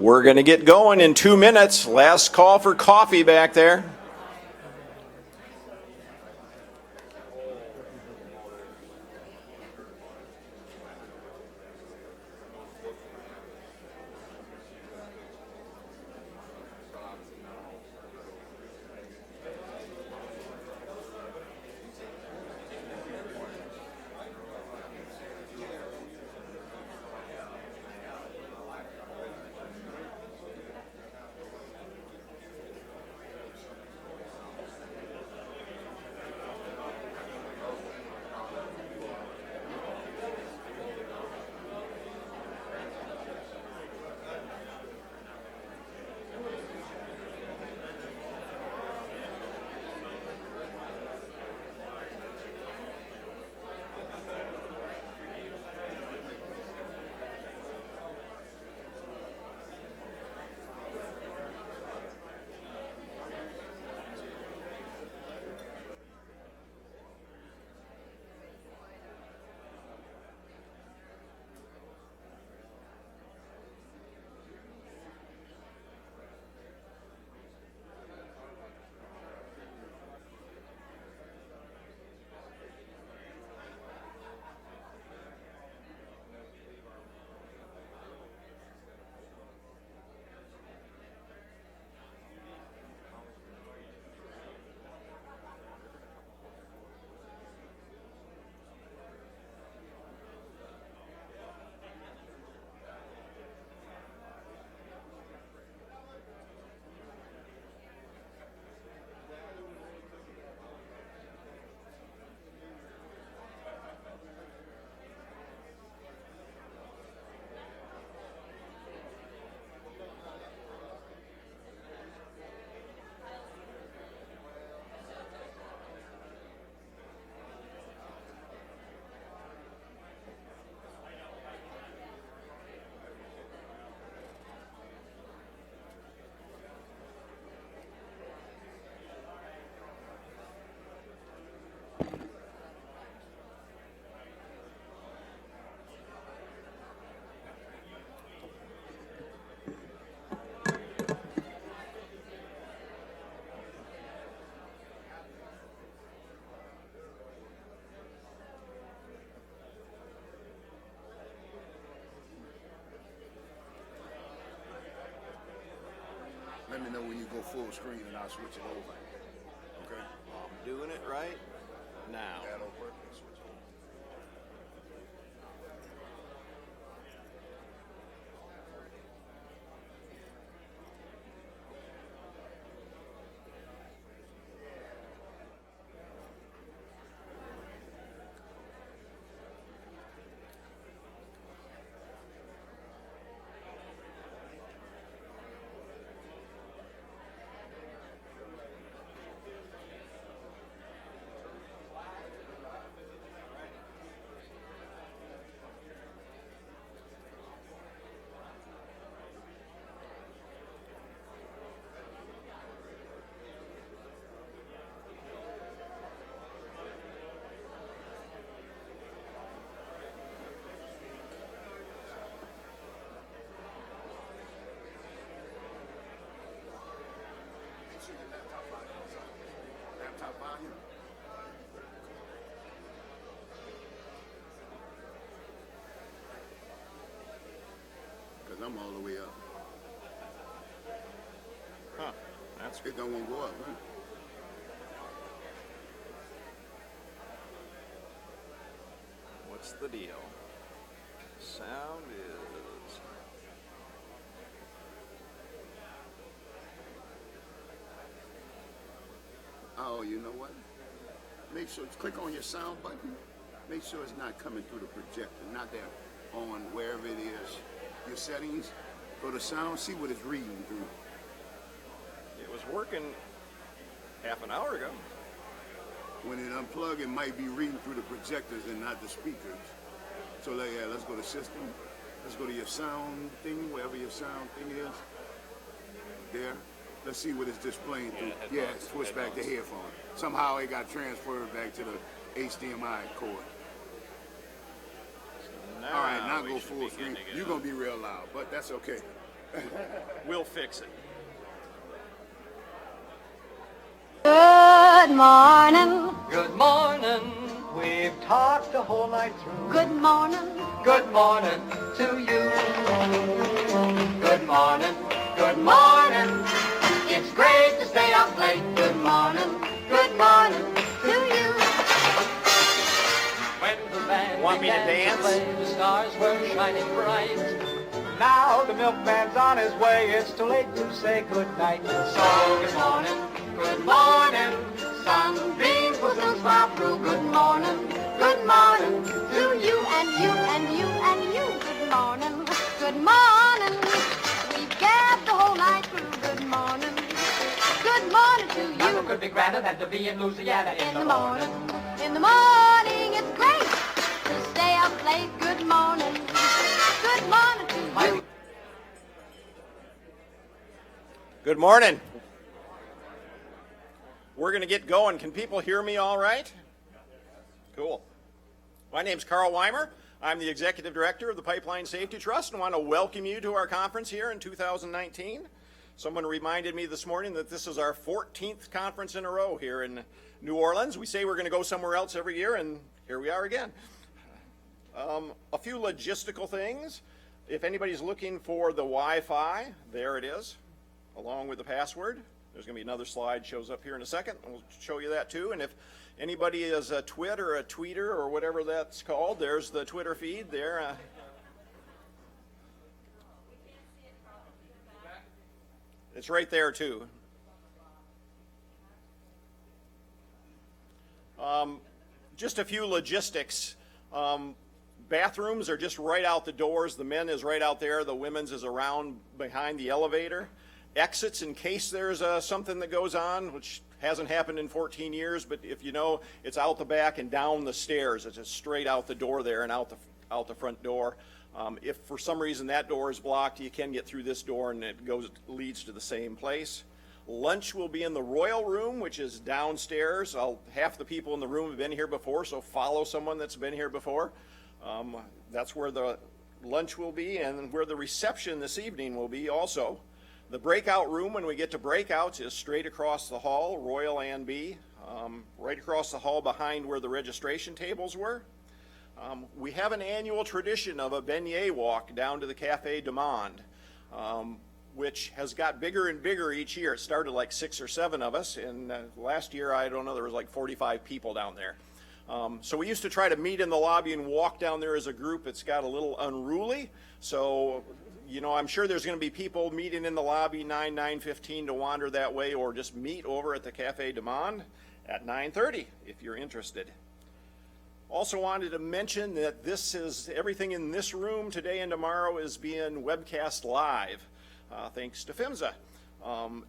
We're going to get going in 2 minutes. Last call for coffee back there. Let me know when you go full screen and I'll switch it over. Okay? I'm doing it right now. That'll work. Switch it over. Laptop volume. Because I'm all the way up. Huh. That's It don't want to go up, huh? what's the deal? Sound is Oh, you know what? Make sure, click on your sound button. Make sure it's not coming through the projector, not there on wherever it is. Your settings, go to sound, see what it's reading through. it was working half an hour ago. When it unplug, it might be reading through the projectors and not the speakers. So let's go to system. Let's go to your sound thing, wherever your sound thing is. There. Let's see what it's displaying through. Yeah, switch back to headphone. Somehow it got transferred back to the HDMI cord. Now All right, now we go should full be screen. getting it You're up. going to be real loud, but that's okay. We'll fix it. Good morning. Good morning. We've talked the whole night through. Good morning. Good morning to you. Good morning. Good morning. It's great to stay up late. Good morning. Good morning to you. When the band Want me to began dance? play, the stars were shining bright. Now the milkman's on his way. It's too late to say good night. So good morning. Good morning. Sunbeams will soon smile through. Good morning. Good morning to you and you and you and you. Good morning. Good morning. We've gabbed the whole night through. Good morning. Good morning to Nothing you. could be grander than to be in Louisiana In the morning. In the morning, it's great to stay up late. Good morning. Good morning to you. Good morning. We're going to get going. Can people hear me all right? Cool. My name's Carl Weimer. I'm the Executive Director of the Pipeline Safety Trust and want to welcome you to our conference here in 2019. Someone reminded me this morning that this is our 14th conference in a row here in New Orleans. We say we're going to go somewhere else every year, and here we are again. A few logistical things. If anybody's looking for the Wi-Fi, there it is, along with the password. There's going to be another slide shows up here in a second, and we'll show you that too. And if anybody is a twit or a tweeter or whatever that's called, there's the Twitter feed there. It's right there too. Just a few logistics. Bathrooms are just right out the doors. The men is right out there. The women's is around behind the elevator. Exits in case there's something that goes on, which hasn't happened in 14 years, but if you know, it's out the back and down the stairs. It's just straight out the door there and out the front door. If for some reason that door is blocked, you can get through this door and it leads to the same place. Lunch will be in the Royal Room, which is downstairs. Half the people in the room have been here before, so follow someone that's been here before. That's where the lunch will be and where the reception this evening will be also. The breakout room, when we get to breakouts, is straight across the hall, Royal and B, right across the hall behind where the registration tables were. We have an annual tradition of a beignet walk down to the Café du Monde, which has got bigger and bigger each year. It started like 6 or 7 of us, and last year, I don't know, there was like 45 people down there. So we used to try to meet in the lobby and walk down there as a group. It's got a little unruly, so you know, I'm sure there's going to be people meeting in the lobby 9:15 to wander that way, or just meet over at the Café du Monde at 9:30 if you're interested. Also wanted to mention that everything in this room today and tomorrow is being webcast live, thanks to PHMSA.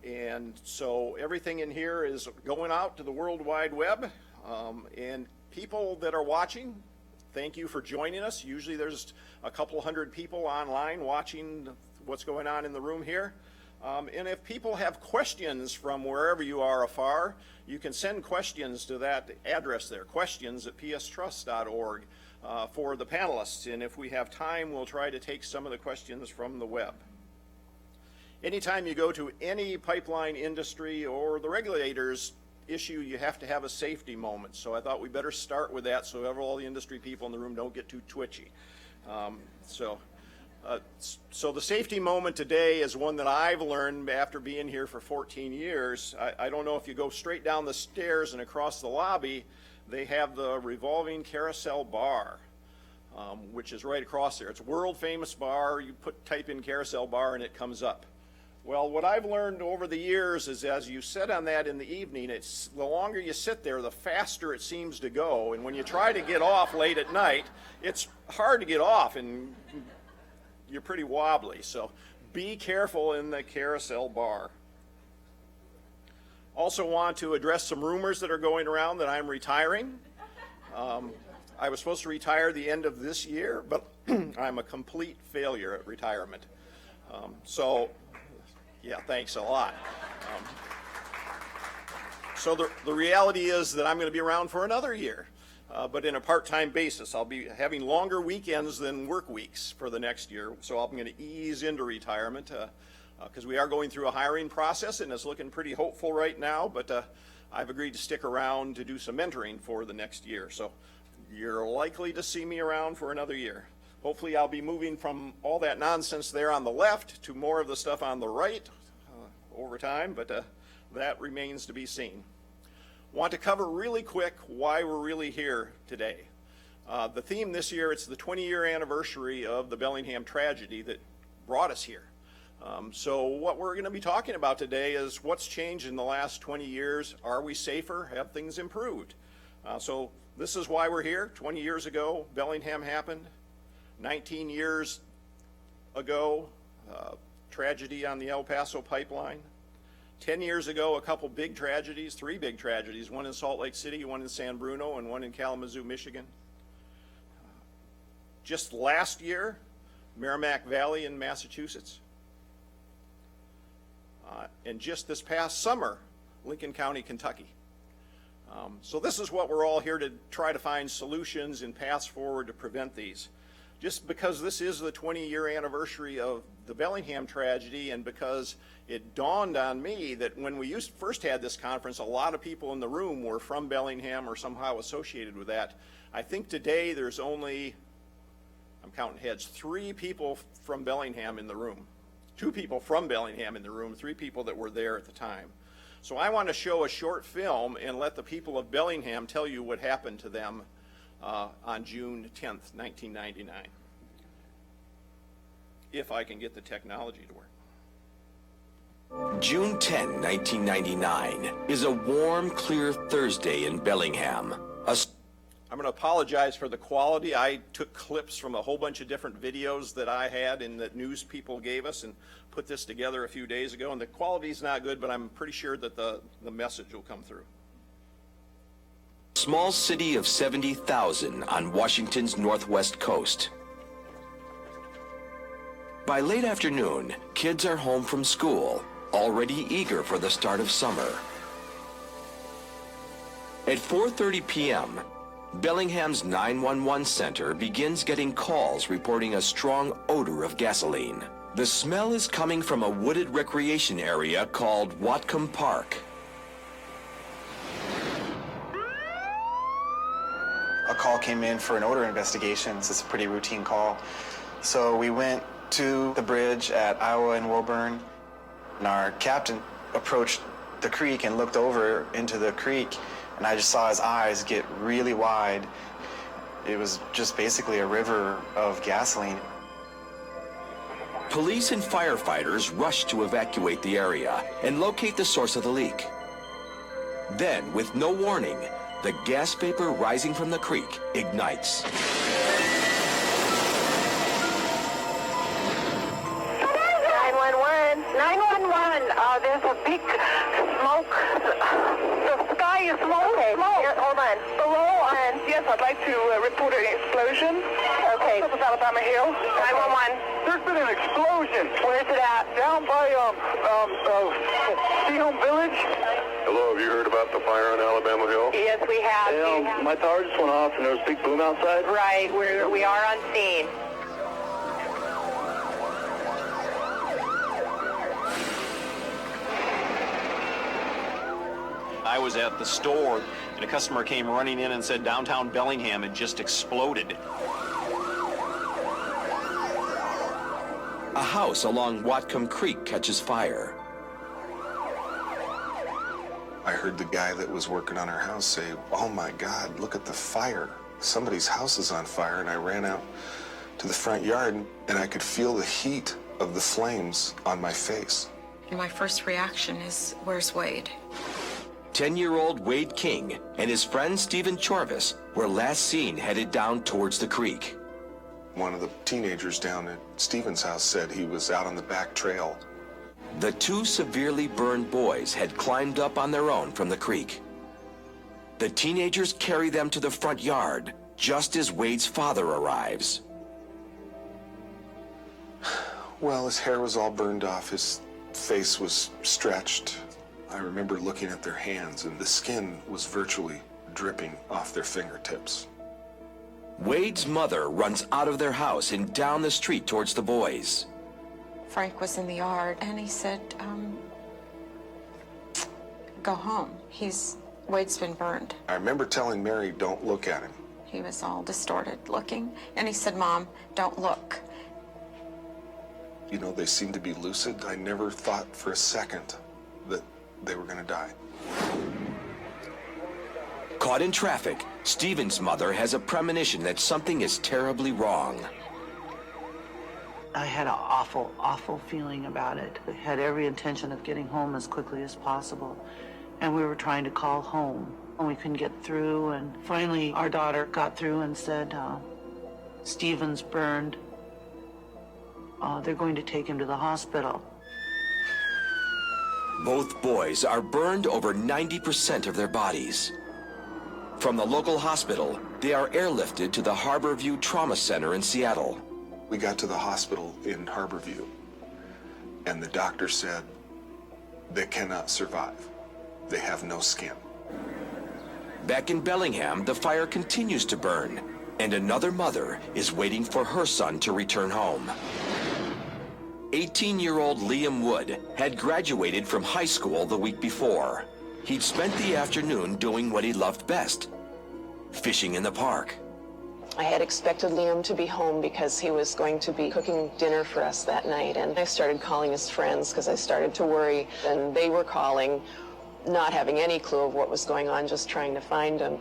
And so everything in here is going out to the World Wide Web, and people that are watching, thank you for joining us. Usually there's a couple hundred people online watching what's going on in the room here. And if people have questions from wherever you are afar, you can send questions to that address there, questions@pstrust.org, for the panelists. And if we have time, we'll try to take some of the questions from the web. Anytime you go to any pipeline industry or the regulators issue, you have to have a safety moment. So I thought we better start with that so all the industry people in the room don't get too twitchy. So the safety moment today is one that I've learned after being here for 14 years. I don't know if you go straight down the stairs and across the lobby, they have the revolving carousel bar, which is right across there. It's a world famous bar. You type in carousel bar and it comes up. Well, what I've learned over the years is as you sit on that in the evening, the longer you sit there, the faster it seems to go. And when you try to get off late at night, it's hard to get off and you're pretty wobbly. So be careful in the carousel bar. Also want to address some rumors that are going around that I'm retiring. I was supposed to retire the end of this year, but I'm a complete failure at retirement. Yeah, thanks a lot. So the reality is that I'm going to be around for another year. but in a part-time basis. I'll be having longer weekends than work weeks for the next year, so I'm going to ease into retirement because we are going through a hiring process, and it's looking pretty hopeful right now, but I've agreed to stick around to do some mentoring for the next year. So you're likely to see me around for another year. Hopefully I'll be moving from all that nonsense there on the left to more of the stuff on the right over time, but that remains to be seen. Want to cover really quick why we're really here today. The theme this year, it's the 20-year anniversary of the Bellingham tragedy that brought us here. So what we're going to be talking about today is what's changed in the last 20 years. Are we safer? Have things improved? So this is why we're here. 20 years ago, Bellingham happened. 19 years ago, tragedy on the El Paso pipeline. 10 years ago, a couple big tragedies, 3 big tragedies, one in Salt Lake City, one in San Bruno, and one in Kalamazoo, Michigan. Just last year, Merrimack Valley in Massachusetts. And just this past summer, Lincoln County, Kentucky. So this is what we're all here to try to find solutions and paths forward to prevent these. Just because this is the 20-year anniversary of the Bellingham tragedy, and because it dawned on me that when we first had this conference, a lot of people in the room were from Bellingham or somehow associated with that. I think today there's only, I'm counting heads, 3 people from Bellingham in the room. 2 people from Bellingham in the room, 3 people that were there at the time. So I want to show a short film and let the people of Bellingham tell you what happened to them on June 10th, 1999. If I can get the technology to work. June 10, 1999 is a warm, clear Thursday in Bellingham. I'm going to apologize for the quality. I took clips from a whole bunch of different videos that I had and that news people gave us and put this together a few days ago. And the quality's not good, but I'm pretty sure that the message will come through. Small city of 70,000 on Washington's northwest coast. By late afternoon, kids are home from school, already eager for the start of summer. At 4:30 p.m., Bellingham's 911 center begins getting calls reporting a strong odor of gasoline. The smell is coming from a wooded recreation area called Whatcom Park. A call came in for an odor investigation. This is a pretty routine call. So we went to the bridge at Iowa and Woburn, and our captain approached the creek and looked over into the creek, and I just saw his eyes get really wide. It was just basically a river of gasoline. Police and firefighters rush to evacuate the area and locate the source of the leak. Then, with no warning, the gas vapor rising from the creek ignites. 911, there's a big smoke. The sky is smoke. Okay, here, hold on. Below, and yes, I'd like to report an explosion. Okay. This is Alabama Hill. 911. There's been an explosion. Where's it at? Down by, Seahome Village. Hello, have you heard about the fire on Alabama Hill? Yes, we have. Yeah, my tower just went off and there was a big boom outside. Right, we are on scene. I was at the store and a customer came running in and said downtown Bellingham had just exploded. A house along Whatcom Creek catches fire. I heard the guy that was working on our house say, "Oh my God, look at the fire. Somebody's house is on fire." And I ran out to the front yard and I could feel the heat of the flames on my face. My first reaction is, where's Wade? 10-year-old Wade King and his friend Stephen Chorvis were last seen headed down towards the creek. One of the teenagers down at Stephen's house said he was out on the back trail. The 2 severely burned boys had climbed up on their own from the creek. The teenagers carry them to the front yard just as Wade's father arrives. Well, his hair was all burned off. His face was stretched. I remember looking at their hands, and the skin was virtually dripping off their fingertips. Wade's mother runs out of their house and down the street towards the boys. Frank was in the yard and he said, go home. Wade's been burned. I remember telling Mary, don't look at him. He was all distorted looking. And he said, Mom, don't look. You know, they seemed to be lucid. I never thought for a second that they were going to die. Caught in traffic, Stephen's mother has a premonition that something is terribly wrong. I had an awful, awful feeling about it. I had every intention of getting home as quickly as possible. And we were trying to call home, and we couldn't get through. And finally, our daughter got through and said, Stephen's burned. They're going to take him to the hospital. Both boys are burned over 90% of their bodies. From the local hospital, they are airlifted to the Harborview Trauma Center in Seattle. We got to the hospital in Harborview, and the doctor said they cannot survive. They have no skin. Back in Bellingham, the fire continues to burn, and another mother is waiting for her son to return home. 18-year-old Liam Wood had graduated from high school the week before. He'd spent the afternoon doing what he loved best, fishing in the park. I had expected Liam to be home because he was going to be cooking dinner for us that night, and I started calling his friends because I started to worry, and they were calling, not having any clue of what was going on, just trying to find him.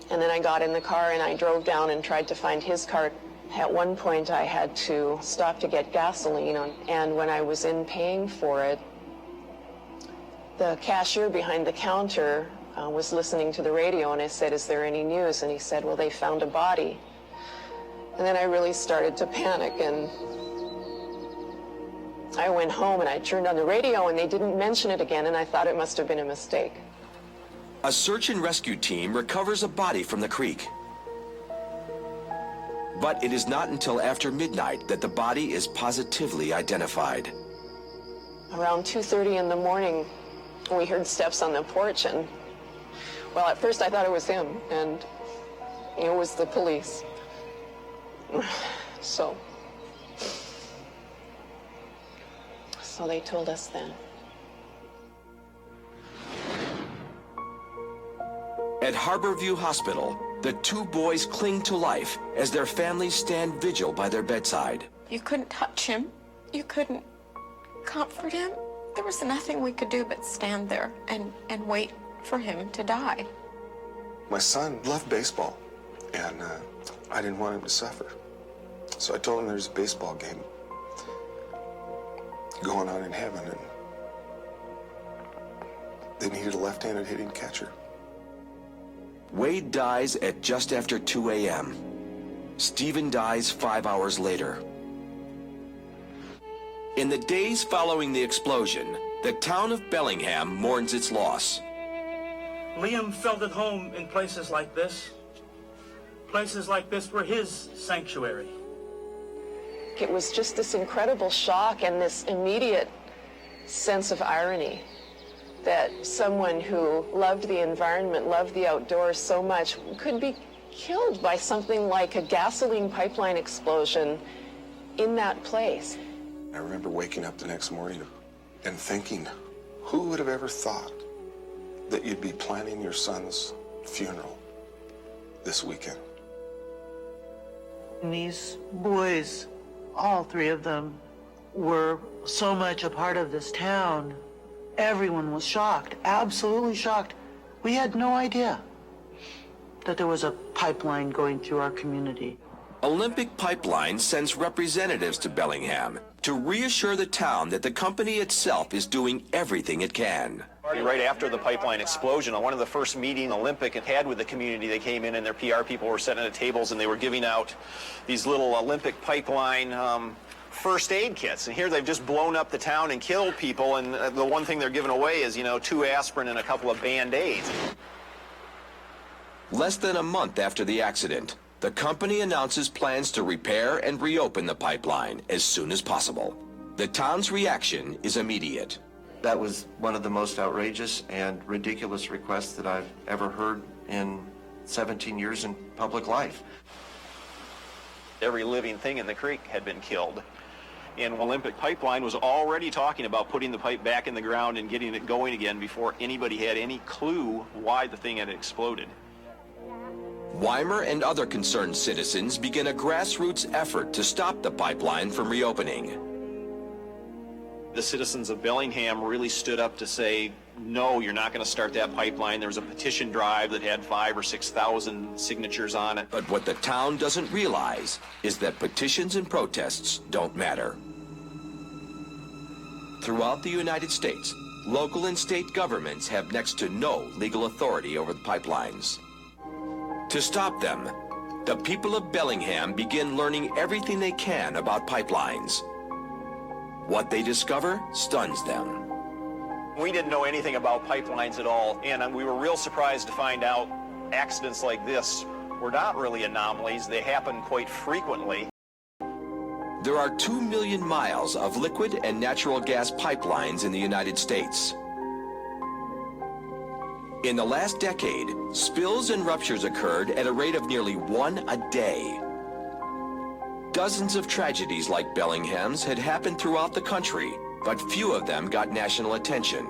And then I got in the car and I drove down and tried to find his car. At one point I had to stop to get gasoline, and when I was in paying for it, the cashier behind the counter was listening to the radio, and I said, is there any news? And he said, well, they found a body. And then I really started to panic, and I went home and I turned on the radio and they didn't mention it again, and I thought it must have been a mistake. A search and rescue team recovers a body from the creek. But it is not until after midnight that the body is positively identified. Around 2:30 in the morning, we heard steps on the porch, and well, at first I thought it was him, and it was the police. So they told us then. At Harborview Hospital, the two boys cling to life as their families stand vigil by their bedside. You couldn't touch him. You couldn't comfort him. There was nothing we could do but stand there and wait for him to die. My son loved baseball, and I didn't want him to suffer. So I told him there's a baseball game going on in heaven, and they needed a left-handed hitting catcher. Wade dies at just after 2 a.m. Stephen dies 5 hours later. In the days following the explosion, the town of Bellingham mourns its loss. Liam felt at home in places like this. Places like this were his sanctuary. It was just this incredible shock and this immediate sense of irony that someone who loved the environment, loved the outdoors so much, could be killed by something like a gasoline pipeline explosion in that place. I remember waking up the next morning and thinking, who would have ever thought that you'd be planning your son's funeral this weekend? And these boys, all three of them, were so much a part of this town. Everyone was shocked, absolutely shocked. We had no idea that there was a pipeline going through our community. Olympic Pipeline sends representatives to Bellingham to reassure the town that the company itself is doing everything it can. Right after the pipeline explosion, on one of the first meetings Olympic had with the community, they came in and their PR people were sitting at tables and they were giving out these little Olympic Pipeline first aid kits. And here they've just blown up the town and killed people, and the one thing they're giving away is, 2 aspirin and a couple of Band-Aids. Less than a month after the accident, the company announces plans to repair and reopen the pipeline as soon as possible. The town's reaction is immediate. That was one of the most outrageous and ridiculous requests that I've ever heard in 17 years in public life. Every living thing in the creek had been killed. And Olympic Pipeline was already talking about putting the pipe back in the ground and getting it going again before anybody had any clue why the thing had exploded. Weimer and other concerned citizens begin a grassroots effort to stop the pipeline from reopening. The citizens of Bellingham really stood up to say, no, you're not going to start that pipeline. There was a petition drive that had 5,000 or 6,000 signatures on it. But what the town doesn't realize is that petitions and protests don't matter. Throughout the United States, local and state governments have next to no legal authority over the pipelines. To stop them, the people of Bellingham begin learning everything they can about pipelines. What they discover stuns them. We didn't know anything about pipelines at all, and we were real surprised to find out accidents like this were not really anomalies. They happen quite frequently. There are 2 million miles of liquid and natural gas pipelines in the United States. In the last decade, spills and ruptures occurred at a rate of nearly 1 a day. Dozens of tragedies like Bellingham's had happened throughout the country, but few of them got national attention.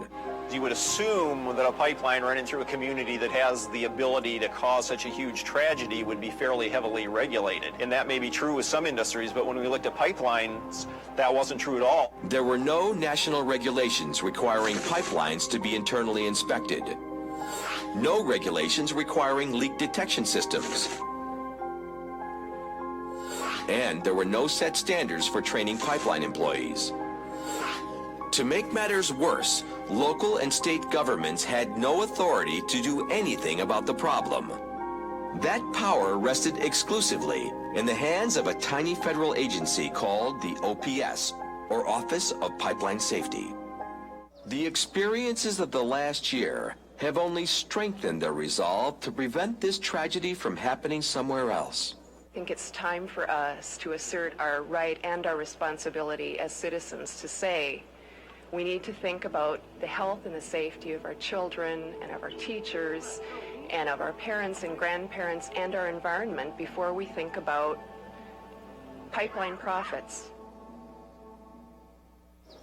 You would assume that a pipeline running through a community that has the ability to cause such a huge tragedy would be fairly heavily regulated. And that may be true with some industries, but when we looked at pipelines, that wasn't true at all. There were no national regulations requiring pipelines to be internally inspected. No regulations requiring leak detection systems. And there were no set standards for training pipeline employees. To make matters worse, local and state governments had no authority to do anything about the problem. That power rested exclusively in the hands of a tiny federal agency called the OPS, or Office of Pipeline Safety. The experiences of the last year have only strengthened their resolve to prevent this tragedy from happening somewhere else. I think it's time for us to assert our right and our responsibility as citizens to say, we need to think about the health and the safety of our children and of our teachers and of our parents and grandparents and our environment before we think about pipeline profits.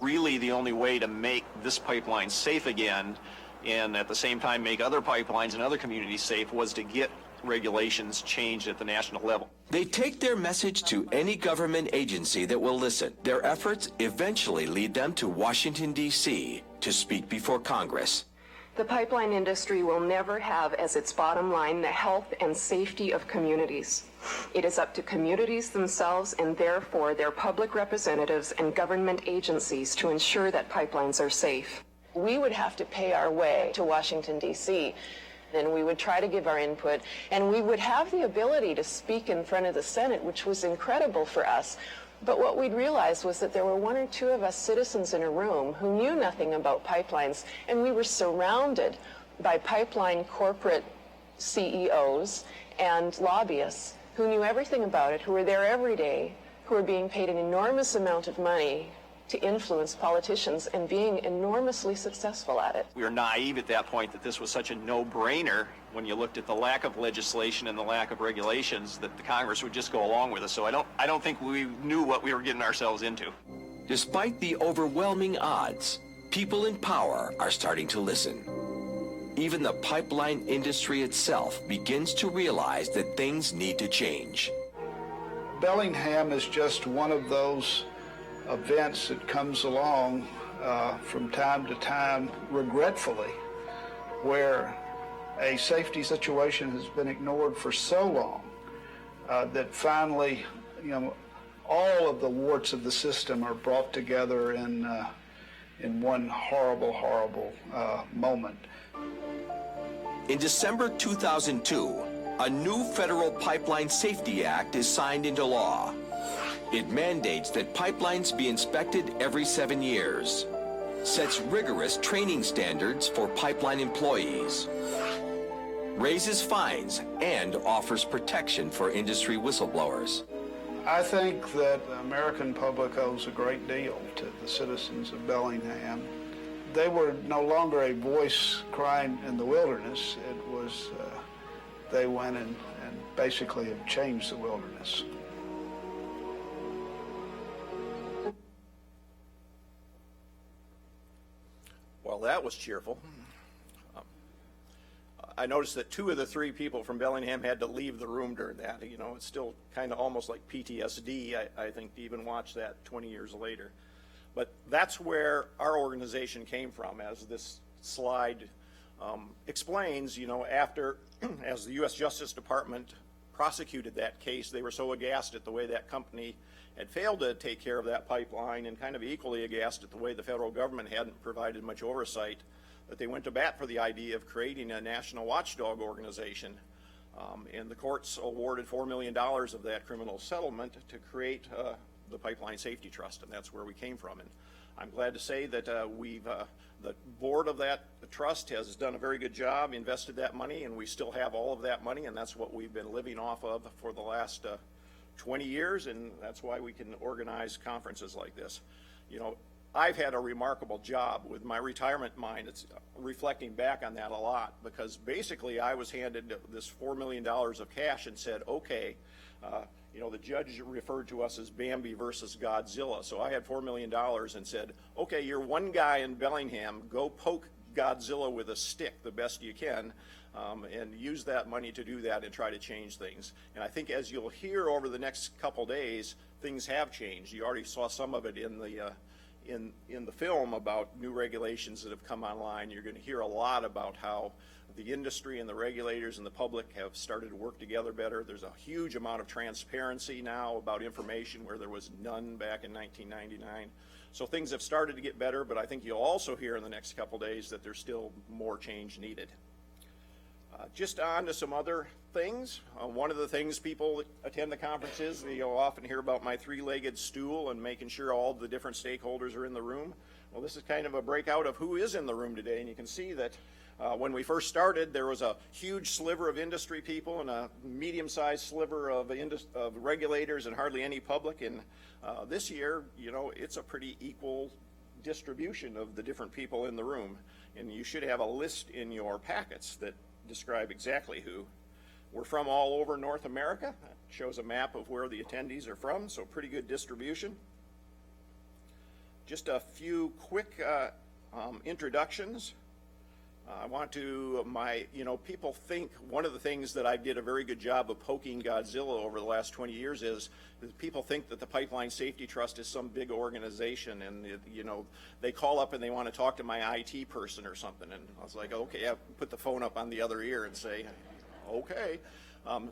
Really, the only way to make this pipeline safe again and at the same time make other pipelines and other communities safe was to get regulations changed at the national level. They take their message to any government agency that will listen. Their efforts eventually lead them to Washington, D.C. to speak before Congress. The pipeline industry will never have as its bottom line the health and safety of communities. It is up to communities themselves and therefore their public representatives and government agencies to ensure that pipelines are safe. We would have to pay our way to Washington, D.C., and we would try to give our input, and we would have the ability to speak in front of the Senate, which was incredible for us. But what we'd realized was that there were 1 or 2 of us citizens in a room who knew nothing about pipelines, and we were surrounded by pipeline corporate CEOs and lobbyists who knew everything about it, who were there every day, who were being paid an enormous amount of money to influence politicians and being enormously successful at it. We were naive at that point that this was such a no-brainer when you looked at the lack of legislation and the lack of regulations that the Congress would just go along with us. So I don't think we knew what we were getting ourselves into. Despite the overwhelming odds, people in power are starting to listen. Even the pipeline industry itself begins to realize that things need to change. Bellingham is just one of those events that comes along from time to time, regretfully, where a safety situation has been ignored for so long that finally, all of the warts of the system are brought together in one horrible, horrible moment. In December 2002, a new Federal Pipeline Safety Act is signed into law. It mandates that pipelines be inspected every 7 years, sets rigorous training standards for pipeline employees, raises fines, and offers protection for industry whistleblowers. I think that the American public owes a great deal to the citizens of Bellingham. They were no longer a voice crying in the wilderness. It was they went and basically have changed the wilderness. Well, that was cheerful. I noticed that 2 of the 3 people from Bellingham had to leave the room during that. You know, it's still kind of almost like PTSD, I think, to even watch that 20 years later. But that's where our organization came from, as this slide explains. You know, after, as the U.S. Justice Department prosecuted that case, they were so aghast at the way that company had failed to take care of that pipeline, and kind of equally aghast at the way the federal government hadn't provided much oversight, that they went to bat for the idea of creating a national watchdog organization. And the courts awarded $4 million of that criminal settlement to create the Pipeline Safety Trust, and that's where we came from. And I'm glad to say that the board of that trust has done a very good job, invested that money, and we still have all of that money, and that's what we've been living off of for the last 20 years, and that's why we can organize conferences like this. You know, I've had a remarkable job with my retirement mind. It's reflecting back on that a lot, because basically I was handed this $4 million of cash and said, okay, you know, the judge referred to us as Bambi versus Godzilla. So I had $4 million and said, okay, you're one guy in Bellingham, go poke Godzilla with a stick the best you can, and use that money to do that and try to change things. And I think, as you'll hear over the next couple days, things have changed. You already saw some of it in the film about new regulations that have come online. You're going to hear a lot about how the industry and the regulators and the public have started to work together better. There's a huge amount of transparency now about information where there was none back in 1999. So things have started to get better, but I think you'll also hear in the next couple days that there's still more change needed. Just on to some other things. One of the things people that attend the conferences, you'll often hear about my 3-legged stool and making sure all the different stakeholders are in the room. Well, this is kind of a breakout of who is in the room today, and you can see that when we first started, there was a huge sliver of industry people and a medium-sized sliver of regulators and hardly any public. And this year, you know, it's a pretty equal distribution of the different people in the room. And you should have a list in your packets that describe exactly who. We're from all over North America. That shows a map of where the attendees are from, so pretty good distribution. Just a few quick introductions. I want to, people think one of the things that I did a very good job of poking Godzilla over the last 20 years is that people think that the Pipeline Safety Trust is some big organization, and they call up and they want to talk to my IT person or something, and I was like, okay, I put the phone up on the other ear and say, okay.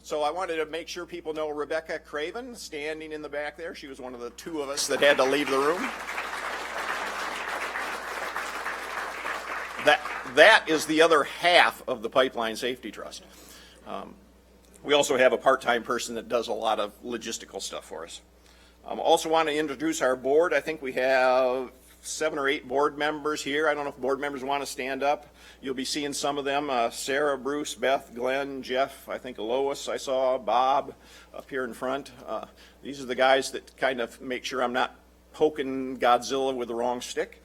So I wanted to make sure people know Rebecca Craven, standing in the back there. She was one of the 2 of us that had to leave the room. That is the other half of the Pipeline Safety Trust. We also have a part-time person that does a lot of logistical stuff for us. Also want to introduce our board. I think we have 7 or 8 board members here. I don't know if board members want to stand up. You'll be seeing some of them. Sarah, Bruce, Beth, Glenn, Jeff, I think Lois I saw, Bob up here in front. These are the guys that kind of make sure I'm not poking Godzilla with the wrong stick.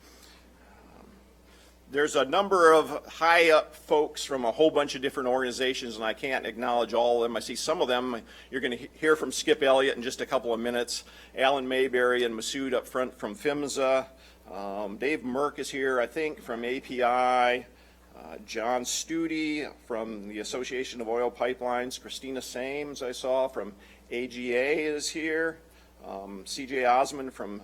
There's a number of high-up folks from a whole bunch of different organizations, and I can't acknowledge all of them. I see some of them. You're going to hear from Skip Elliott in just a couple of minutes. Alan Mayberry and Masood up front from PHMSA. Dave Merck is here, I think, from API. John Studi from the Association of Oil Pipelines. Christina Sames, I saw, from AGA is here. CJ Osmond from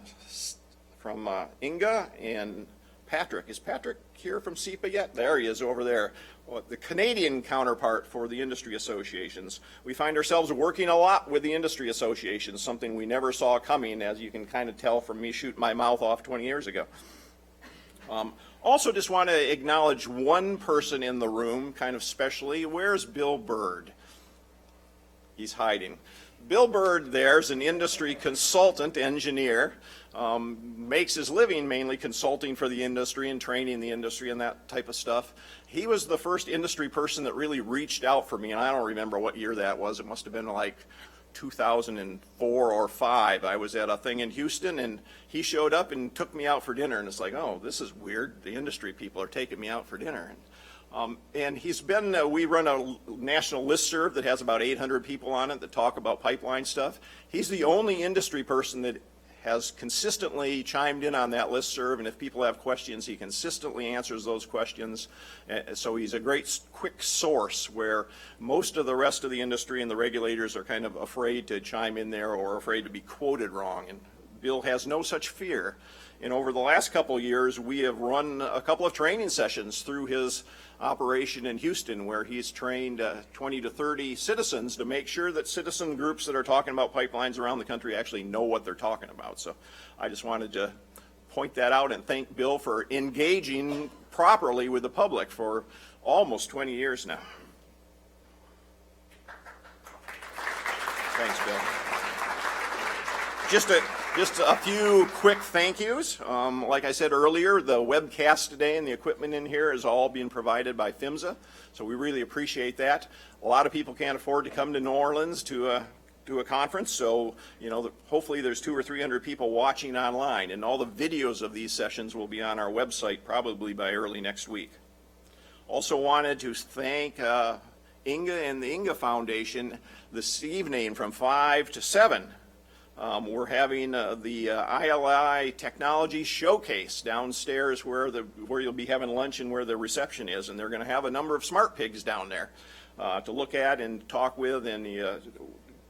INGA, and Patrick. Is Patrick here from SEPA yet? There he is over there. Well, the Canadian counterpart for the industry associations. We find ourselves working a lot with the industry associations, something we never saw coming, as you can kind of tell from me shooting my mouth off 20 years ago. Also just want to acknowledge one person in the room, kind of specially. Where's Bill Bird? He's hiding. Bill Bird there's an industry consultant engineer, makes his living mainly consulting for the industry and training the industry and that type of stuff. He was the first industry person that really reached out for me, and I don't remember what year that was. It must have been like 2004 or 5. I was at a thing in Houston, and he showed up and took me out for dinner, and it's like, oh, this is weird. The industry people are taking me out for dinner. And he's been, we run a national listserv that has about 800 people on it that talk about pipeline stuff. He's the only industry person that has consistently chimed in on that listserv, and if people have questions, he consistently answers those questions. So he's a great quick source where most of the rest of the industry and the regulators are kind of afraid to chime in there or afraid to be quoted wrong. And Bill has no such fear. And over the last couple of years, we have run a couple of training sessions through his operation in Houston where he's trained 20 to 30 citizens to make sure that citizen groups that are talking about pipelines around the country actually know what they're talking about. So I just wanted to point that out and thank Bill for engaging properly with the public for almost 20 years now. Thanks, Bill. Just a few quick thank yous. Like I said earlier, the webcast today and the equipment in here is all being provided by PHMSA, so we really appreciate that. A lot of people can't afford to come to New Orleans to a conference, so hopefully there's 200 or 300 people watching online, and all the videos of these sessions will be on our website probably by early next week. Also wanted to thank Inga and the Inga Foundation this evening from 5 to 7. We're having the ILI Technology Showcase downstairs where you'll be having lunch and where the reception is, and they're going to have a number of smart pigs down there to look at and talk with, and the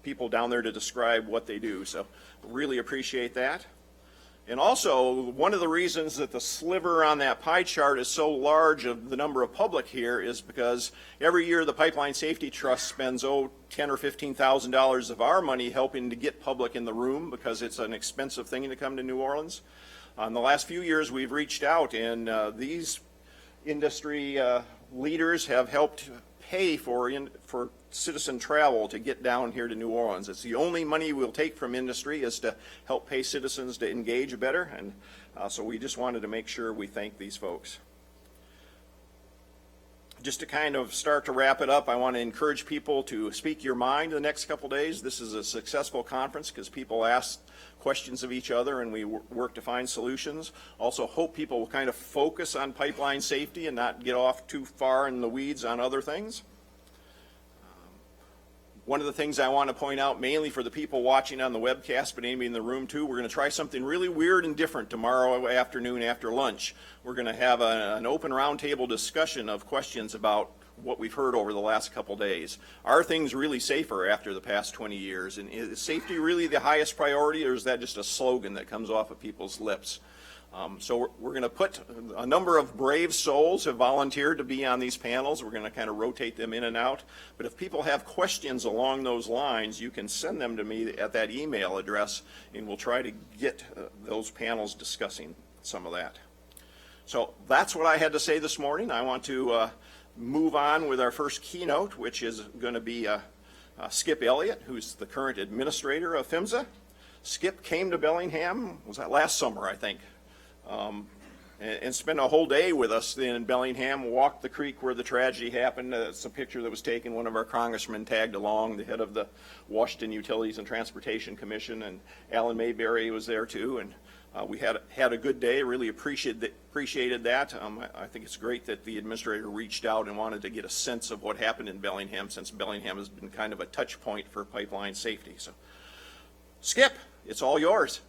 people down there to describe what they do. So really appreciate that. And also, one of the reasons that the sliver on that pie chart is so large of the number of public here is because every year the Pipeline Safety Trust spends $10,000 or $15,000 of our money helping to get public in the room because it's an expensive thing to come to New Orleans. In the last few years, we've reached out, and these industry leaders have helped pay for citizen travel to get down here to New Orleans. It's the only money we'll take from industry is to help pay citizens to engage better, and so we just wanted to make sure we thank these folks. Just to kind of start to wrap it up, I want to encourage people to speak your mind the next couple days. This is a successful conference because people ask questions of each other and we work to find solutions. Also hope people will kind of focus on pipeline safety and not get off too far in the weeds on other things. One of the things I want to point out, mainly for the people watching on the webcast, but anybody in the room too, we're going to try something really weird and different tomorrow afternoon after lunch. We're going to have an open roundtable discussion of questions about what we've heard over the last couple days. Are things really safer after the past 20 years? And is safety really the highest priority, or is that just a slogan that comes off of people's lips? So we're going to put a number of brave souls have volunteered to be on these panels. We're going to kind of rotate them in and out. But if people have questions along those lines, you can send them to me at that email address, and we'll try to get those panels discussing some of that. So that's what I had to say this morning. I want to move on with our first keynote, which is going to be Skip Elliott, who's the current administrator of PHMSA. Skip came to Bellingham, was that last summer, I think? And spent a whole day with us in Bellingham, walked the creek where the tragedy happened. It's a picture that was taken. One of our congressmen tagged along, the head of the Washington Utilities and Transportation Commission, and Alan Mayberry was there too. And we had a good day, really appreciated that. I think it's great that the administrator reached out and wanted to get a sense of what happened in Bellingham, since Bellingham has been kind of a touch point for pipeline safety. So, Skip, it's all yours.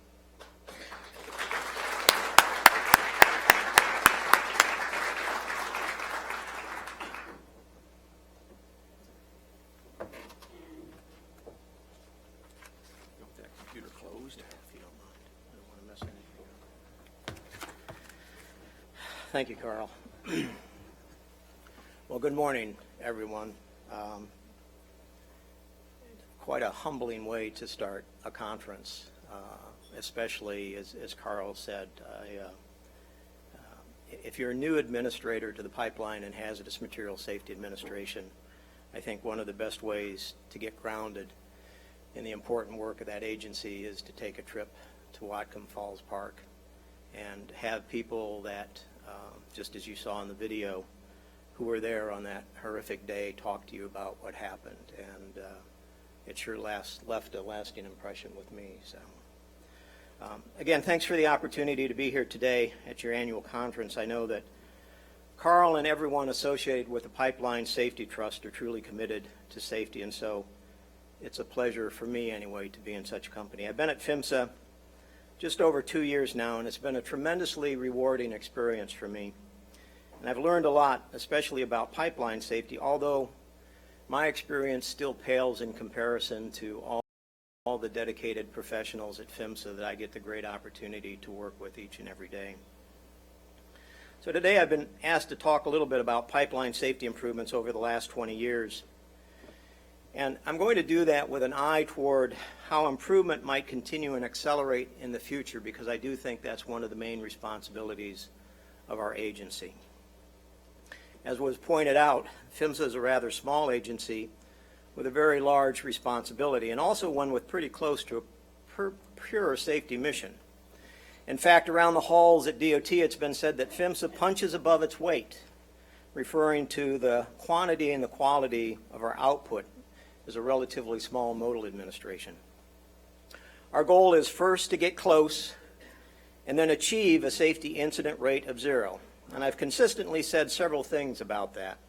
Thank you, Carl. Well, good morning, everyone. Quite a humbling way to start a conference, especially as Carl said. If you're a new administrator to the Pipeline and Hazardous Material Safety Administration, I think one of the best ways to get grounded in the important work of that agency is to take a trip to Whatcom Falls Park and have people that, just as you saw in the video, who were there on that horrific day talk to you about what happened. And it sure left a lasting impression with me. So, again, thanks for the opportunity to be here today at your annual conference. I know that Carl and everyone associated with the Pipeline Safety Trust are truly committed to safety, and so it's a pleasure for me anyway to be in such company. I've been at PHMSA just over 2 years now, and it's been a tremendously rewarding experience for me. And I've learned a lot, especially about pipeline safety, although my experience still pales in comparison to all the dedicated professionals at PHMSA that I get the great opportunity to work with each and every day. So today I've been asked to talk a little bit about pipeline safety improvements over the last 20 years. And I'm going to do that with an eye toward how improvement might continue and accelerate in the future, because I do think that's one of the main responsibilities of our agency. As was pointed out, PHMSA is a rather small agency with a very large responsibility, and also one with pretty close to a pure safety mission. In fact, around the halls at DOT, it's been said that PHMSA punches above its weight, referring to the quantity and the quality of our output as a relatively small modal administration. Our goal is first to get close and then achieve a safety incident rate of 0. And I've consistently said several things about that.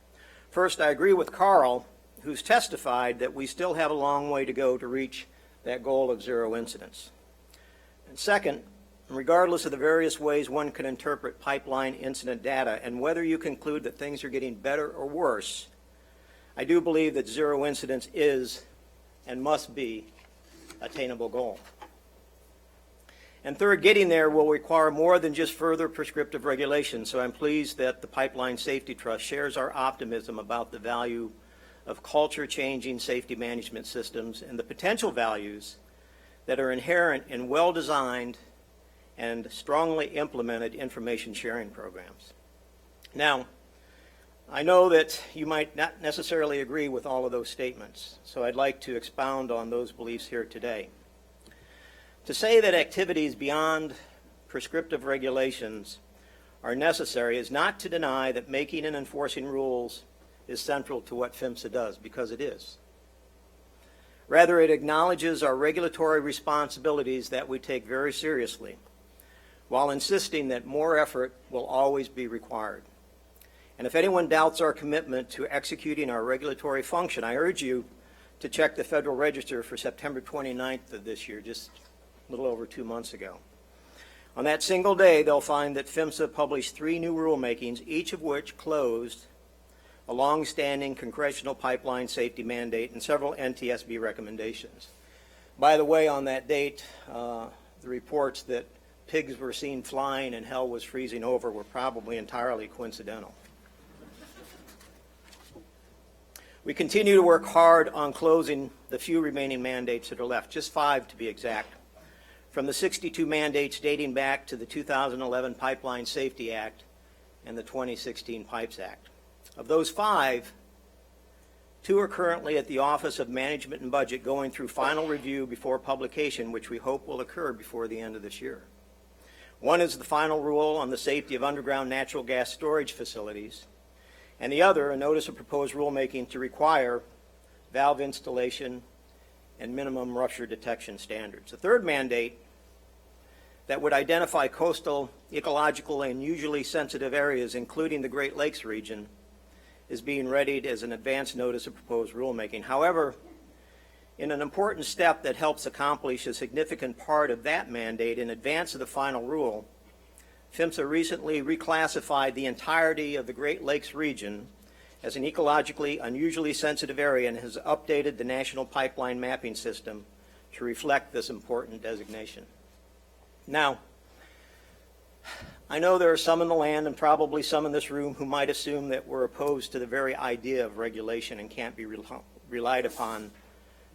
First, I agree with Carl, who's testified that we still have a long way to go to reach that goal of 0 incidents. And second, regardless of the various ways one can interpret pipeline incident data and whether you conclude that things are getting better or worse, I do believe that 0 incidents is and must be an attainable goal. And third, getting there will require more than just further prescriptive regulation, so I'm pleased that the Pipeline Safety Trust shares our optimism about the value of culture-changing safety management systems and the potential values that are inherent in well-designed and strongly implemented information sharing programs. Now, I know that you might not necessarily agree with all of those statements, so I'd like to expound on those beliefs here today. To say that activities beyond prescriptive regulations are necessary is not to deny that making and enforcing rules is central to what PHMSA does, because it is. Rather, it acknowledges our regulatory responsibilities that we take very seriously, while insisting that more effort will always be required. And if anyone doubts our commitment to executing our regulatory function, I urge you to check the Federal Register for September 29th of this year, just a little over 2 months ago. On that single day, they'll find that PHMSA published 3 new rulemakings, each of which closed a long-standing congressional pipeline safety mandate and several NTSB recommendations. By the way, on that date, the reports that pigs were seen flying and hell was freezing over were probably entirely coincidental. We continue to work hard on closing the few remaining mandates that are left, just 5 to be exact, from the 62 mandates dating back to the 2011 Pipeline Safety Act and the 2016 Pipes Act. Of those 5, 2 are currently at the Office of Management and Budget going through final review before publication, which we hope will occur before the end of this year. One is the final rule on the safety of underground natural gas storage facilities, and the other, a notice of proposed rulemaking to require valve installation and minimum rupture detection standards. The third mandate that would identify coastal, ecological, and usually sensitive areas, including the Great Lakes region, is being readied as an advance notice of proposed rulemaking. However, in an important step that helps accomplish a significant part of that mandate in advance of the final rule, PHMSA recently reclassified the entirety of the Great Lakes region as an ecologically unusually sensitive area and has updated the National Pipeline Mapping System to reflect this important designation. Now, I know there are some in the land and probably some in this room who might assume that we're opposed to the very idea of regulation and can't be relied upon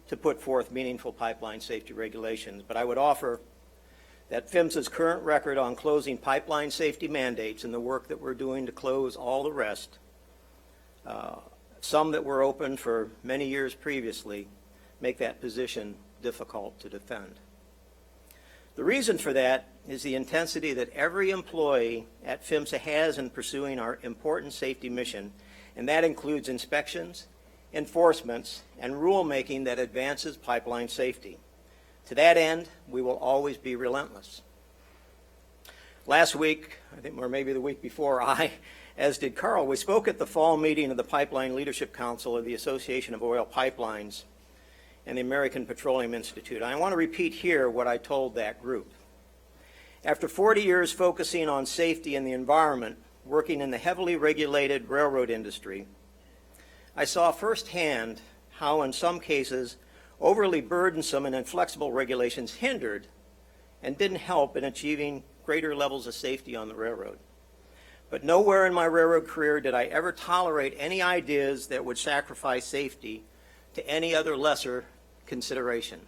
to put forth meaningful pipeline safety regulations. But I would offer that PHMSA's current record on closing pipeline safety mandates and the work that we're doing to close all the rest, some that were open for many years previously, make that position difficult to defend. The reason for that is the intensity that every employee at PHMSA has in pursuing our important safety mission, and that includes inspections, enforcements, and rulemaking that advances pipeline safety. To that end, we will always be relentless. Last week, I think, or maybe the week before, I as did Carl. We spoke at the fall meeting of the Pipeline Leadership Council of the Association of Oil Pipelines and the American Petroleum Institute. I want to repeat here what I told that group. After 40 years focusing on safety and the environment, working in the heavily regulated railroad industry, I saw firsthand how, in some cases, overly burdensome and inflexible regulations hindered and didn't help in achieving greater levels of safety on the railroad. But nowhere in my railroad career did I ever tolerate any ideas that would sacrifice safety to any other lesser consideration.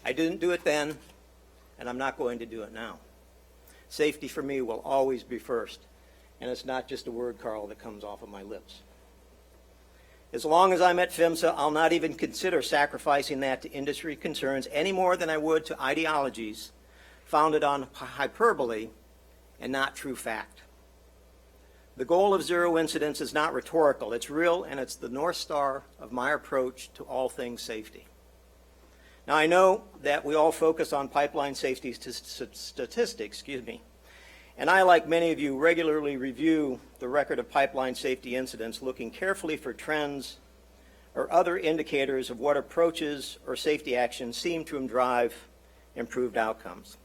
I didn't do it then, and I'm not going to do it now. Safety for me will always be first, and it's not just a word, Carl, that comes off of my lips. As long as I'm at PHMSA, I'll not even consider sacrificing that to industry concerns any more than I would to ideologies founded on hyperbole and not true fact. The goal of zero incidents is not rhetorical. It's real, and it's the North Star of my approach to all things safety. Now, I know that we all focus on pipeline safety statistics, and I, like many of you, regularly review the record of pipeline safety incidents, looking carefully for trends or other indicators of what approaches or safety actions seem to drive improved outcomes.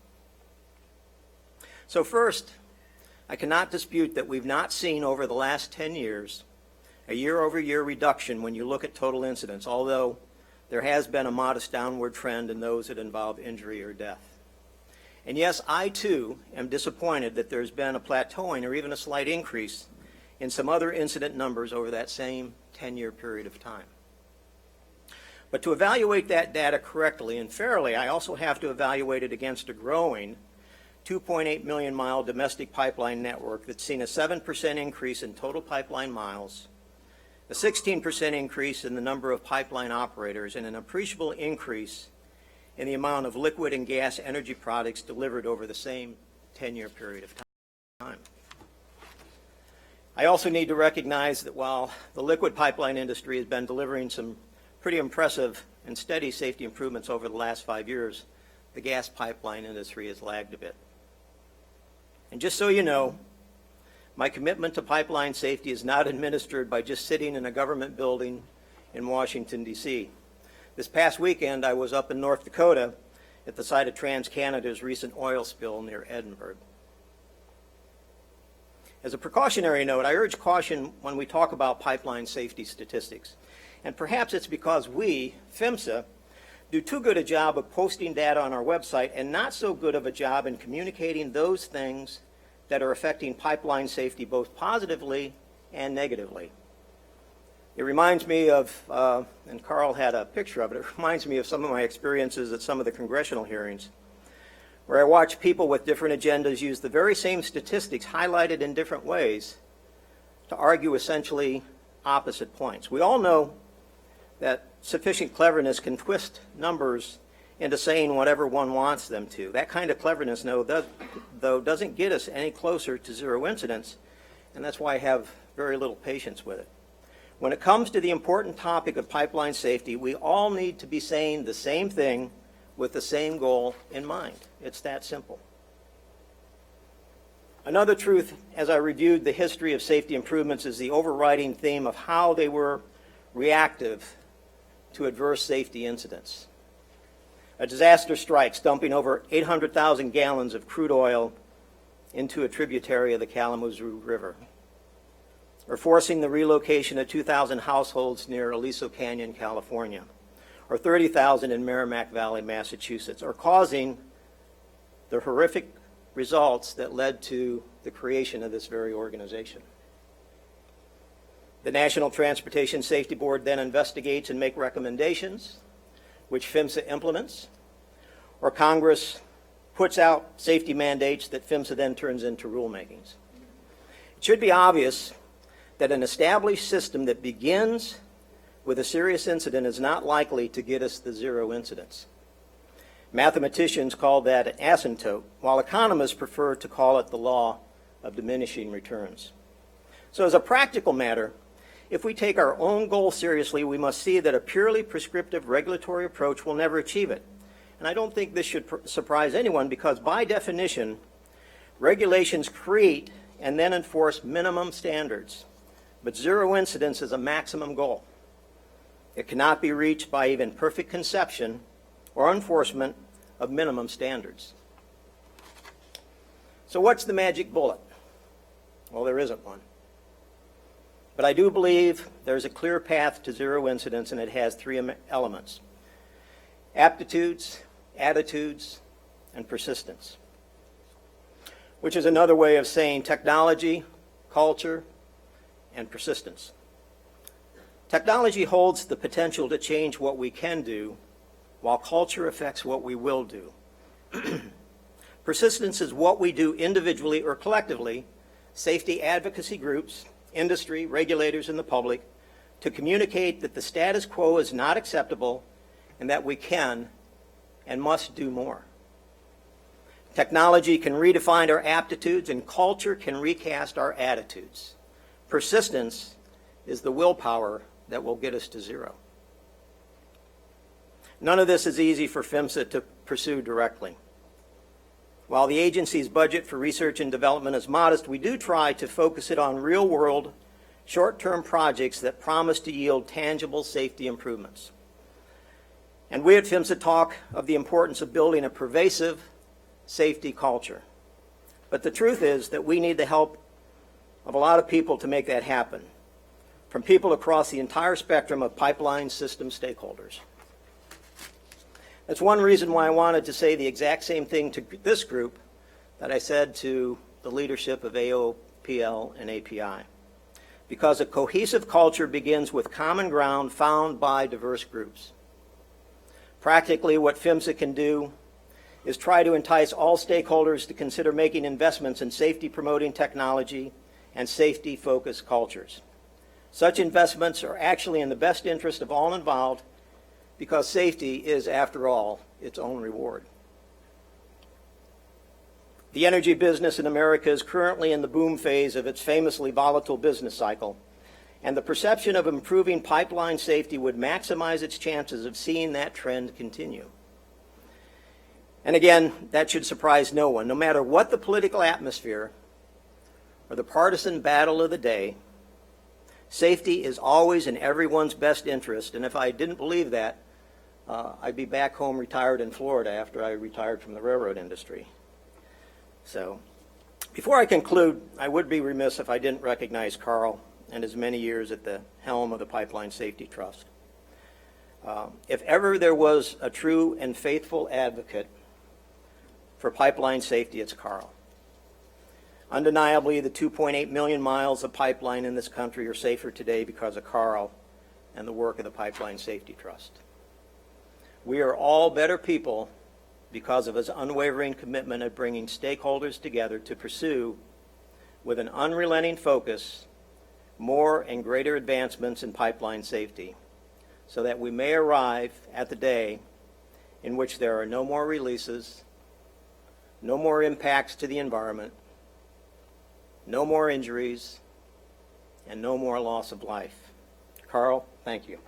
So first, I cannot dispute that we've not seen over the last 10 years a year-over-year reduction when you look at total incidents, although there has been a modest downward trend in those that involve injury or death. And yes, I too am disappointed that there's been a plateauing or even a slight increase in some other incident numbers over that same 10-year period of time. But to evaluate that data correctly and fairly, I also have to evaluate it against a growing 2.8 million mile domestic pipeline network that's seen a 7% increase in total pipeline miles, a 16% increase in the number of pipeline operators, and an appreciable increase in the amount of liquid and gas energy products delivered over the same 10-year period of time. I also need to recognize that while the liquid pipeline industry has been delivering some pretty impressive and steady safety improvements over the last 5 years, the gas pipeline industry has lagged a bit. And just so you know, my commitment to pipeline safety is not administered by just sitting in a government building in Washington, D.C. This past weekend, I was up in North Dakota at the site of TransCanada's recent oil spill near Edinburgh. As a precautionary note, I urge caution when we talk about pipeline safety statistics. And perhaps it's because we, PHMSA, do too good a job of posting data on our website and not so good of a job in communicating those things that are affecting pipeline safety both positively and negatively. It reminds me of, and Carl had a picture of it, it reminds me of some of my experiences at some of the congressional hearings, where I watch people with different agendas use the very same statistics highlighted in different ways to argue essentially opposite points. We all know that sufficient cleverness can twist numbers into saying whatever one wants them to. That kind of cleverness, though, doesn't get us any closer to zero incidents, and that's why I have very little patience with it. When it comes to the important topic of pipeline safety, we all need to be saying the same thing with the same goal in mind. It's that simple. Another truth, as I reviewed the history of safety improvements, is the overriding theme of how they were reactive to adverse safety incidents. A disaster strikes, dumping over 800,000 gallons of crude oil into a tributary of the Kalamazoo River, or forcing the relocation of 2,000 households near Aliso Canyon, California, or 30,000 in Merrimack Valley, Massachusetts, or causing the horrific results that led to the creation of this very organization. The National Transportation Safety Board then investigates and makes recommendations, which PHMSA implements, or Congress puts out safety mandates that PHMSA then turns into rulemakings. It should be obvious that an established system that begins with a serious incident is not likely to get us the zero incidents. Mathematicians call that an asymptote, while economists prefer to call it the law of diminishing returns. So as a practical matter, if we take our own goal seriously, we must see that a purely prescriptive regulatory approach will never achieve it. And I don't think this should surprise anyone, because by definition, regulations create and then enforce minimum standards. But zero incidents is a maximum goal. It cannot be reached by even perfect conception or enforcement of minimum standards. So what's the magic bullet? Well, there isn't one. But I do believe there's a clear path to zero incidents, and it has three elements: aptitudes, attitudes, and persistence, which is another way of saying technology, culture, and persistence. Technology holds the potential to change what we can do, while culture affects what we will do. Persistence is what we do individually or collectively, safety advocacy groups, industry, regulators, and the public, to communicate that the status quo is not acceptable and that we can and must do more. Technology can redefine our aptitudes, and culture can recast our attitudes. Persistence is the willpower that will get us to zero. None of this is easy for PHMSA to pursue directly. While the agency's budget for research and development is modest, we do try to focus it on real-world, short-term projects that promise to yield tangible safety improvements. And we at PHMSA talk of the importance of building a pervasive safety culture. But the truth is that we need the help of a lot of people to make that happen, from people across the entire spectrum of pipeline system stakeholders. That's one reason why I wanted to say the exact same thing to this group that I said to the leadership of AOPL and API. Because a cohesive culture begins with common ground found by diverse groups. Practically, what PHMSA can do is try to entice all stakeholders to consider making investments in safety-promoting technology and safety-focused cultures. Such investments are actually in the best interest of all involved, because safety is, after all, its own reward. The energy business in America is currently in the boom phase of its famously volatile business cycle, and the perception of improving pipeline safety would maximize its chances of seeing that trend continue. And again, that should surprise no one. No matter what the political atmosphere or the partisan battle of the day, safety is always in everyone's best interest, and if I didn't believe that, I'd be back home retired in Florida after I retired from the railroad industry. So, before I conclude, I would be remiss if I didn't recognize Carl and his many years at the helm of the Pipeline Safety Trust. If ever there was a true and faithful advocate for pipeline safety, it's Carl. Undeniably, the 2.8 million miles of pipeline in this country are safer today because of Carl and the work of the Pipeline Safety Trust. We are all better people because of his unwavering commitment at bringing stakeholders together to pursue, with an unrelenting focus, more and greater advancements in pipeline safety, so that we may arrive at the day in which there are no more releases, no more impacts to the environment, no more injuries, and no more loss of life. Carl, thank you.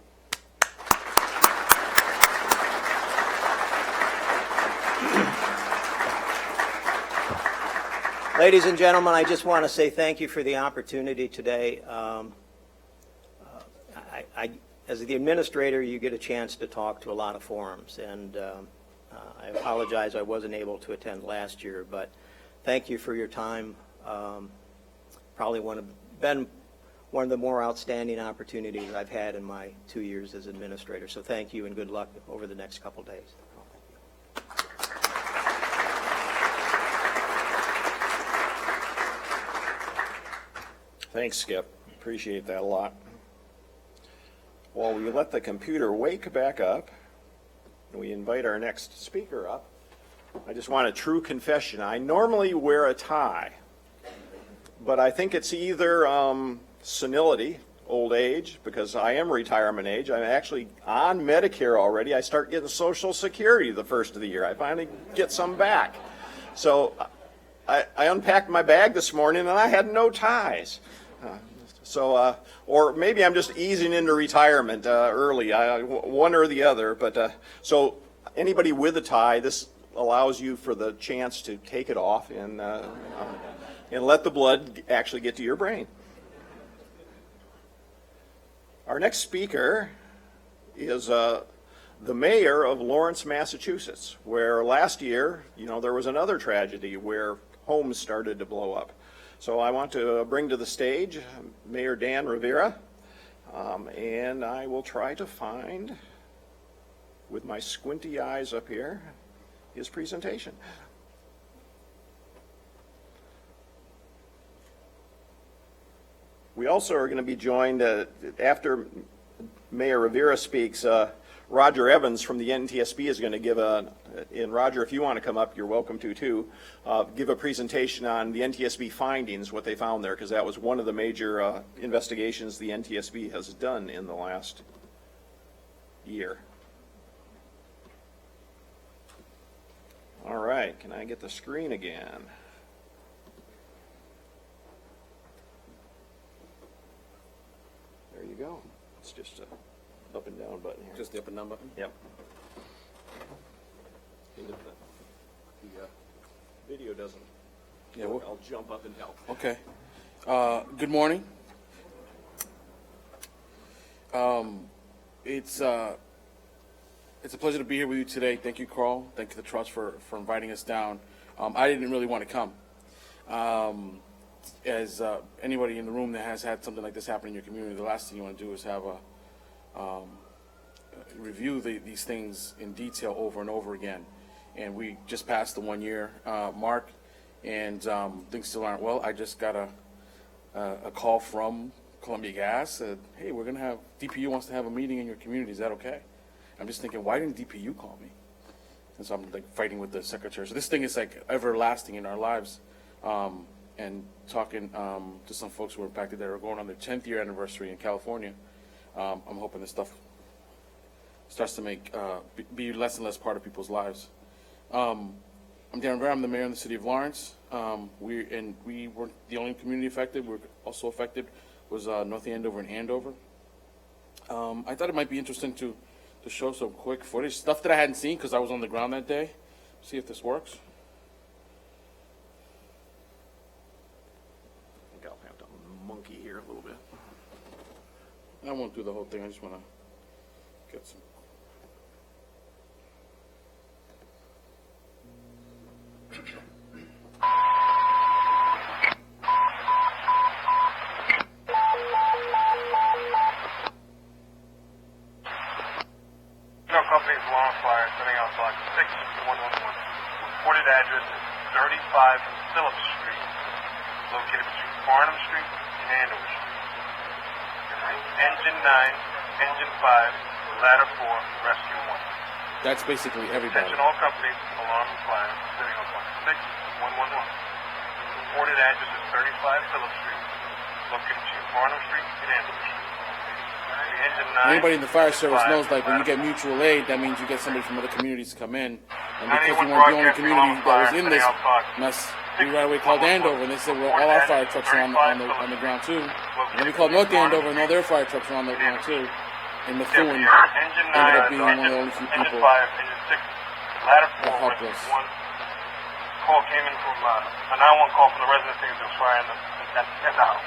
Ladies and gentlemen, I just want to say thank you for the opportunity today. As the administrator, you get a chance to talk to a lot of forums, and I apologize I wasn't able to attend last year, but thank you for your time. Probably been one of the more outstanding opportunities I've had in my 2 years as administrator. So thank you and good luck over the next couple days. Thanks, Skip. Appreciate that a lot. While we let the computer wake back up, and we invite our next speaker up, I just want a true confession. I normally wear a tie, but I think it's either senility, old age, because I am retirement age. I'm actually on Medicare already. I start getting Social Security the first of the year. I finally get some back. So I unpacked my bag this morning and I had no ties. Or maybe I'm just easing into retirement early, one or the other. But so anybody with a tie, this allows you for the chance to take it off and and let the blood actually get to your brain. Our next speaker is the mayor of Lawrence, Massachusetts, where last year, there was another tragedy where homes started to blow up. So I want to bring to the stage Mayor Dan Rivera, and I will try to find, with my squinty eyes up here, his presentation. We also are going to be joined, after Mayor Rivera speaks, Roger Evans from the NTSB is going to give and Roger, if you want to come up, you're welcome to too, give a presentation on the NTSB findings, what they found there, because that was one of the major investigations the NTSB has done in the last year. All right, can I get the screen again? There you go. It's just a up and down button here. Just the up and down button? Yep. The video doesn't. Yeah, I'll jump up and help. Okay. Good morning. It's a pleasure to be here with you today. Thank you, Carl. Thank you, the Trust, for inviting us down. I didn't really want to come. As anybody in the room that has had something like this happen in your community, the last thing you want to do is have review these things in detail over and over again. And we just passed the 1 year mark, and things still aren't well. I just got a call from Columbia Gas, said, hey, we're going to have, DPU wants to have a meeting in your community. Is that okay? I'm just thinking, why didn't DPU call me? And so I'm like fighting with the secretary. So this thing is like everlasting in our lives. And talking to some folks who were impacted that are going on their 10th year anniversary in California. I'm hoping this stuff starts to be less and less part of people's lives. I'm Dan Rivera. I'm the mayor in the city of Lawrence. We weren't the only community affected. We're also affected was North Andover and Andover. I thought it might be interesting to show some quick footage, stuff that I hadn't seen because I was on the ground that day. See if this works. I think I'll have to monkey here a little bit. I won't do the whole thing. I just want to get some. Company's alarm fire setting outside 6111. Reported address is 35 Phillips Street, located between Farnham Street and Andover Street. Engine 9, Engine 5, Ladder 4, Rescue 1. That's basically everybody. Attention all companies, alarm fire setting outside 6111. Reported address is 35 Phillips Street, located between Farnham Street and Andover Street. Anybody in the fire service knows, like, when you get mutual aid, that means you get somebody from other communities to come in. And because we weren't the only community that was in this mess, we right away called Andover, and they said, well, all our fire trucks are on the ground too. And then we called North Andover, and all their fire trucks are on the ground too. And Methuen ended up being one of the only few people that helped us. Call came in from a 911 call from the resident saying there was fire at the house.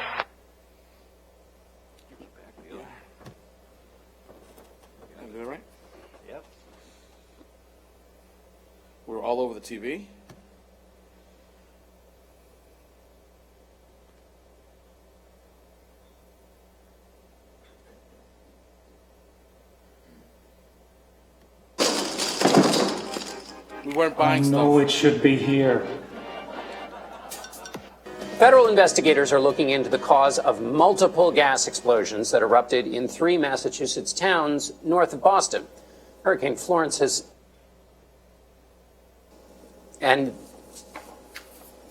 Is that right? Yep. We're all over the TV. We weren't buying stuff. No, it should be here. Federal investigators are looking into the cause of multiple gas explosions that erupted in 3 Massachusetts towns north of Boston. Hurricane Florence and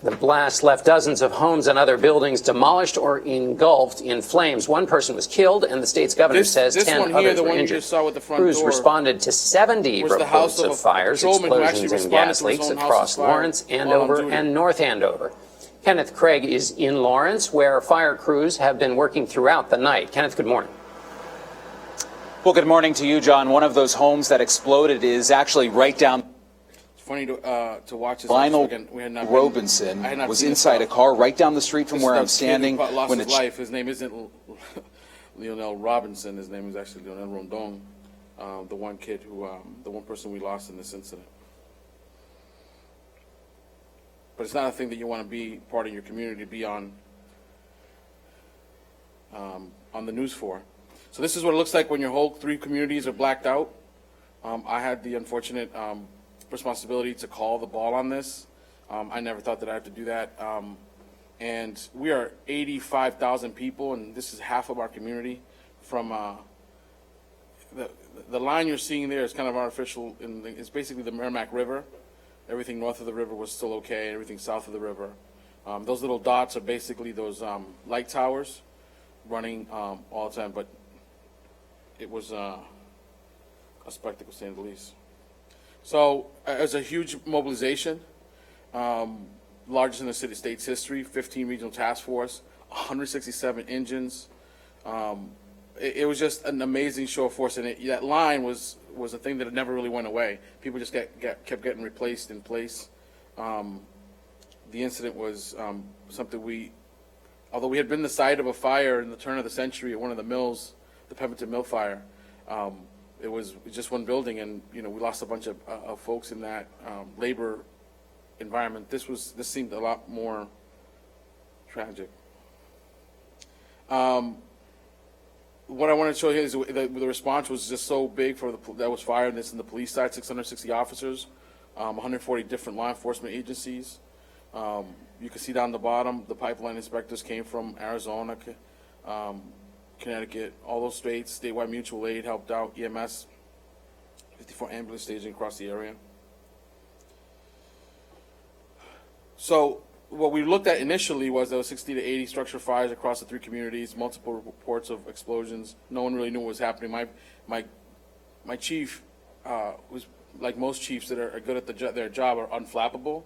the blast left dozens of homes and other buildings demolished or engulfed in flames. One person was killed, and the state's governor says 10 others were injured. Crews responded to 70 reports of fires, explosions, and gas leaks across Lawrence, Andover, and North Andover. Kenneth Craig is in Lawrence, where fire crews have been working throughout the night. Kenneth, good morning. Well, good morning to you, John. One of those homes that exploded is actually right down. funny to watch this. Lionel Again, we had not Robinson I had not was seen this inside a stuff. car right down the street from This where is I'm the standing. kid who lost when his a ch- life. His name isn't Lionel Robinson. His name is actually Lionel Rondon, the one kid who, the one person we lost in this incident. But it's not a thing that you want to be part of your community to be on the news for. So this is what it looks like when your whole 3 communities are blacked out. I had the unfortunate responsibility to call the ball on this. I never thought that I had to do that. And we are 85,000 people, and this is half of our community. From the line you're seeing there is kind of artificial. It's basically the Merrimack River. Everything north of the river was still okay. Everything south of the river. Those little dots are basically those light towers running all the time. But it was a spectacle, to say the least. So it was a huge mobilization, largest in the state's history. 15 regional task force, 167 engines. It was just an amazing show of force, and that line was a thing that never really went away. People just kept getting replaced in place. The incident was something although we had been the site of a fire in the turn of the century at one of the mills, the Pemberton Mill fire. It was just one building, and we lost a bunch of folks in that labor environment. This seemed a lot more tragic. What I want to show you is the response was just so big that was fired. This in the police side, 660 officers, 140 different law enforcement agencies. You can see down the bottom, the pipeline inspectors came from Arizona, Connecticut, all those states. Statewide mutual aid helped out, EMS, 54 ambulance staging across the area. So what we looked at initially was there was 60 to 80 structure fires across the 3 communities, multiple reports of explosions. No one really knew what was happening. My chief was like most chiefs that are good at their job are unflappable,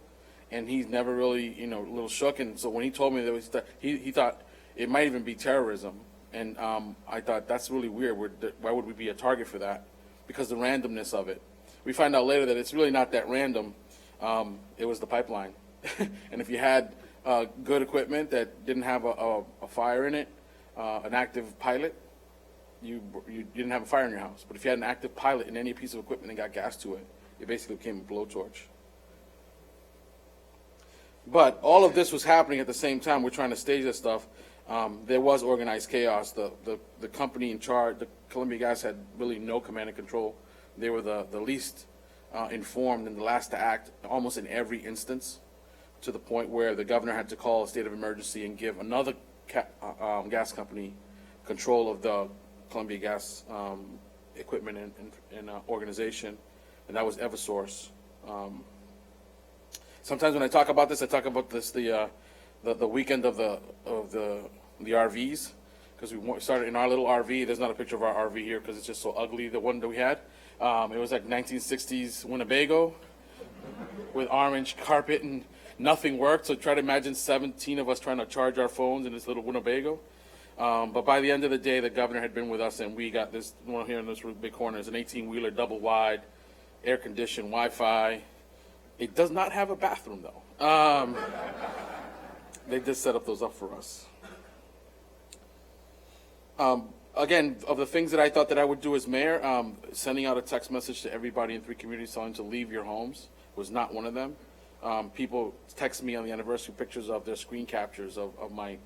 and he's never really, a little shook. And so when he told me that he thought it might even be terrorism. And I thought, that's really weird. Why would we be a target for that? Because the randomness of it. We find out later that it's really not that random. It was the pipeline. And if you had good equipment that didn't have a fire in it, an active pilot, you didn't have a fire in your house. But if you had an active pilot in any piece of equipment and got gas to it, it basically became a blowtorch. But all of this was happening at the same time. We're trying to stage this stuff. There was organized chaos. The company in charge, the Columbia Gas, had really no command and control. They were the least informed and the last to act almost in every instance, to the point where the governor had to call a state of emergency and give another gas company control of the Columbia Gas equipment and organization, and that was Eversource. Sometimes when I talk about this, the weekend of the RVs, because we started in our little RV. There's not a picture of our RV here because it's just so ugly, the one that we had. It was like 1960s Winnebago with orange carpet, and nothing worked. So try to imagine 17 of us trying to charge our phones in this little Winnebago. But by the end of the day, the governor had been with us, and we got this one here in this big corner. It's an 18-wheeler, double wide, air-conditioned, Wi-Fi. It does not have a bathroom, though. They did set up those up for us. Again, of the things that I thought that I would do as mayor, sending out a text message to everybody in 3 communities telling them to leave your homes was not one of them. People text me on the anniversary pictures of their screen captures of my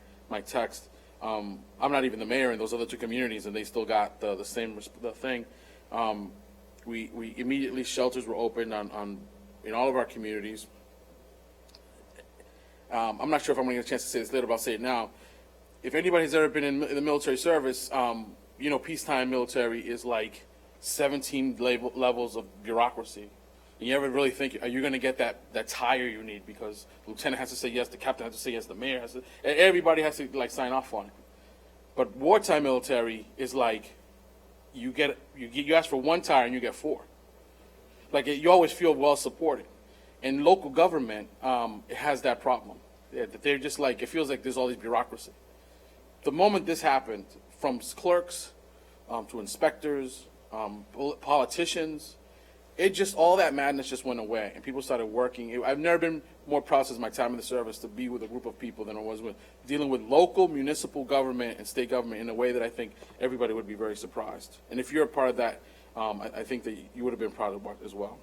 text. I'm not even the mayor in those other 2 communities, and they still got the same thing. We immediately, shelters were opened in all of our communities. I'm not sure if I'm going to get a chance to say this later, but I'll say it now. If anybody's ever been in the military service, peacetime military is like 17 levels of bureaucracy. And you ever really think, are you going to get that tire you need? Because the lieutenant has to say yes, the captain has to say yes, the mayor has to, everybody has to sign off on it. But wartime military is like, you ask for 1 tire and you get 4. You always feel well supported. And local government, it has that problem. They're just it feels like there's all this bureaucracy. The moment this happened, from clerks to inspectors, politicians, it just, all that madness just went away, and people started working. I've never been more proud since my time in the service to be with a group of people than I was with dealing with local municipal government and state government in a way that I think everybody would be very surprised. And if you're a part of that, I think that you would have been proud of it as well.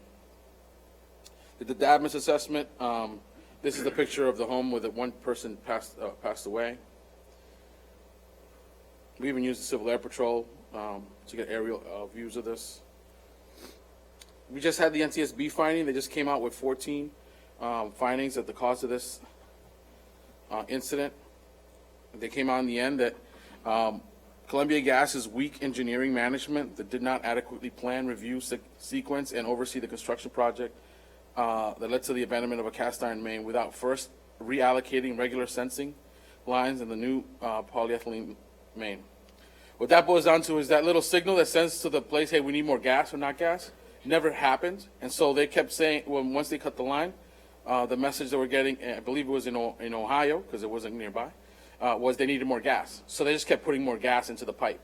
The Dadmus assessment, this is the picture of the home where the one person passed away. We even used the Civil Air Patrol to get aerial views of this. We just had the NTSB finding. They just came out with 14 findings at the cause of this incident. They came out in the end that Columbia Gas's weak engineering management that did not adequately plan, review, sequence, and oversee the construction project that led to the abandonment of a cast iron main without first reallocating regular sensing lines in the new polyethylene main. What that boils down to is that little signal that sends to the place, hey, we need more gas or not gas, never happened. And so they kept saying, well, once they cut the line, the message they were getting, I believe it was in Ohio, because it wasn't nearby, was they needed more gas. So they just kept putting more gas into the pipe.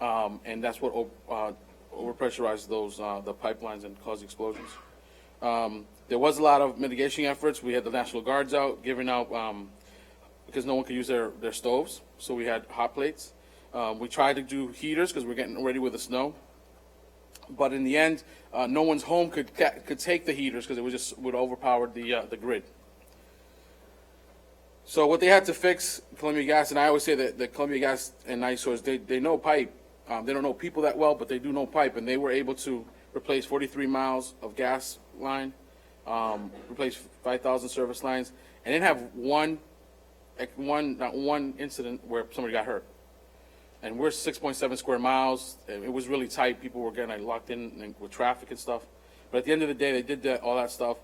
And that's what overpressurized those the pipelines and caused explosions. There was a lot of mitigation efforts. We had the National Guards out, giving out, because no one could use their stoves, so we had hot plates. We tried to do heaters because we're getting ready with the snow. But in the end, no one's home could take the heaters because it was just would overpower the grid. So what they had to fix, Columbia Gas, and I always say that the Columbia Gas and NiSource, they know pipe. They don't know people that well, but they do know pipe, and they were able to replace 43 miles of gas line, replace 5,000 service lines, and didn't have not one incident where somebody got hurt. And we're 6.7 square miles. It was really tight. People were getting locked in with traffic and stuff. But at the end of the day, they did all that stuff,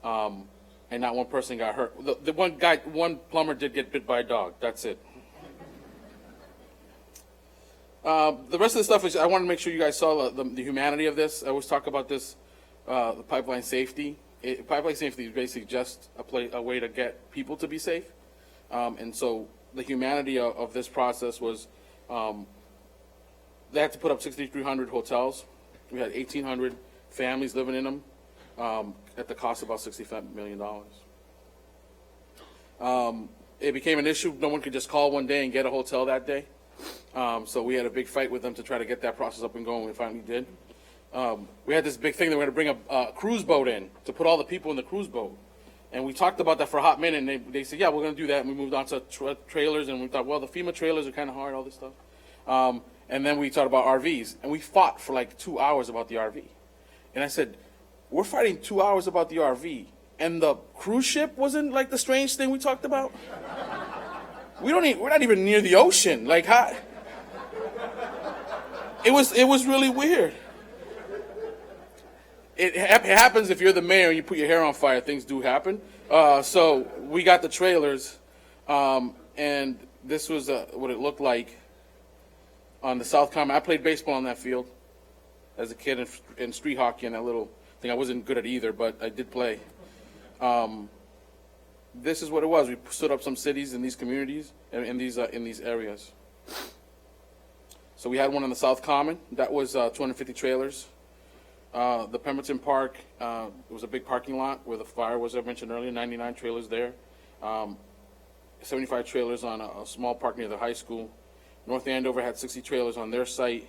and not one person got hurt. The one plumber did get bit by a dog. That's it. The rest of the stuff is, I want to make sure you guys saw the humanity of this. I always talk about this, the pipeline safety. Pipeline safety is basically just a way to get people to be safe. And so the humanity of this process was, they had to put up 6,300 hotels. We had 1,800 families living in them at the cost of about $65 million. It became an issue. No one could just call one day and get a hotel that day. So we had a big fight with them to try to get that process up and going. We finally did. We had this big thing that we were going to bring a cruise boat in to put all the people in the cruise boat. And we talked about that for a hot minute, and they said, yeah, we're going to do that. And we moved on to trailers, and we thought, well, the FEMA trailers are kind of hard, all this stuff. And then we talked about RVs, and we fought for like 2 hours about the RV. And I said, we're fighting 2 hours about the RV, and the cruise ship wasn't like the strange thing we talked about? We're not even near the ocean. Like, how? It was really weird. It happens if you're the mayor and you put your hair on fire, things do happen. So we got the trailers, and this was what it looked like on the South Common. I played baseball on that field as a kid in street hockey and that little thing. I wasn't good at either, but I did play. This is what it was. We stood up some cities in these communities and in these areas. So we had one on the South Common. That was 250 trailers. The Pemberton Park, it was a big parking lot where the fire was, I mentioned earlier, 99 trailers there. 75 trailers on a small park near the high school. North Andover had 60 trailers on their site.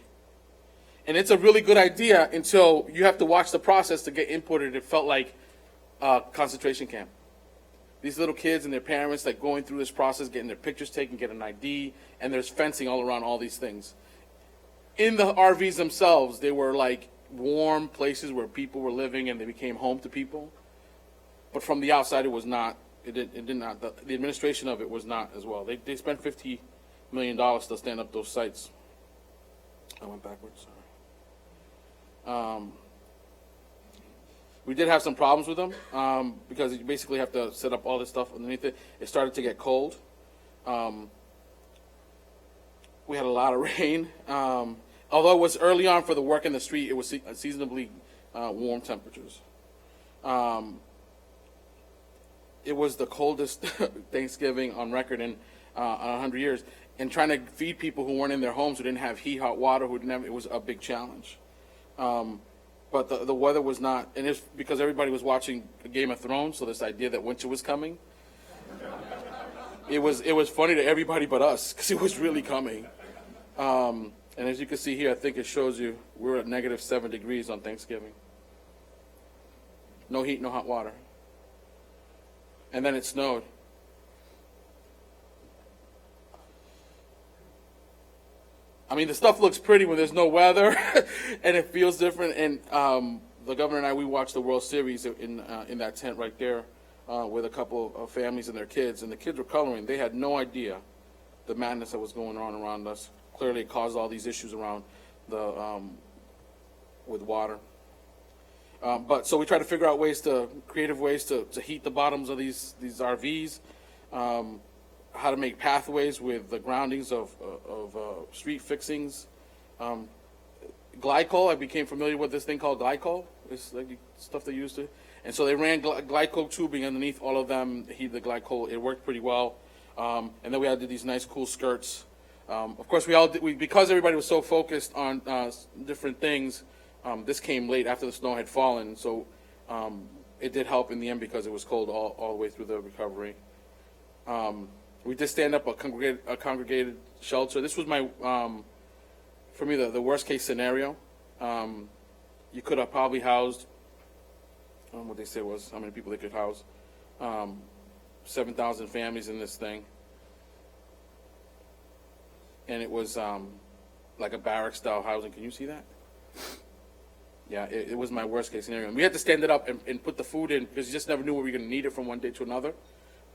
And it's a really good idea until you have to watch the process to get imported. It felt like a concentration camp. These little kids and their parents like going through this process, getting their pictures taken, getting an ID, and there's fencing all around all these things. In the RVs themselves, they were like warm places where people were living and they became home to people. But from the outside, it was not. It did not. The administration of it was not as well. They spent $50 million to stand up those sites. I went backwards. Sorry. We did have some problems with them because you basically have to set up all this stuff underneath it. It started to get cold. We had a lot of rain. Although it was early on for the work in the street, it was seasonably warm temperatures. It was the coldest Thanksgiving on record in 100 years. And trying to feed people who weren't in their homes, who didn't have hot water, who didn't have, it was a big challenge. but the weather was not, and it's because everybody was watching Game of Thrones, so this idea that winter was coming, it was funny to everybody but us, because it was really coming. And as you can see here, I think it shows you we're at -7 degrees on Thanksgiving. No heat, no hot water. And then it snowed. I mean, the stuff looks pretty when there's no weather, and it feels different. And the governor and I, we watched the World Series in that tent right there with a couple of families and their kids. And the kids were coloring. They had no idea the madness that was going on around us. Clearly, it caused all these issues around with water. But so we try to figure out creative ways to heat the bottoms of these RVs. How to make pathways with the groundings of street fixings. Glycol, I became familiar with this thing called glycol. It's like stuff they used to. And so they ran glycol tubing underneath all of them, heat the glycol. It worked pretty well. And then we had these nice cool skirts. Of course, because everybody was so focused on different things, this came late after the snow had fallen. So it did help in the end because it was cold all the way through the recovery. We did stand up a congregated shelter. This was for me, the worst case scenario. You could have probably housed, what they said was how many people they could house, 7,000 families in this thing. And it was like a barrack-style housing. Can you see that? Yeah, it was my worst case scenario. And we had to stand it up and put the food in because you just never knew what we were going to need it from one day to another.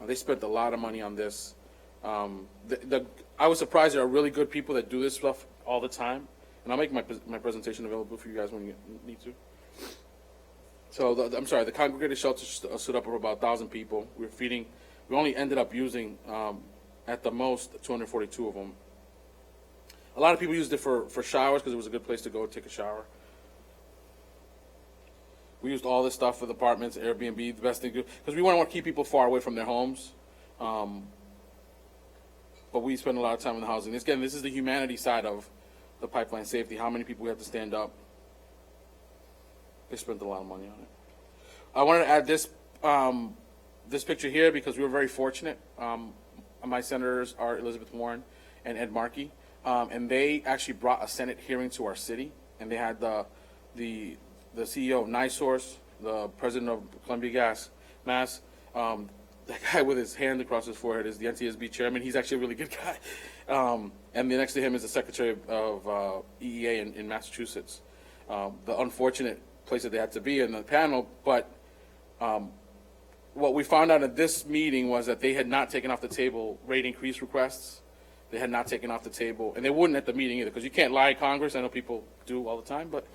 They spent a lot of money on this. I was surprised there are really good people that do this stuff all the time, and I'll make my presentation available for you guys when you need to. So the congregated shelter stood up for about 1,000 people. We only ended up using at the most 242 of them. A lot of people used it for showers because it was a good place to go take a shower. We used all this stuff for the apartments, Airbnb, the best thing to do, because we want to keep people far away from their homes. But we spend a lot of time in the housing. This is the humanity side of the pipeline safety, how many people we have to stand up. They spent a lot of money on it. I wanted to add this picture here because we were very fortunate. My senators are Elizabeth Warren and Ed Markey, and they actually brought a Senate hearing to our city, and they had the CEO of NiSource, the president of Columbia Gas, Mass. That guy with his hand across his forehead is the NTSB chairman. He's actually a really good guy. And the next to him is the secretary of EEA in Massachusetts. The unfortunate place that they had to be in the panel, but what we found out at this meeting was that they had not taken off the table rate increase requests. They had not taken off the table, and they wouldn't at the meeting either, because you can't lie in Congress. I know people do all the time, but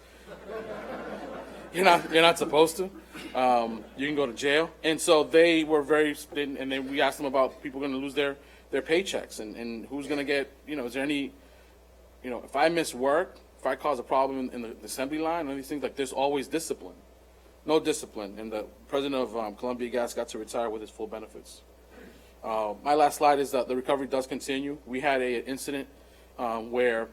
you're not supposed to. You can go to jail. And so they were and then we asked them about people going to lose their paychecks and who's going to get, is there any, if I miss work, if I cause a problem in the assembly line, and these things, like, there's always discipline. No discipline. And the president of Columbia Gas got to retire with his full benefits. My last slide is that the recovery does continue. We had an incident where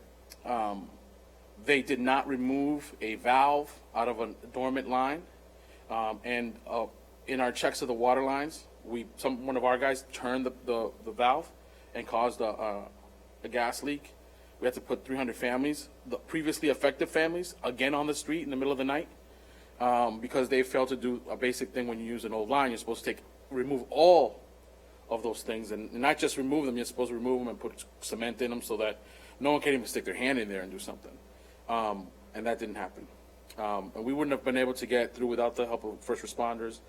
they did not remove a valve out of a dormant line. And in our checks of the water lines, one of our guys turned the valve and caused a gas leak. We had to put 300 families, the previously affected families, again on the street in the middle of the night because they failed to do a basic thing when you use an old line. You're supposed to remove all of those things, and not just remove them, you're supposed to remove them and put cement in them so that no one can even stick their hand in there and do something. And that didn't happen. And we wouldn't have been able to get through without the help of first responders.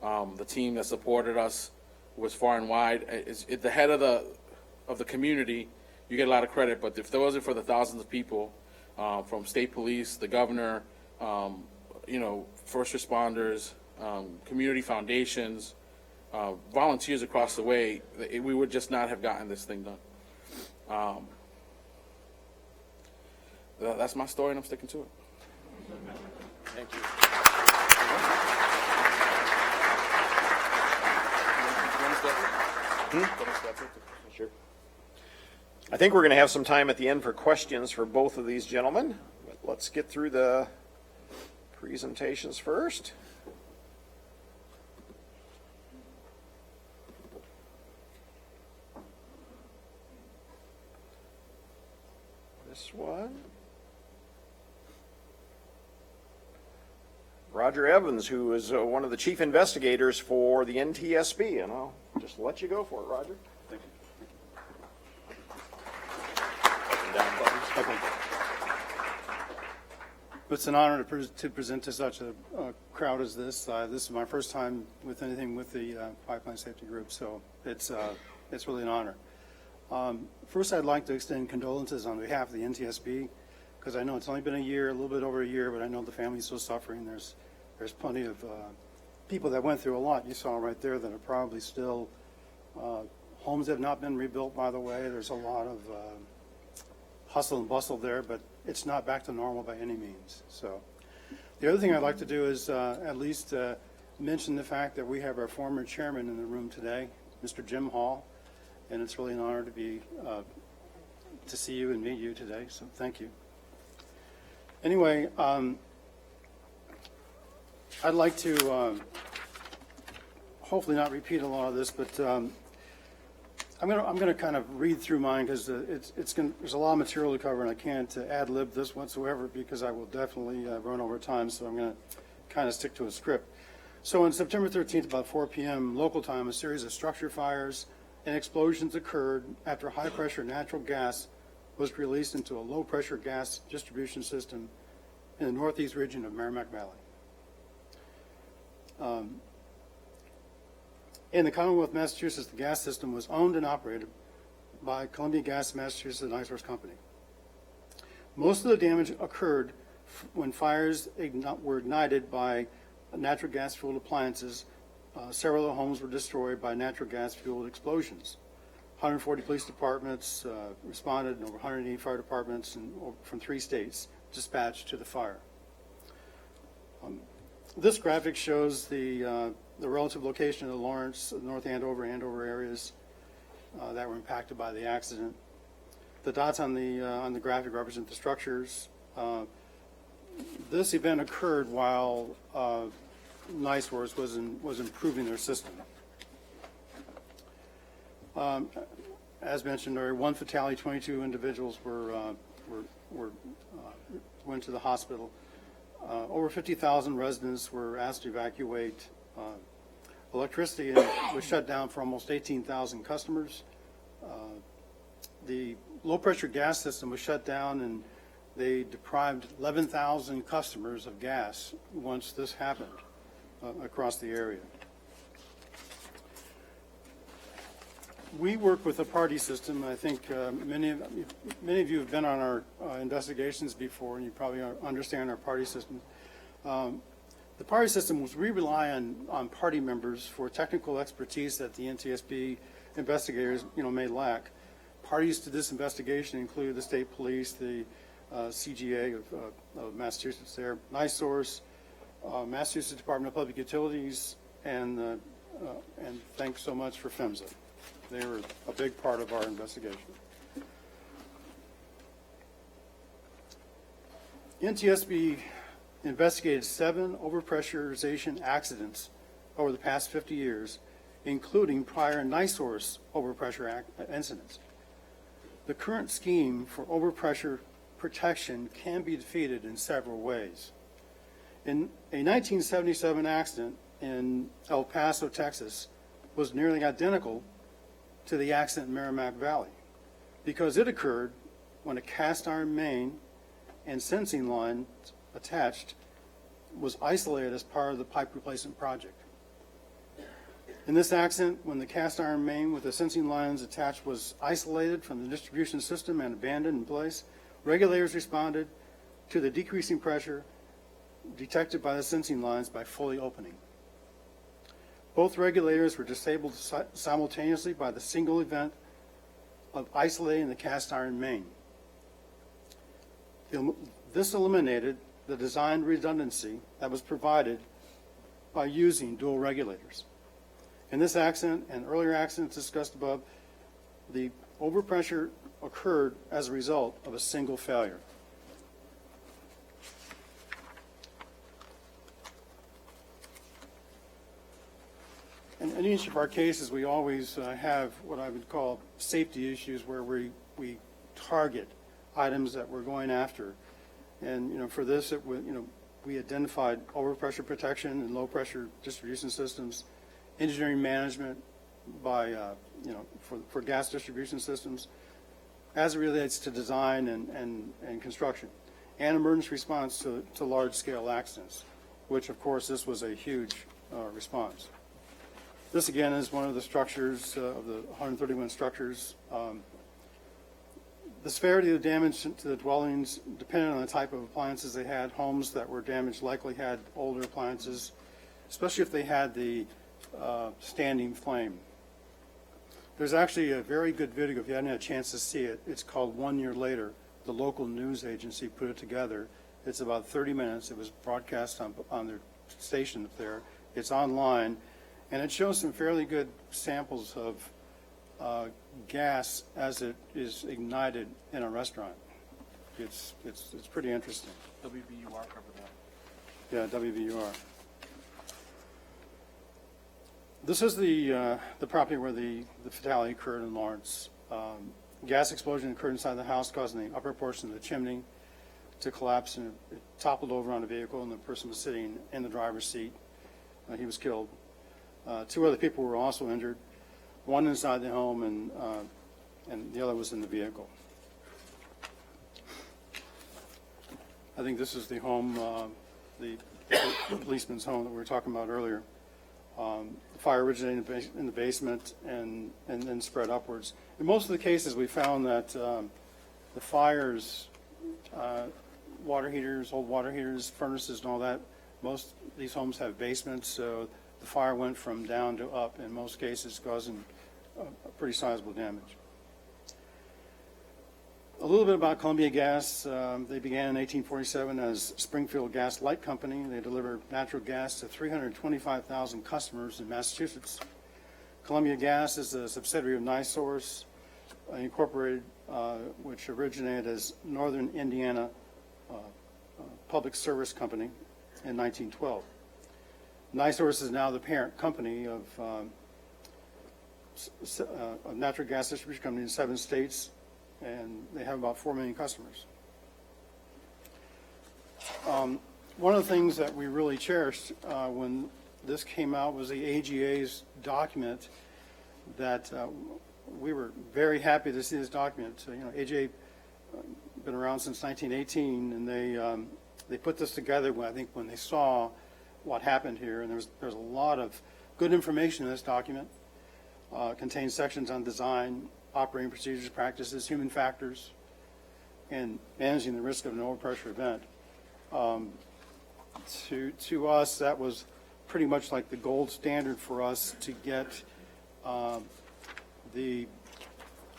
The team that supported us was far and wide. At the head of the community, you get a lot of credit, but if there wasn't for the thousands of people from state police, the governor, first responders, community foundations, volunteers across the way, we would just not have gotten this thing done. That's my story, and I'm sticking to it. Thank you. Sure. I think we're going to have some time at the end for questions for both of these gentlemen. But let's get through the presentations first. This one. Roger Evans, who is one of the chief investigators for the NTSB, and I'll just let you go for it, Roger. Thank you. Okay. It's an honor to present to such a crowd as this. This is my first time with anything with the Pipeline Safety Group, so it's really an honor. First, I'd like to extend condolences on behalf of the NTSB, because I know it's only been a year, a little bit over a year, but I know the family's still suffering. There's plenty of people that went through a lot. You saw right there that are probably still homes have not been rebuilt, by the way. There's a lot of hustle and bustle there, but it's not back to normal by any means. So the other thing I'd like to do is at least mention the fact that we have our former chairman in the room today, Mr. Jim Hall, and it's really an honor to see you and meet you today, so thank you. Anyway, I'd like to hopefully not repeat a lot of this, but I'm gonna kind of read through mine because there's a lot of material to cover, and I can't ad lib this whatsoever because I will definitely run over time. So I'm gonna kind of stick to a script. So on September 13th, about 4 p.m. local time, a series of structure fires and explosions occurred after high-pressure natural gas was released into a low-pressure gas distribution system in the northeast region of Merrimack Valley. In the Commonwealth of Massachusetts, the gas system was owned and operated by Columbia Gas Massachusetts and Ice Source Company. Most of the damage occurred when fires were ignited by natural gas-fueled appliances. Several of the homes were destroyed by natural gas-fueled explosions. 140 police departments responded, and over 180 fire departments from 3 states dispatched to the fire. This graphic shows the relative location of the Lawrence, North Andover areas that were impacted by the accident. The dots on the graphic represent the structures. This event occurred while NiSource was improving their system. As mentioned, there were 1 fatality, 22 individuals went to the hospital. Over 50,000 residents were asked to evacuate. Electricity was shut down for almost 18,000 customers. The low-pressure gas system was shut down, and they deprived 11,000 customers of gas once this happened across the area. We work with a party system. I think many of you have been on our investigations before, and you probably understand our party system. The party system was we rely on party members for technical expertise that the NTSB investigators may lack. Parties to this investigation include the state police, the CGA of Massachusetts, there, NiSource, Massachusetts Department of Public Utilities, and thanks so much for PHMSA. They were a big part of our investigation. NTSB investigated 7 overpressurization accidents over the past 50 years, including prior NiSource overpressure incidents. The current scheme for overpressure protection can be defeated in several ways. In a 1977 accident in El Paso, Texas, was nearly identical to the accident in Merrimack Valley because it occurred when a cast iron main and sensing line attached was isolated as part of the pipe replacement project. In this accident, when the cast iron main with the sensing lines attached was isolated from the distribution system and abandoned in place, regulators responded to the decreasing pressure detected by the sensing lines by fully opening. Both regulators were disabled simultaneously by the single event of isolating the cast iron main. This eliminated the design redundancy that was provided by using dual regulators. In this accident and earlier accidents discussed above, the overpressure occurred as a result of a single failure. in each of our cases, we always have what I would call safety issues where we target items that we're going after. And, for this, we identified overpressure protection and low pressure distribution systems, engineering management by, for gas distribution systems as it relates to design and construction, and emergency response to large scale accidents, which of course this was a huge response. This again is one of the structures of the 131 structures. The severity of the damage to the dwellings depended on the type of appliances they had. Homes that were damaged likely had older appliances, especially if they had the standing flame. There's actually a very good video, if you hadn't had a chance to see it. It's called 1 Year Later. The local news agency put it together. It's about 30 minutes. It was broadcast on their station up there. It's online, and it shows some fairly good samples of gas as it is ignited in a restaurant. It's pretty interesting. WVUR covered that. Yeah, WVUR. This is the property where the fatality occurred in Lawrence. Gas explosion occurred inside the house, causing the upper portion of the chimney to collapse, and it toppled over on a vehicle, and the person was sitting in the driver's seat. He was killed. 2 other people were also injured, one inside the home, and the other was in the vehicle. I think this is the home, the policeman's home that we were talking about earlier. The fire originated in the basement and then spread upwards. In most of the cases, we found that the fires, water heaters, old water heaters, furnaces and all that, most of these homes have basements, so the fire went from down to up in most cases, causing a pretty sizable damage. A little bit about Columbia Gas. They began in 1847 as Springfield Gas Light Company. They delivered natural gas to 325,000 customers in Massachusetts. Columbia Gas is a subsidiary of NiSource Incorporated, which originated as Northern Indiana Public Service Company in 1912. NiSource is now the parent company of a natural gas distribution company in 7 states, and they have about 4 million customers. One of the things that we really cherished when this came out was the AGA's document that we were very happy to see this document. AGA been around since 1918, and they put this together when they saw what happened here, and there's a lot of good information in this document. Contains sections on design, operating procedures, practices, human factors, and managing the risk of an overpressure event. To us, that was pretty much like the gold standard for us to get the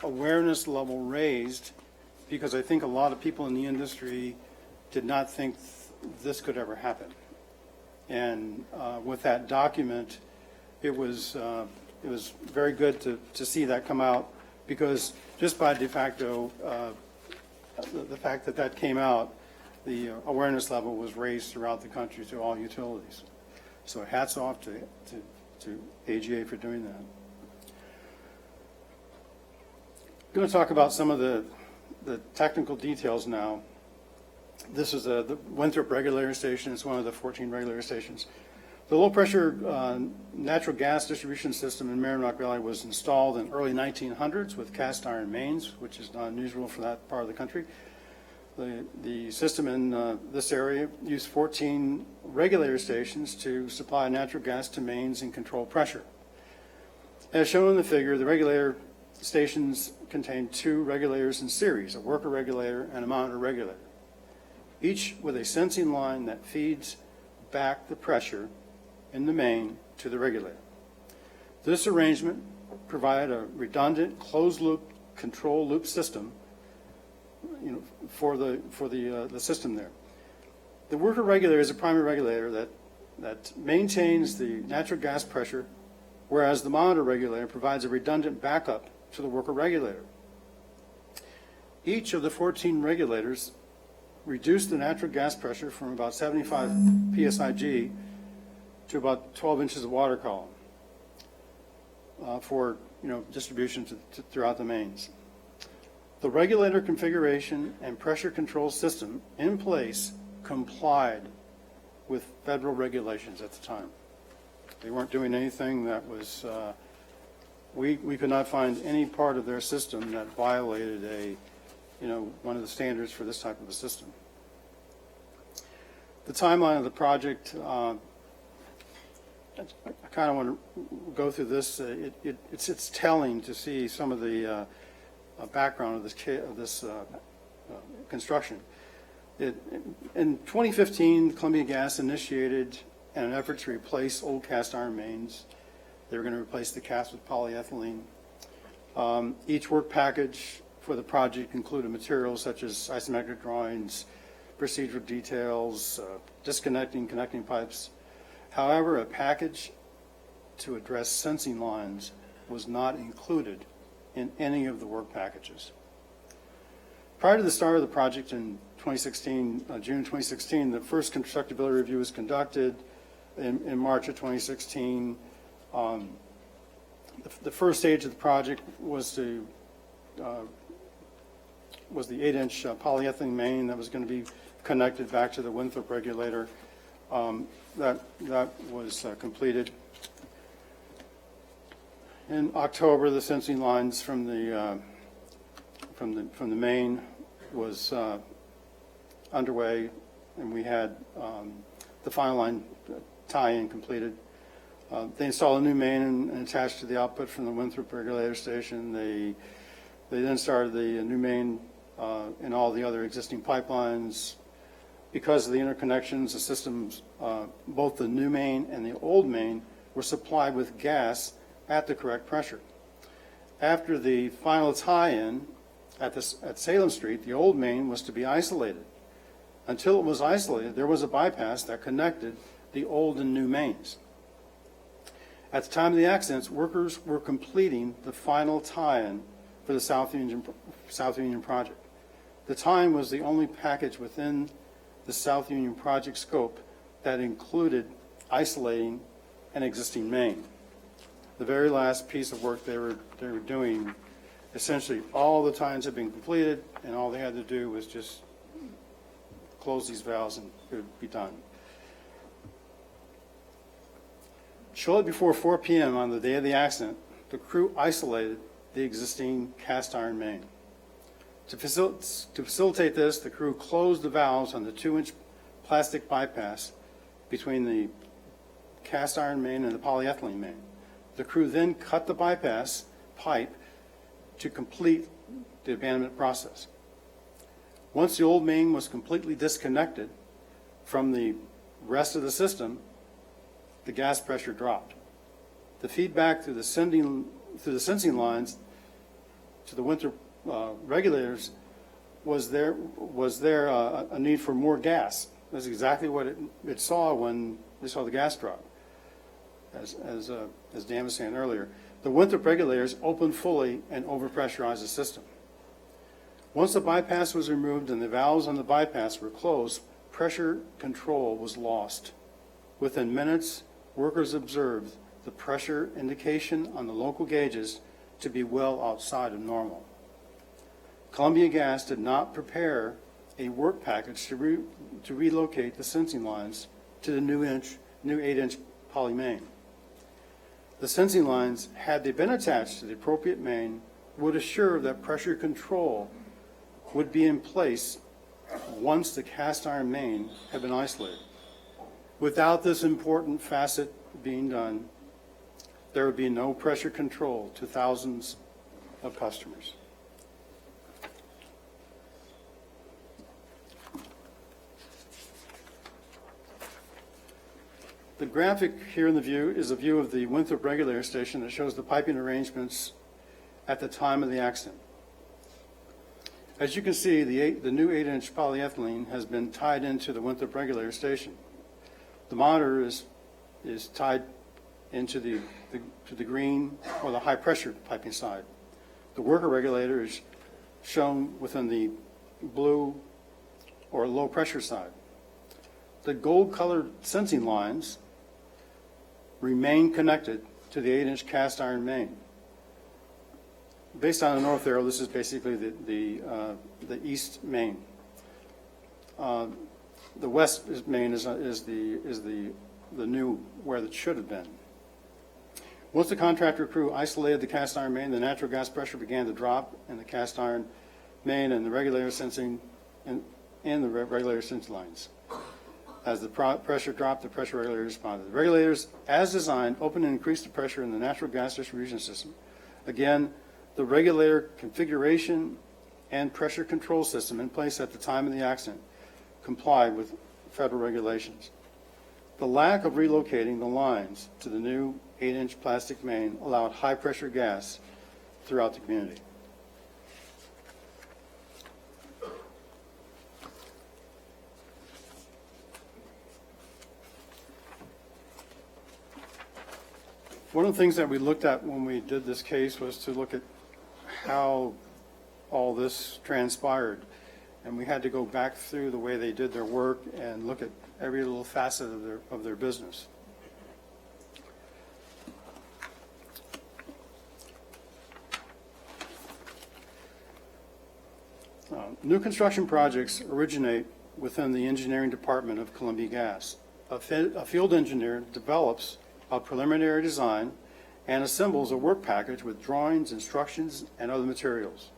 awareness level raised, because I think a lot of people in the industry did not think this could ever happen. And with that document, it was very good to see that come out, because just by de facto, the fact that that came out, the awareness level was raised throughout the country to all utilities. So hats off to AGA for doing that. I'm going to talk about some of the technical details now. This is the Winthrop Regulator Station. It's one of the 14 regulator stations. The low-pressure natural gas distribution system in Merrimack Valley was installed in early 1900s with cast iron mains, which is not unusual for that part of the country. The system in this area used 14 regulator stations to supply natural gas to mains and control pressure. As shown in the figure, the regulator stations contain 2 regulators in series, a worker regulator and a monitor regulator, each with a sensing line that feeds back the pressure in the main to the regulator. This arrangement provided a redundant closed-loop control loop system, for the system there. The worker regulator is a primary regulator that maintains the natural gas pressure, whereas the monitor regulator provides a redundant backup to the worker regulator. Each of the 14 regulators reduced the natural gas pressure from about 75 psig to about 12 inches of water column. for distribution throughout the mains. The regulator configuration and pressure control system in place complied with federal regulations at the time. They weren't doing anything that was, we could not find any part of their system that violated one of the standards for this type of a system. The timeline of the project, I kind of want to go through this. It's telling to see some of the background of this construction. In 2015, Columbia Gas initiated an effort to replace old cast iron mains. They were going to replace the cast with polyethylene. Each work package for the project included materials such as isometric drawings, procedural details, disconnecting, connecting pipes. However, a package to address sensing lines was not included in any of the work packages. Prior to the start of the project in 2016, June 2016, the first constructability review was conducted in March of 2016. The first stage of the project was the 8-inch polyethylene main that was going to be connected back to the Winthrop regulator. That was completed. In October, the sensing lines from the main was underway, and we had the final line tie-in completed. They installed a new main and attached to the output from the Winthrop regulator station. They then started the new main in all the other existing pipelines. Because of the interconnections, the systems, both the new main and the old main, were supplied with gas at the correct pressure. After the final tie-in at Salem Street, the old main was to be isolated. Until it was isolated, there was a bypass that connected the old and new mains. At the time of the accidents, workers were completing the final tie-in for the South Union project. The tie-in was the only package within the South Union project scope that included isolating an existing main. The very last piece of work they were doing, essentially all the tie-ins had been completed, and all they had to do was just close these valves and it would be done. Shortly before 4 p.m. on the day of the accident, the crew isolated the existing cast iron main. To facilitate this, the crew closed the valves on the 2-inch plastic bypass between the cast iron main and the polyethylene main. The crew then cut the bypass pipe to complete the abandonment process. Once the old main was completely disconnected from the rest of the system, the gas pressure dropped. The feedback through the sensing lines to the Winthrop regulators was there a need for more gas. That's exactly what it saw when they saw the gas drop, as Dan was saying earlier. The Winthrop regulators opened fully and overpressurized the system. Once the bypass was removed and the valves on the bypass were closed, pressure control was lost. Within minutes, workers observed the pressure indication on the local gauges to be well outside of normal. Columbia Gas did not prepare a work package to relocate the sensing lines to the new 8-inch poly main. The sensing lines, had they been attached to the appropriate main, would assure that pressure control would be in place once the cast iron main had been isolated. Without this important facet being done, there would be no pressure control to thousands of customers. The graphic here in the view is a view of the Winthrop regulator station that shows the piping arrangements at the time of the accident. As you can see, the new 8-inch polyethylene has been tied into the Winthrop regulator station. The monitor is tied into the green or the high pressure piping side. The worker regulator is shown within the blue or low pressure side. The gold colored sensing lines remain connected to the 8-inch cast iron main. Based on the north arrow, this is basically the east main. The west main is the new where it should have been. Once the contractor crew isolated the cast iron main, the natural gas pressure began to drop in the cast iron main and the regulator sensing the regulator sensing lines. As the pressure dropped, the pressure regulator responded. The regulators, as designed, opened and increased the pressure in the natural gas distribution system. Again, the regulator configuration and pressure control system in place at the time of the accident complied with federal regulations. The lack of relocating the lines to the new 8-inch plastic main allowed high-pressure gas throughout the community. One of the things that we looked at when we did this case was to look at how all this transpired. And we had to go back through the way they did their work and look at every little facet of their business. New construction projects originate within the engineering department of Columbia Gas. A field engineer develops a preliminary design and assembles a work package with drawings, instructions, and other materials.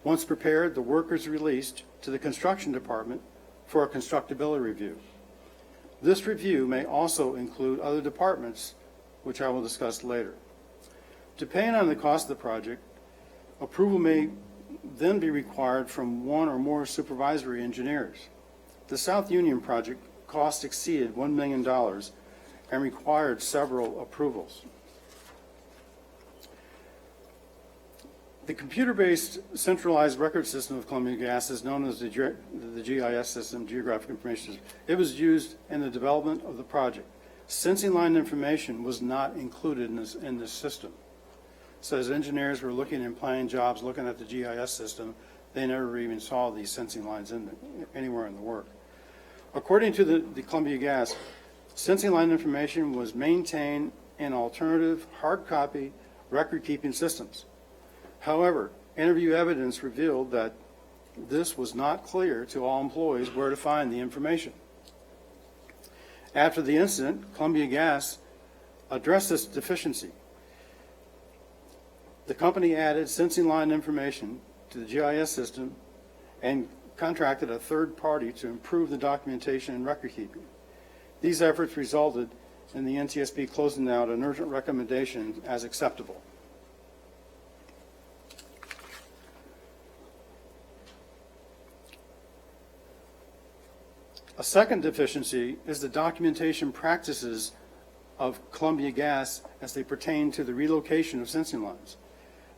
Once prepared, the work is released to the construction department for a constructability review. This review may also include other departments, which I will discuss later. Depending on the cost of the project, approval may then be required from one or more supervisory engineers. The South Union project cost exceeded $1 million and required several approvals. The computer-based centralized record system of Columbia Gas is known as the GIS system, Geographic Information System. It was used in the development of the project. Sensing line information was not included in this system. So as engineers were looking and planning jobs, looking at the GIS system, they never even saw these sensing lines anywhere in the work. According to the Columbia Gas, sensing line information was maintained in alternative hard copy record-keeping systems. However, interview evidence revealed that this was not clear to all employees where to find the information. After the incident, Columbia Gas addressed this deficiency. The company added sensing line information to the GIS system and contracted a third party to improve the documentation and record keeping. These efforts resulted in the NTSB closing out an urgent recommendation as acceptable. A second deficiency is the documentation practices of Columbia Gas as they pertain to the relocation of sensing lines.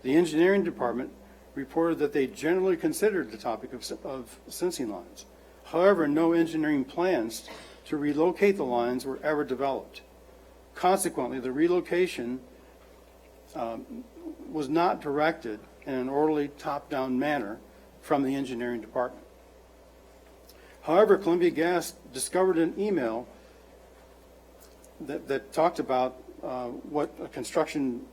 The engineering department reported that they generally considered the topic of sensing lines. However, no engineering plans to relocate the lines were ever developed. Consequently, the relocation was not directed in an orderly top-down manner from the engineering department. However, Columbia Gas discovered an email that talked about what a construction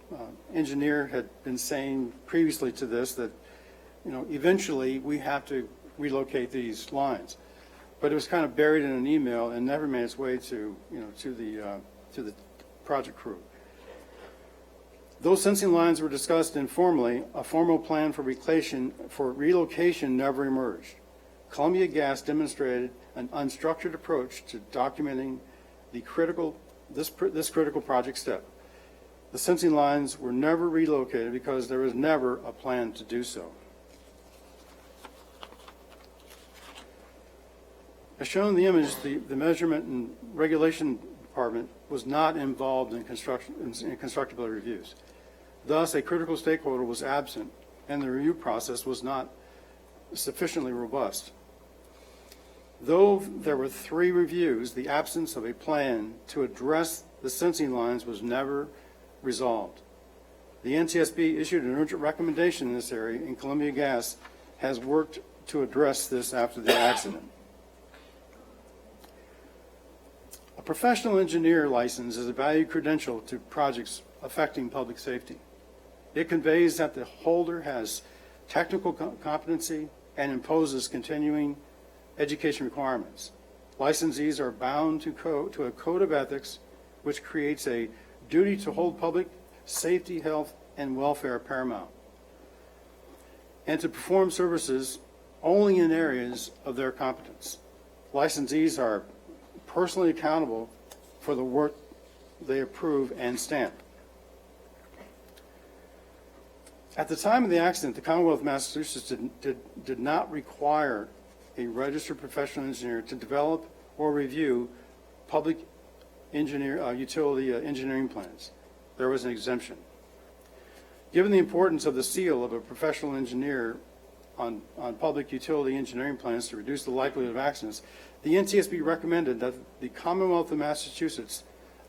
engineer had been saying previously to this, that eventually we have to relocate these lines. But it was kind of buried in an email and never made its way to the project crew. Those sensing lines were discussed informally. A formal plan for relocation never emerged. Columbia Gas demonstrated an unstructured approach to documenting this critical project step. The sensing lines were never relocated because there was never a plan to do so. As shown in the image, the measurement and regulation department was not involved in constructability reviews. Thus, a critical stakeholder was absent, and the review process was not sufficiently robust. Though there were 3 reviews, the absence of a plan to address the sensing lines was never resolved. The NTSB issued an urgent recommendation in this area, and Columbia Gas has worked to address this after the accident. A professional engineer license is a valued credential to projects affecting public safety. It conveys that the holder has technical competency and imposes continuing education requirements. Licensees are bound to a code of ethics which creates a duty to hold public safety, health, and welfare paramount, and to perform services only in areas of their competence. Licensees are personally accountable for the work they approve and stamp. At the time of the accident, the Commonwealth of Massachusetts did not require a registered professional engineer to develop or review public utility engineering plans. There was an exemption. Given the importance of the seal of a professional engineer on public utility engineering plans to reduce the likelihood of accidents, the NTSB recommended that the Commonwealth of Massachusetts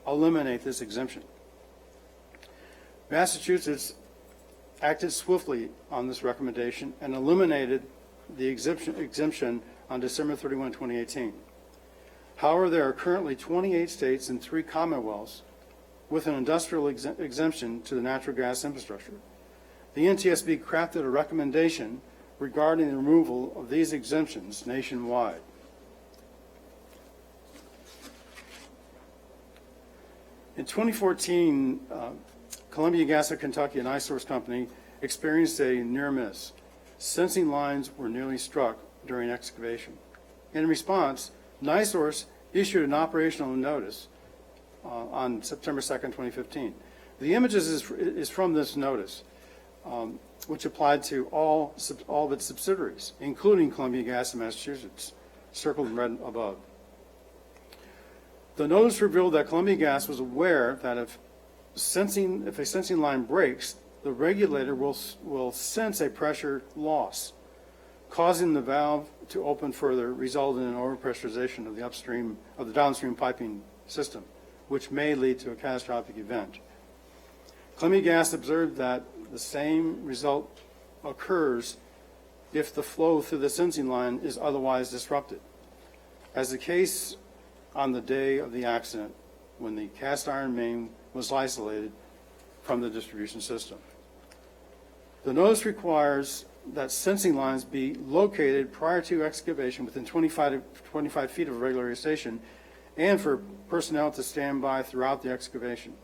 eliminate this exemption. Massachusetts acted swiftly on this recommendation and eliminated the exemption on December 31, 2018. However, there are currently 28 states and 3 commonwealths with an industrial exemption to the natural gas infrastructure. The NTSB crafted a recommendation regarding the removal of these exemptions nationwide. In 2014, Columbia Gas of Kentucky, an iSource company, experienced a near miss. Sensing lines were nearly struck during excavation. In response, NiSource issued an operational notice on September 2nd, 2015. The images is from this notice, which applied to all of its subsidiaries, including Columbia Gas of Massachusetts, circled in red above. The notice revealed that Columbia Gas was aware that if a sensing line breaks, the regulator will sense a pressure loss, causing the valve to open further, resulting in overpressurization of the downstream piping system, which may lead to a catastrophic event. Columbia Gas observed that the same result occurs if the flow through the sensing line is otherwise disrupted, as the case on the day of the accident when the cast iron main was isolated from the distribution system. The notice requires that sensing lines be located prior to excavation within 25 feet of a regulator station and for personnel to stand by throughout the excavation.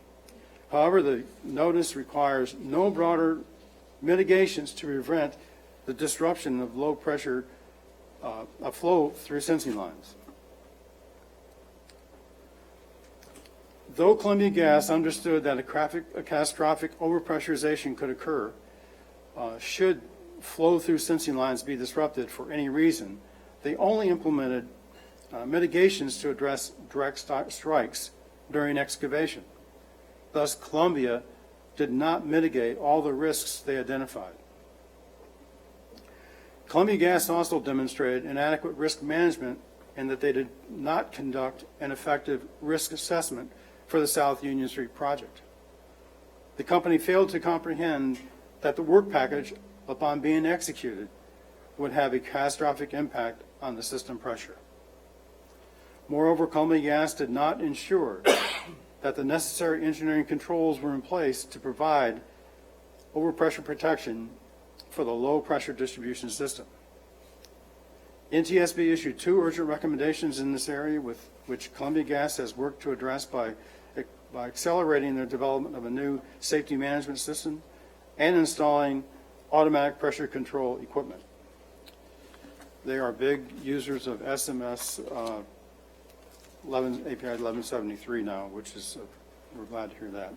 However, the notice requires no broader mitigations to prevent the disruption of low pressure flow through sensing lines. Though Columbia Gas understood that a catastrophic overpressurization could occur should flow through sensing lines be disrupted for any reason, they only implemented mitigations to address direct strikes during excavation. Thus, Columbia did not mitigate all the risks they identified. Columbia Gas also demonstrated inadequate risk management in that they did not conduct an effective risk assessment for the South Union Street project. The company failed to comprehend that the work package, upon being executed, would have a catastrophic impact on the system pressure. Moreover, Columbia Gas did not ensure that the necessary engineering controls were in place to provide overpressure protection for the low-pressure distribution system. NTSB issued 2 urgent recommendations in this area, with which Columbia Gas has worked to address by accelerating their development of a new safety management system and installing automatic pressure control equipment. They are big users of SMS API 1173 now, which is, we're glad to hear that.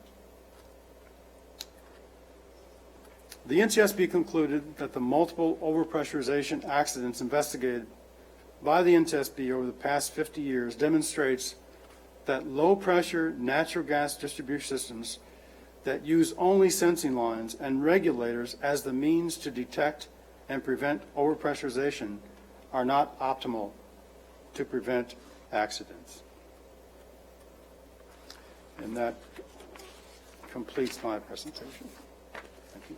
The NTSB concluded that the multiple overpressurization accidents investigated by the NTSB over the past 50 years demonstrates that low-pressure natural gas distribution systems that use only sensing lines and regulators as the means to detect and prevent overpressurization are not optimal to prevent accidents. And that completes my presentation. Thank you.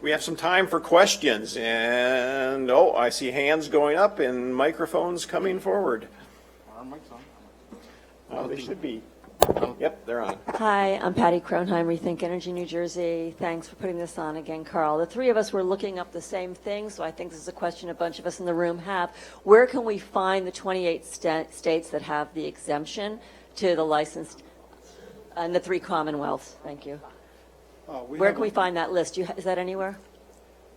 We have some time for questions, and, oh, I see hands going up and microphones coming forward. They should be. Yep, they're on. Hi, I'm Patty Kronheim, Rethink Energy New Jersey. Thanks for putting this on again, Carl. The three of us were looking up the same thing, so I think this is a question a bunch of us in the room have. Where can we find the 28 states that have the exemption to the licensed, and the 3 Commonwealths? Thank you. Where can we find that list? Is that anywhere?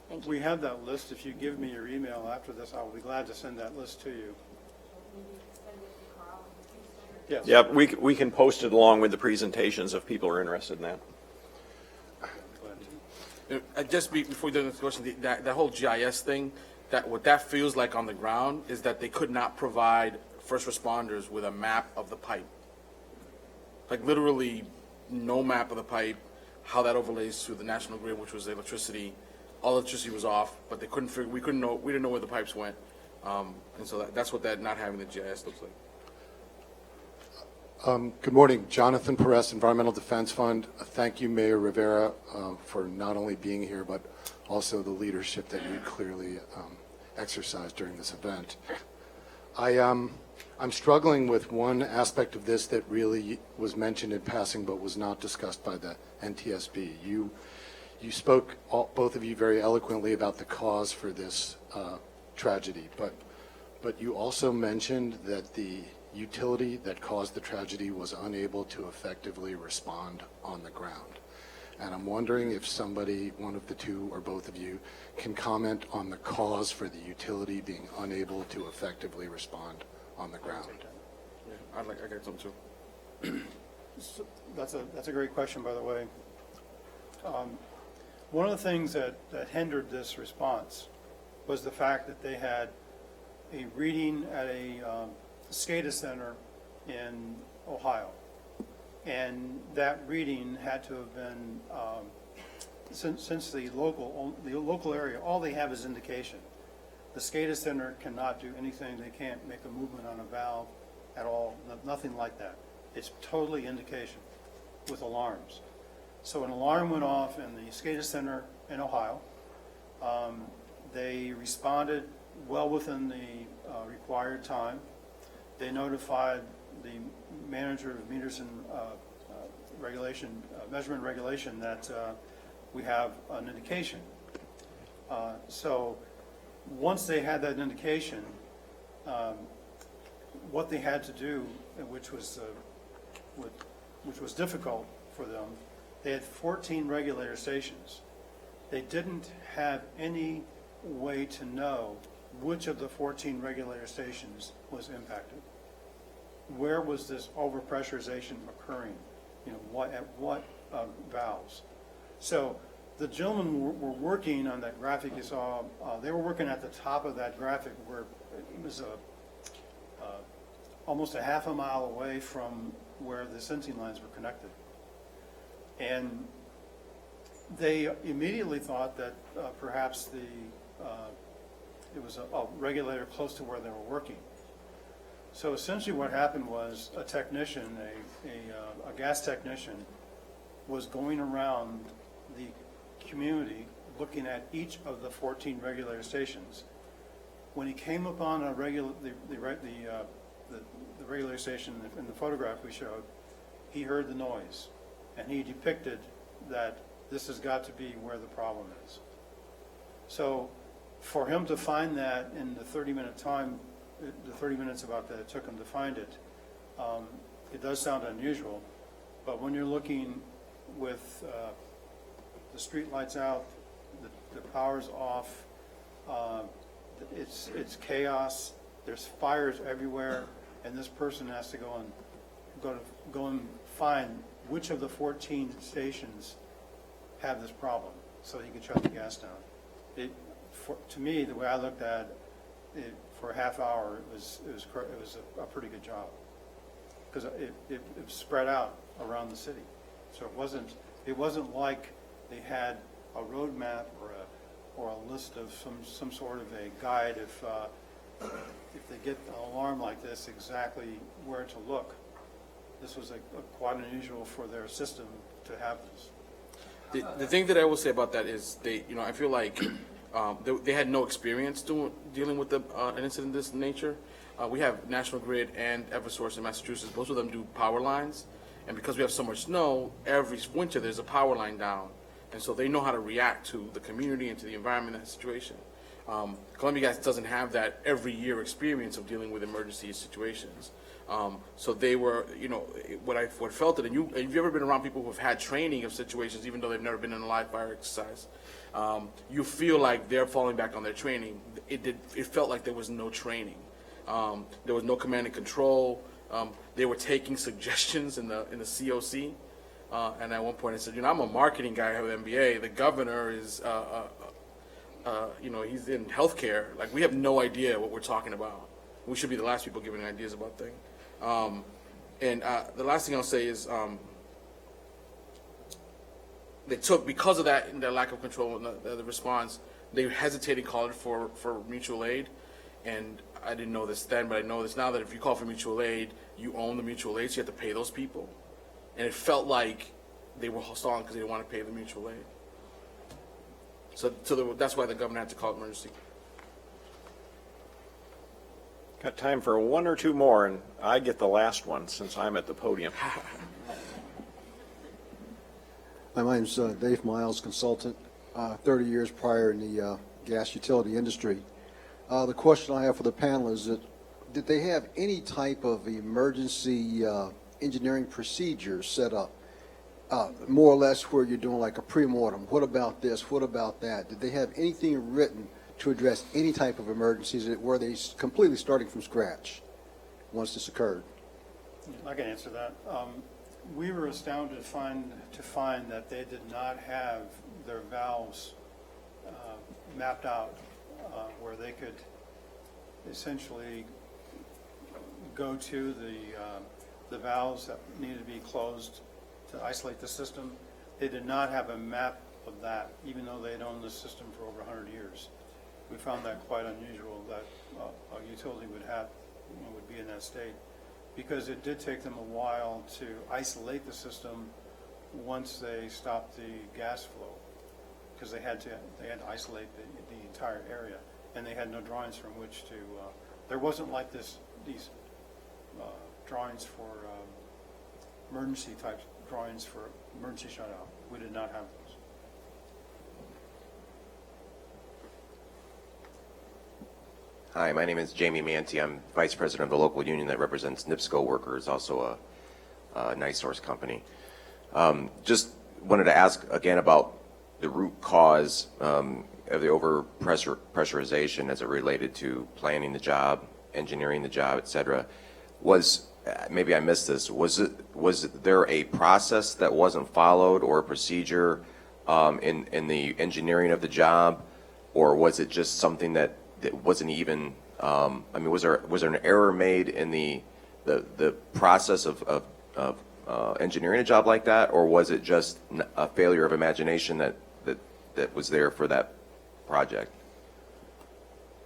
Thank you. We have that list. If you give me your email after this, I will be glad to send that list to you. Yes. Yep, we can post it along with the presentations if people are interested in that. Just before you do this question, that whole GIS thing, what that feels like on the ground is that they could not provide first responders with a map of the pipe. Like literally no map of the pipe, how that overlays to the national grid, which was the electricity. All electricity was off, but they couldn't figure. We didn't know where the pipes went, and so that's what that not having the GIS looks like. Good morning, Jonathan Perez, Environmental Defense Fund. Thank you, Mayor Rivera, for not only being here, but also the leadership that you clearly exercised during this event. I'm struggling with one aspect of this that really was mentioned in passing, but was not discussed by the NTSB. You spoke, both of you, very eloquently about the cause for this tragedy, but you also mentioned that the utility that caused the tragedy was unable to effectively respond on the ground. And I'm wondering if somebody, one of the two or both of you, can comment on the cause for the utility being unable to effectively respond on the ground. Yeah, I got some too. That's a great question, by the way. One of the things that hindered this response was the fact that they had a reading at a SCADA center in Ohio, and that reading had to have been since the local area, all they have is indication. The SCADA center cannot do anything. They can't make a movement on a valve at all, nothing like that. It's totally indication with alarms. So an alarm went off in the SCADA center in Ohio. They responded well within the required time. They notified the manager of meters and measurement regulation that we have an indication. So once they had that indication, what they had to do, which was difficult for them, they had 14 regulator stations. They didn't have any way to know which of the 14 regulator stations was impacted. Where was this overpressurization occurring? At what valves? So the gentlemen were working on that graphic you saw. They were working at the top of that graphic where it was almost a half a mile away from where the sensing lines were connected. And they immediately thought that perhaps it was a regulator close to where they were working. So essentially what happened was a technician, a gas technician, was going around the community looking at each of the 14 regulator stations. When he came upon the regulator station in the photograph we showed, he heard the noise, and he depicted that this has got to be where the problem is. So for him to find that in the 30-minute time, the 30 minutes about that it took him to find it, it does sound unusual, but when you're looking with the street lights out, the power's off, it's chaos, there's fires everywhere, and this person has to go and find which of the 14 stations have this problem so he could shut the gas down. To me, the way I looked at it, for a half hour, it was a pretty good job, because it spread out around the city. So it wasn't like they had a road map or a list of some sort of a guide if they get an alarm like this, exactly where to look. This was quite unusual for their system to have this. The thing that I will say about that is I feel like they had no experience dealing with an incident of this nature. We have National Grid and Eversource in Massachusetts. Both of them do power lines. And because we have so much snow, every winter there's a power line down. And so they know how to react to the community and to the environment in that situation. Columbia Gas doesn't have that every year experience of dealing with emergency situations. So they were, what felt it, and you've ever been around people who have had training of situations, even though they've never been in a live fire exercise, you feel like they're falling back on their training. It felt like there was no training. There was no command and control. They were taking suggestions in the COC. And at one point I said, I'm a marketing guy, I have an MBA. The governor is, he's in healthcare. Like, we have no idea what we're talking about. We should be the last people giving ideas about things. And the last thing I'll say is because of that and their lack of control and the response, they hesitated calling for mutual aid. And I didn't know this then, but I know this now, that if you call for mutual aid, you own the mutual aid, so you have to pay those people. And it felt like they were stalling because they didn't want to pay the mutual aid. So that's why the governor had to call it emergency. Got time for one or two more, and I get the last one since I'm at the podium. Hi, my name's Dave Miles, consultant, 30 years prior in the gas utility industry. The question I have for the panel is that, did they have any type of emergency engineering procedures set up, more or less where you're doing like a pre-mortem? What about this? What about that? Did they have anything written to address any type of emergencies? Were they completely starting from scratch once this occurred? I can answer that. We were astounded to find that they did not have their valves mapped out where they could essentially go to the valves that needed to be closed to isolate the system. They did not have a map of that, even though they'd owned the system for over 100 years. We found that quite unusual that a utility would be in that state, because it did take them a while to isolate the system once they stopped the gas flow, because they had to isolate the entire area, and they had no drawings from which to. There wasn't like these drawings for emergency type drawings for emergency shutoff. We did not have those. Hi, my name is Jamie Manti. I'm vice president of the local union that represents NIPSCO workers, also a NiSource company. Just wanted to ask again about the root cause of the overpressurization as it related to planning the job, engineering the job, et cetera. Maybe I missed this, was there a process that wasn't followed or a procedure in the engineering of the job, or was it just something that wasn't even, was there an error made in the process of engineering a job like that, or was it just a failure of imagination that was there for that project?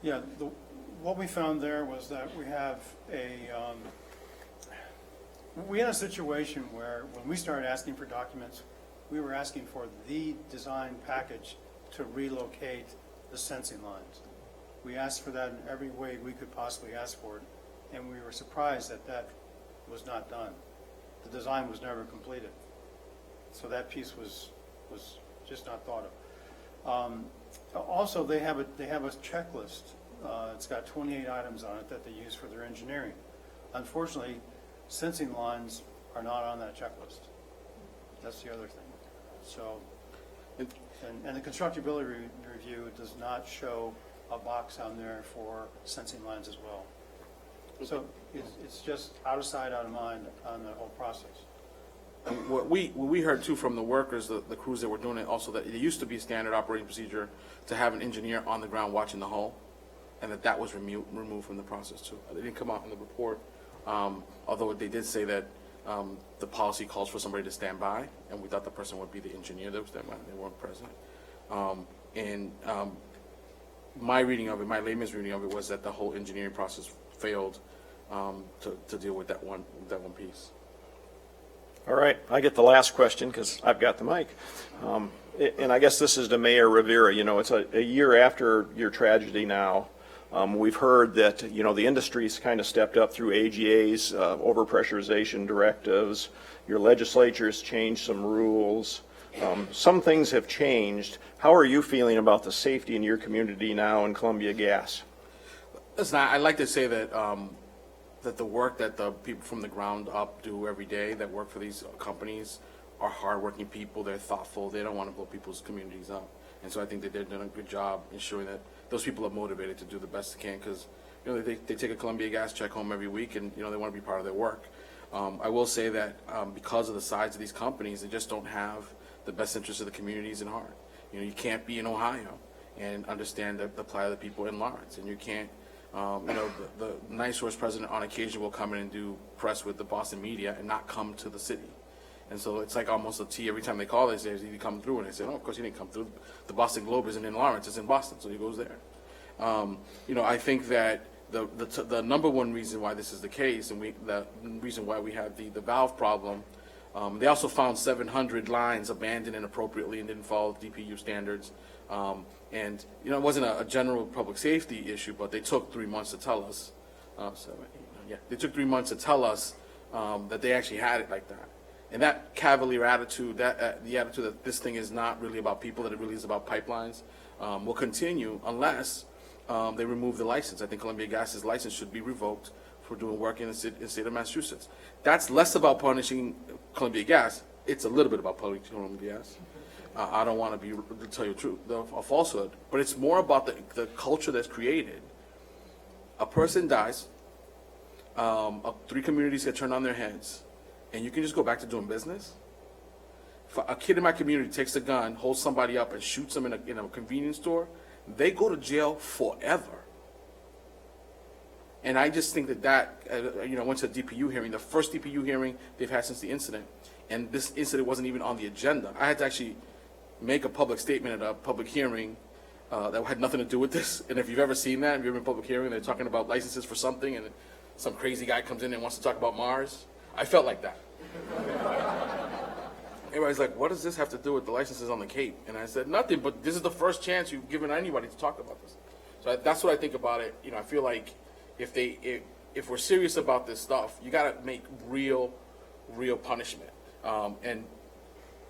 Yeah, what we found there was that we have we had a situation where when we started asking for documents, we were asking for the design package to relocate the sensing lines. We asked for that in every way we could possibly ask for it, and we were surprised that was not done. The design was never completed. So that piece was just not thought of. Also, they have a checklist. It's got 28 items on it that they use for their engineering. Unfortunately, sensing lines are not on that checklist. That's the other thing. So, and the constructability review does not show a box on there for sensing lines as well. So it's just out of sight, out of mind on the whole process. What we heard too from the workers, the crews that were doing it, also that it used to be a standard operating procedure to have an engineer on the ground watching the hull, and that was removed from the process too. It didn't come out in the report, although they did say that the policy calls for somebody to stand by, and we thought the person would be the engineer that would stand by, and they weren't present. My reading of it, my layman's reading of it, was that the whole engineering process failed to deal with that one piece. All right, I get the last question because I've got the mic. And I guess this is to Mayor Rivera. You know, it's a year after your tragedy now. We've heard that, you know, the industry's kind of stepped up through AGA's overpressurization directives. Your legislature's changed some rules. Some things have changed. How are you feeling about the safety in your community now in Columbia Gas? Listen, I'd like to say that that the work that the people from the ground up do every day that work for these companies are hardworking people. They're thoughtful. They don't want to blow people's communities up. And so I think that they're doing a good job ensuring that those people are motivated to do the best they can, because you know, they take a Columbia Gas check home every week, and you know, they want to be part of their work. I will say that because of the size of these companies, they just don't have the best interests of the communities in heart. You know, you can't be in Ohio and understand the plight of the people in Lawrence, and you can't. You know, the NiSource president on occasion will come in and do press with the Boston media and not come to the city. And so it's like almost a T every time they call, they say, "Did he come through?" And they say, "No, of course he didn't come through. The Boston Globe isn't in Lawrence, it's in Boston," so he goes there. You know, I think that the number one reason why this is the case, and the reason why we have the valve problem, they also found 700 lines abandoned inappropriately and didn't follow DPU standards. And you know, it wasn't a general public safety issue, but they took 3 months to tell us. They took 3 months to tell us that they actually had it like that. And that cavalier attitude, the attitude that this thing is not really about people, that it really is about pipelines, will continue unless they remove the license. I think Columbia Gas's license should be revoked for doing work in the state of Massachusetts. That's less about punishing Columbia Gas. It's a little bit about punishing Columbia Gas. I don't want to tell you the truth, a falsehood, but it's more about the culture that's created. A person dies, 3 communities get turned on their heads, and you can just go back to doing business. If a kid in my community takes a gun, holds somebody up, and shoots them in a convenience store, they go to jail forever. And I just think that you know, went to a DPU hearing, the first DPU hearing they've had since the incident, and this incident wasn't even on the agenda. I had to actually make a public statement at a public hearing that had nothing to do with this. And if you've ever seen that, if you've ever been in a public hearing, they're talking about licenses for something, and some crazy guy comes in and wants to talk about Mars. I felt like that. Everybody's like, "What does this have to do with the licenses on the Cape?" And I said, "Nothing, but this is the first chance you've given anybody to talk about this." So that's what I think about it. You know, I feel like if we're serious about this stuff, you got to make real punishment. And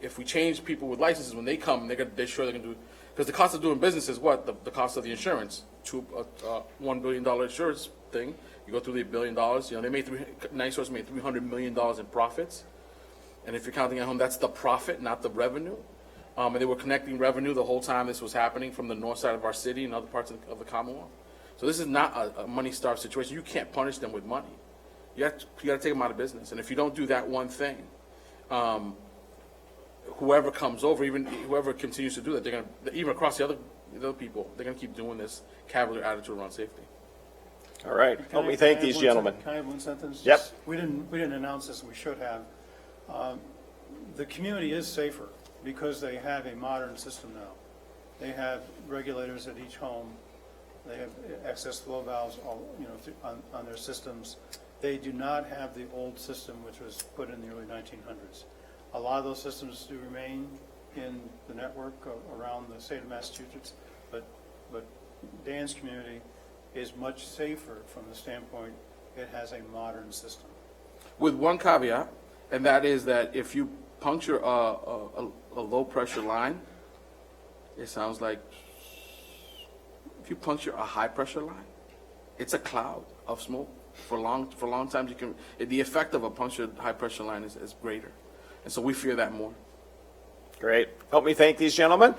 if we change people with licenses, when they come, they're sure they're going to do, because the cost of doing business is what? The cost of the insurance. $1 billion insurance thing. You go through the $1 billion. You know, NiSource made $300 million in profits. And if you're counting at home, that's the profit, not the revenue. And they were connecting revenue the whole time this was happening from the north side of our city and other parts of the Commonwealth. So this is not a money-starved situation. You can't punish them with money. You got to take them out of business. And if you don't do that one thing, whoever comes over, even whoever continues to do that, they're going to, even across the other people, they're going to keep doing this cavalier attitude around safety. All right. Help me thank these gentlemen. Can I have one sentence? Yep. We didn't announce this, and we should have. The community is safer because they have a modern system now. They have regulators at each home. They have access flow valves, on their systems. They do not have the old system, which was put in the early 1900s. A lot of those systems do remain in the network around the state of Massachusetts, but Dan's community is much safer from the standpoint it has a modern system. With one caveat, and that is that if you puncture a low pressure line, it sounds like. If you puncture a high pressure line, it's a cloud of smoke. For long times, the effect of a punctured high pressure line is greater. And so we fear that more. Great. Help me thank these gentlemen.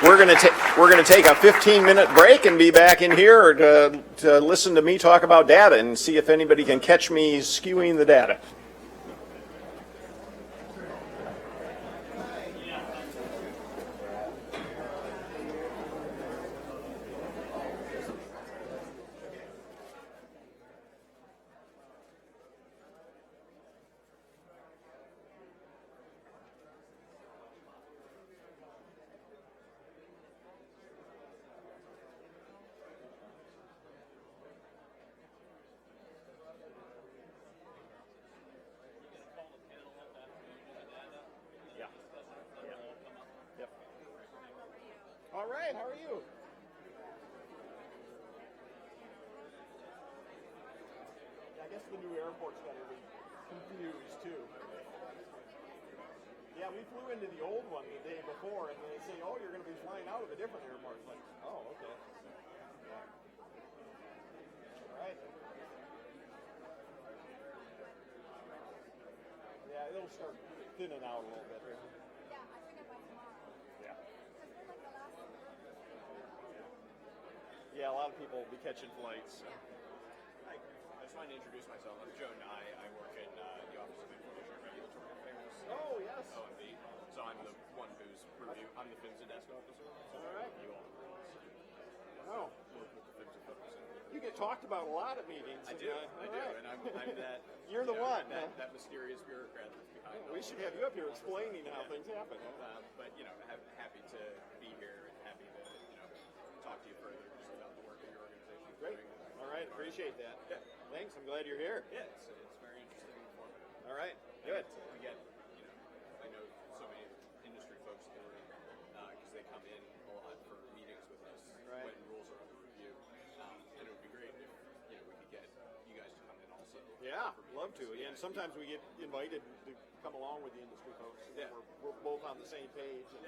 We're going to take a 15-minute break and be back in here to listen to me talk about data and see if anybody can catch me skewing the data. right, how are you? Yeah, I guess the new airport's got to be confused too. Yeah, we flew into the old one the day before, and they say, oh, you're going to be flying out of a different airport. It's like, oh, okay. All right. Yeah, it'll start thinning out a little bit. Yeah, I think by tomorrow. Yeah. Because we're like the last. Yeah, a lot of people will be catching flights. Hi, I just wanted to introduce myself. I'm Joe Nye. I work in the Office of Information and Regulatory Affairs. Oh, yes. OMB. So I'm the one who's I'm the FIMSA desk officer. So All right. You all. Oh. Work with the FIMSA folks. You get talked about a lot at meetings. I do, all right. and I'm that. You're the one. That mysterious bureaucrat that's behind. We should have you up here explaining how things happen. But happy to be here and happy to talk to you further just about the work of your organization. Great. All right, appreciate that. Yeah. Thanks. I'm glad you're here. Yeah, it's very interesting and informative. All right. Good. We get, I know so many industry folks here because they come in a lot for meetings with us when rules are under review. And it would be great if we could get you guys to come in also. Yeah, love to. Yeah, and sometimes we get invited to come along with the industry folks. Yeah. We're both on the same page. And,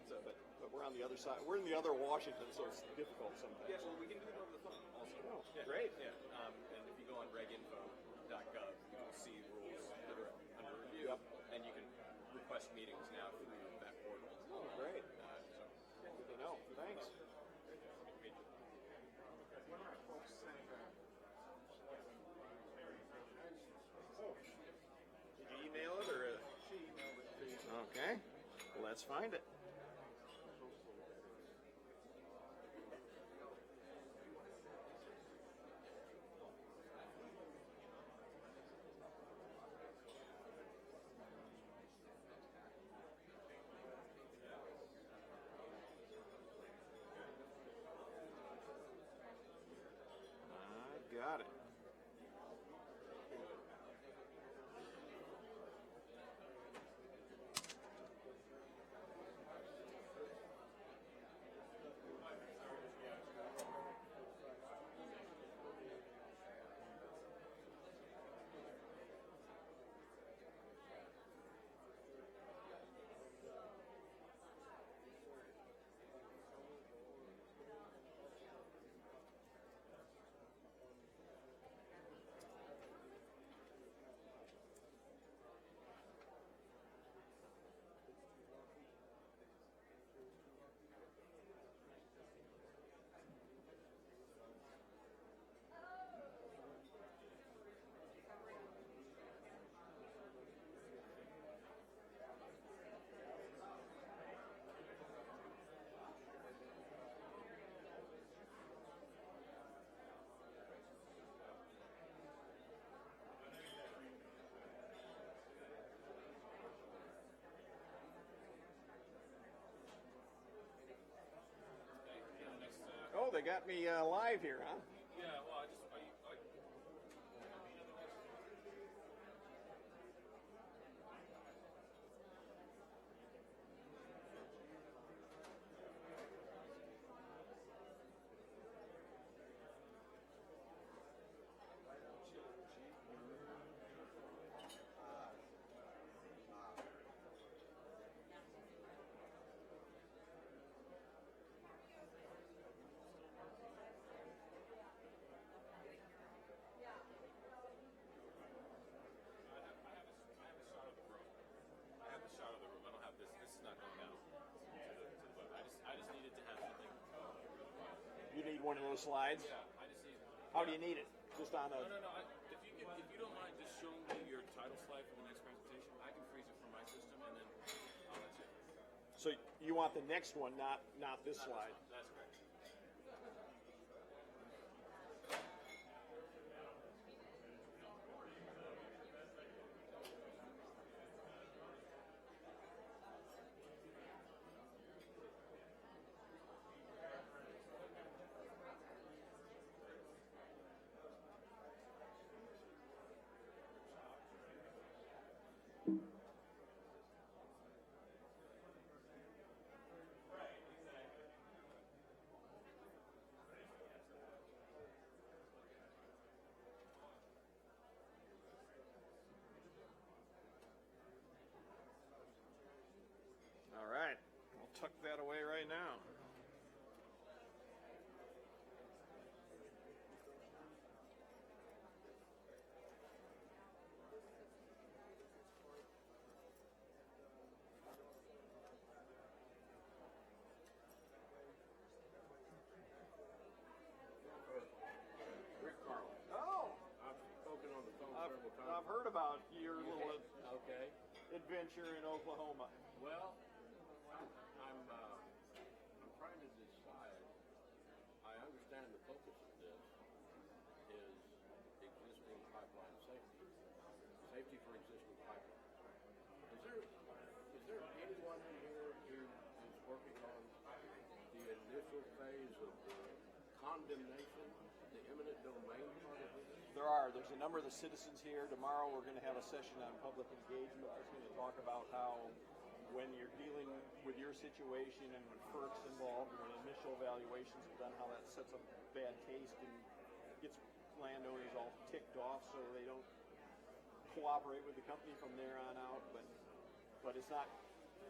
so, but we're on the other side. We're in the other Washington, so it's difficult sometimes. Yeah, well, we can do it over the phone also. Oh, yeah. Great. Yeah. And if you go on reginfo.gov, you can see rules that are under review, and you can request meetings now through that portal. Oh, great. Good to know. Thanks. Did you email it or? She emailed it to you. Okay. Let's find it. Got it. Oh, they got me live here, huh? Yeah, well, shot of the room. I don't have this. This is not going out to the web. I just needed to have something. You need one of those slides? Yeah, I just need. How do you need it? Just on a... No. If you don't mind just showing me your title slide for the next presentation, I can freeze it from my system and then I'll let you. So you want the next one, not this slide? That's correct. that away right now. Rick Carl. Oh! I've spoken on the phone several times. I've heard about your little Okay. adventure in Oklahoma. Well, I'm trying to decide. I understand the focus of this is existing pipeline safety. Safety for existing pipelines. Is there anyone in here who is working on the initial phase of the condemnation, the eminent domain part of this? There's a number of the citizens here. Tomorrow we're going to have a session on public engagement. It's going to talk about how when you're dealing with your situation and when FERC's involved and when initial evaluations are done, how that sets a bad taste and gets landowners all ticked off so they don't cooperate with the company from there on out. But it's not.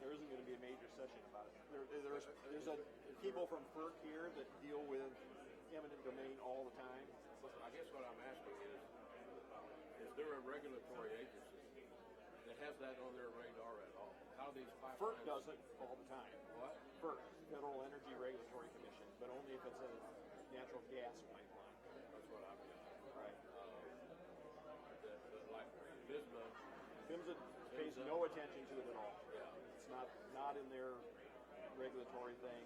There isn't going to be a major session about it. There's people from FERC here that deal with eminent domain all the time. I guess what I'm asking is there a regulatory agency that has that on their radar at all? How these pipelines... FERC does it all the time. What? FERC, Federal Energy Regulatory Commission, but only if it's a natural gas pipeline. That's what I've got. Right. Like BISMA... PHMSA pays no attention to it at all. Yeah. It's not in their regulatory thing.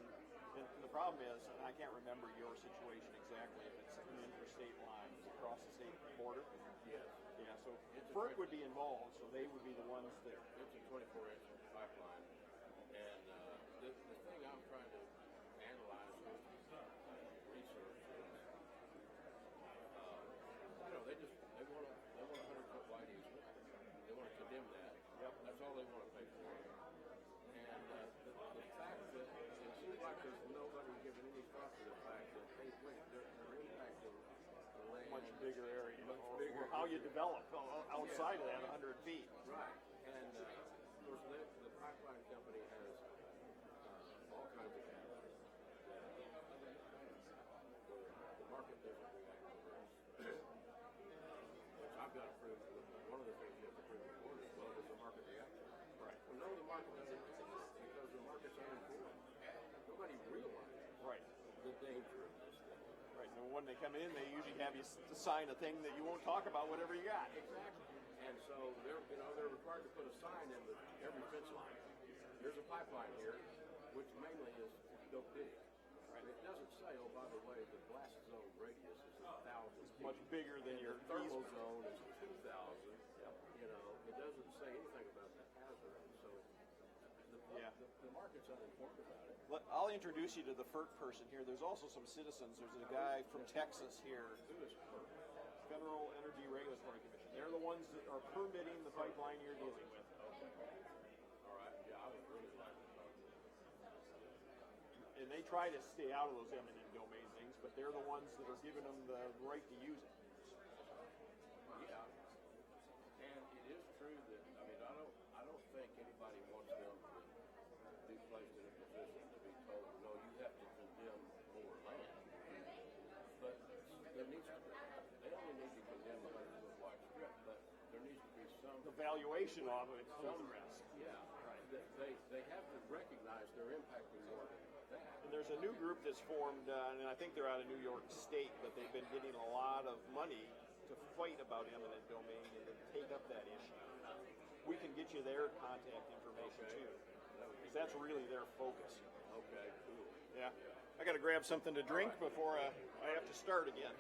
And the problem is, and I can't remember your situation exactly, if it's an interstate line, it's across the state border. Yes. Yeah, so FERC would be involved, so they would be the ones that... It's a 24-inch pipeline. And the thing I'm trying to analyze with research is, they want a 100-foot wide easement. They want to condemn that. Yep. That's all they want to pay for. And the fact that it seems like there's nobody giving any thought to the fact that they're impacting the land. Much bigger area. Much or bigger. how you develop outside of that 100 feet. Right. And of course, the pipeline company has all kinds of cameras where the market doesn't react to this. Which I've got to prove. One of the things you have to prove in court is, well, there's a market reaction. Right. Well, no, the market doesn't exist because the market's uninformed. Nobody realizes the danger of this thing. Right. And when they come in, they usually have you sign a thing that you won't talk about whatever you got. Exactly. And so they're required to put a sign in every fence line. There's a pipeline here, which mainly is don't dig. Right. It doesn't say, oh, by the way, the blast zone radius is 1,000 feet. It's much bigger than your thermal easement. zone is 2,000. You know, it doesn't say anything about the hazard. So the market's uninformed about it. I'll introduce you to the FERC person here. There's also some citizens. There's a guy from Texas here. Who is FERC? Federal Energy Regulatory Commission. They're the ones that are permitting the pipeline you're dealing with. All right. Yeah, I would really like to talk to them. And they try to stay out of those eminent domain things, but they're the ones that are giving them the right to use it. Yeah. And it is true that, I don't think anybody wants them to be placed in a position to be told, no, you have to condemn more land. But there needs to be, they only need to condemn the 100-foot wide strip, but there needs to be some... The valuation of it is the rest. Yeah. Right. They have to recognize they're impacting more than that. And there's a new group that's formed, and I think they're out of New York State, but they've been getting a lot of money to fight about eminent domain and to take up that issue. We can get you their contact information too, because that's really their focus. Okay, cool. Yeah. I got to grab something to drink before I have to start again.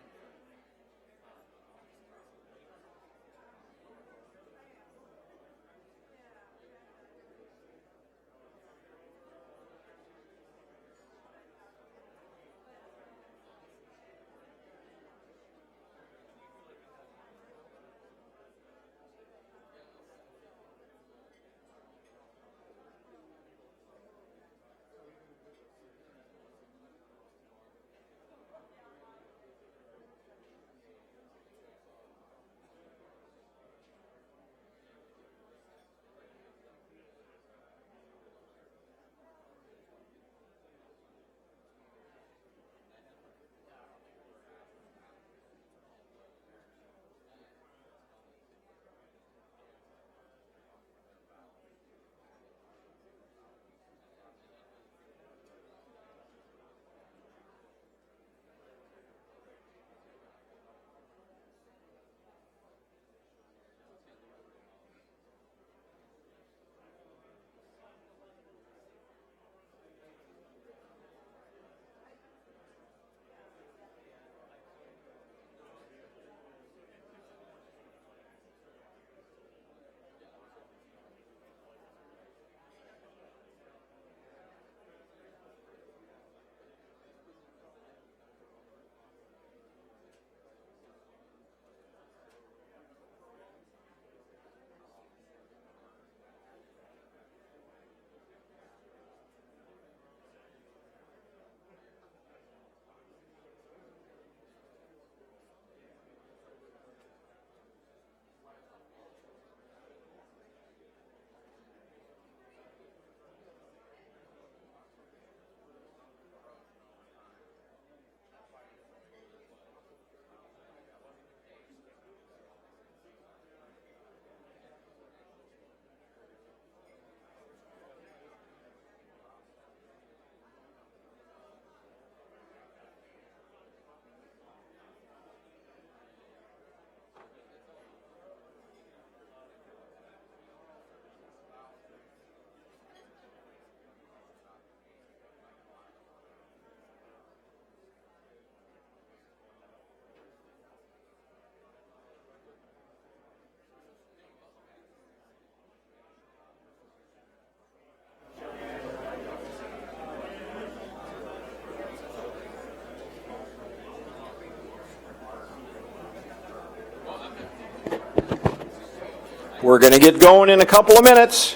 We're going to get going in a couple of minutes.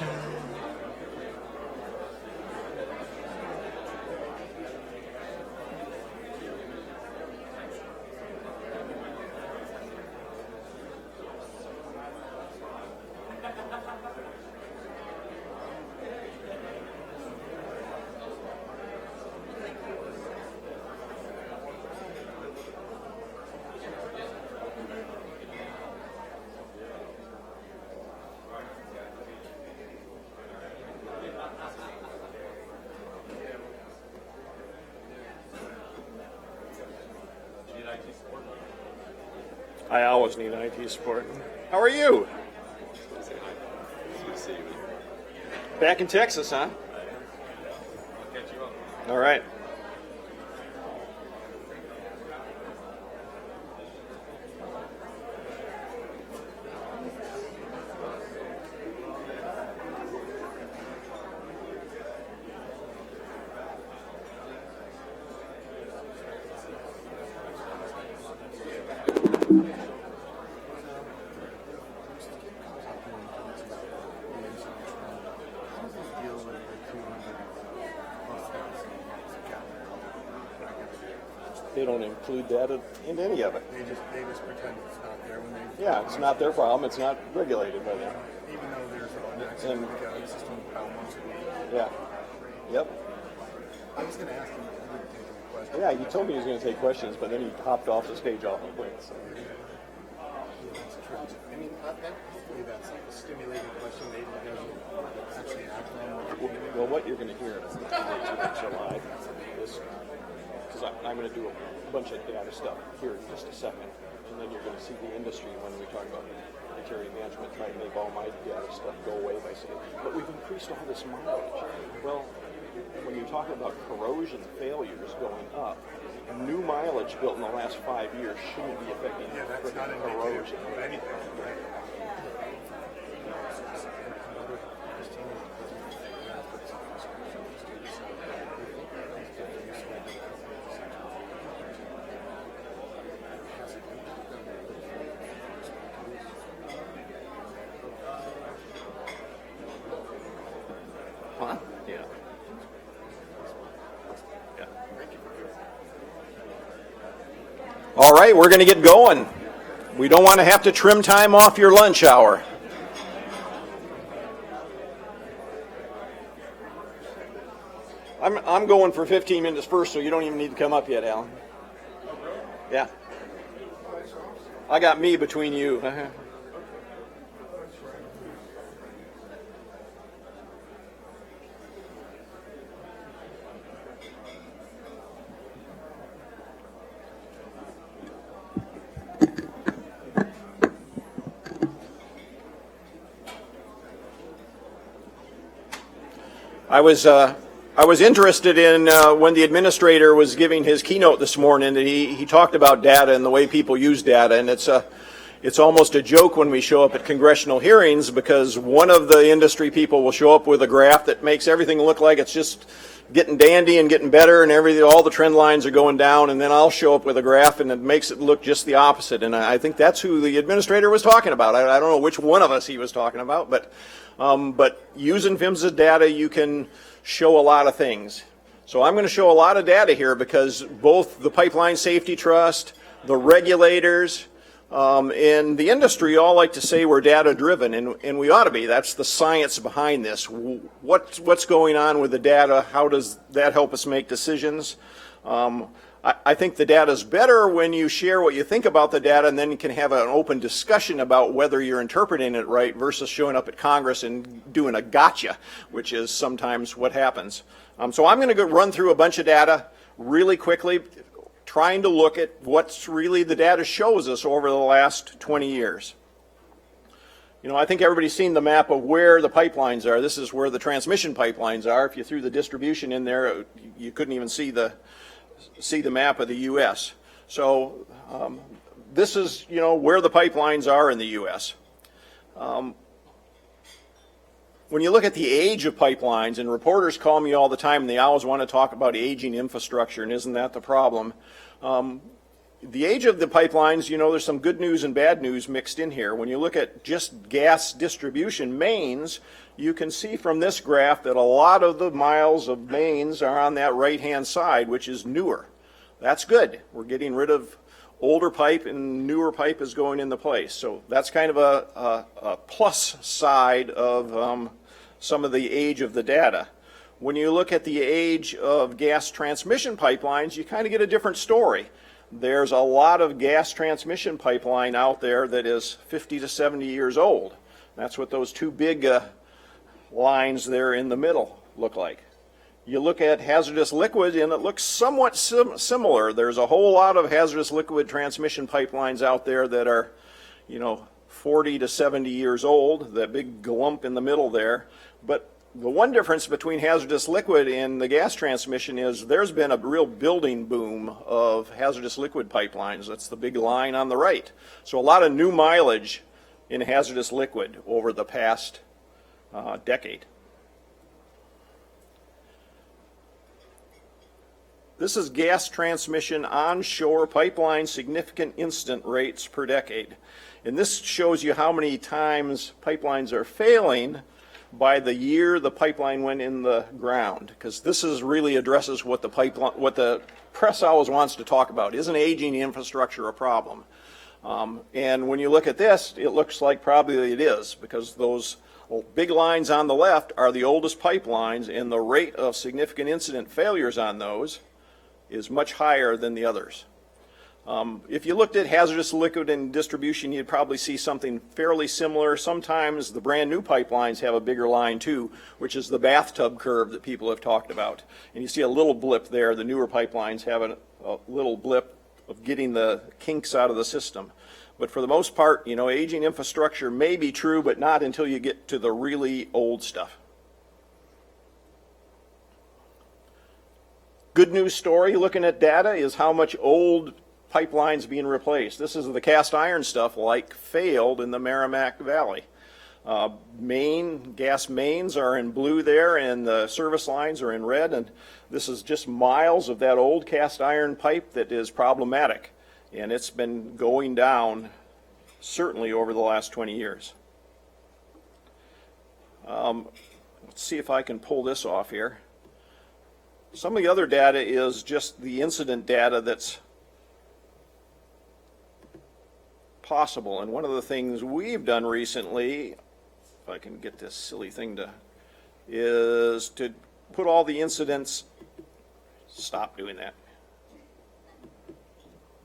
I always need IT support. How are you? Back in Texas, huh? All right. They don't include that in any of it. They just pretend it's not there when they. Yeah, it's not their problem. It's not regulated by them. Even though there's an accident accounting system about once a week. Yeah. Yep. I was going to ask him if he would take any questions. Yeah, he told me he was going to take questions, but then he hopped off the stage awful quick. So. That's true. I mean, hopefully that's a stimulating question. Maybe he doesn't actually act on it. Well, what you're going to hear in July is, because I'm going to do a bunch of data stuff here in just a second, and then you're going to see the industry when we talk about unitary management trying to make all my data stuff go away by saying, but we've increased all this mileage. Well, when you're talking about corrosion failures going up, new mileage built in the last 5 years shouldn't be affecting corrosion. Anything, right? Huh? Yeah. Yeah. All right, we're going to get going. We don't want to have to trim time off your lunch hour. I'm going for 15 minutes first, so you don't even need to come up yet, Alan. Yeah. I got me between you. I was interested in when the administrator was giving his keynote this morning that he talked about data and the way people use data, and it's almost a joke when we show up at congressional hearings because one of the industry people will show up with a graph that makes everything look like it's just getting dandy and getting better and everything, all the trend lines are going down, and then I'll show up with a graph and it makes it look just the opposite. And I think that's who the administrator was talking about. I don't know which one of us he was talking about, but using PHMSA data, you can show a lot of things. So I'm going to show a lot of data here because both the Pipeline Safety Trust, the regulators, and the industry all like to say we're data-driven, and we ought to be. That's the science behind this. What's going on with the data? How does that help us make decisions? I think the data is better when you share what you think about the data, and then you can have an open discussion about whether you're interpreting it right versus showing up at Congress and doing a gotcha, which is sometimes what happens. So I'm going to run through a bunch of data really quickly, trying to look at what's really the data shows us over the last 20 years. You know, I think everybody's seen the map of where the pipelines are. This is where the transmission pipelines are. If you threw the distribution in there, you couldn't even see the map of the U.S. So this is, you know, where the pipelines are in the U.S. When you look at the age of pipelines, and reporters call me all the time, and they always want to talk about aging infrastructure, and isn't that the problem? You The age of the pipelines, you know, there's some good news and bad news mixed in here. When you look at just gas distribution mains, you can see from this graph that a lot of the miles of mains are on that right-hand side, which is newer. That's good. We're getting rid of older pipe and newer pipe is going into place. So that's kind of a plus side of some of the age of the data. When you look at the age of gas transmission pipelines, you kind of get a different story. There's a lot of gas transmission pipeline out there that is 50 to 70 years old. That's what those two big lines there in the middle look like. You look at hazardous liquid and it looks somewhat similar. There's a whole lot of hazardous liquid transmission pipelines out there that are, you know, 40 to 70 years old, that big glump in the middle there. But the one difference between hazardous liquid and the gas transmission is there's been a real building boom of hazardous liquid pipelines. That's the big line on the right. So a lot of new mileage in hazardous liquid over the past decade. This is gas transmission onshore pipeline significant incident rates per decade. And this shows you how many times pipelines are failing by the year the pipeline went in the ground, because this is really addresses what the press always wants to talk about. Isn't aging infrastructure a problem? And when you look at this, it looks like probably it is, because those big lines on the left are the oldest pipelines, and the rate of significant incident failures on those is much higher than the others. If you looked at hazardous liquid and distribution, you'd probably see something fairly similar. Sometimes the brand new pipelines have a bigger line too, which is the bathtub curve that people have talked about. And you see a little blip there. The newer pipelines have a little blip of getting the kinks out of the system. But for the most part, you know, aging infrastructure may be true, but not until you get to the really old stuff. Good news story looking at data is how much old pipelines being replaced. This is the cast iron stuff like failed in the Merrimack Valley. Gas mains are in blue there, and the service lines are in red, and this is just miles of that old cast iron pipe that is problematic, and it's been going down certainly over the last 20 years. Let's see if I can pull this off here. Some of the other data is just the incident data that's possible. And one of the things we've done recently, if I can get this silly thing to, is to put all the incidents, stop doing that.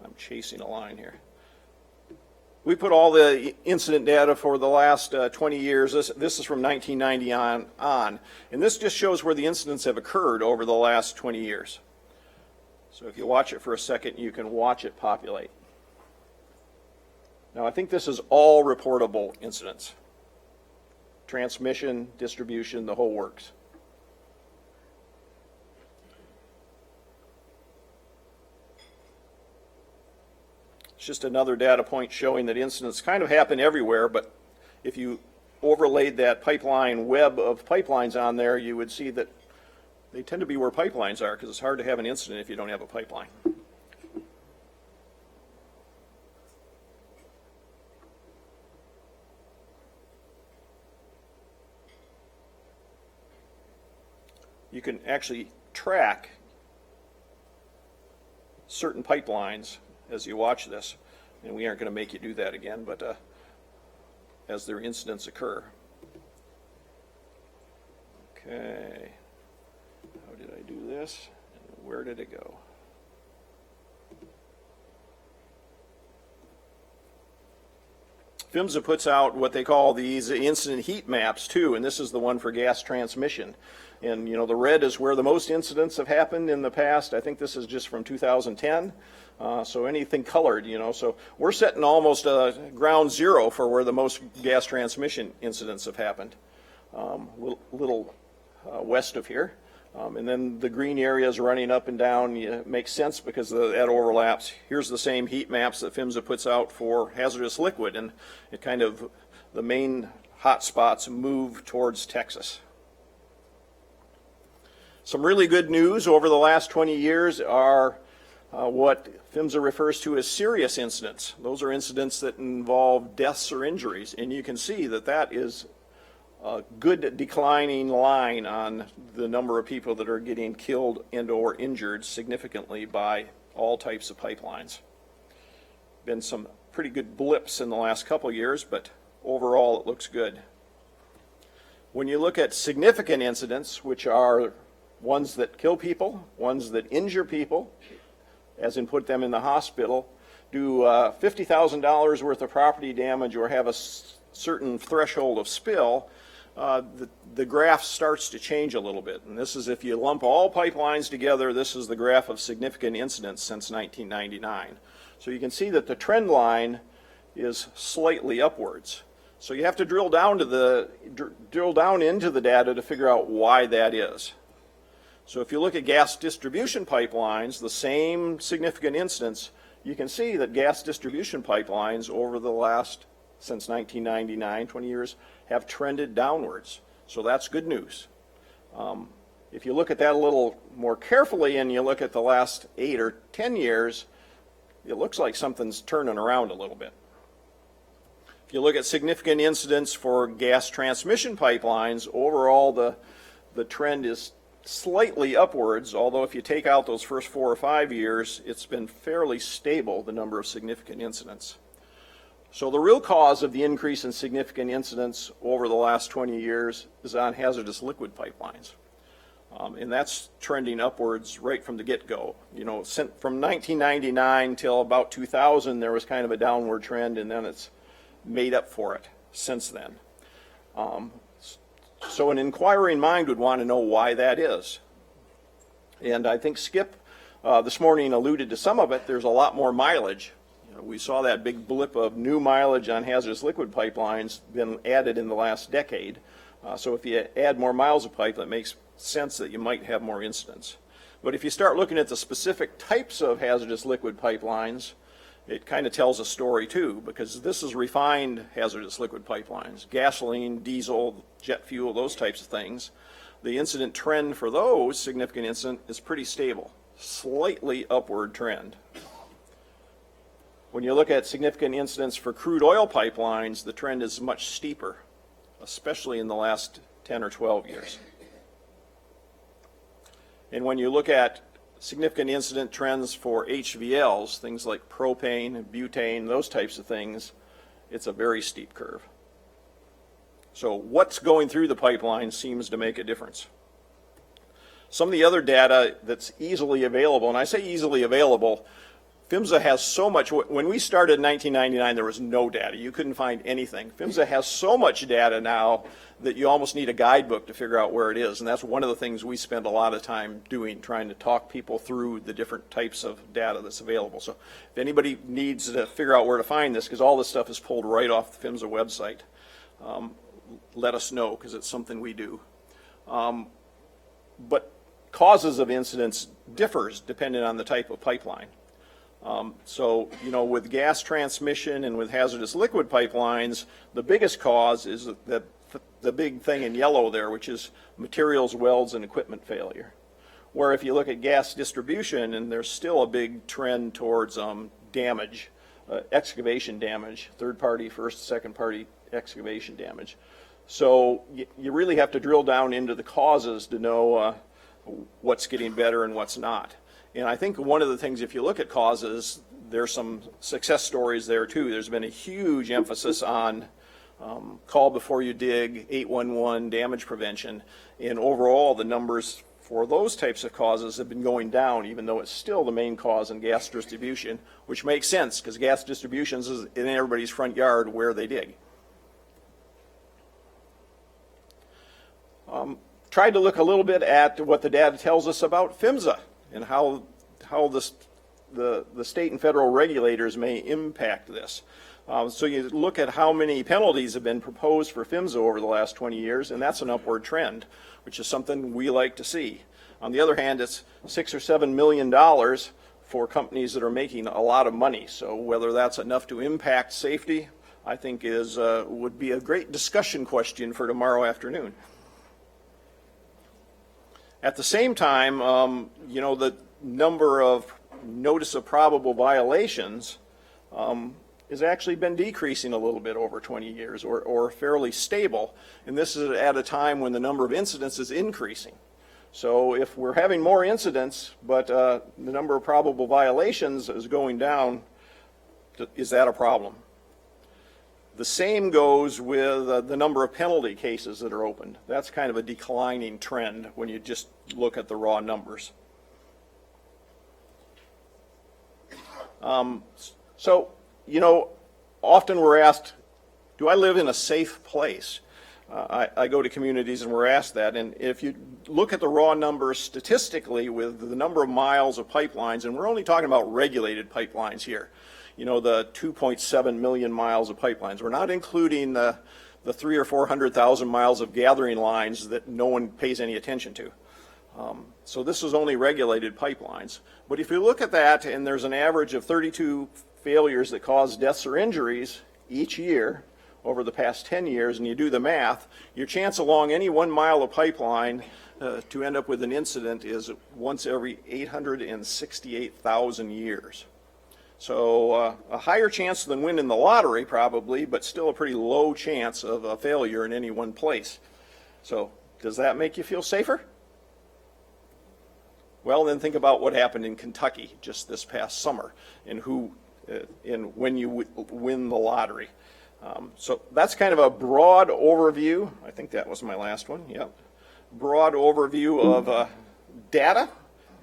I'm chasing a line here. We put all the incident data for the last 20 years. This is from 1990 on. And this just shows where the incidents have occurred over the last 20 years. So if you watch it for a second, you can watch it populate. Now, I think this is all reportable incidents. Transmission, distribution, the whole works. It's just another data point showing that incidents kind of happen everywhere, but if you overlaid that pipeline web of pipelines on there, you would see that they tend to be where pipelines are, because it's hard to have an incident if you don't have a pipeline. You can actually track certain pipelines as you watch this, and we aren't going to make you do that again, but as their incidents occur. Okay, how did I do this, and where did it go? PHMSA puts out what they call these incident heat maps too, and this is the one for gas transmission. And you know, the red is where the most incidents have happened in the past. I think this is just from 2010. So anything colored, you know, so we're setting almost ground zero for where the most gas transmission incidents have happened, little west of here. And then the green areas running up and down makes sense because that overlaps. Here's the same heat maps that PHMSA puts out for hazardous liquid, and it kind of, the main hot spots move towards Texas. Some really good news over the last 20 years are what PHMSA refers to as serious incidents. Those are incidents that involve deaths or injuries, and you can see that that is a good declining line on the number of people that are getting killed and or injured significantly by all types of pipelines. Been some pretty good blips in the last couple years, but overall it looks good. When you look at significant incidents, which are ones that kill people, ones that injure people, as in put them in the hospital, do $50,000 worth of property damage or have a certain threshold of spill, the graph starts to change a little bit. And this is if you lump all pipelines together, this is the graph of significant incidents since 1999. So you can see that the trend line is slightly upwards. So you have to drill down into the data to figure out why that is. So if you look at gas distribution pipelines, the same significant incidents, you can see that gas distribution pipelines over the last, since 1999, 20 years, have trended downwards. So that's good news. If you look at that a little more carefully and you look at the last 8 or 10 years, it looks like something's turning around a little bit. If you look at significant incidents for gas transmission pipelines, overall the trend is slightly upwards, although if you take out those first 4 or 5 years, it's been fairly stable, the number of significant incidents. So the real cause of the increase in significant incidents over the last 20 years is on hazardous liquid pipelines. And that's trending upwards right from the get-go. You know, from 1999 till about 2000, there was kind of a downward trend, and then it's made up for it since then. So an inquiring mind would want to know why that is. And I think Skip this morning alluded to some of it. There's a lot more mileage. You know, we saw that big blip of new mileage on hazardous liquid pipelines been added in the last decade. So if you add more miles of pipe, that makes sense that you might have more incidents. But if you start looking at the specific types of hazardous liquid pipelines, it kind of tells a story too, because this is refined hazardous liquid pipelines, gasoline, diesel, jet fuel, those types of things. The incident trend for those significant incident is pretty stable, slightly upward trend. When you look at significant incidents for crude oil pipelines, the trend is much steeper, especially in the last 10 or 12 years. And when you look at significant incident trends for HVLs, things like propane, butane, those types of things, it's a very steep curve. So what's going through the pipeline seems to make a difference. Some of the other data that's easily available, and I say easily available, PHMSA has so much. When we started in 1999, there was no data. You couldn't find anything. PHMSA has so much data now that you almost need a guidebook to figure out where it is. And that's one of the things we spend a lot of time doing, trying to talk people through the different types of data that's available. So if anybody needs to figure out where to find this, because all this stuff is pulled right off the PHMSA website, let us know, because it's something we do. But causes of incidents differs depending on the type of pipeline. So, you know, with gas transmission and with hazardous liquid pipelines, the biggest cause is the big thing in yellow there, which is materials, welds, and equipment failure. Where if you look at gas distribution, and there's still a big trend towards damage, excavation damage, third party, first, second party excavation damage. So you really have to drill down into the causes to know what's getting better and what's not. And I think one of the things, if you look at causes, there's some success stories there too. There's been a huge emphasis on call before you dig, 811, damage prevention, and overall the numbers for those types of causes have been going down, even though it's still the main cause in gas distribution, which makes sense because gas distribution is in everybody's front yard where they dig. Tried to look a little bit at what the data tells us about PHMSA and how the state and federal regulators may impact this. So you look at how many penalties have been proposed for PHMSA over the last 20 years, and that's an upward trend, which is something we like to see. On the other hand, it's $6 or $7 million for companies that are making a lot of money. So whether that's enough to impact safety, I think would be a great discussion question for tomorrow afternoon. At the same time, you know, the number of notice of probable violations has actually been decreasing a little bit over 20 years or fairly stable. And this is at a time when the number of incidents is increasing. So if we're having more incidents, but the number of probable violations is going down, is that a problem? The same goes with the number of penalty cases that are opened. That's kind of a declining trend when you just look at the raw numbers. So, you know, often we're asked, do I live in a safe place? I go to communities and we're asked that, and if you look at the raw numbers statistically with the number of miles of pipelines, and we're only talking about regulated pipelines here, you know, the 2.7 million miles of pipelines. We're not including the 300,000 or 400,000 miles of gathering lines that no one pays any attention to. So this is only regulated pipelines. But if you look at that, and there's an average of 32 failures that cause deaths or injuries each year over the past 10 years, and you do the math, your chance along any 1 mile of pipeline to end up with an incident is once every 868,000 years. So a higher chance than winning the lottery probably, but still a pretty low chance of a failure in any one place. So does that make you feel safer? Well, then think about what happened in Kentucky just this past summer and when you win the lottery. So that's kind of a broad overview. I think that was my last one. Yep. Broad overview of data.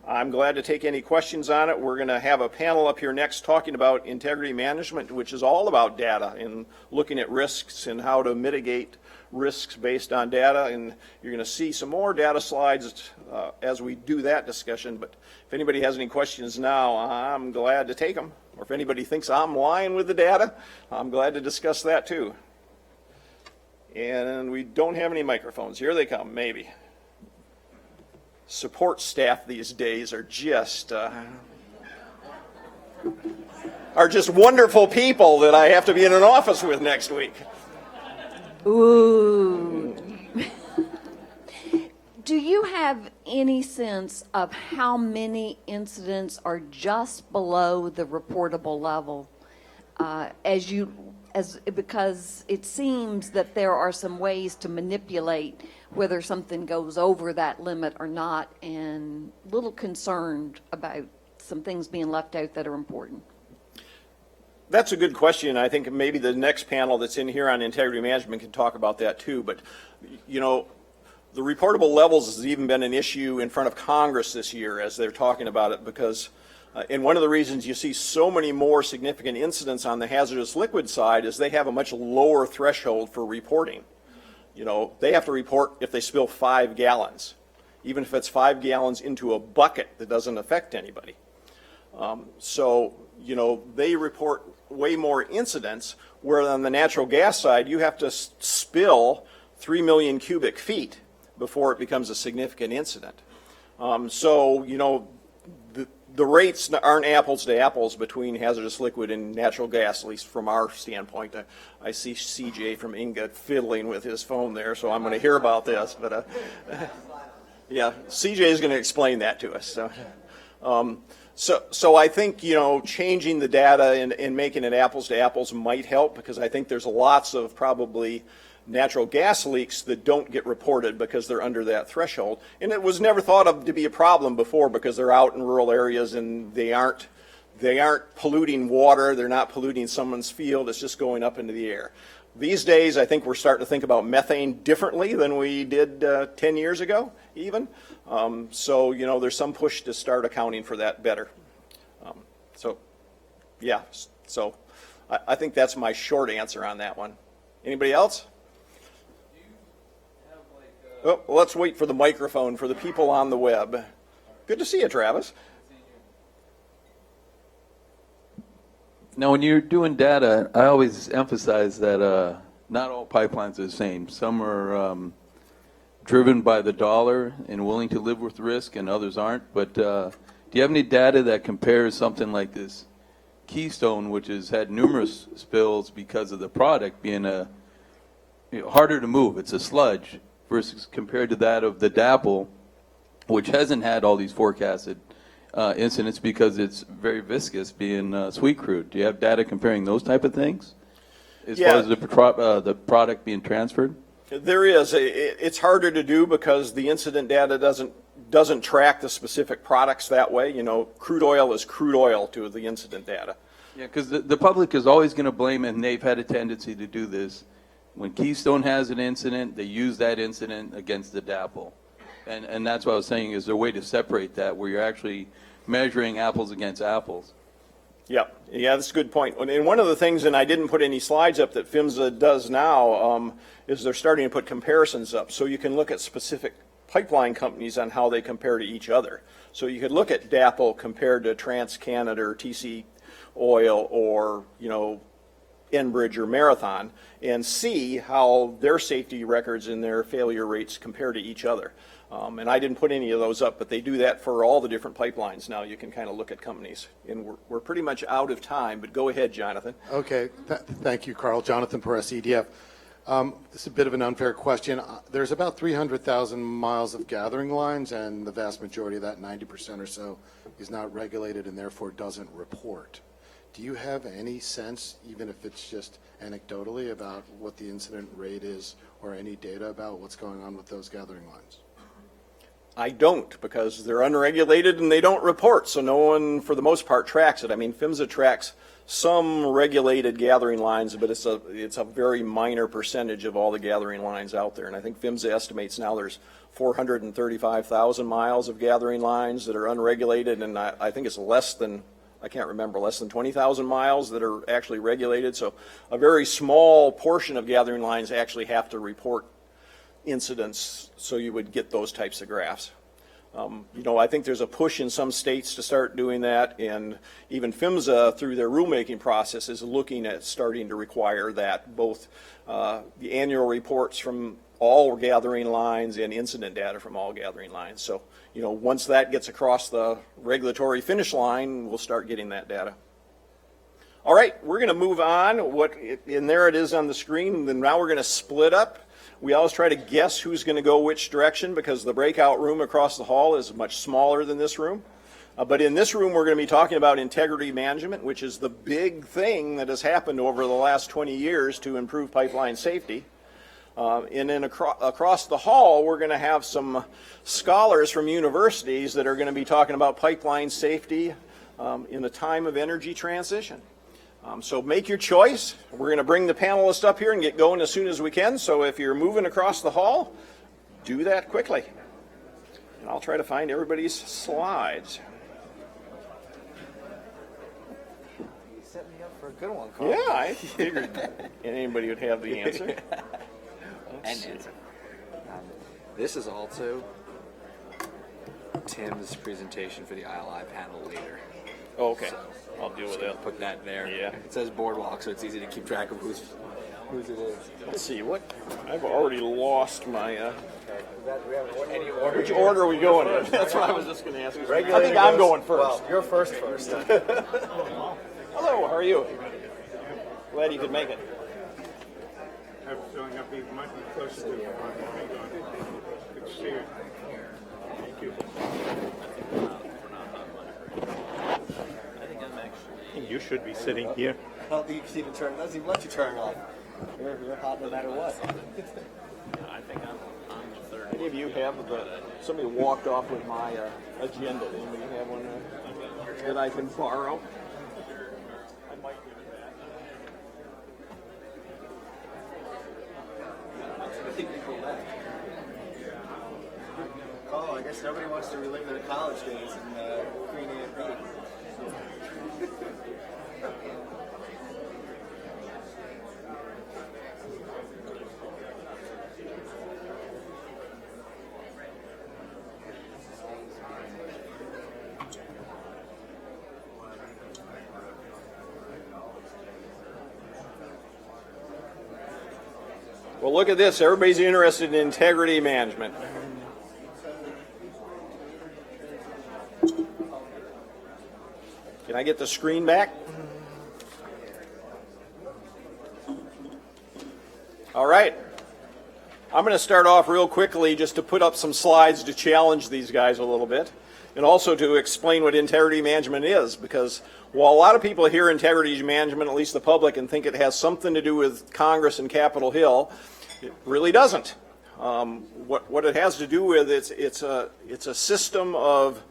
I'm glad to take any questions on it. We're going to have a panel up here next talking about integrity management, which is all about data and looking at risks and how to mitigate risks based on data. And you're going to see some more data slides as we do that discussion. But if anybody has any questions now, I'm glad to take them. Or if anybody thinks I'm lying with the data, I'm glad to discuss that too. And we don't have any microphones. Here they come, maybe. Support staff these days are just wonderful people that I have to be in an office with next week. Ooh. Do you have any sense of how many incidents are just below the reportable level? Because it seems that there are some ways to manipulate whether something goes over that limit or not, and a little concerned about some things being left out that are important. That's a good question. I think maybe the next panel that's in here on integrity management can talk about that too. But, you know, the reportable levels has even been an issue in front of Congress this year as they're talking about it, because and one of the reasons you see so many more significant incidents on the hazardous liquid side is they have a much lower threshold for reporting. You know, they have to report if they spill 5 gallons, even if it's 5 gallons into a bucket that doesn't affect anybody. So, you know, they report way more incidents, where on the natural gas side, you have to spill 3 million cubic feet before it becomes a significant incident. So, you know, the rates aren't apples to apples between hazardous liquid and natural gas, at least from our standpoint. I see CJ from Inga fiddling with his phone there, so I'm going to hear about this. But yeah, CJ is going to explain that to us. So I think, you know, changing the data and making it apples to apples might help, because I think there's lots of probably natural gas leaks that don't get reported because they're under that threshold. And it was never thought of to be a problem before because they're out in rural areas and they aren't polluting water, they're not polluting someone's field, it's just going up into the air. These days, I think we're starting to think about methane differently than we did 10 years ago, even. So, you know, there's some push to start accounting for that better. So, yeah, so I think that's my short answer on that one. Anybody else? Oh, let's wait for the microphone for the people on the web. Good to see you, Travis. Now, when you're doing data, I always emphasize that not all pipelines are the same. Some are driven by the dollar and willing to live with risk, and others aren't. But do you have any data that compares something like this Keystone, which has had numerous spills because of the product being harder to move, it's a sludge, versus compared to that of the DAPL, which hasn't had all these forecasted incidents because it's very viscous, being sweet crude. Do you have data comparing those type of things as far as the product being transferred? There is. It's harder to do because the incident data doesn't track the specific products that way. You know, crude oil is crude oil to the incident data. Yeah, because the public is always going to blame, and they've had a tendency to do this. When Keystone has an incident, they use that incident against the DAPL. And that's what I was saying, is there a way to separate that where you're actually measuring apples against apples? Yeah, that's a good point. And one of the things, and I didn't put any slides up, that PHMSA does now is they're starting to put comparisons up. So you can look at specific pipeline companies on how they compare to each other. So you could look at DAPL compared to TransCanada or TC Oil or, you know, Enbridge or Marathon and see how their safety records and their failure rates compare to each other. And I didn't put any of those up, but they do that for all the different pipelines now. You can kind of look at companies. And we're pretty much out of time, but go ahead, Jonathan. Okay. Thank you, Carl. Jonathan Perez, EDF. This is a bit of an unfair question. There's about 300,000 miles of gathering lines, and the vast majority of that, 90% or so, is not regulated and therefore doesn't report. Do you have any sense, even if it's just anecdotally, about what the incident rate is or any data about what's going on with those gathering lines? I don't, because they're unregulated and they don't report, so no one, for the most part, tracks it. I mean, PHMSA tracks some regulated gathering lines, but it's a very minor percentage of all the gathering lines out there. And I think PHMSA estimates now there's 435,000 miles of gathering lines that are unregulated, and I think it's less than 20,000 miles that are actually regulated. So a very small portion of gathering lines actually have to report incidents, so you would get those types of graphs. You know, I think there's a push in some states to start doing that, and even PHMSA, through their rulemaking process, is looking at starting to require that, both the annual reports from all gathering lines and incident data from all gathering lines. So, you know, once that gets across the regulatory finish line, we'll start getting that data. All right, we're going to move on. And there it is on the screen. And then now we're going to split up. We always try to guess who's going to go which direction because the breakout room across the hall is much smaller than this room. But in this room, we're going to be talking about integrity management, which is the big thing that has happened over the last 20 years to improve pipeline safety. And then across the hall, we're going to have some scholars from universities that are going to be talking about pipeline safety in a time of energy transition. So make your choice. We're going to bring the panelists up here and get going as soon as we can. So if you're moving across the hall, do that quickly. And I'll try to find everybody's slides. You set me up for a good one, Carl. Yeah, I figured anybody would have the answer. This is also Tim's presentation for the ILI panel later. Oh, okay. So, I'll deal with that. Put that there. Yeah. It says boardwalk, so it's easy to keep track of whose it is. Let's see, I've already lost my, Any order? which order are we going in? That's what I was just going to ask you. I think I'm going first. Well, you're first. Hello, how are you? Glad you could make it. I'm feeling I'll be much closer to you. Good to see you. Thank you. You should be sitting here. I don't think you can even turn. It doesn't even let you turn it off. You're hot no matter what. I think I'm the third. Any of you have somebody walked off with my agenda. Anybody have one that I can borrow? I might give it back. Oh, I guess nobody wants to relive their college days in Queen Anne Beach. Well, look at this. Everybody's interested in integrity management. Can I get the screen back? All right. I'm going to start off real quickly just to put up some slides to challenge these guys a little bit. and also to explain what integrity management is, because while a lot of people hear integrity management, at least the public, and think it has something to do with Congress and Capitol Hill, it really doesn't. What it has to do with, it's a system of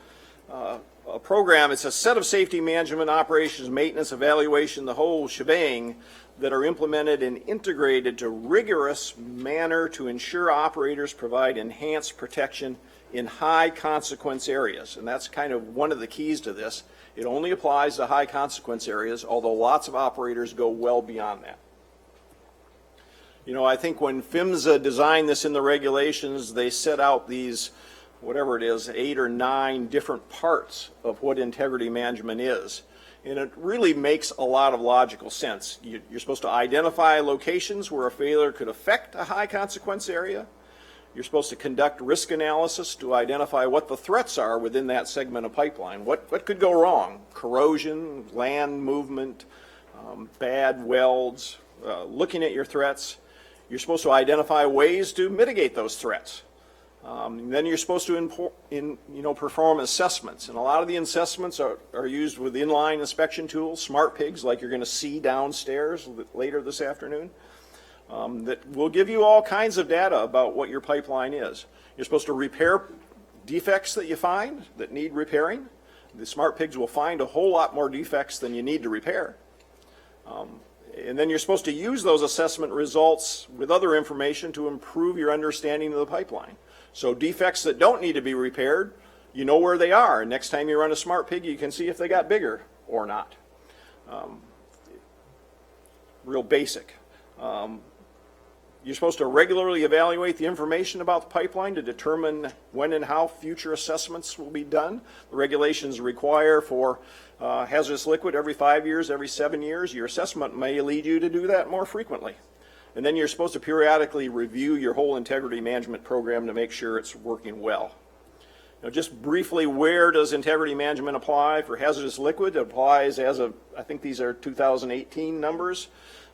a program. It's a set of safety management, operations, maintenance, evaluation, the whole shebang, that are implemented and integrated to rigorous manner to ensure operators provide enhanced protection in high consequence areas. And that's kind of one of the keys to this. It only applies to high consequence areas, although lots of operators go well beyond that. You know, I think when PHMSA designed this in the regulations, they set out these, whatever it is, 8 or 9 different parts of what integrity management is. And it really makes a lot of logical sense. You're supposed to identify locations where a failure could affect a high consequence area. You're supposed to conduct risk analysis to identify what the threats are within that segment of pipeline. What could go wrong? Corrosion, land movement, bad welds, looking at your threats. You're supposed to identify ways to mitigate those threats. Then you're supposed to perform assessments, and a lot of the assessments are used with inline inspection tools, smart pigs, like you're going to see downstairs later this afternoon, that will give you all kinds of data about what your pipeline is. You're supposed to repair defects that you find that need repairing. The smart pigs will find a whole lot more defects than you need to repair. And then you're supposed to use those assessment results with other information to improve your understanding of the pipeline. So defects that don't need to be repaired, you know where they are. And next time you run a smart pig, you can see if they got bigger or not. Real basic. You're supposed to regularly evaluate the information about the pipeline to determine when and how future assessments will be done. The regulations require for hazardous liquid every 5 years, every 7 years. Your assessment may lead you to do that more frequently. And then you're supposed to periodically review your whole integrity management program to make sure it's working well. Now, just briefly, where does integrity management apply for hazardous liquid? It applies as of, I think these are 2018 numbers,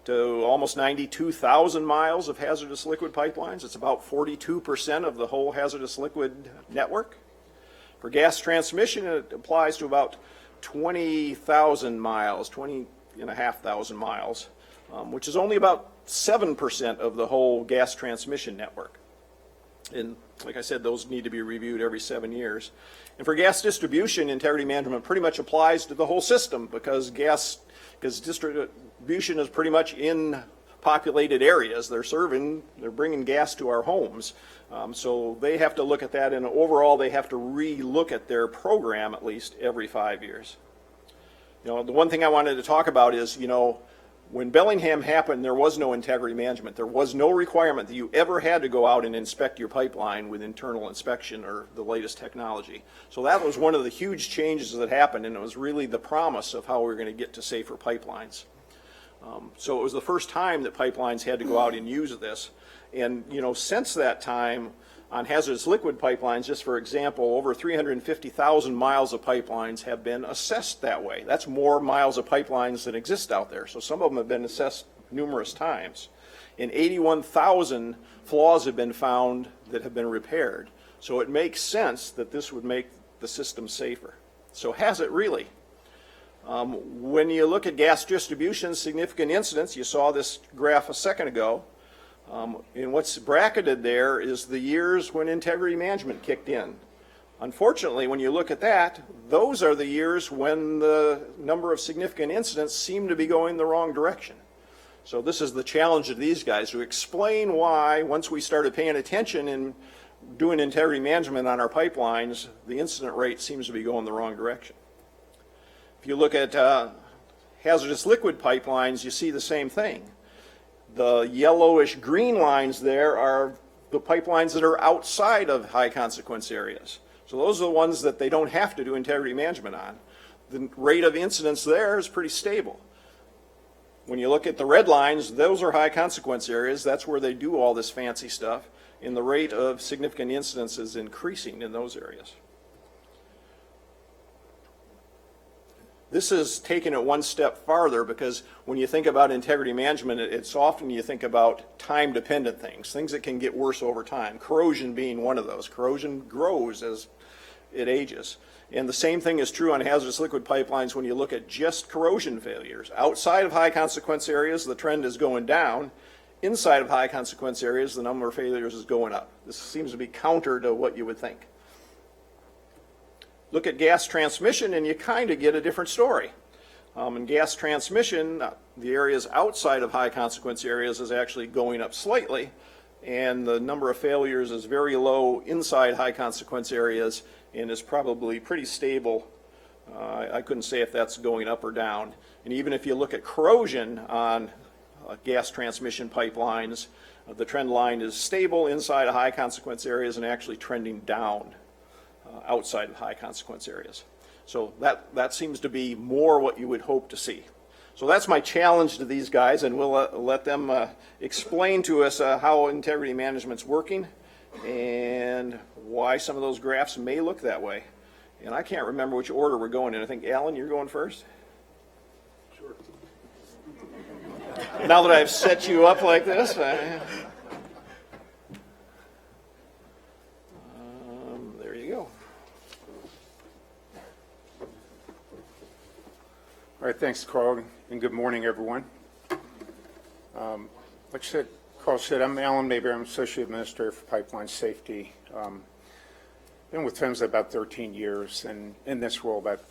to almost 92,000 miles of hazardous liquid pipelines. It's about 42% of the whole hazardous liquid network. For gas transmission, it applies to about 20,000 miles, 20,500 miles, which is only about 7% of the whole gas transmission network. And like I said, those need to be reviewed every 7 years. And for gas distribution, integrity management pretty much applies to the whole system, because distribution is pretty much in populated areas. They're bringing gas to our homes. So they have to look at that, and overall they have to re-look at their program at least every 5 years. You know, the one thing I wanted to talk about is, you know, when Bellingham happened, there was no integrity management. There was no requirement that you ever had to go out and inspect your pipeline with internal inspection or the latest technology. So that was one of the huge changes that happened, and it was really the promise of how we were going to get to safer pipelines. So it was the first time that pipelines had to go out and use this. And, you know, since that time, on hazardous liquid pipelines, just for example, over 350,000 miles of pipelines have been assessed that way. That's more miles of pipelines than exist out there. So some of them have been assessed numerous times. And 81,000 flaws have been found that have been repaired. So it makes sense that this would make the system safer. So has it really? When you look at gas distribution, significant incidents, you saw this graph a second ago. And what's bracketed there is the years when integrity management kicked in. Unfortunately, when you look at that, those are the years when the number of significant incidents seem to be going the wrong direction. So this is the challenge of these guys, to explain why, once we started paying attention and doing integrity management on our pipelines, the incident rate seems to be going the wrong direction. If you look at hazardous liquid pipelines, you see the same thing. The yellowish green lines there are the pipelines that are outside of high consequence areas. So those are the ones that they don't have to do integrity management on. The rate of incidents there is pretty stable. When you look at the red lines, those are high consequence areas. That's where they do all this fancy stuff. And the rate of significant incidents is increasing in those areas. This is taking it one step farther, because when you think about integrity management, it's often you think about time-dependent things that can get worse over time. Corrosion being one of those. Corrosion grows as it ages. And the same thing is true on hazardous liquid pipelines when you look at just corrosion failures. Outside of high consequence areas, the trend is going down. Inside of high consequence areas, the number of failures is going up. This seems to be counter to what you would think. Look at gas transmission and you kind of get a different story. In gas transmission, the areas outside of high consequence areas is actually going up slightly, and the number of failures is very low inside high consequence areas and is probably pretty stable. I couldn't say if that's going up or down. And even if you look at corrosion on gas transmission pipelines, the trend line is stable inside of high consequence areas and actually trending down outside of high consequence areas. So that seems to be more what you would hope to see. So that's my challenge to these guys, and we'll let them explain to us how integrity management's working and why some of those graphs may look that way. And I can't remember which order we're going in. I think, Alan, you're going first? Sure. Now that I've set you up like this, there you go. All right, thanks, Carl, and good morning, everyone. Like Carl said, I'm Alan Mayberry. I'm Associate Administrator for Pipeline Safety. Been with PHMSA about 13 years, and in this role about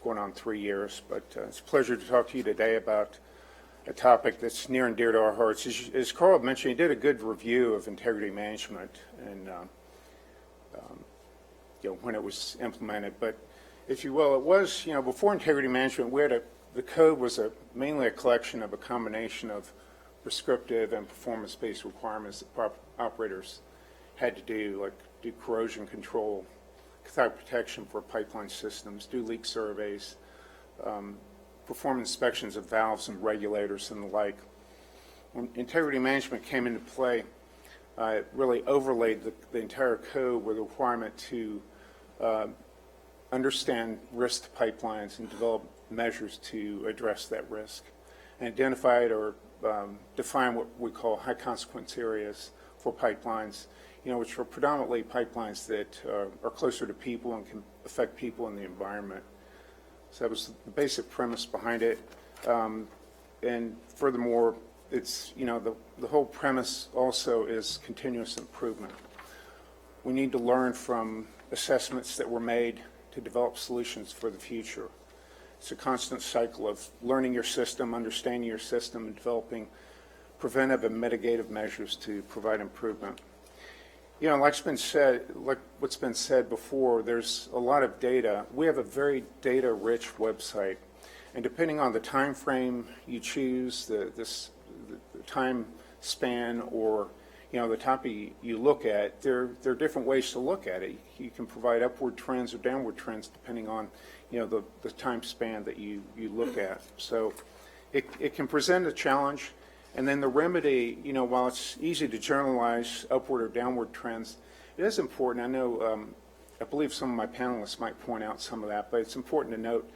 going on 3 years. But it's a pleasure to talk to you today about a topic that's near and dear to our hearts. As Carl mentioned, he did a good review of integrity management and when it was implemented. But if you will, it was, before integrity management, the code was mainly a collection of a combination of prescriptive and performance-based requirements that operators had to do, like do corrosion control, cathodic protection for pipeline systems, do leak surveys, perform inspections of valves and regulators and the like. When integrity management came into play, it really overlaid the entire code with a requirement to understand risk to pipelines and develop measures to address that risk, and identified or define what we call high consequence areas for pipelines, which are predominantly pipelines that are closer to people and can affect people and the environment. So that was the basic premise behind it. And furthermore, it's, the whole premise also is continuous improvement. We need to learn from assessments that were made to develop solutions for the future. It's a constant cycle of learning your system, understanding your system, and developing preventive and mitigative measures to provide improvement. Like what's been said before, there's a lot of data. We have a very data-rich website, and depending on the time frame you choose, the time span, or the topic you look at, there are different ways to look at it. You can provide upward trends or downward trends depending on the time span that you look at. So it can present a challenge. And then the remedy, while it's easy to generalize upward or downward trends, it is important. I know, I believe some of my panelists might point out some of that, but it's important to note,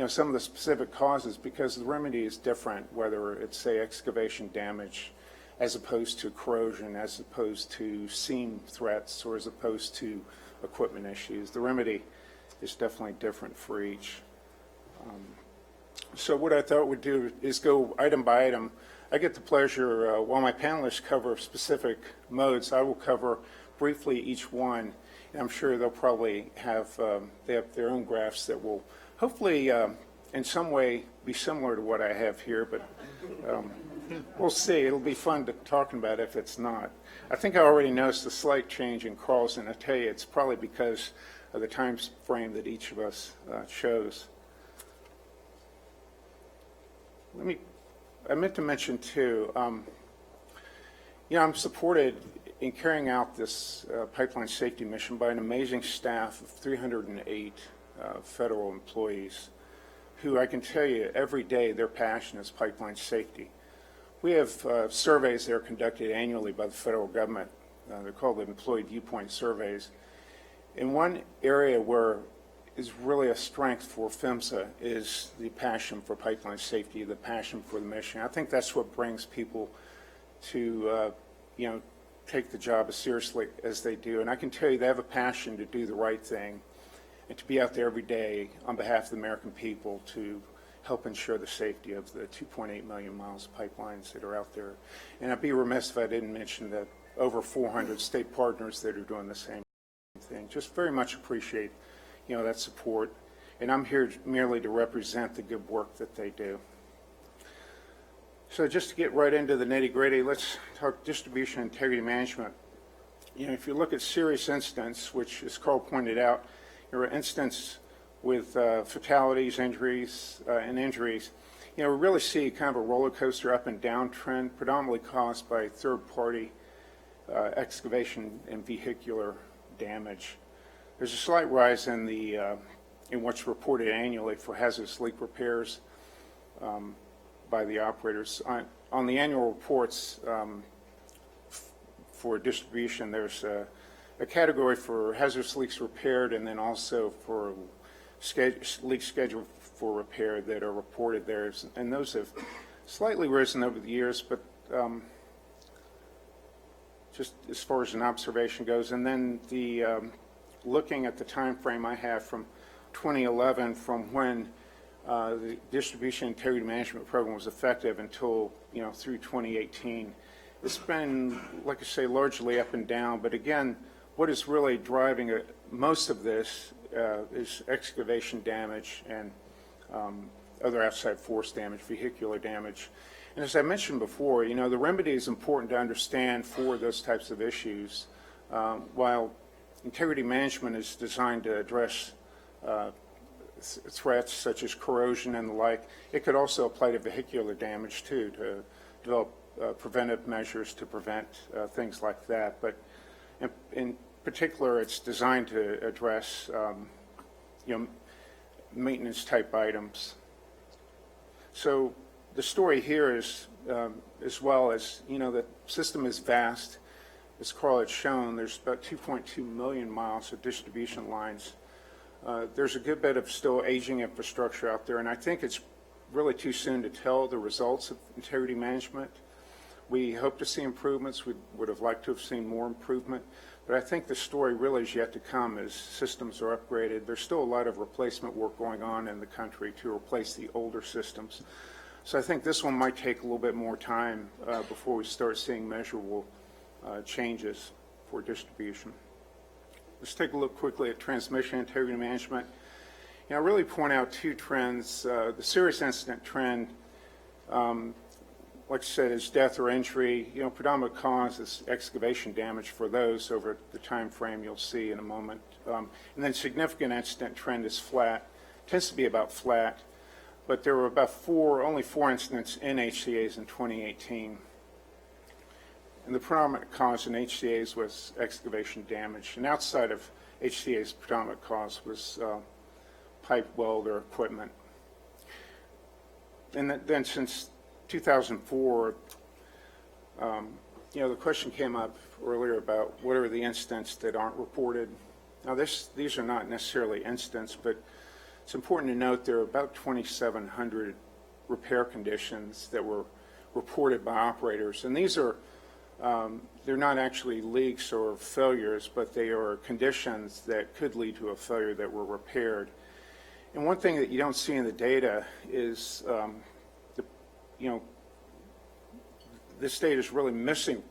some of the specific causes, because the remedy is different, whether it's, say, excavation damage as opposed to corrosion, as opposed to seam threats, or as opposed to equipment issues. The remedy is definitely different for each. So what I thought we'd do is go item by item. I get the pleasure, while my panelists cover specific modes, I will cover briefly each one. And I'm sure they'll probably have, they have their own graphs that will hopefully in some way be similar to what I have here, but we'll see. It'll be fun to talking about if it's not. I think I already noticed a slight change in Carl's, and I tell you, it's probably because of the time frame that each of us chose. I meant to mention too, I'm supported in carrying out this pipeline safety mission by an amazing staff of 308 federal employees who, I can tell you, every day their passion is pipeline safety. We have surveys that are conducted annually by the federal government. They're called the Employee Viewpoint Surveys. And one area where is really a strength for PHMSA is the passion for pipeline safety, the passion for the mission. I think that's what brings people to, take the job as seriously as they do. And I can tell you they have a passion to do the right thing and to be out there every day on behalf of the American people to help ensure the safety of the 2.8 million miles of pipelines that are out there. And I'd be remiss if I didn't mention that over 400 state partners that are doing the same thing. Just very much appreciate, that support. And I'm here merely to represent the good work that they do. So just to get right into the nitty-gritty, let's talk distribution integrity management. If you look at serious incidents, which, as Carl pointed out, there are incidents with fatalities, injuries, and injuries. We really see kind of a roller coaster up and down trend, predominantly caused by third-party excavation and vehicular damage. There's a slight rise in in what's reported annually for hazardous leak repairs by the operators. On the annual reports for distribution, there's a category for hazardous leaks repaired and then also for leaks scheduled for repair that are reported there. And those have slightly risen over the years, but just as far as an observation goes. And then looking at the time frame I have from 2011 from when the distribution integrity management program was effective until through 2018. It's been, like I say, largely up and down. But again, what is really driving most of this is excavation damage and other outside force damage, vehicular damage. And as I mentioned before, the remedy is important to understand for those types of issues. While integrity management is designed to address threats such as corrosion and the like, it could also apply to vehicular damage too, to develop preventive measures to prevent things like that. But in particular, it's designed to address maintenance type items. So the story here is, as well as, the system is vast. As Carl had shown, there's about 2.2 million miles of distribution lines. There's a good bit of still aging infrastructure out there, and I think it's really too soon to tell the results of integrity management. We hope to see improvements. We would have liked to have seen more improvement, but I think the story really is yet to come as systems are upgraded. There's still a lot of replacement work going on in the country to replace the older systems. So I think this one might take a little bit more time before we start seeing measurable changes for distribution. Let's take a look quickly at transmission integrity management. I really point out two trends. The serious incident trend, like I said, is death or injury. Predominant cause is excavation damage for those over the time frame you'll see in a moment. And then significant incident trend is flat. Tends to be about flat, but there were about only four incidents in HCAs in 2018. And the predominant cause in HCAs was excavation damage. And outside of HCAs, predominant cause was pipe, weld, or equipment. And then since 2004, the question came up earlier about what are the incidents that aren't reported. Now, these are not necessarily incidents, but it's important to note there are about 2,700 repair conditions that were reported by operators. And these are they're not actually leaks or failures, but they are conditions that could lead to a failure that were repaired. And one thing that you don't see in the data is, this data is really missing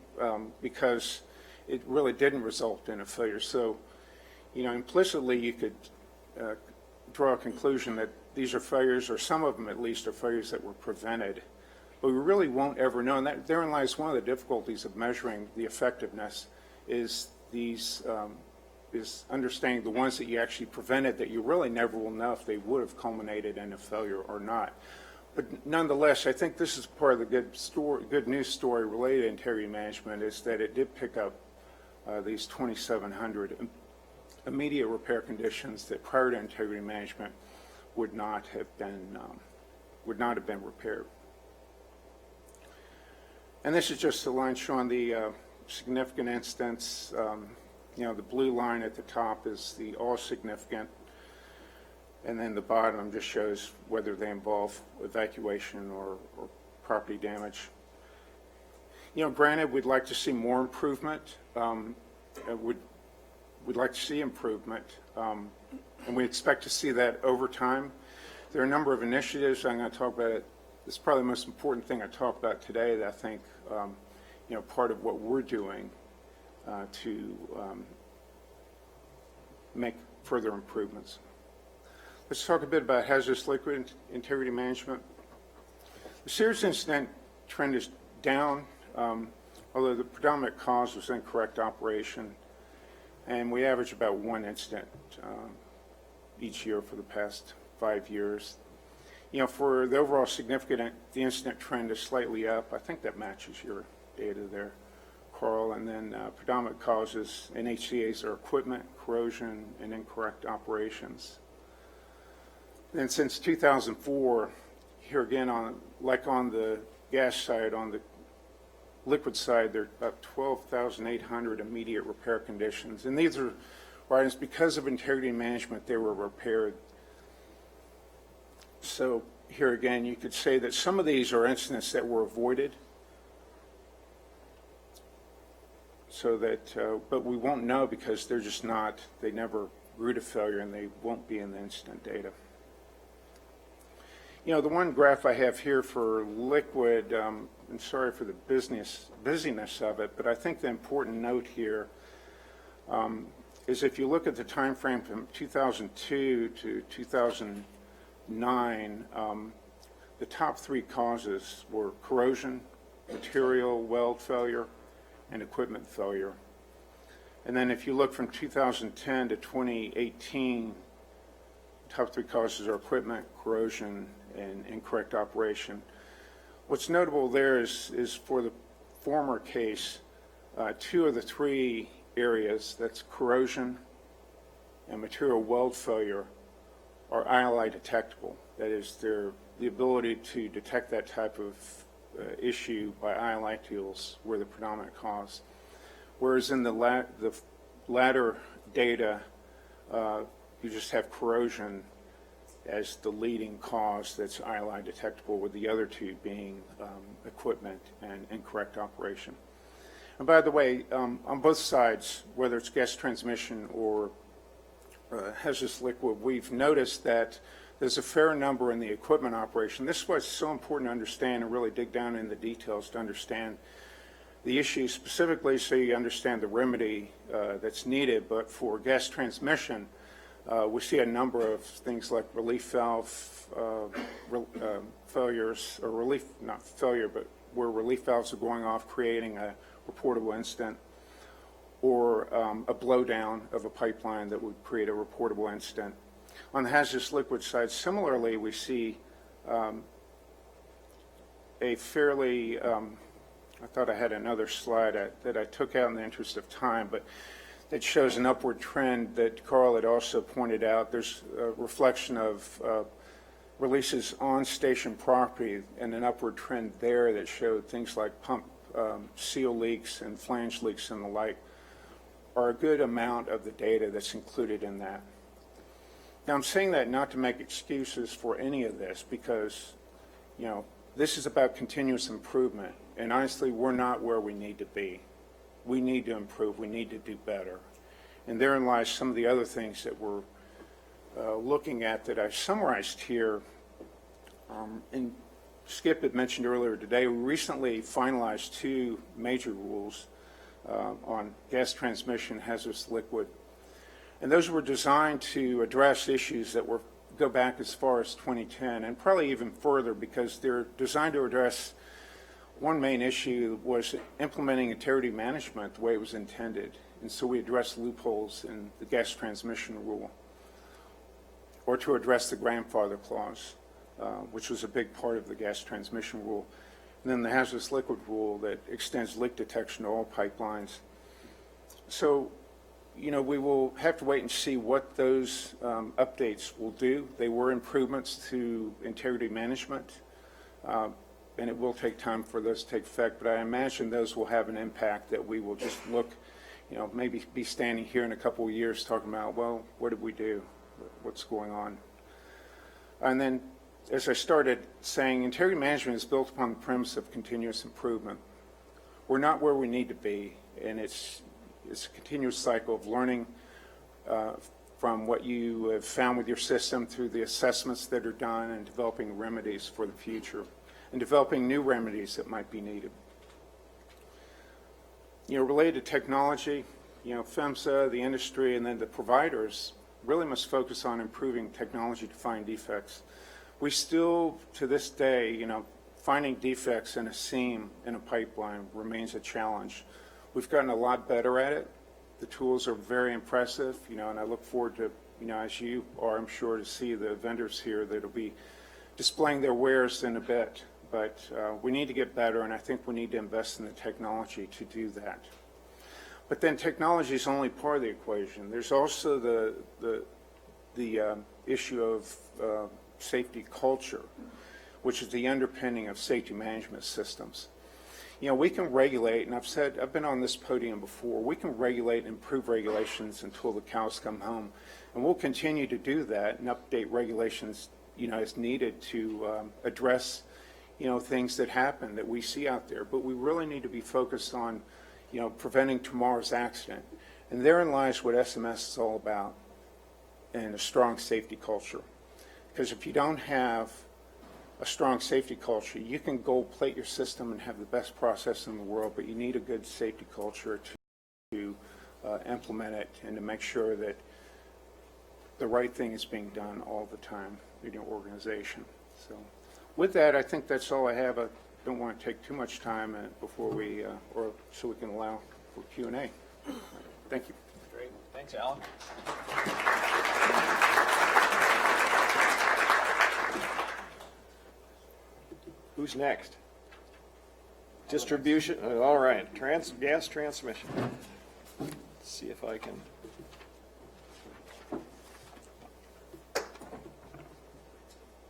because it really didn't result in a failure. So, implicitly you could draw a conclusion that these are failures, or some of them at least are failures that were prevented. But we really won't ever know, and therein lies one of the difficulties of measuring the effectiveness is is understanding the ones that you actually prevented that you really never will know if they would have culminated in a failure or not. But nonetheless, I think this is part of the good news story related to integrity management is that it did pick up these 2,700 immediate repair conditions that prior to integrity management would not have been repaired. And this is just a line showing the significant incidents. The blue line at the top is the all significant, and then the bottom just shows whether they involve evacuation or property damage. Granted, we'd like to see more improvement. We'd like to see improvement, and we expect to see that over time. There are a number of initiatives I'm going to talk about. This is probably the most important thing I talk about today that I think, part of what we're doing to make further improvements. Let's talk a bit about hazardous liquid integrity management. The serious incident trend is down, although the predominant cause was incorrect operation, and we average about one incident each year for the past 5 years. For the overall significant, the incident trend is slightly up. I think that matches your data there, Carl. And then predominant causes in HCAs are equipment, corrosion, and incorrect operations. And since 2004, here again, like on the gas side, on the liquid side, there are about 12,800 immediate repair conditions. And these are items because of integrity management, they were repaired. So here again, you could say that some of these are incidents that were avoided. So that, but we won't know because they're just not, they never grew to failure and they won't be in the incident data. The one graph I have here for liquid, I'm sorry for the busyness of it, but I think the important note here is if you look at the time frame from 2002 to 2009, the top 3 causes were corrosion, material weld failure, and equipment failure. And then if you look from 2010 to 2018, top 3 causes are equipment, corrosion, and incorrect operation. What's notable there is for the former case, 2 of the 3 areas, that's corrosion and material weld failure, are ILI detectable. That is, the ability to detect that type of issue by ILI tools were the predominant cause. Whereas in the latter data, you just have corrosion as the leading cause that's ILI detectable, with the other 2 being equipment and incorrect operation. And by the way, on both sides, whether it's gas transmission or hazardous liquid, we've noticed that there's a fair number in the equipment operation. This is why it's so important to understand and really dig down in the details to understand the issue specifically so you understand the remedy that's needed. But for gas transmission, we see a number of things like relief valve failures, or relief, not failure, but where relief valves are going off, creating a reportable incident, or a blowdown of a pipeline that would create a reportable incident. On the hazardous liquid side, similarly, we see a fairly, I thought I had another slide that I took out in the interest of time, but it shows an upward trend that Carl had also pointed out. There's a reflection of releases on station property and an upward trend there that showed things like pump seal leaks and flange leaks and the like are a good amount of the data that's included in that. Now, I'm saying that not to make excuses for any of this because, this is about continuous improvement. And honestly, we're not where we need to be. We need to improve. We need to do better. And therein lies some of the other things that we're looking at that I've summarized here. And Skip had mentioned earlier today, we recently finalized 2 major rules on gas transmission, hazardous liquid. And those were designed to address issues that go back as far as 2010 and probably even further, because they're designed to address one main issue was implementing integrity management the way it was intended. And so we addressed loopholes in the gas transmission rule, or to address the grandfather clause, which was a big part of the gas transmission rule. And then the hazardous liquid rule that extends leak detection to all pipelines. So, we will have to wait and see what those updates will do. They were improvements to integrity management, and it will take time for those to take effect, but I imagine those will have an impact that we will just look, maybe be standing here in a couple of years talking about, well, what did we do? What's going on? And then, as I started saying, integrity management is built upon the premise of continuous improvement. we're not where we need to be, and it's a continuous cycle of learning from what you have found with your system through the assessments that are done and developing remedies for the future and developing new remedies that might be needed. Related to technology, PHMSA, the industry, and then the providers really must focus on improving technology to find defects. We still, to this day, finding defects in a seam in a pipeline remains a challenge. We've gotten a lot better at it. The tools are very impressive, and I look forward to, as you are, I'm sure, to see the vendors here that will be displaying their wares in a bit. But we need to get better, and I think we need to invest in the technology to do that. But then technology is only part of the equation. There's also the issue of safety culture, which is the underpinning of safety management systems. We can regulate, and I've been on this podium before, we can regulate and improve regulations until the cows come home. And we'll continue to do that and update regulations, as needed to address, things that happen that we see out there. But we really need to be focused on, preventing tomorrow's accident. And therein lies what SMS is all about, and a strong safety culture. Because if you don't have a strong safety culture, you can gold plate your system and have the best process in the world, but you need a good safety culture to implement it and to make sure that the right thing is being done all the time in your organization. So with that, I think that's all I have. I don't want to take too much time before we, or so we can allow for Q&A. Thank you. Great. Thanks, Alan. Who's next? Distribution. All right. Gas transmission. Let's see if I can.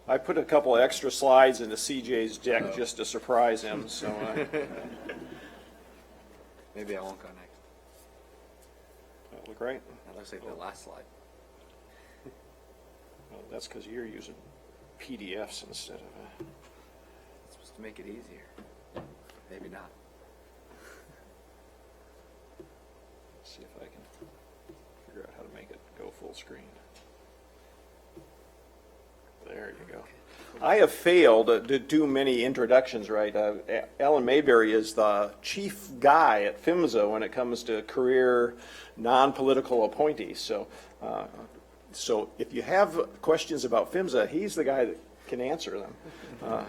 I put a couple extra slides into CJ's deck just to surprise him. So maybe I won't go next. That look right. That looks like the last slide. Well, that's because you're using PDFs instead of. It's supposed to make it easier. Maybe not. Let's see if I can figure out how to make it go full screen. There you go. I have failed to do many introductions right. Alan Mayberry is the chief guy at PHMSA when it comes to career non-political appointees. So, so if you have questions about PHMSA, he's the guy that can answer them.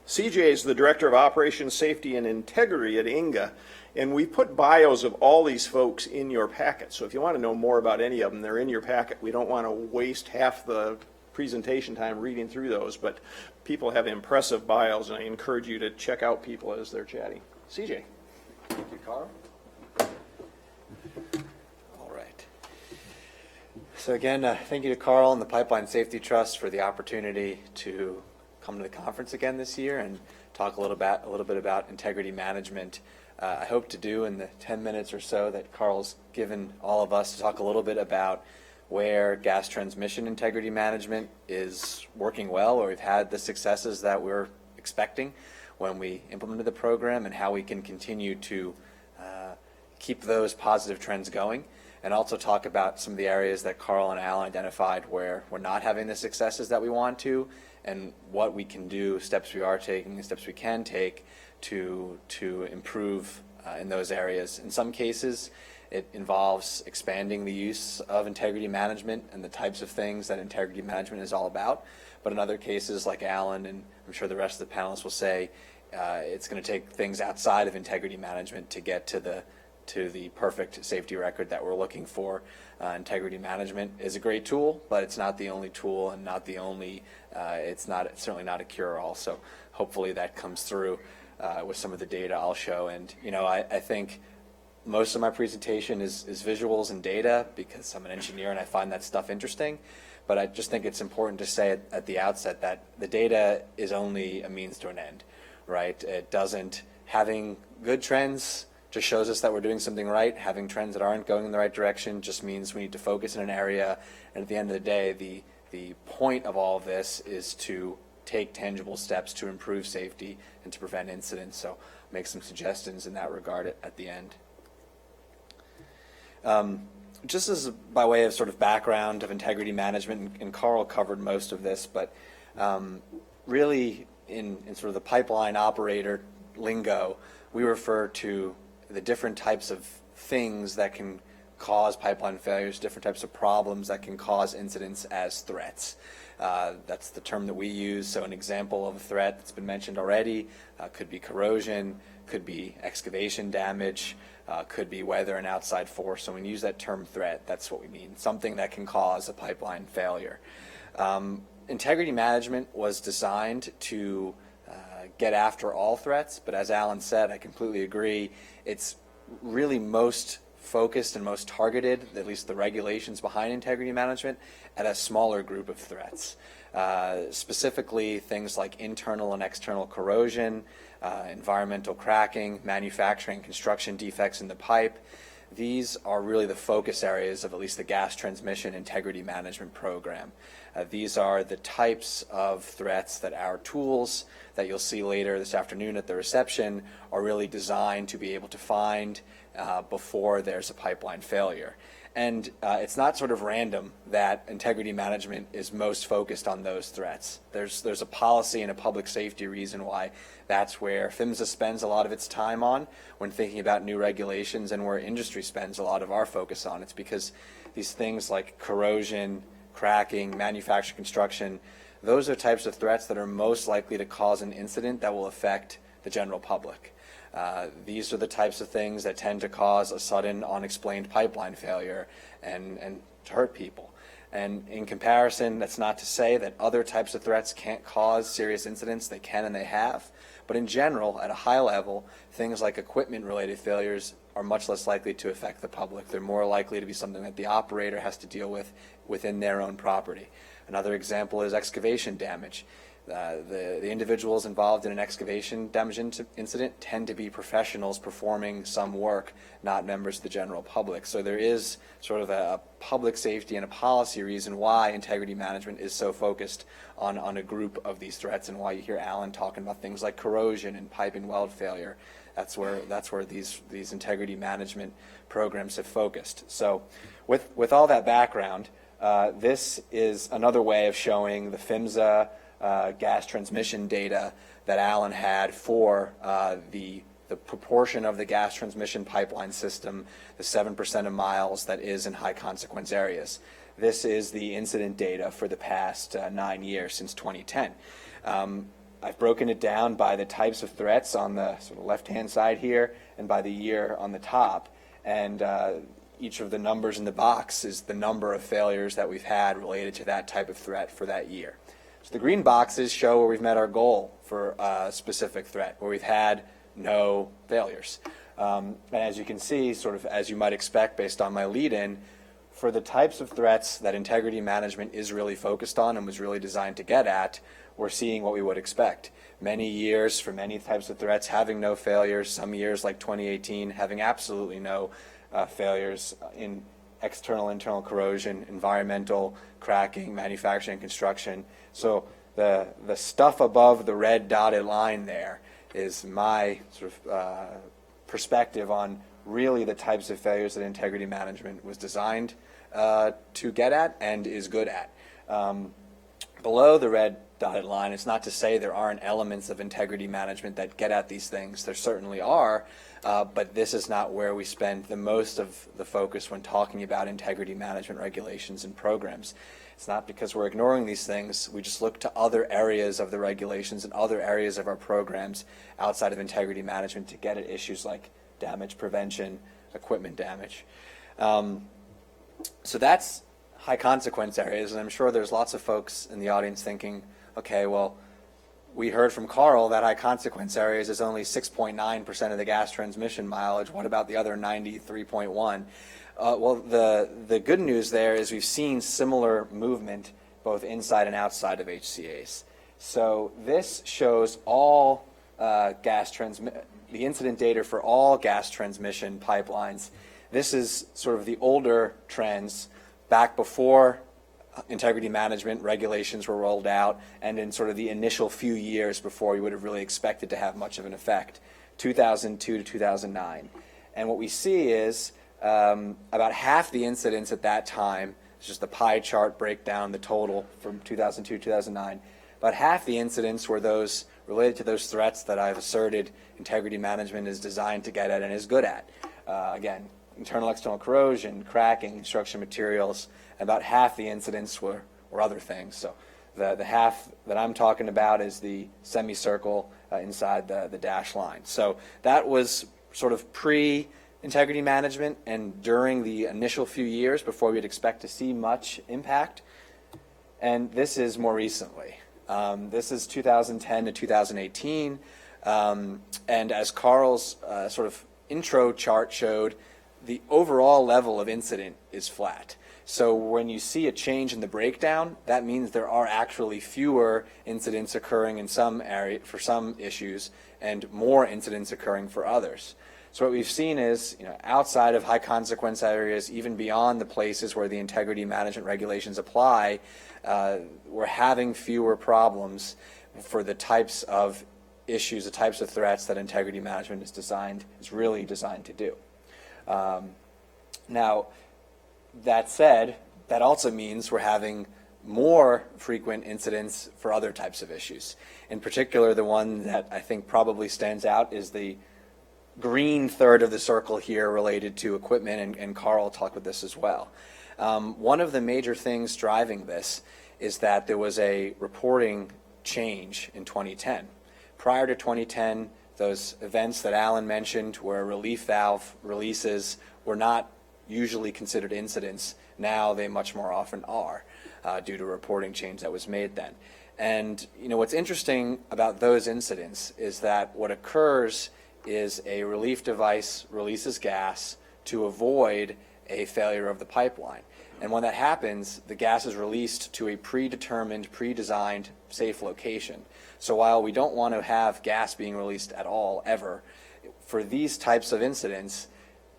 CJ is the Director of Operations, Safety, and Integrity at INGA, and we put bios of all these folks in your packet. So if you want to know more about any of them, they're in your packet. We don't want to waste half the presentation time reading through those, but people have impressive bios, and I encourage you to check out people as they're chatting. CJ. Thank you, Carl. All right. So again, thank you to Carl and the Pipeline Safety Trust for the opportunity to come to the conference again this year and talk a little bit about integrity management. I hope to do in the 10 minutes or so that Carl's given all of us to talk a little bit about where gas transmission integrity management is working well, or we've had the successes that we're expecting when we implemented the program, and how we can continue to keep those positive trends going, and also talk about some of the areas that Carl and Alan identified where we're not having the successes that we want to, and what we can do, steps we are taking, the steps we can take to improve in those areas. In some cases, it involves expanding the use of integrity management and the types of things that integrity management is all about. But in other cases, like Alan and I'm sure the rest of the panelists will say, it's going to take things outside of integrity management to get to the perfect safety record that we're looking for. Integrity management is a great tool, but it's not the only tool, and not the only. It's certainly not a cure-all. So hopefully that comes through with some of the data I'll show. And I think most of my presentation is visuals and data, because I'm an engineer and I find that stuff interesting. But I just think it's important to say at the outset that the data is only a means to an end, right? It doesn't, having good trends just shows us that we're doing something right. Having trends that aren't going in the right direction just means we need to focus in an area. And at the end of the day, the point of all of this is to take tangible steps to improve safety and to prevent incidents. So make some suggestions in that regard at the end. Just as by way of sort of background of integrity management, and Carl covered most of this, but really in sort of the pipeline operator lingo, we refer to the different types of things that can cause pipeline failures, different types of problems that can cause incidents as threats. That's the term that we use. So an example of a threat that's been mentioned already could be corrosion, could be excavation damage, could be weather and outside force. So when we use that term threat, that's what we mean, something that can cause a pipeline failure. Integrity management was designed to get after all threats, but as Alan said, I completely agree, it's really most focused and most targeted, at least the regulations behind integrity management, at a smaller group of threats. Specifically, things like internal and external corrosion, environmental cracking, manufacturing, construction defects in the pipe. These are really the focus areas of at least the gas transmission integrity management program. These are the types of threats that our tools that you'll see later this afternoon at the reception are really designed to be able to find before there's a pipeline failure. And it's not sort of random that integrity management is most focused on those threats. There's a policy and a public safety reason why that's where PHMSA spends a lot of its time on when thinking about new regulations, and where industry spends a lot of our focus on. It's because these things like corrosion, cracking, manufacturing, construction, those are types of threats that are most likely to cause an incident that will affect the general public. These are the types of things that tend to cause a sudden, unexplained pipeline failure and to hurt people. And in comparison, that's not to say that other types of threats can't cause serious incidents. They can and they have. But in general, at a high level, things like equipment-related failures are much less likely to affect the public. They're more likely to be something that the operator has to deal with within their own property. Another example is excavation damage. The individuals involved in an excavation damage incident tend to be professionals performing some work, not members of the general public. So there is sort of a public safety and a policy reason why integrity management is so focused on a group of these threats, and why you hear Alan talking about things like corrosion and pipe and weld failure. That's where these integrity management programs have focused. So with all that background, this is another way of showing the PHMSA gas transmission data that Alan had for the proportion of the gas transmission pipeline system, the 7% of miles that is in high consequence areas. This is the incident data for the past 9 years, since 2010. I've broken it down by the types of threats on the sort of left-hand side here, and by the year on the top. And each of the numbers in the box is the number of failures that we've had related to that type of threat for that year. So the green boxes show where we've met our goal for a specific threat, where we've had no failures. And as you can see, sort of as you might expect based on my lead-in, for the types of threats that integrity management is really focused on and was really designed to get at, we're seeing what we would expect. Many years for many types of threats having no failures, some years like 2018 having absolutely no failures in external, internal corrosion, environmental cracking, manufacturing, construction. So the stuff above the red dotted line there is my sort of perspective on really the types of failures that integrity management was designed to get at and is good at. Below the red dotted line, it's not to say there aren't elements of integrity management that get at these things. There certainly are, but this is not where we spend the most of the focus when talking about integrity management regulations and programs. It's not because we're ignoring these things. We just look to other areas of the regulations and other areas of our programs outside of integrity management to get at issues like damage prevention, equipment damage. So that's high consequence areas, and I'm sure there's lots of folks in the audience thinking, okay, well, we heard from Carl that high consequence areas is only 6.9% of the gas transmission mileage. What about the other 93.1? Well, the good news there is we've seen similar movement both inside and outside of HCAs. So this shows all the incident data for all gas transmission pipelines. This is sort of the older trends back before integrity management regulations were rolled out, and in sort of the initial few years before we would have really expected to have much of an effect, 2002 to 2009. And what we see is about half the incidents at that time, it's just the pie chart breakdown, the total from 2002 to 2009, about half the incidents were those related to those threats that I've asserted integrity management is designed to get at and is good at. Again, internal external corrosion, cracking, construction materials. About half the incidents were other things. So the half that I'm talking about is the semicircle inside the dash line. So that was sort of pre-integrity management and during the initial few years before we'd expect to see much impact. And this is more recently. This is 2010 to 2018. And as Carl's sort of intro chart showed, the overall level of incident is flat. So when you see a change in the breakdown, that means there are actually fewer incidents occurring in some area for some issues and more incidents occurring for others. So what we've seen is, outside of high consequence areas, even beyond the places where the integrity management regulations apply, we're having fewer problems for the types of issues, the types of threats that integrity management is really designed to do. Now, that said, that also means we're having more frequent incidents for other types of issues. In particular, the one that I think probably stands out is the green third of the circle here related to equipment, and Carl talked with this as well. One of the major things driving this is that there was a reporting change in 2010. Prior to 2010, those events that Alan mentioned where relief valve releases were not usually considered incidents. Now they much more often are due to a reporting change that was made then. And what's interesting about those incidents is that what occurs is a relief device releases gas to avoid a failure of the pipeline. And when that happens, the gas is released to a predetermined, pre-designed, safe location. So while we don't want to have gas being released at all, ever, for these types of incidents,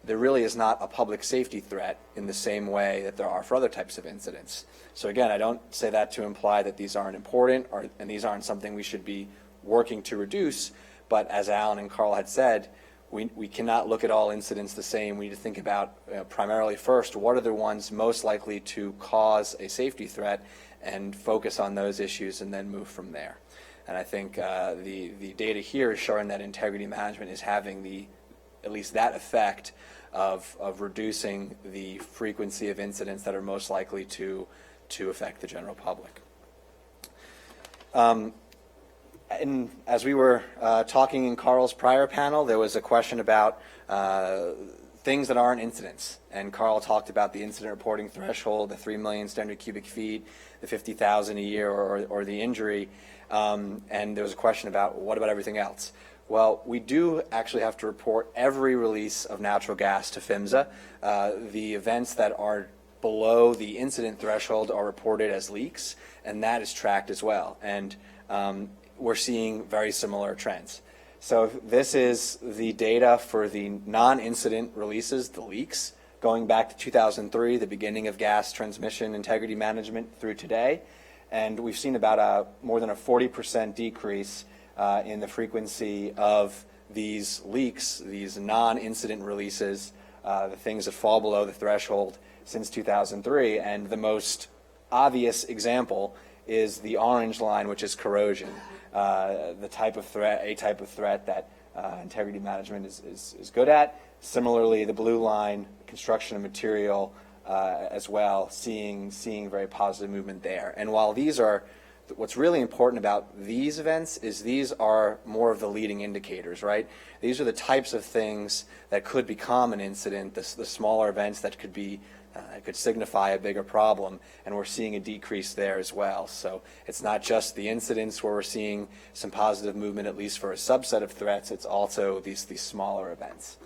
there really is not a public safety threat in the same way that there are for other types of incidents. So again, I don't say that to imply that these aren't important and these aren't something we should be working to reduce, but as Alan and Carl had said, we cannot look at all incidents the same. We need to think about primarily first, what are the ones most likely to cause a safety threat, and focus on those issues and then move from there. And I think the data here is showing that integrity management is having at least that effect of reducing the frequency of incidents that are most likely to affect the general public. And as we were talking in Carl's prior panel, there was a question about things that aren't incidents. And Carl talked about the incident reporting threshold, the 3 million standard cubic feet, the 50,000 a year, or the injury. And there was a question about, what about everything else? Well, we do actually have to report every release of natural gas to PHMSA. The events that are below the incident threshold are reported as leaks, and that is tracked as well. And we're seeing very similar trends. So this is the data for the non-incident releases, the leaks, going back to 2003, the beginning of gas transmission integrity management, through today. And we've seen about more than a 40% decrease in the frequency of these leaks, these non-incident releases, the things that fall below the threshold since 2003. And the most obvious example is the orange line, which is corrosion, a type of threat that integrity management is good at. Similarly, the blue line, construction and material as well, seeing very positive movement there. And while these are, what's really important about these events is these are more of the leading indicators, right? These are the types of things that could become an incident, the smaller events that could signify a bigger problem, and we're seeing a decrease there as well. So it's not just the incidents where we're seeing some positive movement, at least for a subset of threats, it's also these smaller events.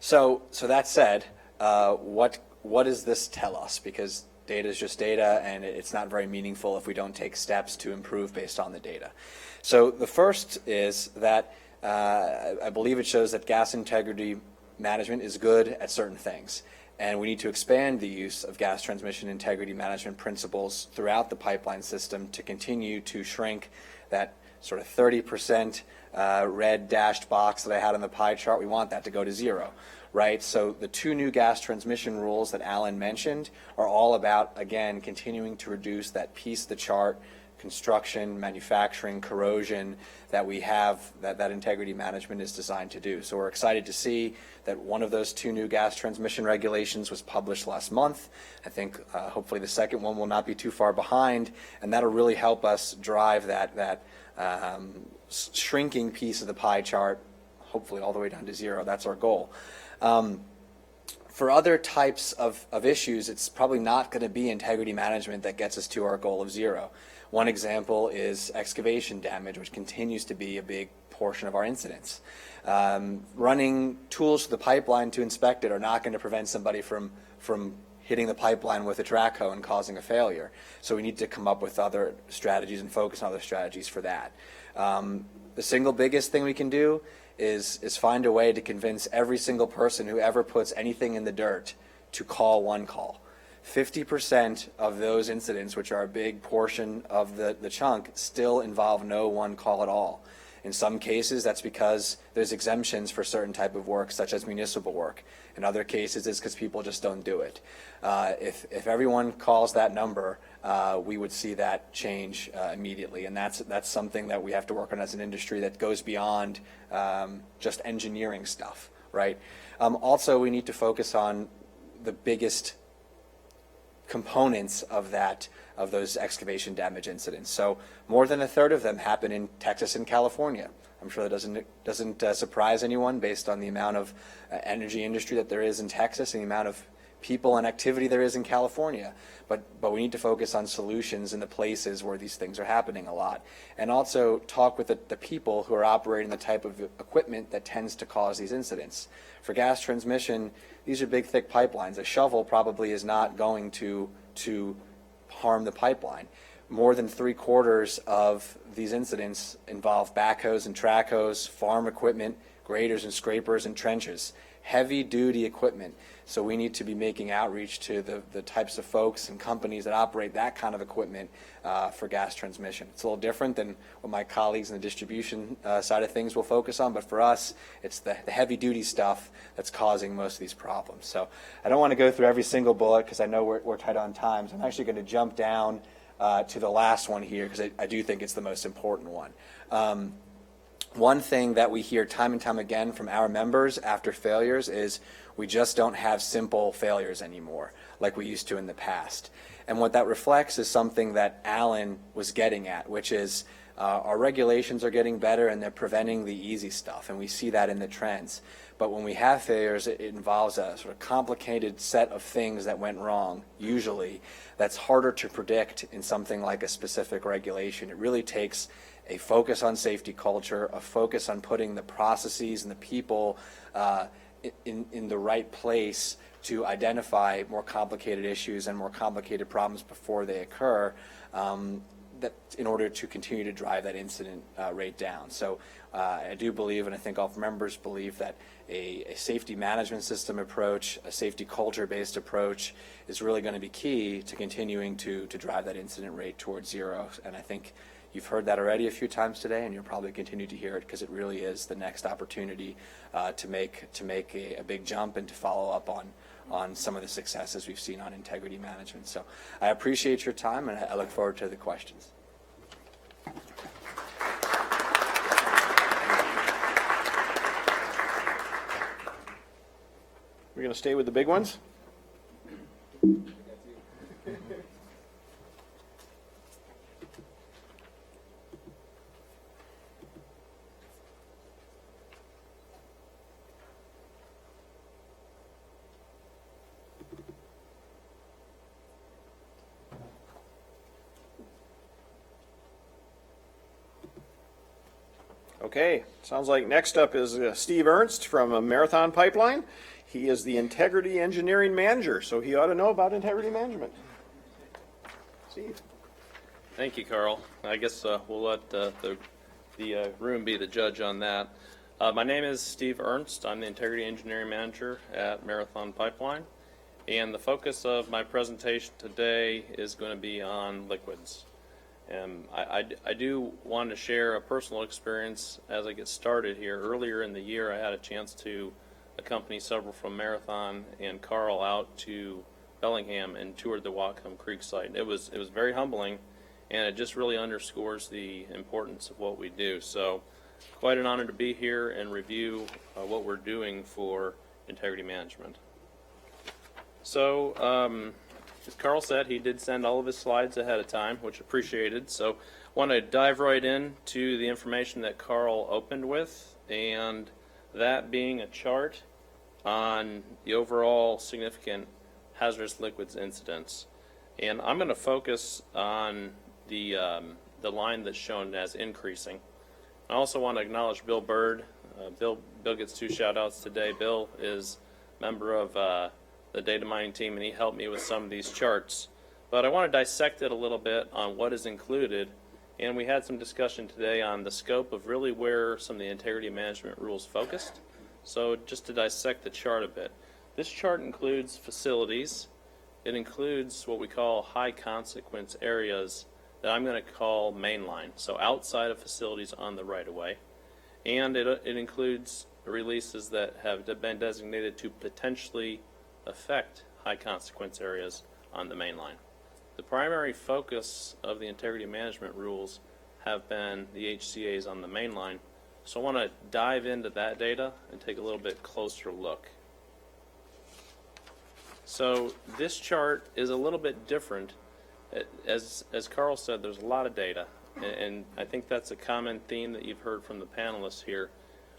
So that said, what does this tell us? Because data is just data, and it's not very meaningful if we don't take steps to improve based on the data. So the first is that I believe it shows that gas integrity management is good at certain things. And we need to expand the use of gas transmission integrity management principles throughout the pipeline system to continue to shrink that sort of 30% red dashed box that I had on the pie chart. We want that to go to zero, right? So the two new gas transmission rules that Alan mentioned are all about, again, continuing to reduce that piece of the chart, construction, manufacturing, corrosion that we have, that integrity management is designed to do. So we're excited to see that one of those two new gas transmission regulations was published last month. I think hopefully the second one will not be too far behind, and that'll really help us drive that shrinking piece of the pie chart, hopefully all the way down to zero. That's our goal. For other types of issues, it's probably not going to be integrity management that gets us to our goal of zero. One example is excavation damage, which continues to be a big portion of our incidents. Running tools to the pipeline to inspect it are not going to prevent somebody from hitting the pipeline with a track hoe and causing a failure. So we need to come up with other strategies and focus on other strategies for that. The single biggest thing we can do is find a way to convince every single person who ever puts anything in the dirt to call one call. 50% of those incidents, which are a big portion of the chunk, still involve no one call at all. In some cases, that's because there's exemptions for certain type of work, such as municipal work. In other cases, it's because people just don't do it. If everyone calls that number, we would see that change immediately, and that's something that we have to work on as an industry that goes beyond just engineering stuff, right? Also, we need to focus on the biggest components of those excavation damage incidents. So more than a third of them happen in Texas and California. I'm sure that doesn't surprise anyone based on the amount of energy industry that there is in Texas and the amount of people and activity there is in California. But we need to focus on solutions in the places where these things are happening a lot. And also talk with the people who are operating the type of equipment that tends to cause these incidents. For gas transmission, these are big, thick pipelines. A shovel probably is not going to harm the pipeline. More than 3/4 of these incidents involve backhoes and track hoes, farm equipment, graders and scrapers and trenches. Heavy-duty equipment. So we need to be making outreach to the types of folks and companies that operate that kind of equipment for gas transmission. It's a little different than what my colleagues in the distribution side of things will focus on, but for us, it's the heavy-duty stuff that's causing most of these problems. So I don't want to go through every single bullet because I know we're tight on time, so I'm actually going to jump down to the last one here because I do think it's the most important one. One thing that we hear time and time again from our members after failures is we just don't have simple failures anymore like we used to in the past. And what that reflects is something that Alan was getting at, which is our regulations are getting better and they're preventing the easy stuff, and we see that in the trends. But when we have failures, it involves a sort of complicated set of things that went wrong, usually, that's harder to predict in something like a specific regulation. It really takes a focus on safety culture, a focus on putting the processes and the people in the right place to identify more complicated issues and more complicated problems before they occur, that in order to continue to drive that incident rate down. So I do believe, and I think all members believe, that a safety management system approach, a safety culture-based approach is really going to be key to continuing to drive that incident rate towards zero. And I think you've heard that already a few times today, and you'll probably continue to hear it because it really is the next opportunity to make a big jump and to follow up on some of the successes we've seen on integrity management. So I appreciate your time, and I look forward to the questions. We're going to stay with the big ones? Okay, sounds like next up is Steve Ernst from Marathon Pipeline. He is the Integrity Engineering Manager, so he ought to know about integrity management. Steve. Thank you, Carl. I guess we'll let the room be the judge on that. My name is Steve Ernst. I'm the Integrity Engineering Manager at Marathon Pipeline, And the focus of my presentation today is going to be on liquids. And I do want to share a personal experience as I get started here. Earlier in the year, I had a chance to accompany several from Marathon and Carl out to Bellingham and toured the Whatcom Creek site. It was very humbling, and it just really underscores the importance of what we do. So quite an honor to be here and review what we're doing for integrity management. So, as Carl said, he did send all of his slides ahead of time, which appreciated. So I want to dive right into the information that Carl opened with, and that being a chart on the overall significant hazardous liquids incidents. And I'm going to focus on the line that's shown as increasing. I also want to acknowledge Bill Bird. Bill gets 2 shout-outs today. Bill is a member of the data mining team, and he helped me with some of these charts. But I want to dissect it a little bit on what is included, and we had some discussion today on the scope of really where some of the integrity management rules focused. So just to dissect the chart a bit. This chart includes facilities. It includes what we call high consequence areas that I'm going to call mainline, so outside of facilities on the right-of-way. And it includes releases that have been designated to potentially affect high consequence areas on the main line. The primary focus of the integrity management rules have been the HCAs on the main line, so I want to dive into that data and take a little bit closer look. So this chart is a little bit different. As Carl said, there's a lot of data, and I think that's a common theme that you've heard from the panelists here.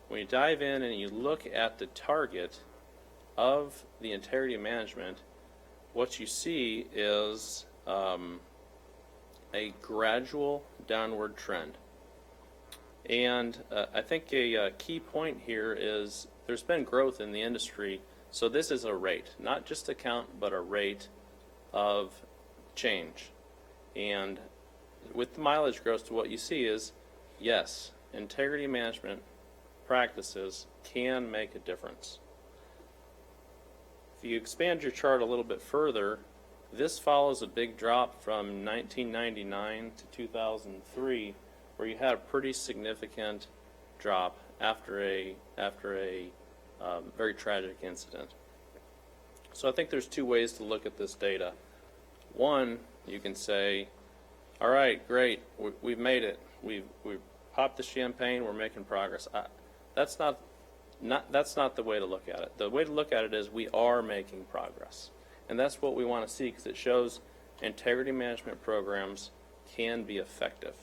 When you dive in and you look at the target of the integrity management, what you see is a gradual downward trend. And I think a key point here is there's been growth in the industry, so this is a rate, not just a count, but a rate of change. And with the mileage growth, what you see is, yes, integrity management practices can make a difference. If you expand your chart a little bit further, this follows a big drop from 1999 to 2003, where you had a pretty significant drop after a very tragic incident. So I think there's 2 ways to look at this data. One, you can say, all right, great, we've made it. We've popped the champagne, we're making progress. That's not the way to look at it. The way to look at it is we are making progress. And that's what we want to see, because it shows integrity management programs can be effective.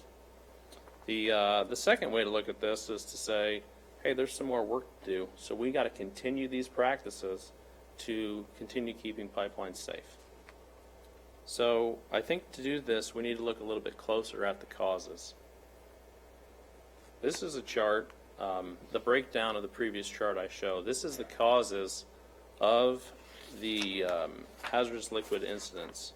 The second way to look at this is to say, hey, there's some more work to do, so we got to continue these practices to continue keeping pipelines safe. So I think to do this, we need to look a little bit closer at the causes. This is a chart, the breakdown of the previous chart I showed. This is the causes of the hazardous liquid incidents.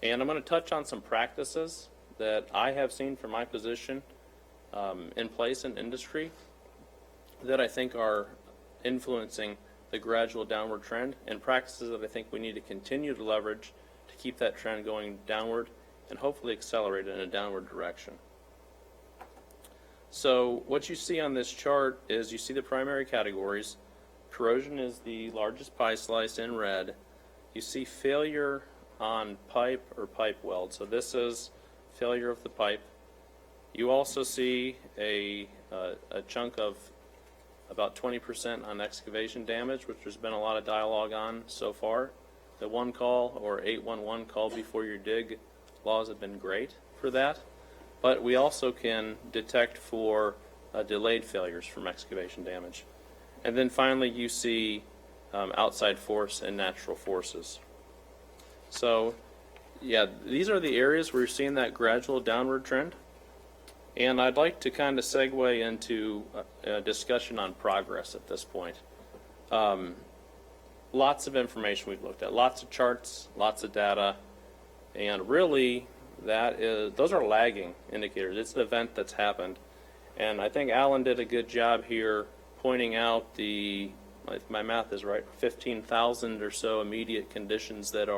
And I'm going to touch on some practices that I have seen from my position in place in industry that I think are influencing the gradual downward trend, and practices that I think we need to continue to leverage to keep that trend going downward and hopefully accelerate it in a downward direction. So what you see on this chart is you see the primary categories. Corrosion is the largest pie slice in red. You see failure on pipe or pipe weld. So this is failure of the pipe. You also see a chunk of about 20% on excavation damage, which there's been a lot of dialogue on so far. The one call or 811 call before your dig laws have been great for that. But we also can detect for delayed failures from excavation damage. And then finally you see outside force and natural forces. So yeah, these are the areas where you're seeing that gradual downward trend. And I'd like to kind of segue into a discussion on progress at this point. Lots of information we've looked at, lots of charts, lots of data, and really those are lagging indicators. It's an event that's happened. And I think Alan did a good job here pointing out the if my math is right, 15,000 or so immediate conditions that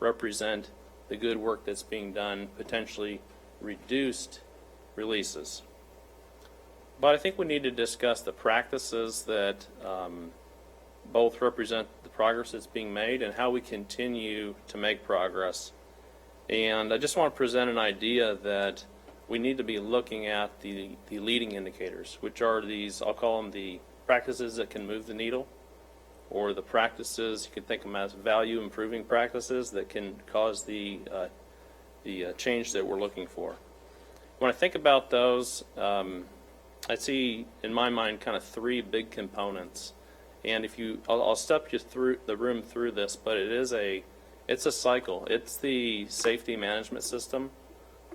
represent the good work that's being done, potentially reduced releases. But I think we need to discuss the practices that both represent the progress that's being made and how we continue to make progress. And I just want to present an idea that we need to be looking at the leading indicators, which are these, I'll call them the practices that can move the needle, or the practices, you can think of them as value improving practices that can cause the change that we're looking for. When I think about those, I see in my mind kind of three big components. And I'll step you through the room through this, but it's a cycle. It's the safety management system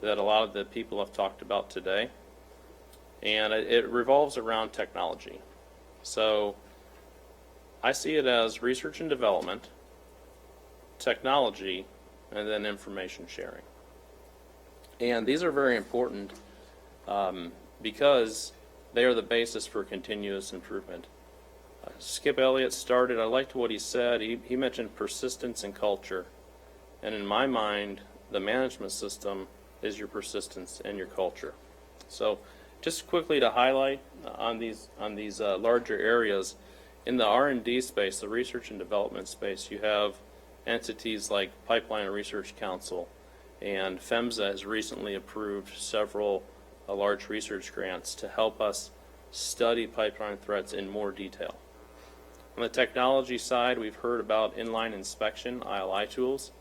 that a lot of the people have talked about today. And it revolves around technology. So I see it as research and development, technology, and then information sharing. And these are very important because they are the basis for continuous improvement. Skip Elliott started, I liked what he said. He mentioned persistence and culture. And in my mind, the management system is your persistence and your culture. So just quickly to highlight on these larger areas, in the R&D space, the research and development space, you have entities like Pipeline Research Council, and PHMSA has recently approved several large research grants to help us study pipeline threats in more detail. On the technology side, we've heard about inline inspection, ILI tools.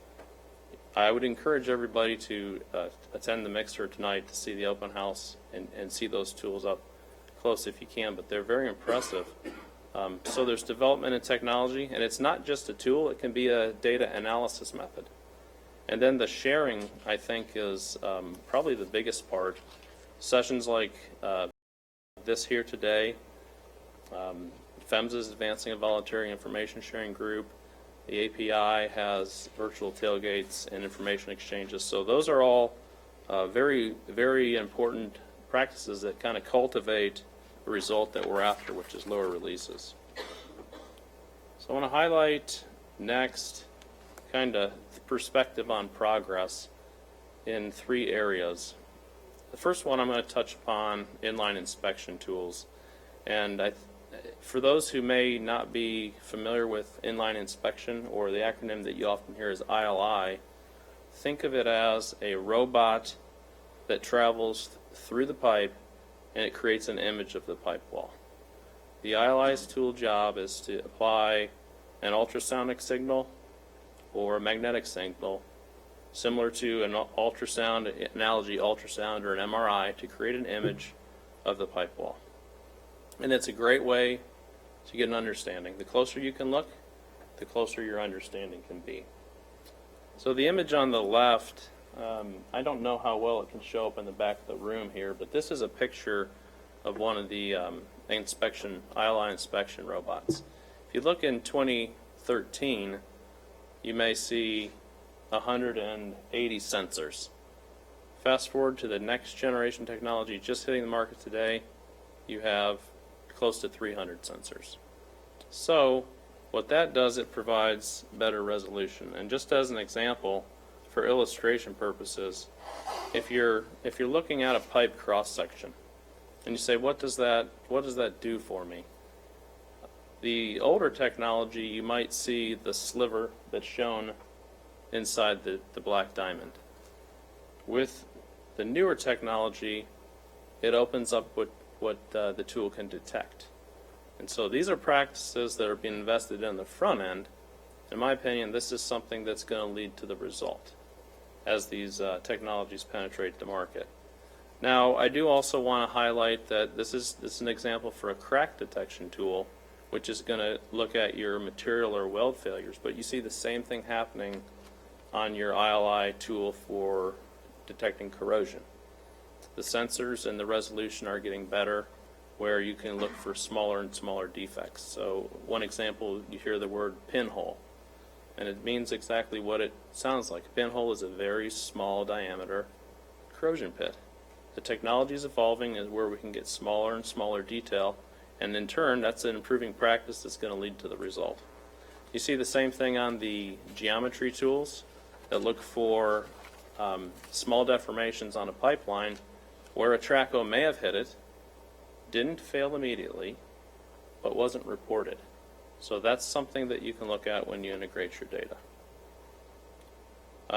I would encourage everybody to attend the mixer tonight to see the open house and see those tools up close if you can, but they're very impressive. So there's development in technology, and it's not just a tool, it can be a data analysis method. And then the sharing, I think, is probably the biggest part. Sessions like this here today, PHMSA is advancing a voluntary information sharing group. The API has virtual tailgates and information exchanges. So those are all very, very important practices that kind of cultivate the result that we're after, which is lower releases. So I want to highlight next kind of perspective on progress in three areas. The first one I'm going to touch upon inline inspection tools. And for those who may not be familiar with inline inspection, or the acronym that you often hear is ILI, think of it as a robot that travels through the pipe and it creates an image of the pipe wall. The ILI's tool job is to apply an ultrasonic signal or a magnetic signal similar to an ultrasound, analogy ultrasound or an MRI, to create an image of the pipe wall. And it's a great way to get an understanding. The closer you can look, the closer your understanding can be. So the image on the left, I don't know how well it can show up in the back of the room here, but this is a picture of one of the ILI inspection robots. If you look in 2013, you may see 180 sensors. Fast forward to the next generation technology just hitting the market today, you have close to 300 sensors. So what that does, it provides better resolution. And just as an example, for illustration purposes, if you're looking at a pipe cross section and you say, what does that do for me? The older technology, you might see the sliver that's shown inside the black diamond. With the newer technology, it opens up what the tool can detect. And so these are practices that are being invested in the front end. In my opinion, this is something that's going to lead to the result as these technologies penetrate the market. Now, I do also want to highlight that this is an example for a crack detection tool, which is going to look at your material or weld failures. But you see the same thing happening on your ILI tool for detecting corrosion. The sensors and the resolution are getting better, where you can look for smaller and smaller defects. So one example, you hear the word pinhole, and it means exactly what it sounds like. A pinhole is a very small diameter corrosion pit. The technology is evolving, and where we can get smaller and smaller detail, And in turn, that's an improving practice that's going to lead to the result. You see the same thing on the geometry tools that look for small deformations on a pipeline where a traco may have hit it, didn't fail immediately, but wasn't reported. So that's something that you can look at when you integrate your data.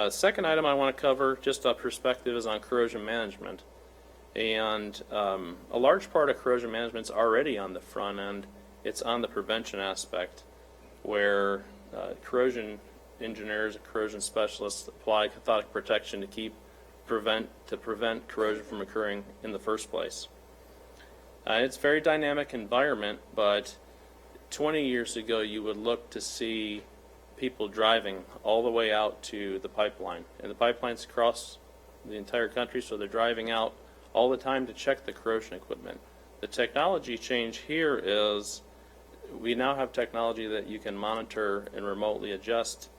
Second item I want to cover, just a perspective, is on corrosion management. And a large part of corrosion management is already on the front end. It's on the prevention aspect, where corrosion engineers and corrosion specialists apply cathodic protection to prevent corrosion from occurring in the first place. It's a very dynamic environment, but 20 years ago you would look to see people driving all the way out to the pipeline. And the pipelines across the entire country, so they're driving out all the time to check the corrosion equipment. The technology change here is we now have technology that you can monitor and remotely adjust,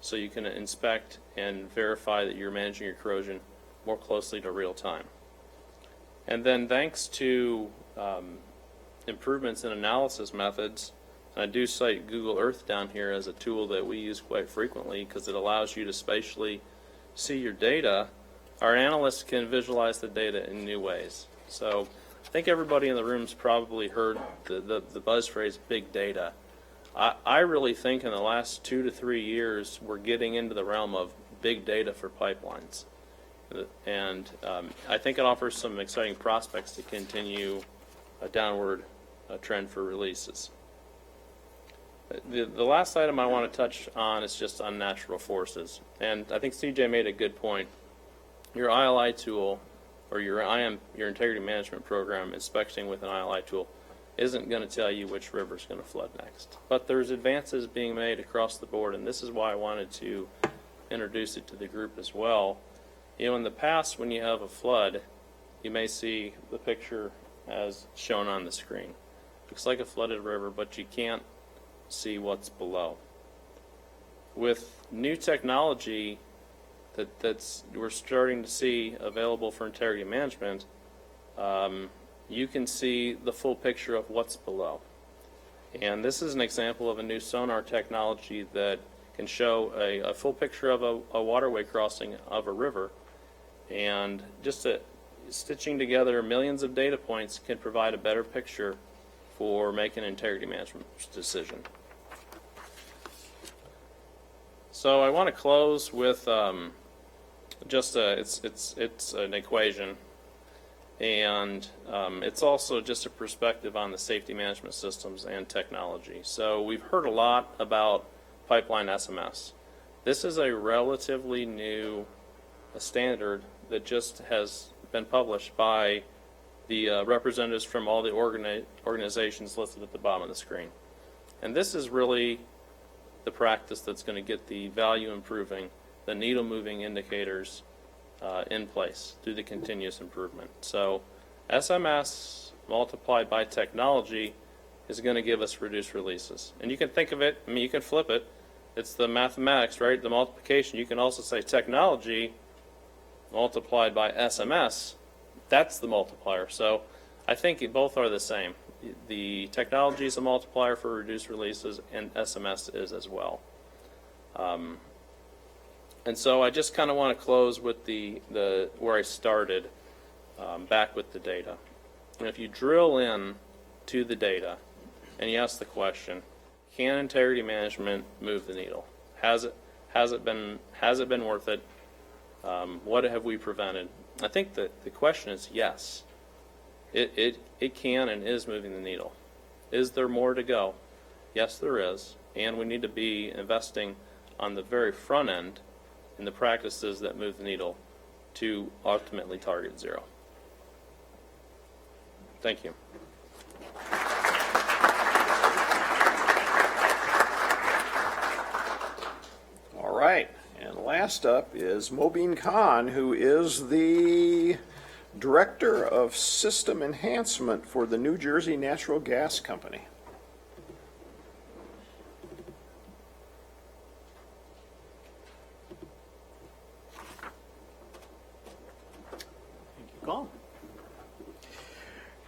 so you can inspect and verify that you're managing your corrosion more closely to real time. And then thanks to improvements in analysis methods, and I do cite Google Earth down here as a tool that we use quite frequently because it allows you to spatially see your data. Our analysts can visualize the data in new ways. So I think everybody in the room's probably heard the buzz phrase big data. I really think in the last 2 to 3 years we're getting into the realm of big data for pipelines. And I think it offers some exciting prospects to continue a downward trend for releases. The last item I want to touch on is just on natural forces. And I think CJ made a good point. Your ILI tool or your integrity management program inspecting with an ILI tool isn't going to tell you which river is going to flood next. But there's advances being made across the board, and this is why I wanted to introduce it to the group as well. You know, in the past, when you have a flood, you may see the picture as shown on the screen. Looks like a flooded river, but you can't see what's below. With new technology that's we're starting to see available for integrity management, you can see the full picture of what's below. And this is an example of a new sonar technology that can show a full picture of a waterway crossing of a river. And just stitching together millions of data points can provide a better picture for making an integrity management decision. So I want to close with just it's an equation, and it's also just a perspective on the safety management systems and technology. So we've heard a lot about pipeline SMS. This is a relatively new standard that just has been published by the representatives from all the organizations listed at the bottom of the screen. And this is really the practice that's going to get the value improving, the needle moving indicators in place through the continuous improvement. So SMS multiplied by technology is going to give us reduced releases. And you can think of it, I mean, you can flip it. It's the mathematics, right? The multiplication. You can also say technology multiplied by SMS. That's the multiplier. So I think both are the same. The technology is a multiplier for reduced releases, and SMS is as well. And so I just kind of want to close with the where I started, back with the data. And if you drill in to the data and you ask the question, can integrity management move the needle? Has it been worth it? What have we prevented? I think that the question is yes. It can and is moving the needle. Is there more to go? Yes, there is. And we need to be investing on the very front end in the practices that move the needle to ultimately target zero. Thank you. All right. And last up is Mobeen Khan, who is the Director of System Enhancement for the New Jersey Natural Gas Company. Thank you, Colin.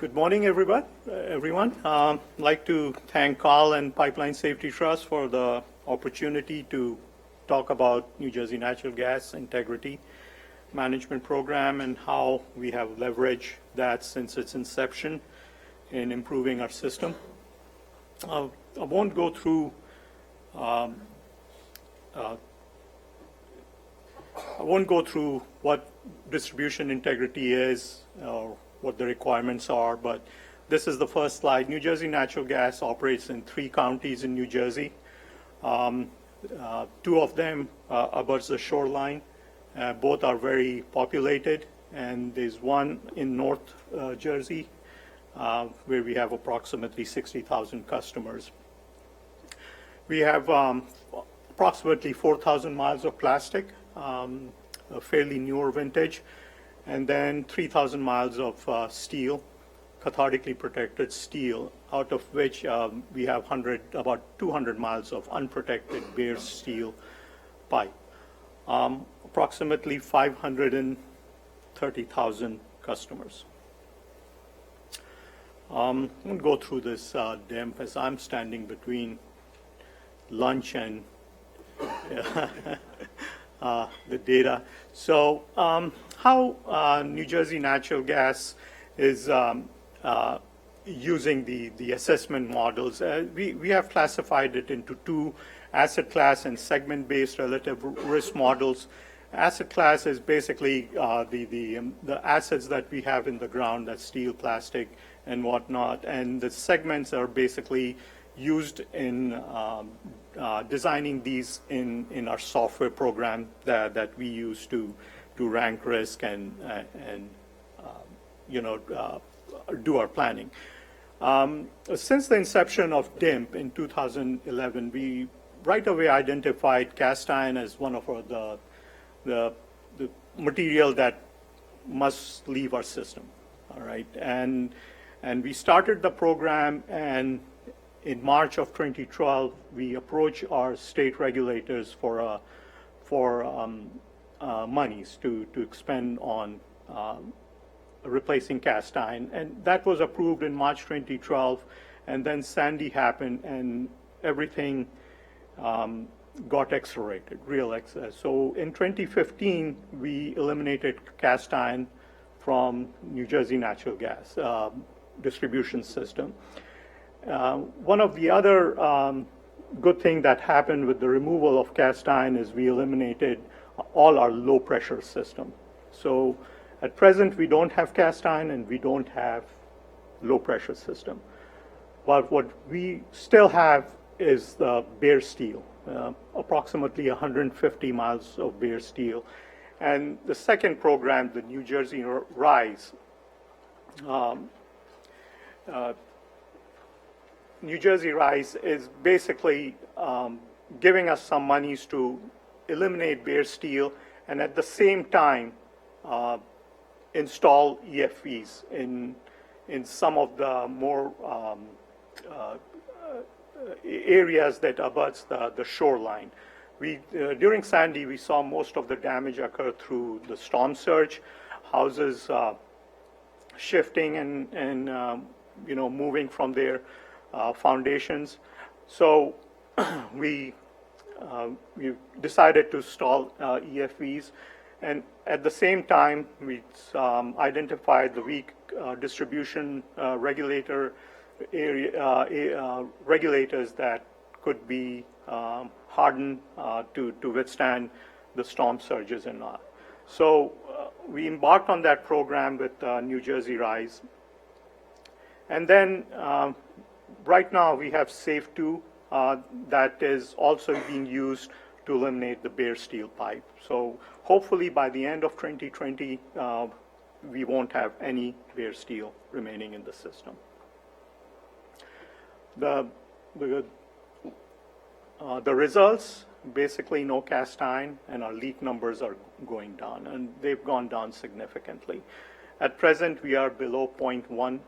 Good morning, everyone. I'd like to thank Carl and Pipeline Safety Trust for the opportunity to talk about New Jersey Natural Gas Integrity Management Program and how we have leveraged that since its inception in improving our system. I won't go through what distribution integrity is or what the requirements are, but this is the first slide. New Jersey Natural Gas operates in 3 counties in New Jersey. 2 of them abuts the shoreline. Both are very populated, and there's one in North Jersey where we have approximately 60,000 customers. We have approximately 4,000 miles of plastic, a fairly newer vintage, and then 3,000 miles of steel, cathodically protected steel, out of which we have about 200 miles of unprotected bare steel pipe. Approximately 530,000 customers. I'm going to go through this DIMP as I'm standing between lunch and the data. So how New Jersey Natural Gas is using the assessment models. We have classified it into 2 asset class and segment-based relative risk models. Asset class is basically the assets that we have in the ground, that's steel, plastic, and whatnot, and the segments are basically used in designing these in our software program that we use to rank risk and do our planning. Since the inception of DIMP in 2011, we right away identified cast iron as one of the material that must leave our system. All right, and we started the program, and in March of 2012, we approached our state regulators for monies to expend on replacing cast iron, and that was approved in March 2012. And then Sandy happened, and everything got accelerated, real access. So in 2015, we eliminated cast iron from New Jersey Natural Gas distribution system. One of the other good thing that happened with the removal of cast iron is we eliminated all our low pressure system. So at present, we don't have cast iron and we don't have low pressure system. But what we still have is the bare steel, approximately 150 miles of bare steel. And the second program, the New Jersey RISE, New Jersey RISE is basically giving us some monies to eliminate bare steel and at the same time install EFVs in some of the more areas that abuts the shoreline. During Sandy, we saw most of the damage occur through the storm surge, houses shifting and moving from their foundations. So we decided to install EFVs, and at the same time, we identified the weak distribution regulators that could be hardened to withstand the storm surges and all. So we embarked on that program with New Jersey RISE. And then right now we have SAFE 2 that is also being used to eliminate the bare steel pipe. So hopefully by the end of 2020, we won't have any bare steel remaining in the system. The results, basically no cast iron, and our leak numbers are going down, and they've gone down significantly. At present, we are below 0.1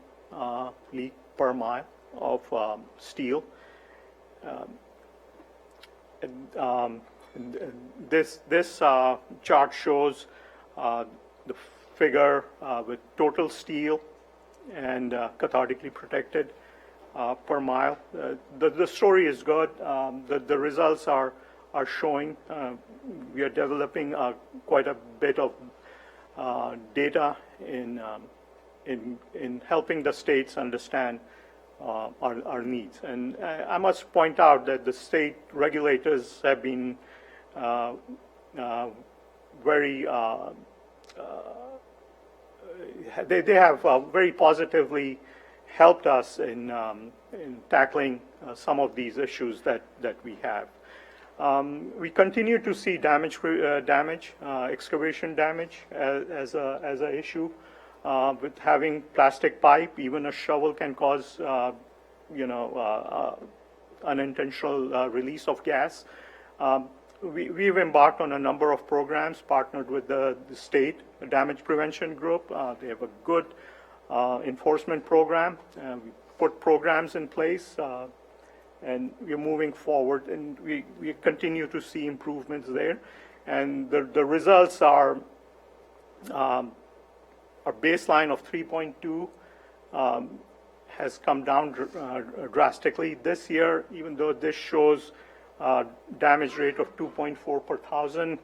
leak per mile of steel. This chart shows the figure with total steel and cathodically protected per mile. The story is good. The results are showing. We are developing quite a bit of data in helping the states understand our needs. And I must point out that the state regulators have been very, they have very positively helped us in tackling some of these issues that we have. We continue to see excavation damage as an issue. With having plastic pipe, even a shovel can cause, unintentional release of gas. We've embarked on a number of programs, partnered with the state damage prevention group. They have a good enforcement program. We put programs in place, and we're moving forward, and we continue to see improvements there. And the results are our baseline of 3.2 has come down drastically this year, even though this shows damage rate of 2.4 per thousand.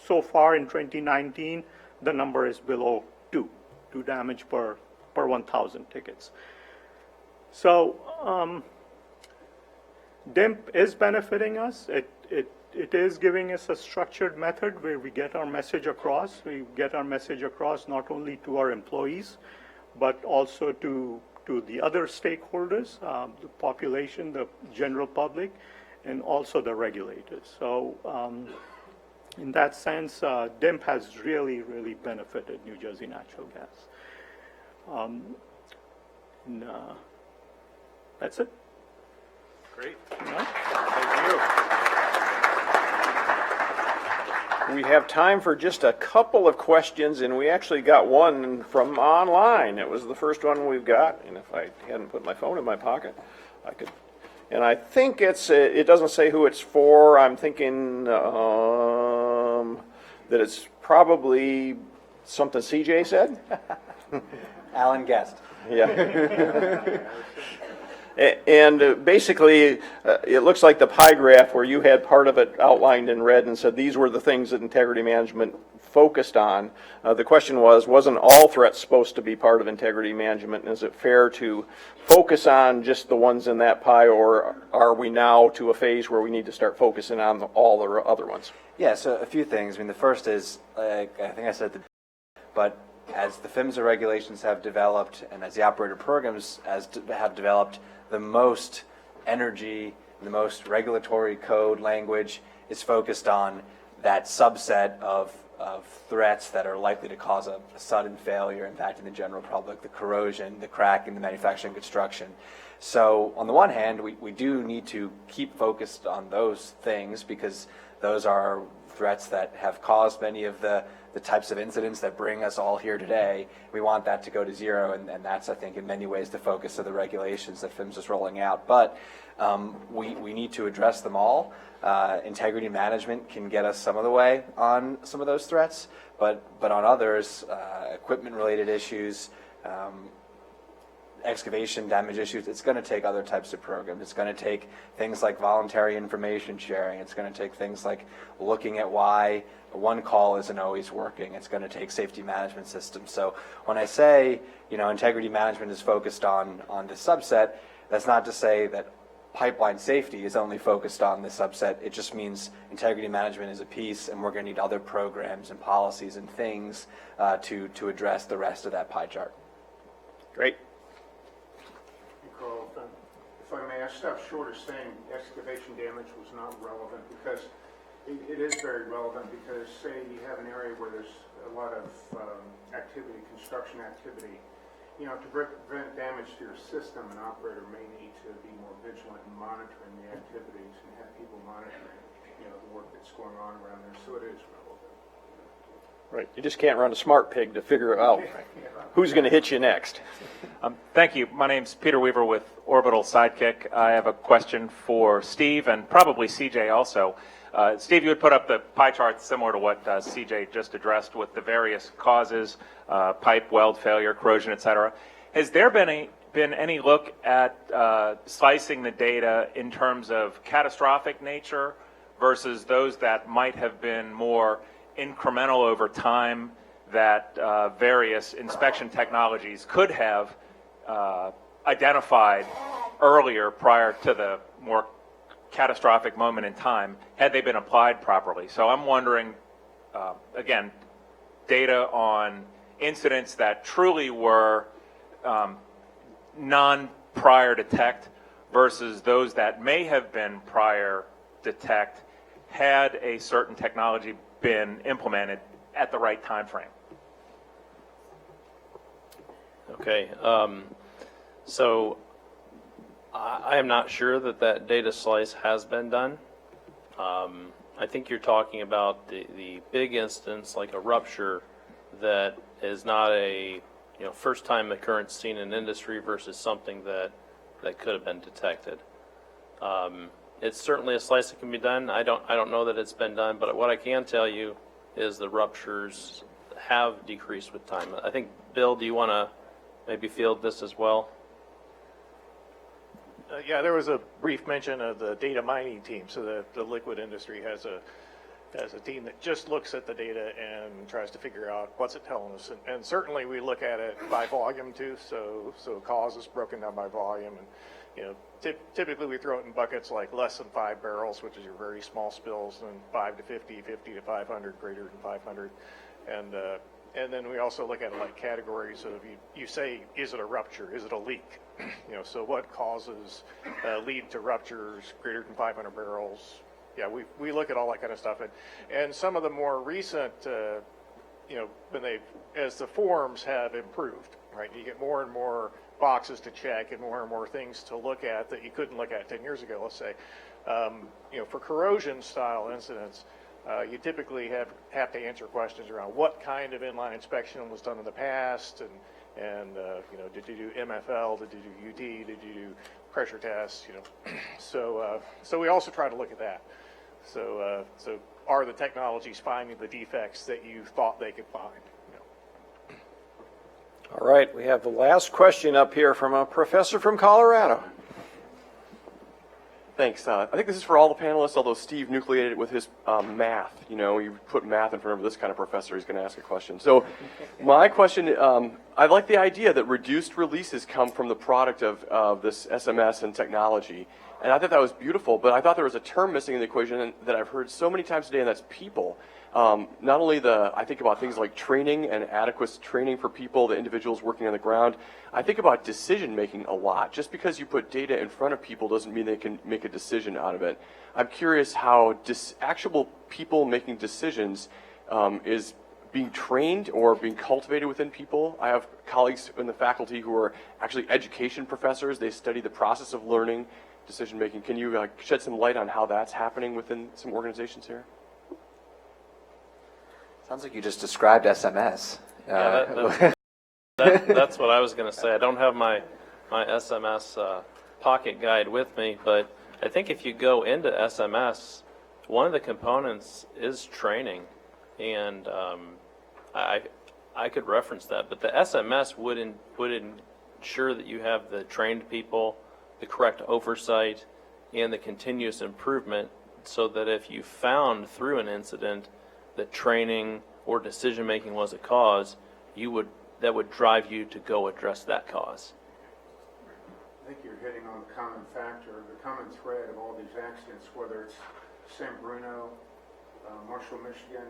So far in 2019, the number is below 2 damage per 1,000 tickets. So DIMP is benefiting us. It is giving us a structured method where we get our message across. We get our message across not only to our employees, but also to the other stakeholders, the population, the general public, and also the regulators. So in that sense, DIMP has really, really benefited New Jersey Natural Gas. That's it. Great. Thank you. We have time for just a couple of questions, and we actually got one from online. It was the first one we've got, and if I hadn't put my phone in my pocket, I could. And I think it doesn't say who it's for. I'm thinking that it's probably something CJ said. Alan Guest. Yeah. And basically, it looks like the pie graph where you had part of it outlined in red and said these were the things that integrity management focused on. The question wasn't all threats supposed to be part of integrity management? And is it fair to focus on just the ones in that pie, or are we now to a phase where we need to start focusing on all the other ones? Yeah, so a few things. I mean, the first is, I think I said, but as the PHMSA regulations have developed and as the operator programs have developed, the most energy, the most regulatory code language is focused on that subset of threats that are likely to cause a sudden failure impacting the general public, the corrosion, the cracking, the manufacturing construction. So on the one hand, we do need to keep focused on those things because those are threats that have caused many of the types of incidents that bring us all here today. We want that to go to zero, and that's, I think, in many ways the focus of the regulations that PHMSA is rolling out. But we need to address them all. Integrity management can get us some of the way on some of those threats, but on others, equipment-related issues, excavation damage issues, it's going to take other types of programs. It's going to take things like voluntary information sharing. It's going to take things like looking at why one call isn't always working. It's going to take safety management systems. So when I say, integrity management is focused on the subset, that's not to say that pipeline safety is only focused on the subset. It just means integrity management is a piece, and we're going to need other programs and policies and things to address the rest of that pie chart. Great. Carl, if I may, I stopped short of saying excavation damage was not relevant because it is very relevant because, say, you have an area where there's a lot of activity, construction activity. To prevent damage to your system, an operator may need to be more vigilant in monitoring the activities and have people monitoring, the work that's going on around there. So it is relevant. Right. You just can't run a smart pig to figure out who's going to hit you next. Thank you. My name's Peter Weaver with Orbital Sidekick. I have a question for Steve and probably CJ also. Steve, you had put up the pie chart similar to what CJ just addressed with the various causes, pipe, weld failure, corrosion, et cetera. Has there been any look at slicing the data in terms of catastrophic nature versus those that might have been more incremental over time that various inspection technologies could have identified earlier prior to the more catastrophic moment in time, had they been applied properly? So I'm wondering, again, data on incidents that truly were non-prior detect versus those that may have been prior detect had a certain technology been implemented at the right time frame. Okay, so I am not sure that data slice has been done. I think you're talking about the big instance, like a rupture, that is not a first time occurrence seen in industry versus something that could have been detected. It's certainly a slice that can be done. I don't know that it's been done, but what I can tell you is the ruptures have decreased with time. I think, Bill, do you want to maybe field this as well? Yeah, there was a brief mention of the data mining team. So the liquid industry has a team that just looks at the data and tries to figure out what's it telling us. And certainly we look at it by volume too. So cause is broken down by volume, and typically we throw it in buckets like less than 5 barrels, which is your very small spills, and 5 to 50, 50 to 500, greater than 500, and then we also look at it like categories of you say, is it a rupture? Is it a leak? So what causes lead to ruptures greater than 500 barrels? Yeah, we look at all that kind of stuff, and some of the more recent, as the forms have improved, right? You get more and more boxes to check and more things to look at that you couldn't look at 10 years ago. Let's say, for corrosion style incidents, you typically have to answer questions around what kind of inline inspection was done in the past, and did you do MFL, did you do UT, did you do pressure tests, so we also try to look at that. So are the technologies finding the defects that you thought they could find? All right, we have the last question up here from a professor from Colorado. Thanks. I think this is for all the panelists, although Steve nucleated it with his math. You put math in front of this kind of professor, he's going to ask a question. So my question, I like the idea that reduced releases come from the product of this SMS and technology. And I thought that was beautiful, but I thought there was a term missing in the equation that I've heard so many times today, and that's people. Not only I think about things like training and adequate training for people, the individuals working on the ground. I think about decision making a lot. Just because you put data in front of people doesn't mean they can make a decision out of it. I'm curious how actual people making decisions is being trained or being cultivated within people. I have colleagues in the faculty who are actually education professors. They study the process of learning, decision making. Can you shed some light on how that's happening within some organizations here? Sounds like you just described SMS. Yeah, that's what I was going to say. I don't have my SMS pocket guide with me, but I think if you go into SMS, one of the components is training, and I could reference that. But the SMS would ensure that you have the trained people, the correct oversight, and the continuous improvement, so that if you found through an incident that training or decision making was a cause, that would drive you to go address that cause. I think you're hitting on the common factor, the common thread of all these accidents, whether it's San Bruno, Marshall, Michigan,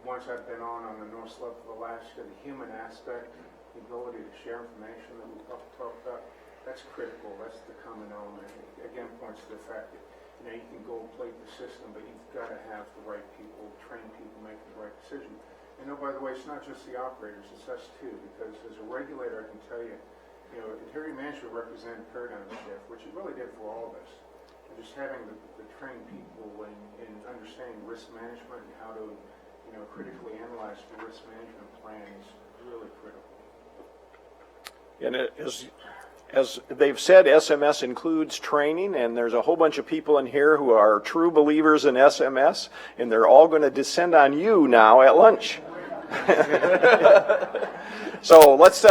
ones I've been on the North Slope of Alaska, the human aspect, the ability to share information that we talked about, that's critical. That's the common element. It again points to the fact that you can gold plate the system, but you've got to have the right people, trained people making the right decision. And by the way, it's not just the operators, it's us too, because as a regulator, I can tell you, integrity management represented paradigm shift, which it really did for all of us. And just having the trained people in understanding risk management and how to critically analyze the risk management plan is really critical. And it is, as they've said, SMS includes training, and there's a whole bunch of people in here who are true believers in SMS, and they're all going to descend on you now at lunch. So let's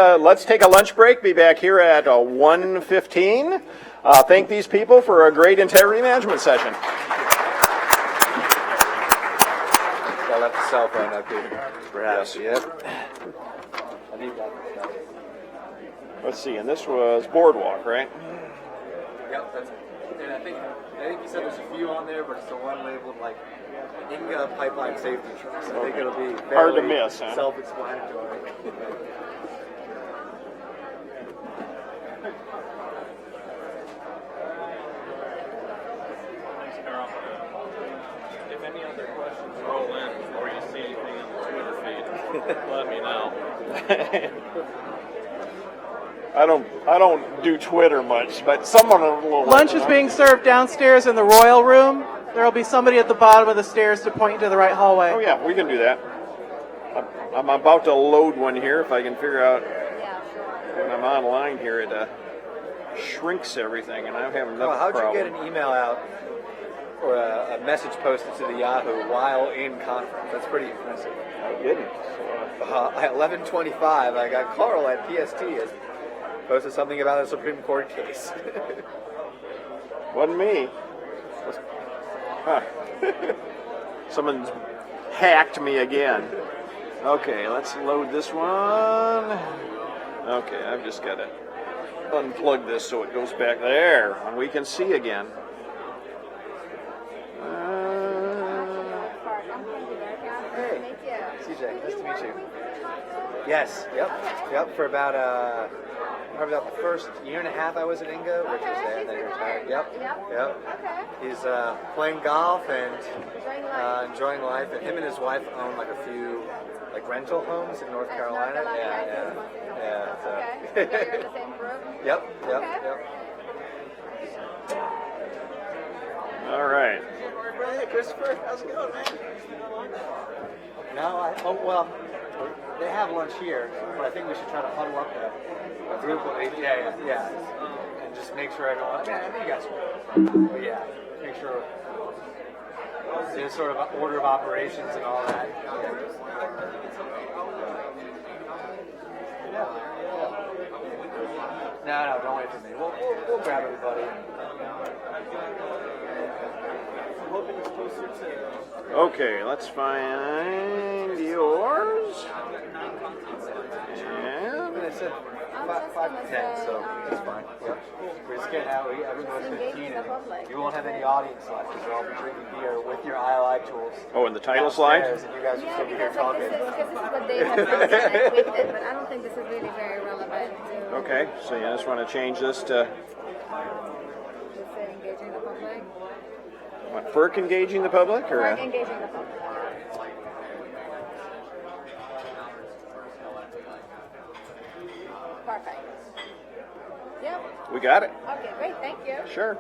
take a lunch break. Be back here at 1:15. Thank these people for a great integrity management session. I left the cell phone up here. Perhaps. Yep. I need that. Let's see, and this was Boardwalk, right? Yep, that's. And I think you said there's a few on there, but it's the one labeled like Inga Pipeline Safety Trust. I think it'll be hard to fairly miss, huh? self-explanatory. If any other questions roll in or you see anything on the Twitter feed, let me know. I don't do Twitter much, but someone will. Lunch is being served downstairs in the Royal Room. There will be somebody at the bottom of the stairs to point you to the right hallway. Oh yeah, we can do that. I'm about to load one here. If I can figure out when I'm online here, it shrinks everything, and I'm having enough How'd problem. you get an email out or a message posted to the Yahoo while in conference? That's pretty impressive. I didn't. At 11:25, I got Carl at PST has posted something about a Supreme Court case. Wasn't me. Huh. Someone's hacked me again. Okay, let's load this one. Okay, I've just got to unplug this so it goes back there, and we can see again. Hey, CJ, nice to meet you. Yes, yep. For about probably about the first year and a half I was at Inga, Rich was there, then he retired. Yep. Okay. He's playing golf and enjoying life. And him and his wife own like a few rental homes in North Carolina. Yeah. So. Okay. You guys are in the same group? Yep. All right. Hey, Christopher, how's it going, man? No, they have lunch here, but I think we should try to huddle up a group of 8. Yeah. And just make sure everyone. Man, I think you guys will. But yeah, make sure there's sort of order of operations and all that. No, don't wait for me. We'll grab everybody. I'm hoping it's closer to. Okay, let's find yours. And I said 5 to 10, so that's fine. Yep. We're just getting out. Everyone's 15, and you won't have any audience left because you'll all be drinking beer with your ILI tools. oh, and the title slide? And you guys will still be here talking. Because this is what they have done and I tweaked it, but I don't think this is really very relevant to Okay, so you just want to change this to engaging the public. what, FERC engaging the public? Or Or engaging the public. Perfect. Yep. we got it. Okay, great. Thank you. Sure.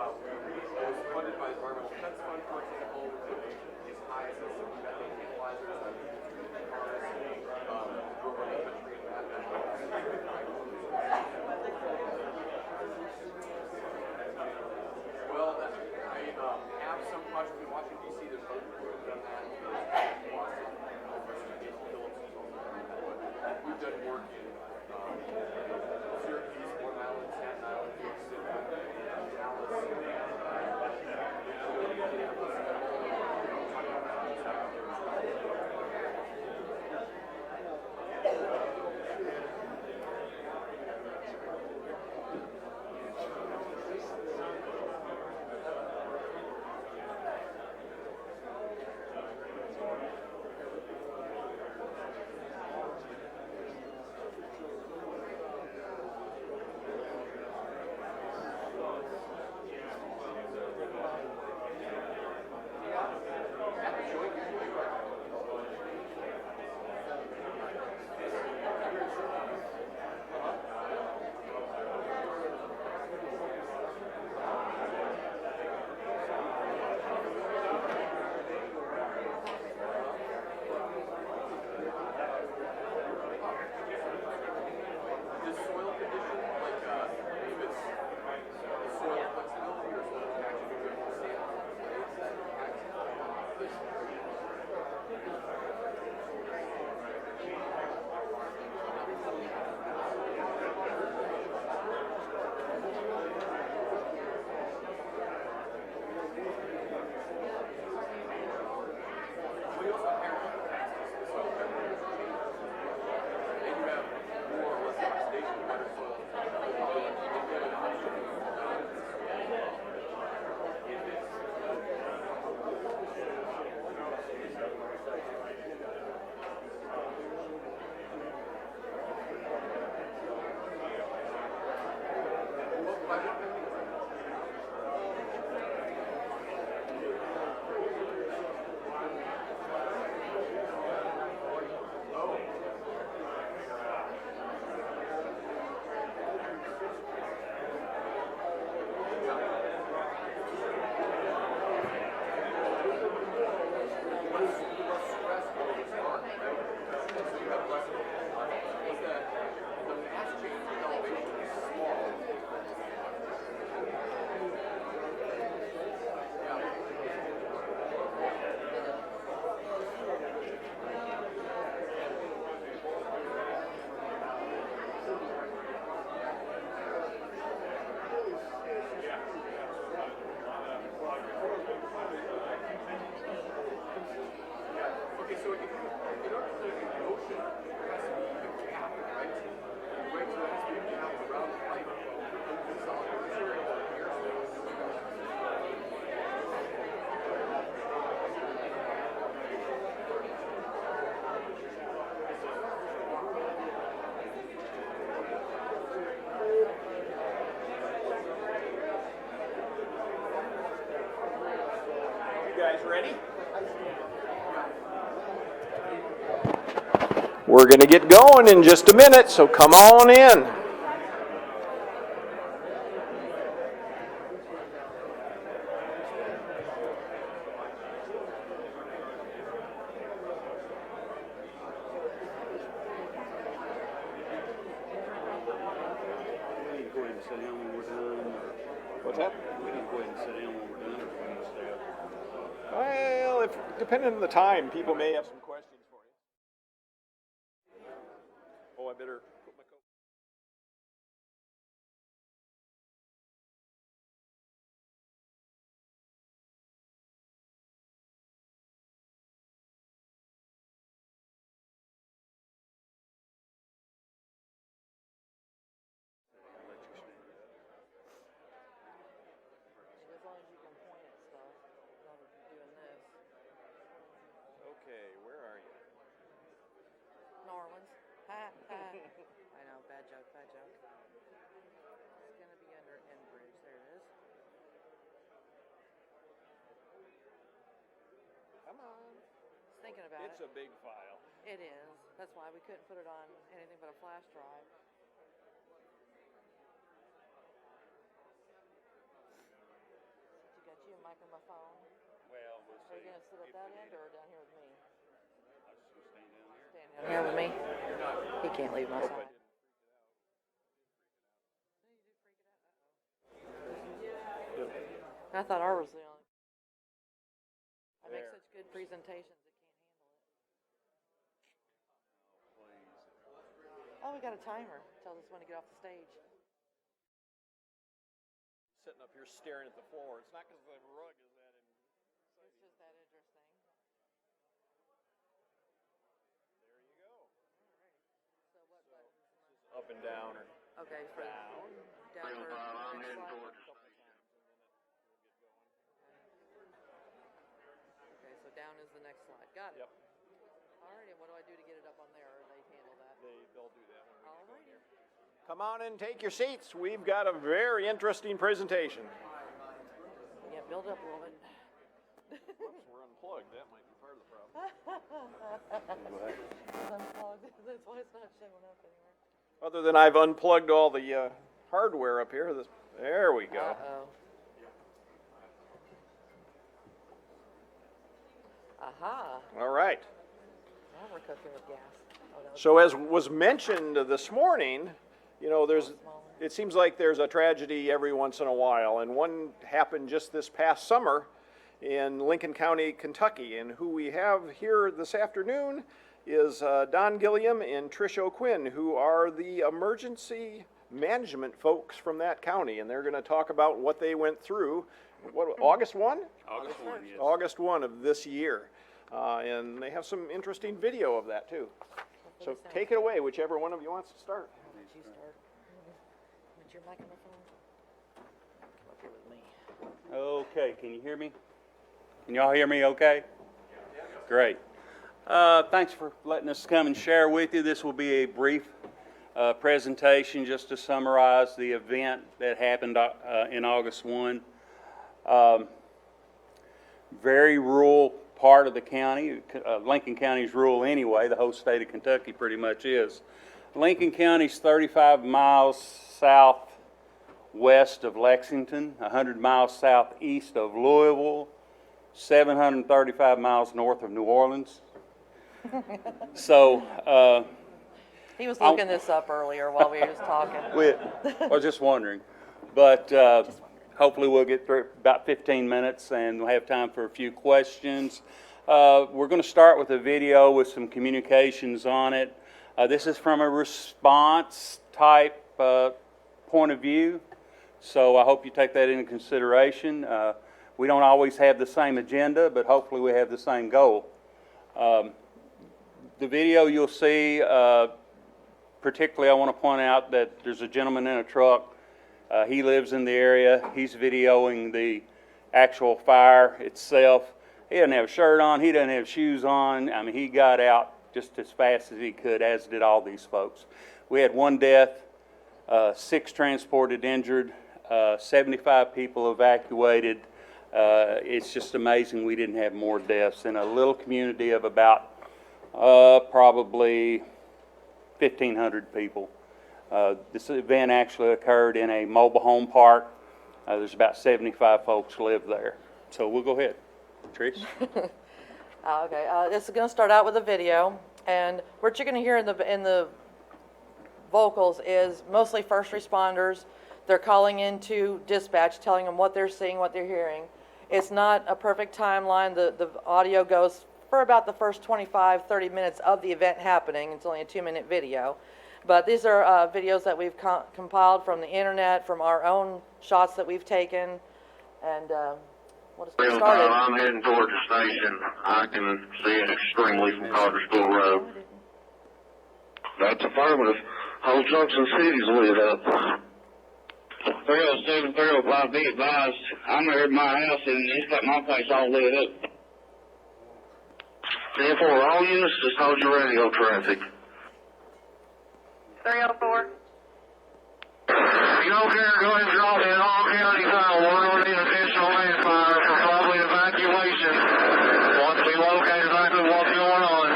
It was funded by the Environmental Defense Fund, for example, as high as some methane equalizers like cars, drove around the country and had that. Well, I have some projects in Washington, D.C. There's other people who've done that. We've done work in Syracuse, Long Island, Staten Island, New York City, Ready? We're going to get going in just a minute, so come on in. What's that? We can go ahead and sit down when we're done, or we can stay up. Well, depending on the time, people may have some questions for you. Oh, I better put my coat. Okay, where are you? New Orleans. Ha, ha. I know, bad joke, bad joke. It's going to be under Enbridge. There it is. Come on. Just thinking about It's it. a big file. It is. That's why we couldn't put it on anything but a flash drive. mic on my phone? Well, we'll Are you see. gonna sit at that end or down here with me? I'm just gonna stand down here. Stand down here with me? He can't leave my side. I thought ours was the only. I make such good presentations, it can't handle it. Oh, we got a timer. Tells us when to get off the stage. Sitting up here staring at the floor. It's not because the rug is that It's just that interesting. There you go. So what buttons am I? Up and down or Okay, for down for the next slide. Okay, so down is the next slide. Got it. Yep. Alrighty, and what do I do to get it up on there, or they handle that? They'll do that when we Alrighty. Come on and take your seats. We've got a very interesting presentation. Yeah, build up a little bit. Whoops, we're unplugged. That might be part of the problem. It's unplugged. That's why it's not showing up anywhere. Other than I've unplugged all the hardware up here. There we go. Uh-oh. Aha. All right. Now we're cooking with gas. Oh, no. So as was mentioned this morning, you know, it seems like there's a tragedy every once in a while, and one happened just this past summer in Lincoln County, Kentucky. And who we have here this afternoon is Don Gilliam and Trish O'Quinn, who are the emergency management folks from that county, and they're going to talk about what they went through. What, August 1? August 1, yes. August 1 of this year. And they have some interesting video of that too. So take it away, whichever one of you wants to start. You start. Put your mic on the phone. Come up here with me. Okay, can you hear me? Can y'all hear me okay? Great. Thanks for letting us come and share with you. This will be a brief presentation just to summarize the event that happened in August 1. Very rural part of the county. Lincoln County's rural anyway. The whole state of Kentucky pretty much is. Lincoln County's 35 miles southwest of Lexington, 100 miles southeast of Louisville, 735 miles north of New Orleans. So, He was looking this up earlier while we were just talking. I was just wondering. But hopefully we'll get through about 15 minutes and we'll have time for a few questions. We're going to start with a video with some communications on it. This is from a response type point of view, so I hope you take that into consideration. We don't always have the same agenda, but hopefully we have the same goal. The video you'll see, particularly I want to point out that there's a gentleman in a truck. He lives in the area. He's videoing the actual fire itself. He doesn't have a shirt on. He doesn't have shoes on. I mean, he got out just as fast as he could, as did all these folks. We had 1 death, 6 transported injured, 75 people evacuated. It's just amazing we didn't have more deaths in a little community of about probably 1,500 people. This event actually occurred in a mobile home park. There's about 75 folks live there. So we'll go ahead. Trish? Okay, this is going to start out with a video, and what you're going to hear in the vocals is mostly first responders. They're calling into dispatch, telling them what they're seeing, what they're hearing. It's not a perfect timeline. The audio goes for about the first 25, 30 minutes of the event happening. It's only a 2-minute video. But these are videos that we've compiled from the internet, from our own shots that we've taken, and we'll just get started. I'm heading towards the station. I can see it extremely from Carter School Road. That's affirmative. Whole Junction City's lit up. 307, 305, be advised. I'm here at my house and it's got my place all lit up. 10-4, all units, just hold your radio traffic. 304. You don't care, go ahead and drop in all county file. We're going to need additional land fire for probably evacuation. Once we locate exactly what's going on.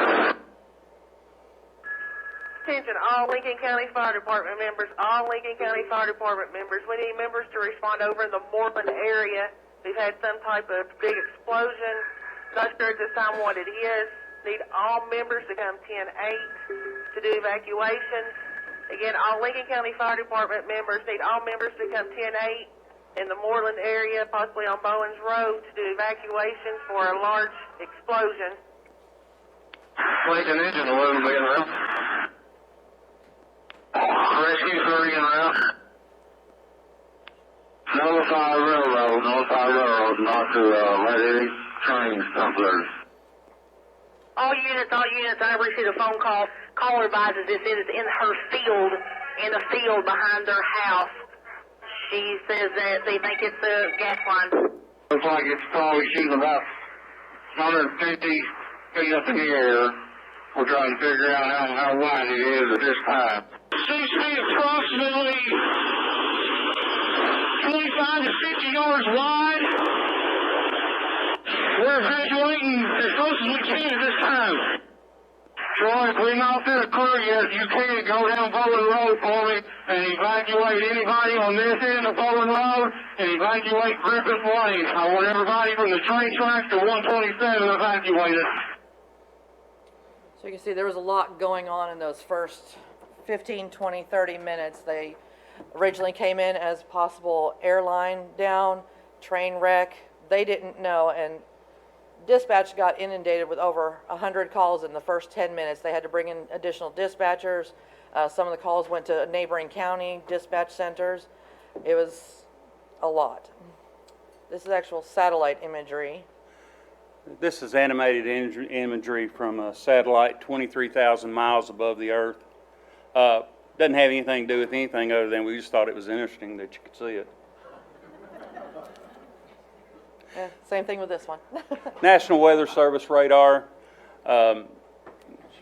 Attention all Lincoln County Fire Department members, all Lincoln County Fire Department members. We need members to respond over in the Moreland area. We've had some type of big explosion. Not sure at this time what it is. Need all members to come 10-8 to do evacuations. Again, all Lincoln County Fire Department members need all members to come 10-8 in the Moreland area, possibly on Bowens Road, to do evacuations for a large explosion. Lincoln Engine 11 being around. Rescue 30 en route. Notify railroad not to let any trains come through. All units, I received a phone call. Caller advises this is in her field, in a field behind their house. She says that they think it's a gas line. Looks like it's probably shooting about 150 feet up in the air. We're trying to figure out how wide it is at this time. Seems to be approximately 25 to 50 yards wide. We're evacuating as close as we can at this time. Troy, if we're not fit a crew yet, if you can, go down Bowling Road for me and evacuate anybody on this end of Bowling Road and evacuate Griffith Lane. I want everybody from the train tracks to 127 evacuated. So you can see there was a lot going on in those first 15, 20, 30 minutes. They originally came in as possible airline down, train wreck. They didn't know, and dispatch got inundated with over 100 calls in the first 10 minutes. They had to bring in additional dispatchers. Some of the calls went to neighboring county dispatch centers. It was a lot. This is actual satellite imagery. This is animated imagery from a satellite 23,000 miles above the Earth. Doesn't have anything to do with anything other than we just thought it was interesting that you could see it. Yeah, same thing with this one. National Weather Service radar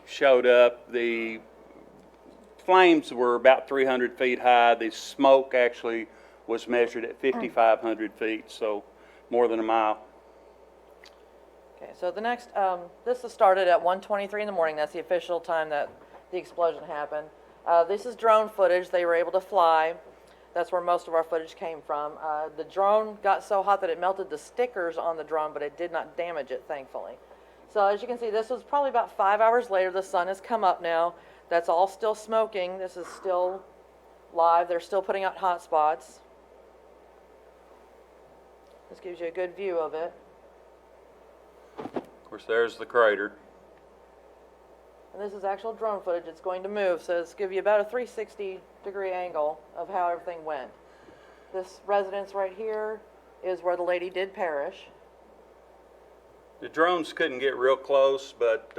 showed up. The flames were about 300 feet high. The smoke actually was measured at 5,500 feet, so more than a mile. Okay, so the next, this is started at 1:23 in the morning. That's the official time that the explosion happened. This is drone footage. They were able to fly. That's where most of our footage came from. The drone got so hot that it melted the stickers on the drone, but it did not damage it, thankfully. So as you can see, this was probably about 5 hours later. The sun has come up now. That's all still smoking. This is still live. They're still putting out hot spots. This gives you a good view of it. Of course, there's the crater. And this is actual drone footage. It's going to move, so it's give you about a 360-degree angle of how everything went. This residence right here is where the lady did perish. The drones couldn't get real close, but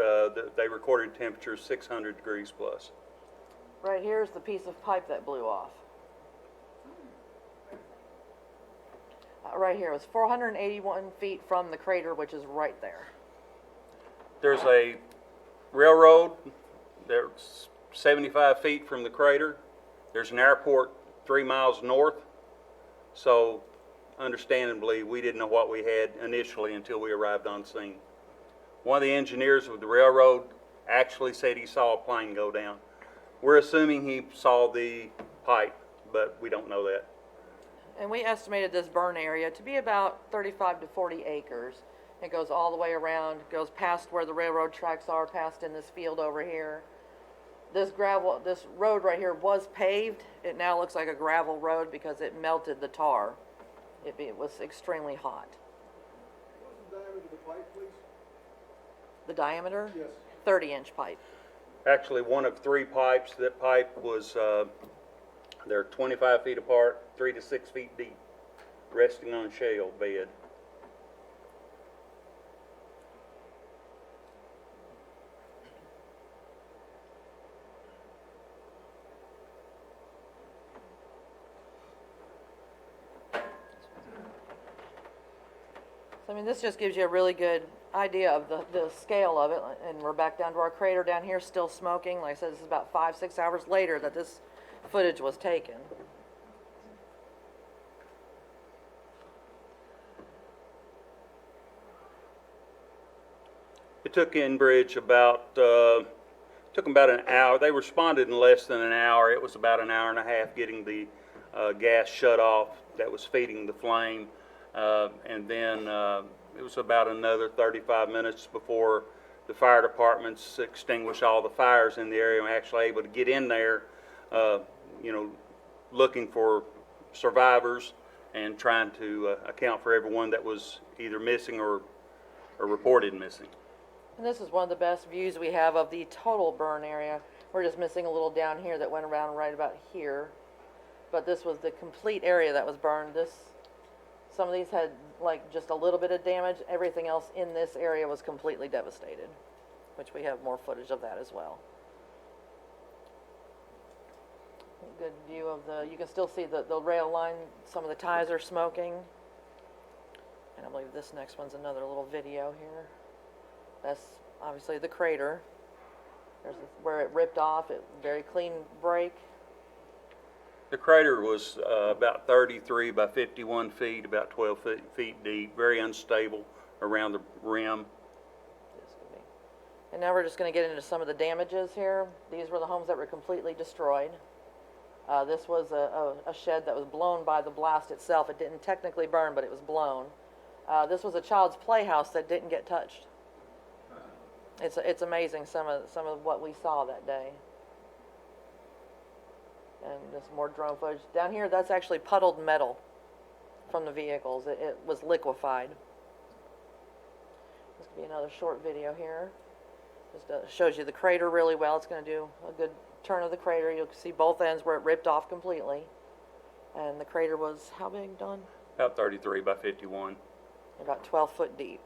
they recorded temperatures 600 degrees plus. Right here is the piece of pipe that blew off. Right here, it was 481 feet from the crater, which is right there. There's a railroad, there's 75 feet from the crater. There's an airport 3 miles north. So, understandably, we didn't know what we had initially until we arrived on scene. One of the engineers of the railroad actually said he saw a plane go down. We're assuming he saw the pipe, but we don't know that. And we estimated this burn area to be about 35 to 40 acres. It goes all the way around, goes past where the railroad tracks are, past in this field over here. This road right here was paved. It now looks like a gravel road because it melted the tar. It was extremely hot. What's the diameter of the pipe, please? The diameter? Yes. 30-inch pipe. Actually, one of 3 pipes. That pipe was, they're 25 feet apart, 3 to 6 feet deep, resting on shale bed. So, I mean, this just gives you a really good idea of the scale of it. And we're back down to our crater down here, still smoking. Like I said, this is about 5-6 hours later that this footage was taken. It took Enbridge about, took them about an hour. They responded in less than an hour. It was about an hour and a half getting the gas shut off that was feeding the flame. And then it was about another 35 minutes before the fire departments extinguished all the fires in the area and were actually able to get in there, looking for survivors and trying to account for everyone that was either missing or reported missing. And this is one of the best views we have of the total burn area. We're just missing a little down here that went around right about here. But this was the complete area that was burned. Some of these had like just a little bit of damage. Everything else in this area was completely devastated, which we have more footage of that as well. A good view of you can still see the rail line. Some of the ties are smoking. And I believe this next one's another little video here. That's obviously the crater. There's where it ripped off. Very clean break. The crater was about 33 by 51 feet, about 12 feet deep, very unstable around the rim. And now we're just going to get into some of the damages here. These were the homes that were completely destroyed. This was a shed that was blown by the blast itself. It didn't technically burn, but it was blown. This was a child's playhouse that didn't get touched. It's amazing some of what we saw that day. And just more drone footage. Down here, that's actually puddled metal from the vehicles. It was liquefied. This could be another short video here. Just shows you the crater really well. It's going to do a good turn of the crater. You'll see both ends where it ripped off completely. And the crater was how big, Don? About 33 by 51. About 12 foot deep.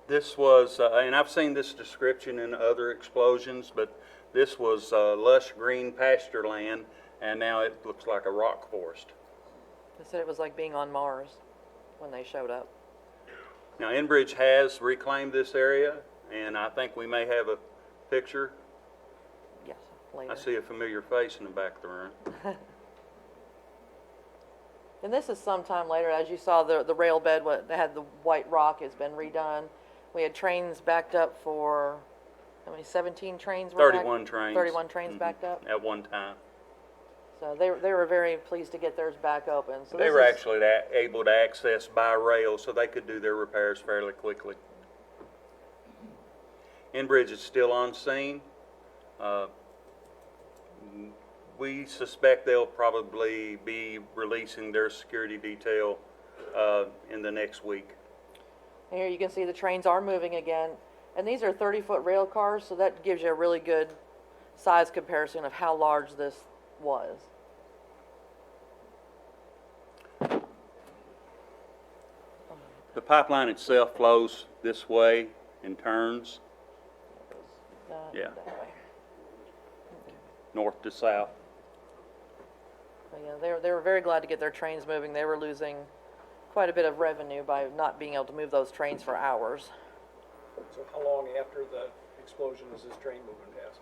This was, and I've seen this description in other explosions, but this was lush green pasture land, and now it looks like a rock forest. They said it was like being on Mars when they showed up. Now, Enbridge has reclaimed this area, and I think we may have a picture. Yes, later. I see a familiar face in the back of the room. And this is sometime later. As you saw, the rail bed, what they had the white rock, has been redone. We had trains backed up for, how many, 17 trains were 31 trains. 31 trains backed up. At one time. So they were very pleased to get theirs back open. So They were actually able to access by rail, so they could do their repairs fairly quickly. Enbridge is still on scene. We suspect they'll probably be releasing their security detail in the next week. And here you can see the trains are moving again. And these are 30-foot rail cars, so that gives you a really good size comparison of how large this was. The pipeline itself flows this way and turns. Yeah. North to south. So, yeah, they were very glad to get their trains moving. They were losing quite a bit of revenue by not being able to move those trains for hours. So how long after the explosion is this train moving past?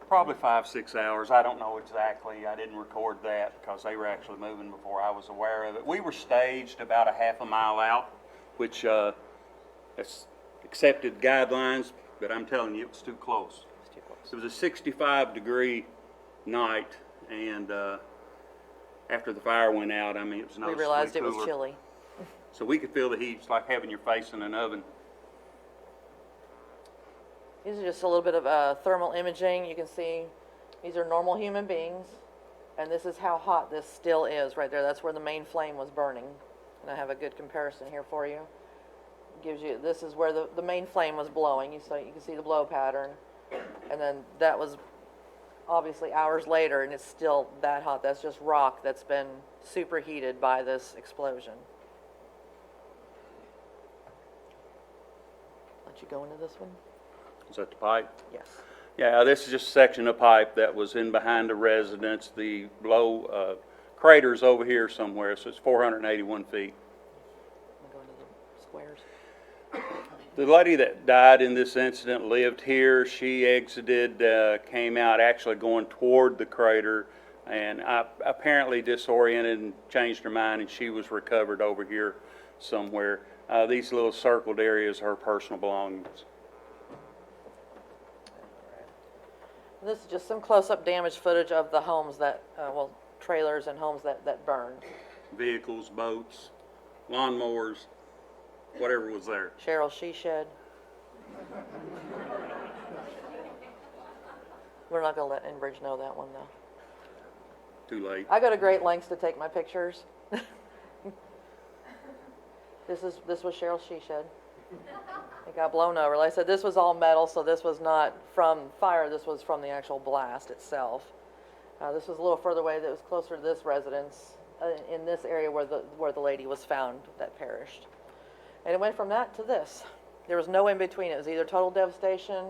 Probably 5-6 hours. I don't know exactly. I didn't record that because they were actually moving before I was aware of it. We were staged about a half a mile out, which it's accepted guidelines, but I'm telling you, it was too close. It was a 65-degree night, and after the fire went out, I mean, it was noticeably We realized it was cooler. chilly. So we could feel the heat. It's like having your face in an oven. These are just a little bit of thermal imaging. You can see these are normal human beings, and this is how hot this still is right there. That's where the main flame was burning. And I have a good comparison here for you. Gives you, this is where the main flame was blowing. You can see the blow pattern. And then that was obviously hours later, and it's still that hot. That's just rock that's been superheated by this explosion. Let you go into this one? Is that the pipe? Yes. Yeah, this is just a section of pipe that was in behind the residence. The blow crater's over here somewhere, so it's 481 feet. Go into the squares. The lady that died in this incident lived here. She exited, came out actually going toward the crater, and apparently disoriented and changed her mind, and she was recovered over here somewhere. These little circled areas are her personal belongings. This is just some close-up damage footage of the homes that, well, trailers and homes that burned. Vehicles, boats, lawnmowers, whatever was there. Cheryl She Shed. We're not gonna let Enbridge know that one, though. Too late. I go to great lengths to take my pictures. This was Cheryl She Shed. It got blown over. Like I said, this was all metal, so this was not from fire. This was from the actual blast itself. This was a little further away. That was closer to this residence in this area where the lady was found that perished. And it went from that to this. There was no in between. It was either total devastation,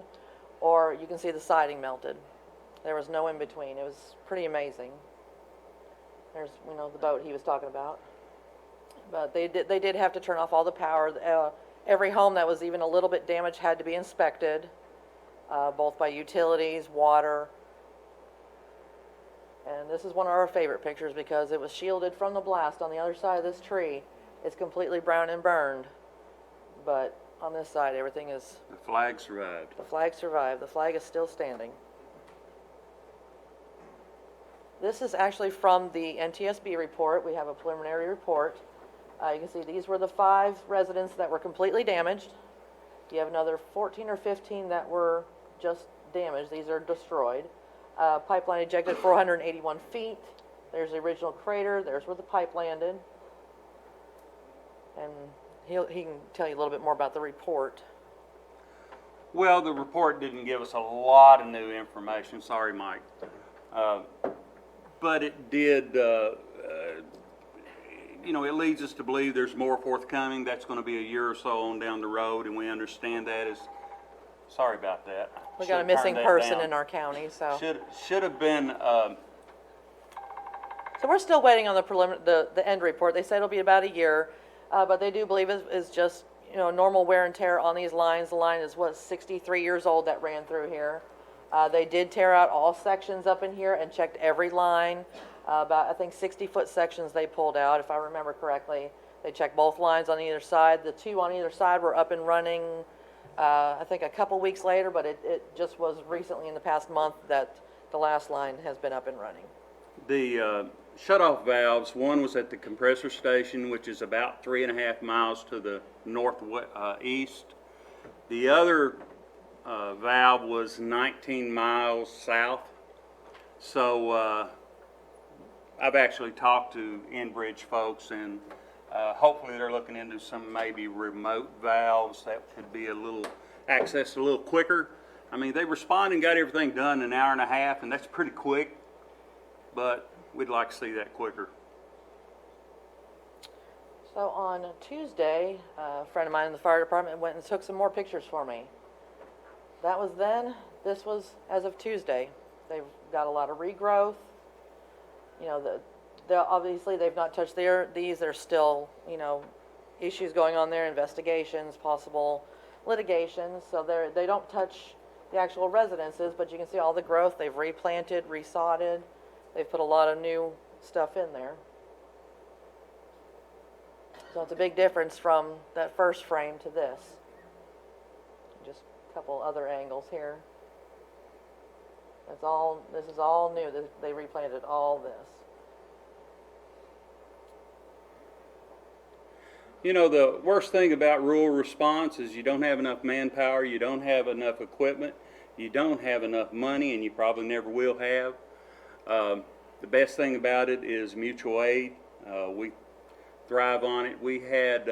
or you can see the siding melted. There was no in between. It was pretty amazing. There's, you know, the boat he was talking about. But they did have to turn off all the power. Every home that was even a little bit damaged had to be inspected, both by utilities, water. And this is one of our favorite pictures because it was shielded from the blast. On the other side of this tree, it's completely brown and burned. But on this side, everything is... The flag survived. The flag survived. The flag is still standing. This is actually from the NTSB report. We have a preliminary report. You can see these were the 5 residents that were completely damaged. You have another 14 or 15 that were just damaged. These are destroyed. Pipeline ejected 481 feet. There's the original crater. There's where the pipe landed. And he can tell you a little bit more about the report. Well, the report didn't give us a lot of new information. Sorry, Mike. But it did, you know, it leads us to believe there's more forthcoming. That's going to be a year or so on down the road, and we understand that is, sorry about that. We got a missing person in our county, so. Should have been, So we're still waiting on the end report. They said it'll be about a year, but they do believe it's just, you know, normal wear and tear on these lines. The line is, 63 years old that ran through here. They did tear out all sections up in here and checked every line. About, I think, 60-foot sections they pulled out, if I remember correctly. They checked both lines on either side. The 2 on either side were up and running, I think, a couple weeks later, but it just was recently in the past month that the last line has been up and running. the shutoff valves, one was at the compressor station, which is about 3.5 miles to the northeast. The other valve was 19 miles south. So I've actually talked to Enbridge folks, and hopefully they're looking into some maybe remote valves that could be accessed a little quicker. I mean, they responded and got everything done in an hour and a half, and that's pretty quick, but we'd like to see that quicker. So on Tuesday, a friend of mine in the fire department went and took some more pictures for me. That was then. This was as of Tuesday. They've got a lot of regrowth. You know, obviously they've not touched these. There's still, you know, issues going on there, investigations, possible litigations. So they don't touch the actual residences, but you can see all the growth. They've replanted, resodded. They've put a lot of new stuff in there. So it's a big difference from that first frame to this. Just a couple other angles here. This is all new. They replanted all this. You know, the worst thing about rural response is you don't have enough manpower, you don't have enough equipment, you don't have enough money, and you probably never will have. The best thing about it is mutual aid. We thrive on it. We had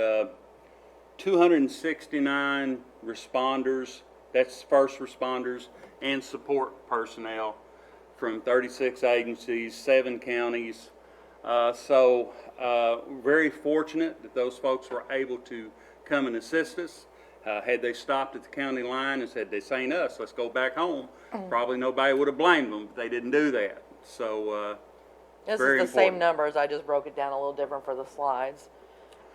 269 responders, that's first responders, and support personnel from 36 agencies, 7 counties. So very fortunate that those folks were able to come and assist us. Had they stopped at the county line and said, this ain't us, let's go back home, probably nobody would have blamed them, but they didn't do that. So this very is the same numbers. I just broke it down a little different for the slides.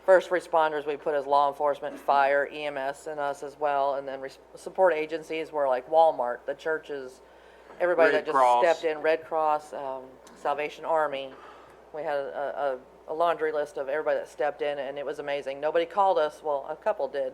First responders we put as law enforcement, fire, EMS, and us as well. And then support agencies were like Walmart, the churches, everybody Red that just Cross. stepped in, Red Cross, Salvation Army. We had a laundry list of everybody that stepped in, and it was amazing. Nobody called us. Well, a couple did.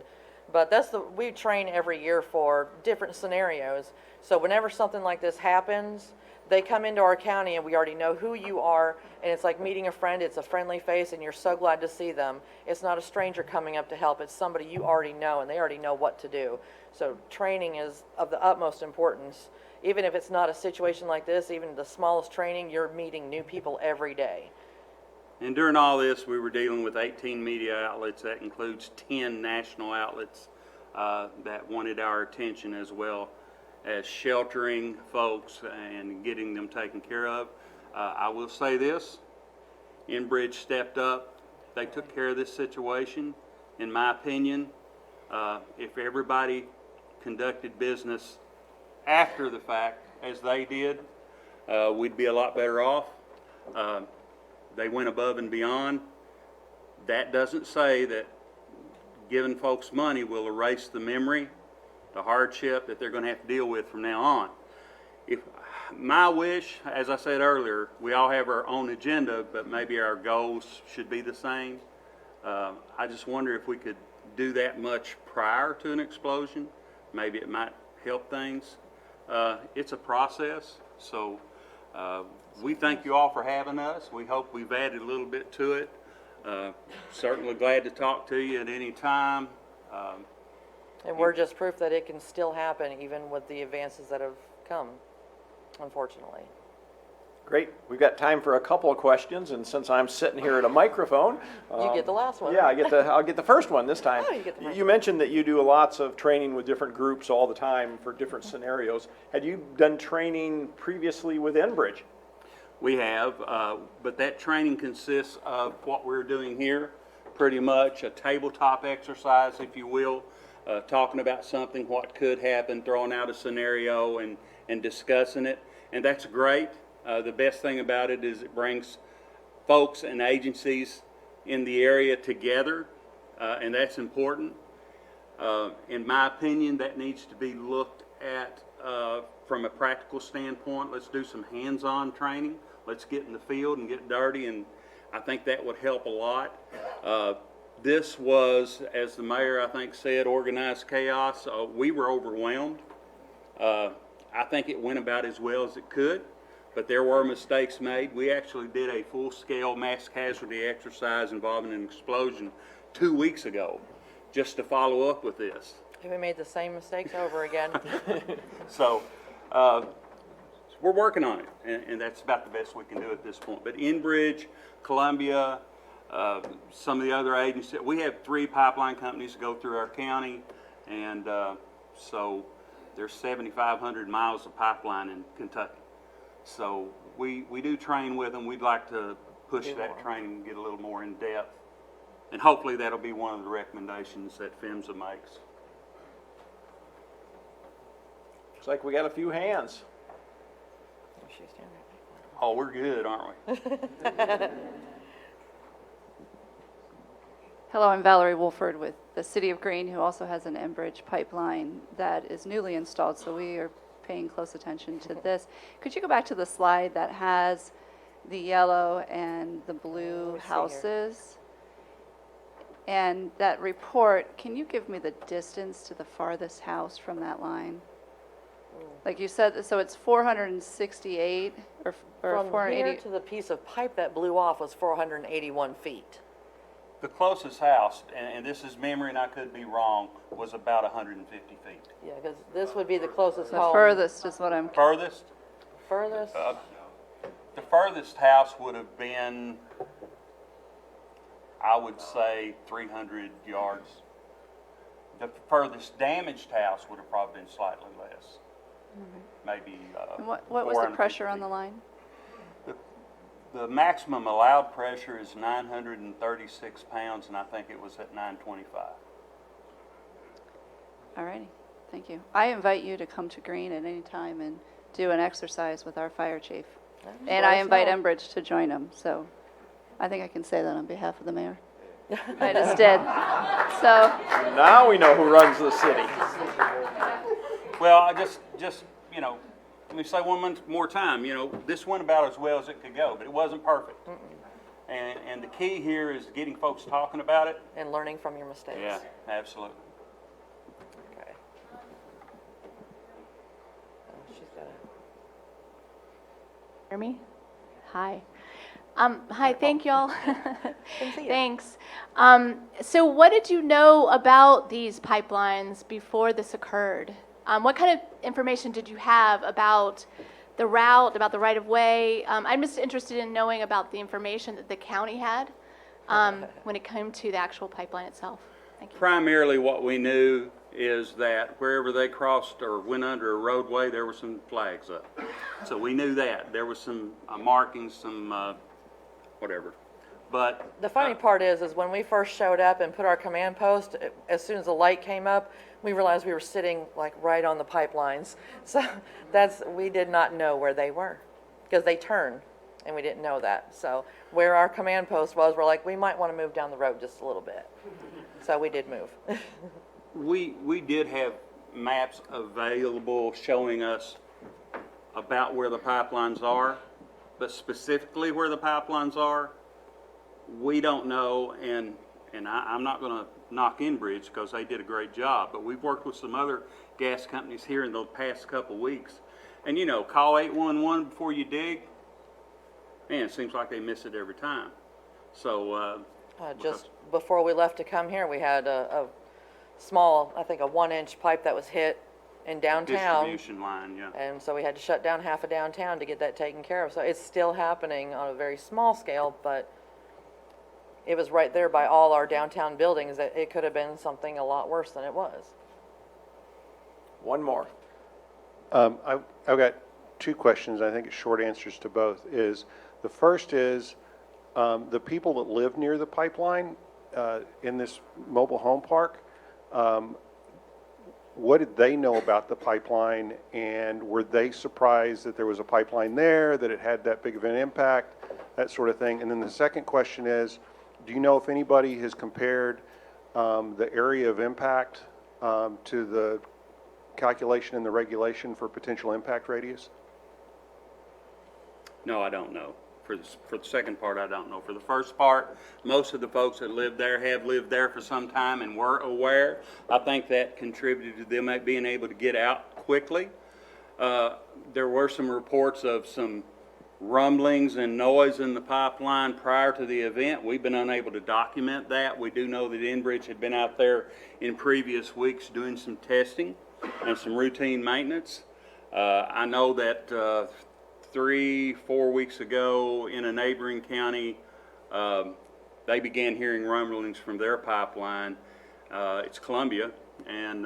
But we train every year for different scenarios. So whenever something like this happens, they come into our county and we already know who you are, and it's like meeting a friend. It's a friendly face and you're so glad to see them. It's not a stranger coming up to help. It's somebody you already know and they already know what to do. So training is of the utmost importance. Even if it's not a situation like this, even the smallest training, you're meeting new people every day. And during all this, we were dealing with 18 media outlets. That includes 10 national outlets that wanted our attention, as well as sheltering folks and getting them taken care of. I will say this, Enbridge stepped up. They took care of this situation. In my opinion, if everybody conducted business after the fact, as they did, we'd be a lot better off. They went above and beyond. That doesn't say that giving folks money will erase the memory, the hardship that they're going to have to deal with from now on. If my wish, as I said earlier, we all have our own agenda, but maybe our goals should be the same. I just wonder if we could do that much prior to an explosion. Maybe it might help things. It's a process, so we thank you all for having us. We hope we've added a little bit to it. Certainly glad to talk to you at any time. And we're just proof that it can still happen even with the advances that have come, unfortunately. Great. We've got time for a couple of questions, and since I'm sitting here at a microphone, You get the last one. Yeah, I'll get the first one this time. Oh, you get the first You mentioned that you do lots of training with different groups all the time for different scenarios. Had you done training previously with Enbridge? We have, but that training consists of what we're doing here, pretty much a tabletop exercise, if you will, talking about something, what could happen, throwing out a scenario and discussing it, and that's great. The best thing about it is it brings folks and agencies in the area together, and that's important. In my opinion, that needs to be looked at from a practical standpoint. Let's do some hands-on training. Let's get in the field and get dirty, and I think that would help a lot. This was, as the mayor, I think, said, organized chaos. We were overwhelmed. I think it went about as well as it could, but there were mistakes made. We actually did a full-scale mass casualty exercise involving an explosion 2 weeks ago just to follow up with this. If we made the same mistakes over again. So we're working on it, and that's about the best we can do at this point. But Enbridge, Columbia, some of the other agencies, we have 3 pipeline companies that go through our county, and so there's 7,500 miles of pipeline in Kentucky. So we do train with them. We'd like to push that training and get a little more in depth, and hopefully that'll be one of the recommendations that PHMSA makes. Looks like we got a few hands. Oh, we're good, aren't we? Hello, I'm Valerie Wolford with the City of Greene, who also has an Enbridge pipeline that is newly installed, so we are paying close attention to this. Could you go back to the slide that has the yellow and the blue houses? And that report, can you give me the distance to the farthest house from that line? Like you said, so it's 468 or From 480? here to the piece of pipe that blew off was 481 feet. The closest house, and this is memory and I could be wrong, was about 150 feet. Yeah, because this would be the closest The home. furthest is what I'm... Furthest? Furthest? The furthest house would have been, I would say, 300 yards. The furthest damaged house would have probably been slightly less. Maybe And what was the pressure on the line? The maximum allowed pressure is 936 pounds, and I think it was at 925. All righty, thank you. I invite you to come to Greene at any time and do an exercise with our fire chief. And I invite Enbridge to join him, so I think I can say that on behalf of the mayor. I just did. So now we know who runs the city. Well, I just let me say one more time, this went about as well as it could go, but it wasn't perfect. And the key here is getting folks talking about it. And learning from your mistakes. Yeah, absolutely. Hear me? Hi. Hi, thank y'all. Thanks. So what did you know about these pipelines before this occurred? What kind of information did you have about the route, about the right-of-way? I'm just interested in knowing about the information that the county had when it came to the actual pipeline itself. Thank you. Primarily what we knew is that wherever they crossed or went under a roadway, there were some flags up. So we knew that. There was some markings, some whatever. But The funny part is when we first showed up and put our command post, as soon as the light came up, we realized we were sitting like right on the pipelines. So we did not know where they were because they turn and we didn't know that. So where our command post was, we're like, we might want to move down the road just a little bit. So we did move. we did have maps available showing us about where the pipelines are, but specifically where the pipelines are, we don't know, and I'm not going to knock Enbridge because they did a great job, but we've worked with some other gas companies here in the past couple weeks. And you know, call 811 before you dig, man, it seems like they miss it every time. So just before we left to come here, we had a small, I think a 1-inch pipe that was hit in downtown. Distribution line, yeah. And so we had to shut down half of downtown to get that taken care of. So it's still happening on a very small scale, but it was right there by all our downtown buildings that it could have been something a lot worse than it was. One more. I've got two questions. I think it's short answers to both. The first is the people that live near the pipeline in this mobile home park, what did they know about the pipeline, and were they surprised that there was a pipeline there, that it had that big of an impact, that sort of thing? And then the second question is, do you know if anybody has compared the area of impact to the calculation and the regulation for potential impact radius? No, I don't know. For the second part, I don't know. For the first part, most of the folks that live there have lived there for some time and were aware. I think that contributed to them being able to get out quickly. There were some reports of some rumblings and noise in the pipeline prior to the event. We've been unable to document that. We do know that Enbridge had been out there in previous weeks doing some testing and some routine maintenance. I know that 3-4 weeks ago in a neighboring county, they began hearing rumblings from their pipeline. It's Columbia, and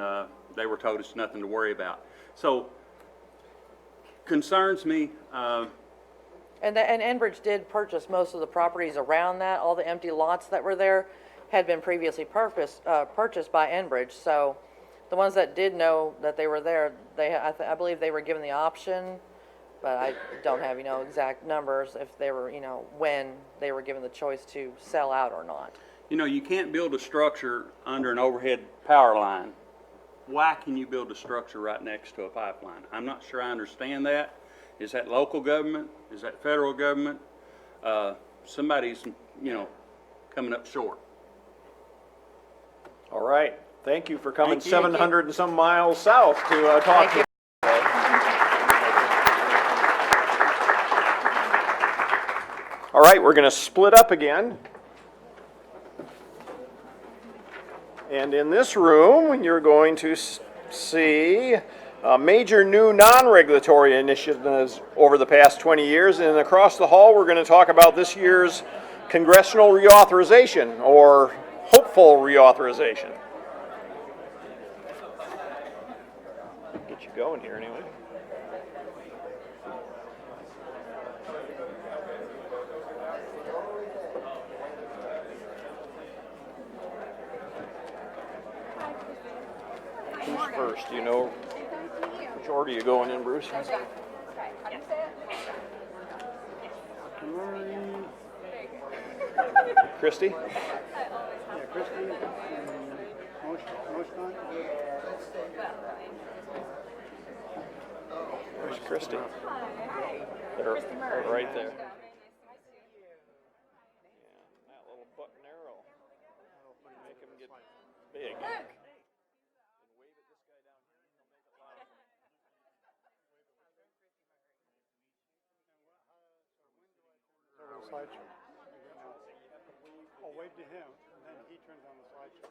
they were told it's nothing to worry about. So, concerns me. And Enbridge did purchase most of the properties around that. All the empty lots that were there had been previously purchased by Enbridge. So the ones that did know that they were there, I believe they were given the option, but I don't have, exact numbers if they were, when they were given the choice to sell out or not. You can't build a structure under an overhead power line. Why can you build a structure right next to a pipeline? I'm not sure I understand that. Is that local government? Is that federal government? Somebody's, coming up short. All right. Thank you for coming Thank you. 700 and some miles south to talk to us. All right, we're going to split up again. And in this room, you're going to see major new non-regulatory initiatives over the past 20 years. And across the hall, we're going to talk about this year's congressional reauthorization, or hopeful reauthorization. Get you going here anyway. Who's first? Do you know which order you going in, Bruce? Christie? Yeah, Christie and Moshkon. Where's Christie? They're right there. Yeah, that little button arrow. Make him get big. slideshow. I'll wave to him, and then he turns on the slideshow.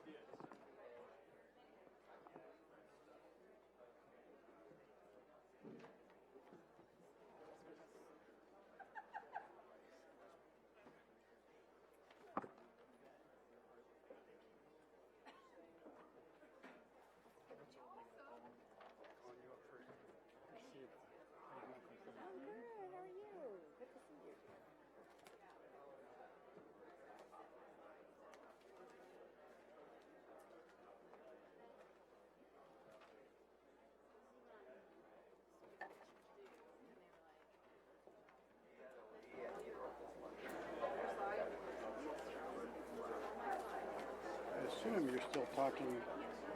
I assume you're still talking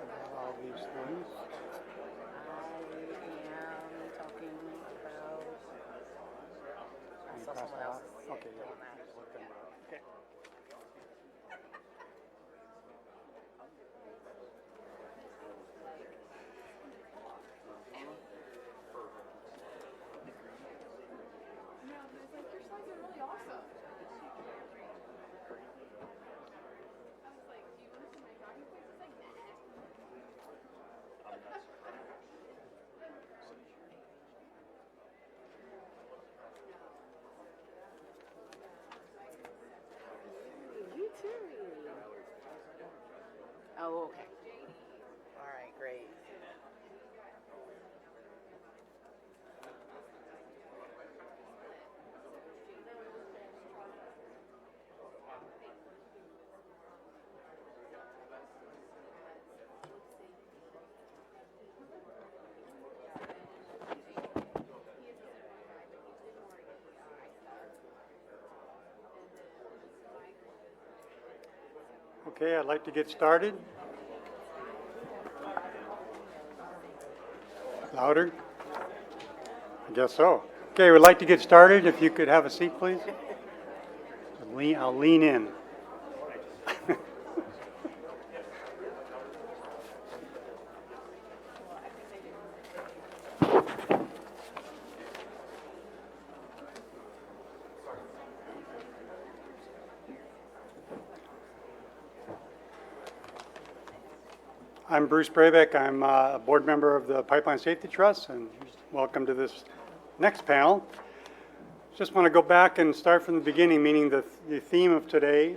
about all these things. I am talking about. I saw someone else. Okay, yeah. Just look them up. Okay. You too. Oh, okay. All right, great. Okay, I'd like to get started. Louder? I guess so. Okay, we'd like to get started. If you could have a seat, please. I'll lean in. I'm Bruce Brabeck. I'm a board member of the Pipeline Safety Trust, and welcome to this next panel. Just want to go back and start from the beginning, meaning the theme of today,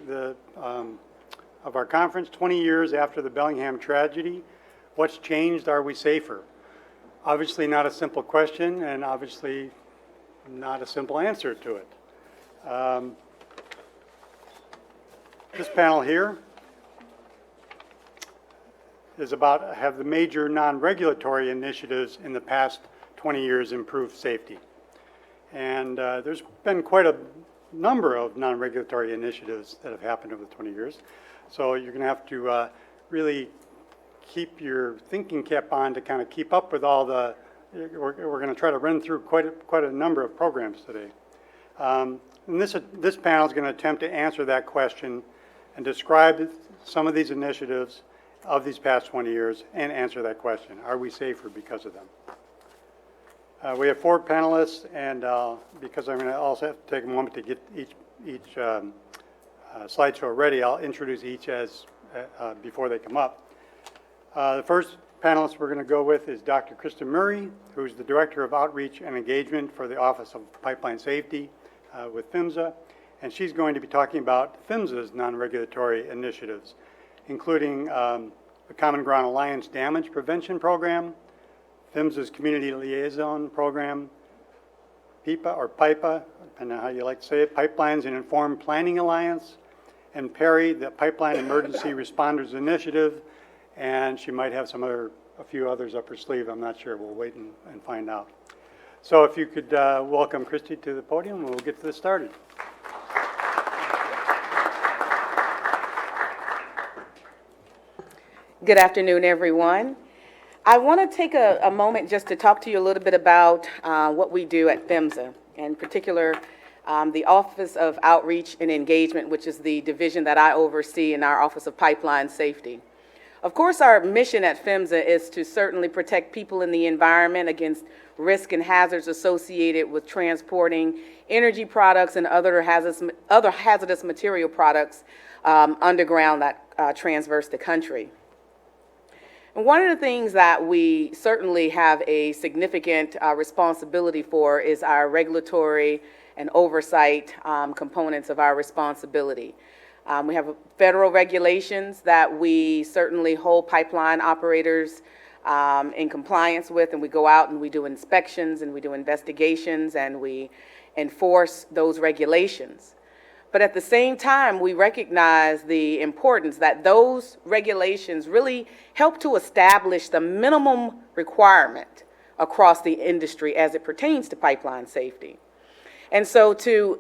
of our conference, 20 years after the Bellingham tragedy. What's changed? Are we safer? Obviously not a simple question, and obviously not a simple answer to it. This panel here is about have the major non-regulatory initiatives in the past 20 years improved safety. And there's been quite a number of non-regulatory initiatives that have happened over the 20 years. So you're going to have to really keep your thinking cap on to kind of keep up with all the, we're going to try to run through quite a number of programs today. And this panel is going to attempt to answer that question and describe some of these initiatives of these past 20 years and answer that question. Are we safer because of them? We have 4 panelists, and because I'm going to also have to take a moment to get each slideshow ready, I'll introduce each as before they come up. The first panelist we're going to go with is Dr. Krista Murray, who's the Director of Outreach and Engagement for the Office of Pipeline Safety with PHMSA, and she's going to be talking about PHMSA's non-regulatory initiatives, including the Common Ground Alliance Damage Prevention Program, PHMSA's Community Liaison Program, PIPA or PIPA, depending on how you like to say it, Pipelines and Informed Planning Alliance, and PERI, the Pipeline Emergency Responders Initiative, and she might have a few others up her sleeve. I'm not sure. We'll wait and find out. So if you could welcome Christy to the podium, we'll get this started. Good afternoon, everyone. I want to take a moment just to talk to you a little bit about what we do at PHMSA, in particular the Office of Outreach and Engagement, which is the division that I oversee in our Office of Pipeline Safety. Of course, our mission at PHMSA is to certainly protect people and the environment against risk and hazards associated with transporting energy products and other hazardous material products underground that traverse the country. And one of the things that we certainly have a significant responsibility for is our regulatory and oversight components of our responsibility. We have federal regulations that we certainly hold pipeline operators in compliance with, and we go out and we do inspections and we do investigations and we enforce those regulations. But at the same time, we recognize the importance that those regulations really help to establish the minimum requirement across the industry as it pertains to pipeline safety. And so to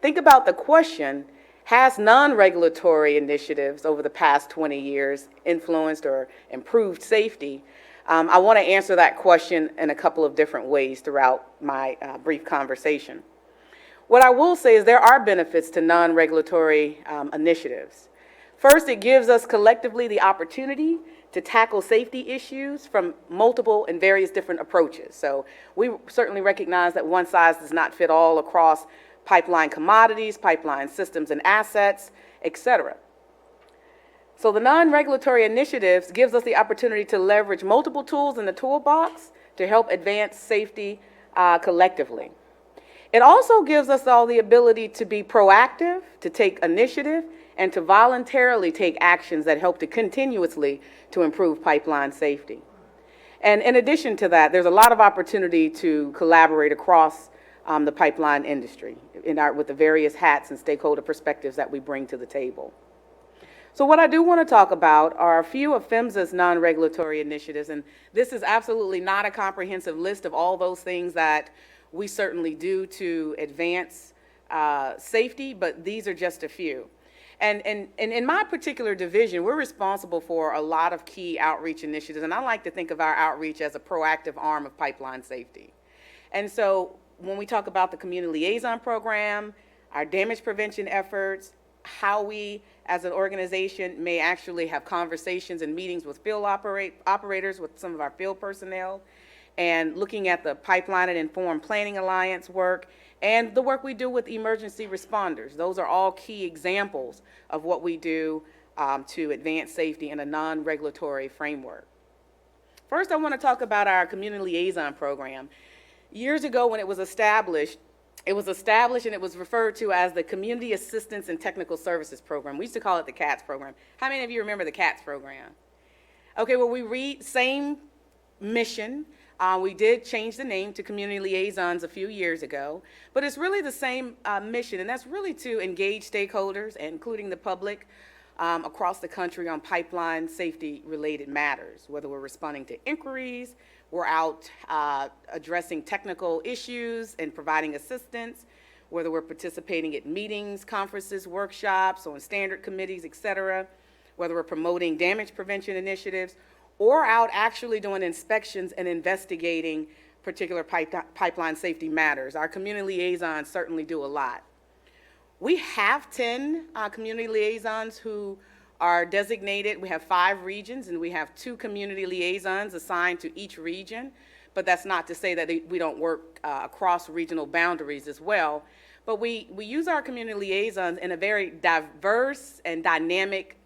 think about the question, has non-regulatory initiatives over the past 20 years influenced or improved safety? I want to answer that question in a couple of different ways throughout my brief conversation. What I will say is there are benefits to non-regulatory initiatives. First, it gives us collectively the opportunity to tackle safety issues from multiple and various different approaches. So we certainly recognize that one size does not fit all across pipeline commodities, pipeline systems and assets, etc. So the non-regulatory initiatives gives us the opportunity to leverage multiple tools in the toolbox to help advance safety collectively. It also gives us all the ability to be proactive, to take initiative, and to voluntarily take actions that help to continuously to improve pipeline safety. And in addition to that, there's a lot of opportunity to collaborate across the pipeline industry with the various hats and stakeholder perspectives that we bring to the table. So what I do want to talk about are a few of PHMSA's non-regulatory initiatives, and this is absolutely not a comprehensive list of all those things that we certainly do to advance safety, but these are just a few. And in my particular division, we're responsible for a lot of key outreach initiatives, and I like to think of our outreach as a proactive arm of pipeline safety. And so when we talk about the community liaison program, our damage prevention efforts, how we as an organization may actually have conversations and meetings with field operators, with some of our field personnel, and looking at the Pipeline and Informed Planning Alliance work, and the work we do with emergency responders. Those are all key examples of what we do to advance safety in a non-regulatory framework. First, I want to talk about our community liaison program. Years ago when it was established and it was referred to as the Community Assistance and Technical Services Program. We used to call it the CATS program. How many of you remember the CATS program? Okay, well, we read same mission. We did change the name to Community Liaisons a few years ago, but it's really the same mission, and that's really to engage stakeholders, including the public, across the country on pipeline safety-related matters, whether we're responding to inquiries, we're out addressing technical issues and providing assistance, whether we're participating at meetings, conferences, workshops, on standard committees, et cetera, whether we're promoting damage prevention initiatives, or out actually doing inspections and investigating particular pipeline safety matters. Our community liaisons certainly do a lot. We have 10 community liaisons who are designated. We have 5 regions, and we have 2 community liaisons assigned to each region, but that's not to say that we don't work across regional boundaries as well. But we use our community liaisons in a very diverse and dynamic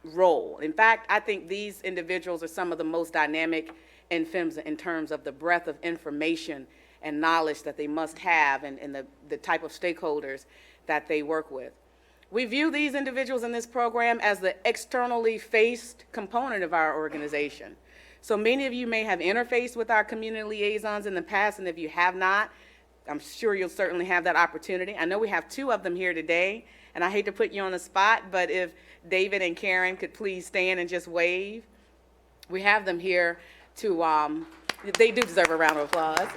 role. In fact, I think these individuals are some of the most dynamic in PHMSA in terms of the breadth of information and knowledge that they must have and the type of stakeholders that they work with. We view these individuals in this program as the externally faced component of our organization. So many of you may have interfaced with our community liaisons in the past, and if you have not, I'm sure you'll certainly have that opportunity. I know we have 2 of them here today, and I hate to put you on the spot, but if David and Karen could please stand and just wave. We have them here to, they do deserve a round of applause.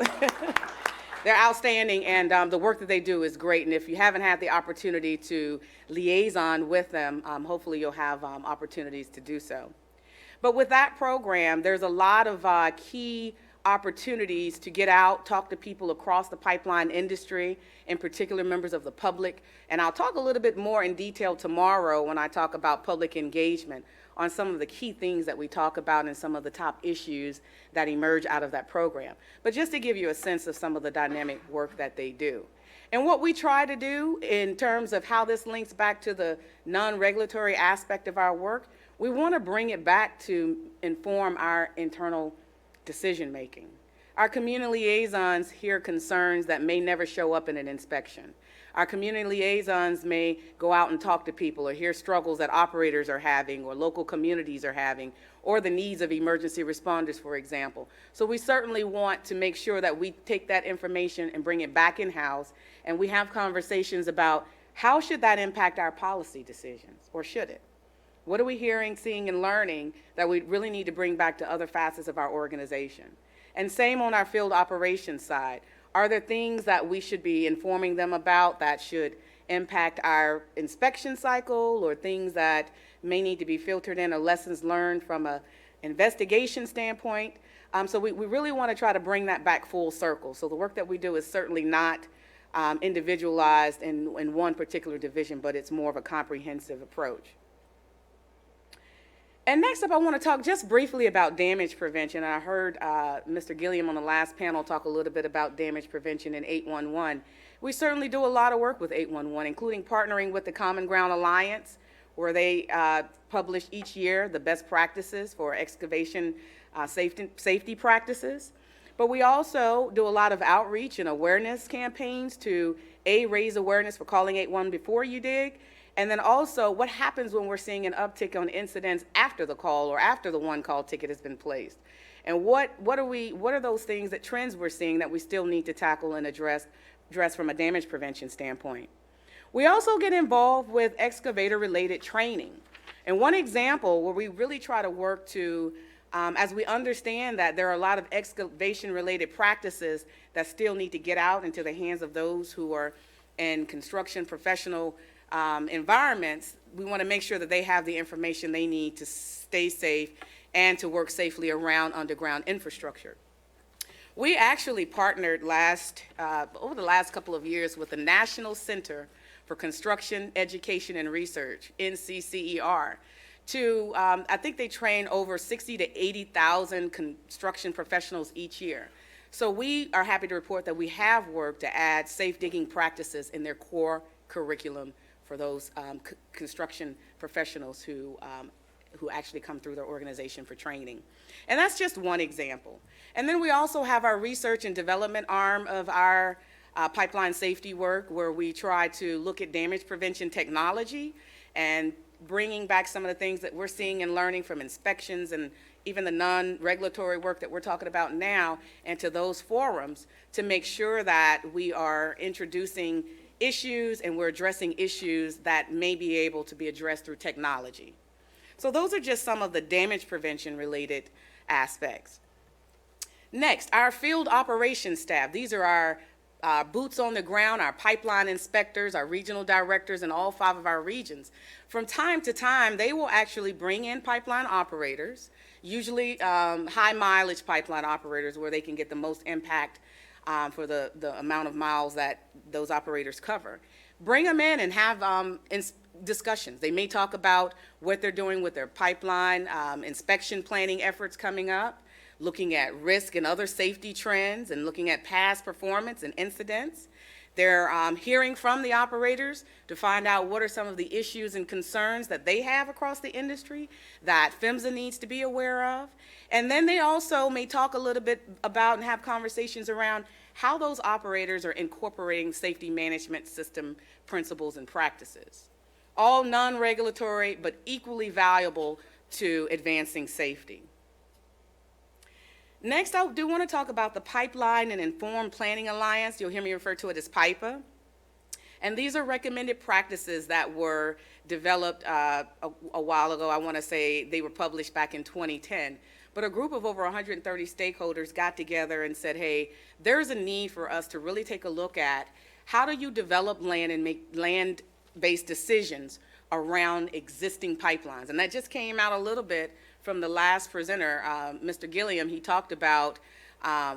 They're outstanding, and the work that they do is great, and if you haven't had the opportunity to liaison with them, hopefully you'll have opportunities to do so. But with that program, there's a lot of key opportunities to get out, talk to people across the pipeline industry, in particular members of the public. And I'll talk a little bit more in detail tomorrow when I talk about public engagement on some of the key things that we talk about and some of the top issues that emerge out of that program. But just to give you a sense of some of the dynamic work that they do. And what we try to do in terms of how this links back to the non-regulatory aspect of our work, we want to bring it back to inform our internal decision making. Our community liaisons hear concerns that may never show up in an inspection. Our community liaisons may go out and talk to people or hear struggles that operators are having or local communities are having, or the needs of emergency responders, for example. So we certainly want to make sure that we take that information and bring it back in-house, and we have conversations about how should that impact our policy decisions, or should it? What are we hearing, seeing, and learning that we really need to bring back to other facets of our organization? And same on our field operations side. Are there things that we should be informing them about that should impact our inspection cycle, or things that may need to be filtered in, or lessons learned from an investigation standpoint? So we really want to try to bring that back full circle. So the work that we do is certainly not individualized in one particular division, but it's more of a comprehensive approach. And next up, I want to talk just briefly about damage prevention. I heard Mr. Gilliam on the last panel talk a little bit about damage prevention in 811. We certainly do a lot of work with 811, including partnering with the Common Ground Alliance, where they publish each year the best practices for excavation safety practices. But we also do a lot of outreach and awareness campaigns to raise awareness for calling 811 before you dig, and then also what happens when we're seeing an uptick on incidents after the call or after the one-call ticket has been placed. And what are those things, that trends we're seeing that we still need to tackle and address from a damage prevention standpoint. We also get involved with excavator-related training. And one example where we really try to work to, as we understand that there are a lot of excavation-related practices that still need to get out into the hands of those who are in construction professional environments, we want to make sure that they have the information they need to stay safe and to work safely around underground infrastructure. We actually partnered over the last couple of years with the National Center for Construction, Education, and Research, NCCER, to, I think they train over 60 to 80,000 construction professionals each year. So we are happy to report that we have worked to add safe digging practices in their core curriculum for those construction professionals who actually come through their organization for training. And that's just one example. And then we also have our research and development arm of our pipeline safety work, where we try to look at damage prevention technology and bringing back some of the things that we're seeing and learning from inspections and even the non-regulatory work that we're talking about now into those forums to make sure that we are introducing issues and we're addressing issues that may be able to be addressed through technology. So those are just some of the damage prevention related aspects. Next, our field operations staff. These are our boots on the ground, our pipeline inspectors, our regional directors in all 5 of our regions. From time to time, they will actually bring in pipeline operators, usually high mileage pipeline operators where they can get the most impact for the amount of miles that those operators cover. Bring them in and have discussions. They may talk about what they're doing with their pipeline inspection planning efforts coming up, looking at risk and other safety trends, and looking at past performance and incidents. They're hearing from the operators to find out what are some of the issues and concerns that they have across the industry that PHMSA needs to be aware of. And then they also may talk a little bit about and have conversations around how those operators are incorporating safety management system principles and practices. All non-regulatory, but equally valuable to advancing safety. Next, I do want to talk about the Pipeline and Informed Planning Alliance. You'll hear me refer to it as PIPA. And these are recommended practices that were developed a while ago. I want to say they were published back in 2010. But a group of over 130 stakeholders got together and said, hey, there's a need for us to really take a look at how do you develop land and make land-based decisions around existing pipelines. And that just came out a little bit from the last presenter, Mr. Gilliam. He talked about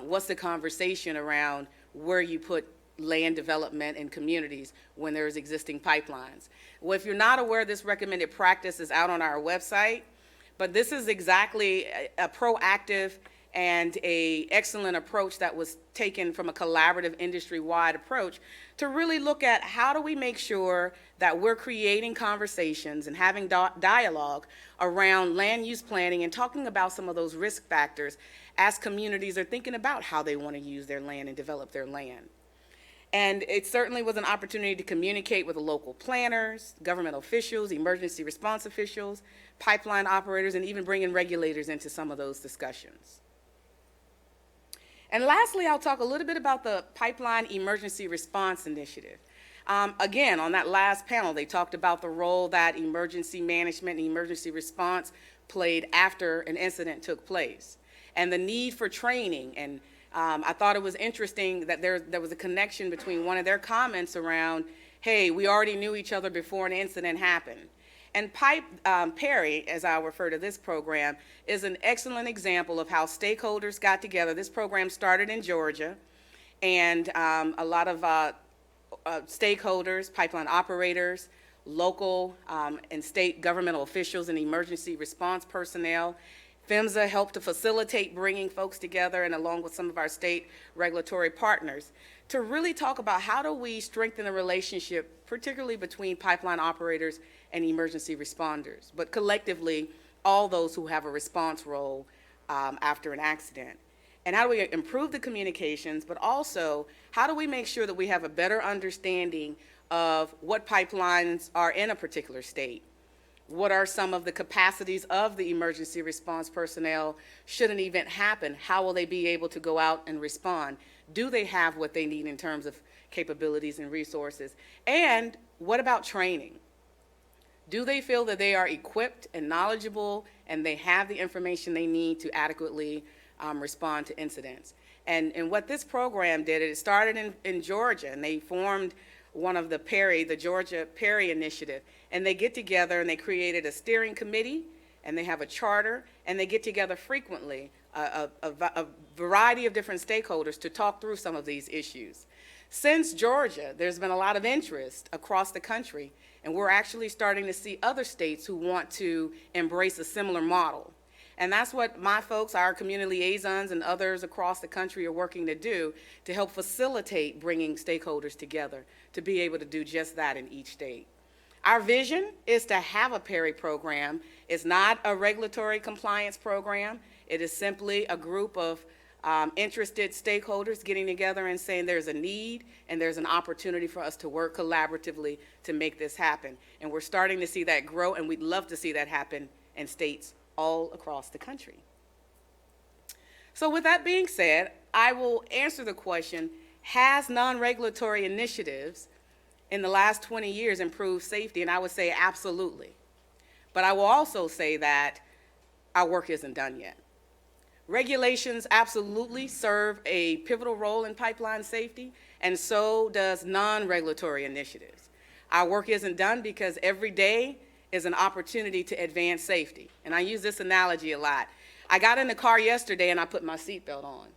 what's the conversation around where you put land development in communities when there's existing pipelines. Well, if you're not aware, this recommended practice is out on our website. But this is exactly a proactive and a excellent approach that was taken from a collaborative industry-wide approach to really look at how do we make sure that we're creating conversations and having dialogue around land use planning and talking about some of those risk factors as communities are thinking about how they want to use their land and develop their land. And it certainly was an opportunity to communicate with the local planners, government officials, emergency response officials, pipeline operators, and even bringing regulators into some of those discussions. And lastly, I'll talk a little bit about the Pipeline Emergency Response Initiative. Again, on that last panel, they talked about the role that emergency management and emergency response played after an incident took place, and the need for training. And I thought it was interesting that there was a connection between one of their comments around, hey, we already knew each other before an incident happened. And Perry, as I refer to this program, is an excellent example of how stakeholders got together. This program started in Georgia, and a lot of stakeholders, pipeline operators, local and state governmental officials and emergency response personnel. PHMSA helped to facilitate bringing folks together, and along with some of our state regulatory partners, to really talk about how do we strengthen the relationship, particularly between pipeline operators and emergency responders, but collectively, all those who have a response role after an accident. And how do we improve the communications, but also how do we make sure that we have a better understanding of what pipelines are in a particular state? What are some of the capacities of the emergency response personnel should an event happen? How will they be able to go out and respond? Do they have what they need in terms of capabilities and resources? And what about training? Do they feel that they are equipped and knowledgeable and they have the information they need to adequately respond to incidents? And what this program did, it started in Georgia, and they formed one of the Georgia Perry Initiative. And they get together and they created a steering committee, and they have a charter, and they get together frequently, a variety of different stakeholders to talk through some of these issues. Since Georgia, there's been a lot of interest across the country, and we're actually starting to see other states who want to embrace a similar model. And that's what my folks, our community liaisons, and others across the country are working to do to help facilitate bringing stakeholders together to be able to do just that in each state. Our vision is to have a Perry program. It's not a regulatory compliance program. It is simply a group of interested stakeholders getting together and saying there's a need and there's an opportunity for us to work collaboratively to make this happen. And we're starting to see that grow, and we'd love to see that happen in states all across the country. So with that being said, I will answer the question, has non-regulatory initiatives in the last 20 years improved safety? And I would say absolutely. But I will also say that our work isn't done yet. Regulations absolutely serve a pivotal role in pipeline safety, and so does non-regulatory initiatives. Our work isn't done because every day is an opportunity to advance safety. And I use this analogy a lot. I got in the car yesterday and I put my seatbelt on.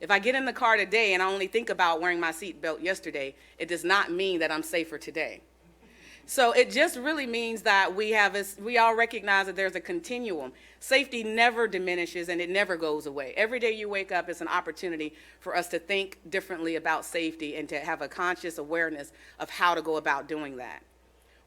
If I get in the car today and I only think about wearing my seatbelt yesterday, it does not mean that I'm safer today. So it just really means that we all recognize that there's a continuum. Safety never diminishes and it never goes away. Every day you wake up, it's an opportunity for us to think differently about safety and to have a conscious awareness of how to go about doing that.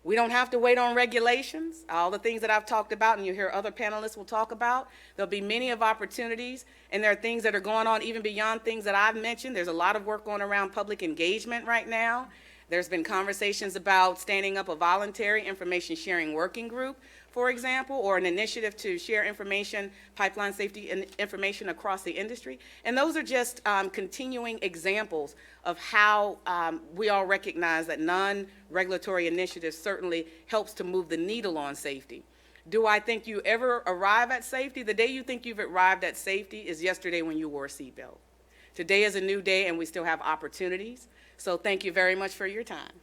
We don't have to wait on regulations. All the things that I've talked about, and you hear other panelists will talk about, there'll be many of opportunities, and there are things that are going on even beyond things that I've mentioned. There's a lot of work going around public engagement right now. There's been conversations about standing up a voluntary information sharing working group, for example, or an initiative to share information, pipeline safety information across the industry. And those are just continuing examples of how we all recognize that non-regulatory initiatives certainly helps to move the needle on safety. Do I think you ever arrive at safety? The day you think you've arrived at safety is yesterday when you wore a seatbelt. Today is a new day and we still have opportunities. So thank you very much for your time.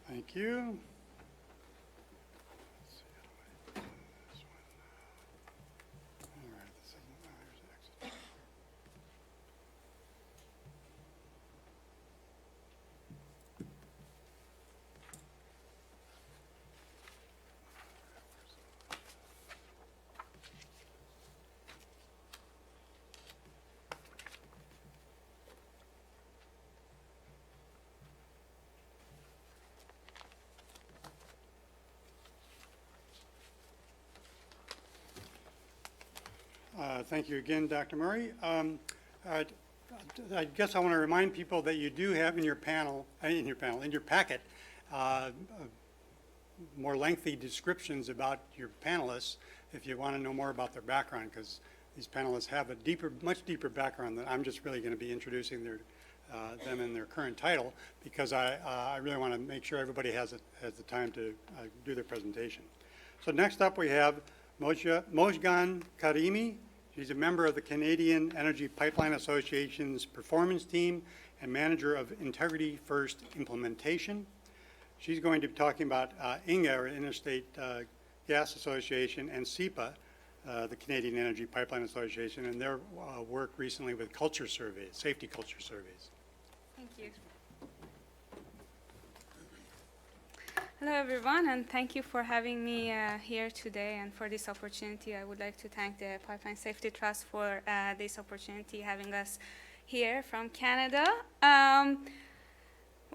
Thank you. Thank you again, Dr. Murray. I guess I want to remind people that you do have in your packet, more lengthy descriptions about your panelists if you want to know more about their background, because these panelists have a much deeper background than I'm just really going to be introducing them in their current title, because I really want to make sure everybody has the time to do their presentation. So next up we have Mojgan Karimi. She's a member of the Canadian Energy Pipeline Association's performance team and manager of Integrity First implementation. She's going to be talking about INGA, or Interstate Gas Association, and SEPA, the Canadian Energy Pipeline Association, and their work recently with culture surveys, safety culture surveys. Thank you. Hello, everyone, and thank you for having me here today and for this opportunity. I would like to thank the Pipeline Safety Trust for this opportunity, having us here from Canada.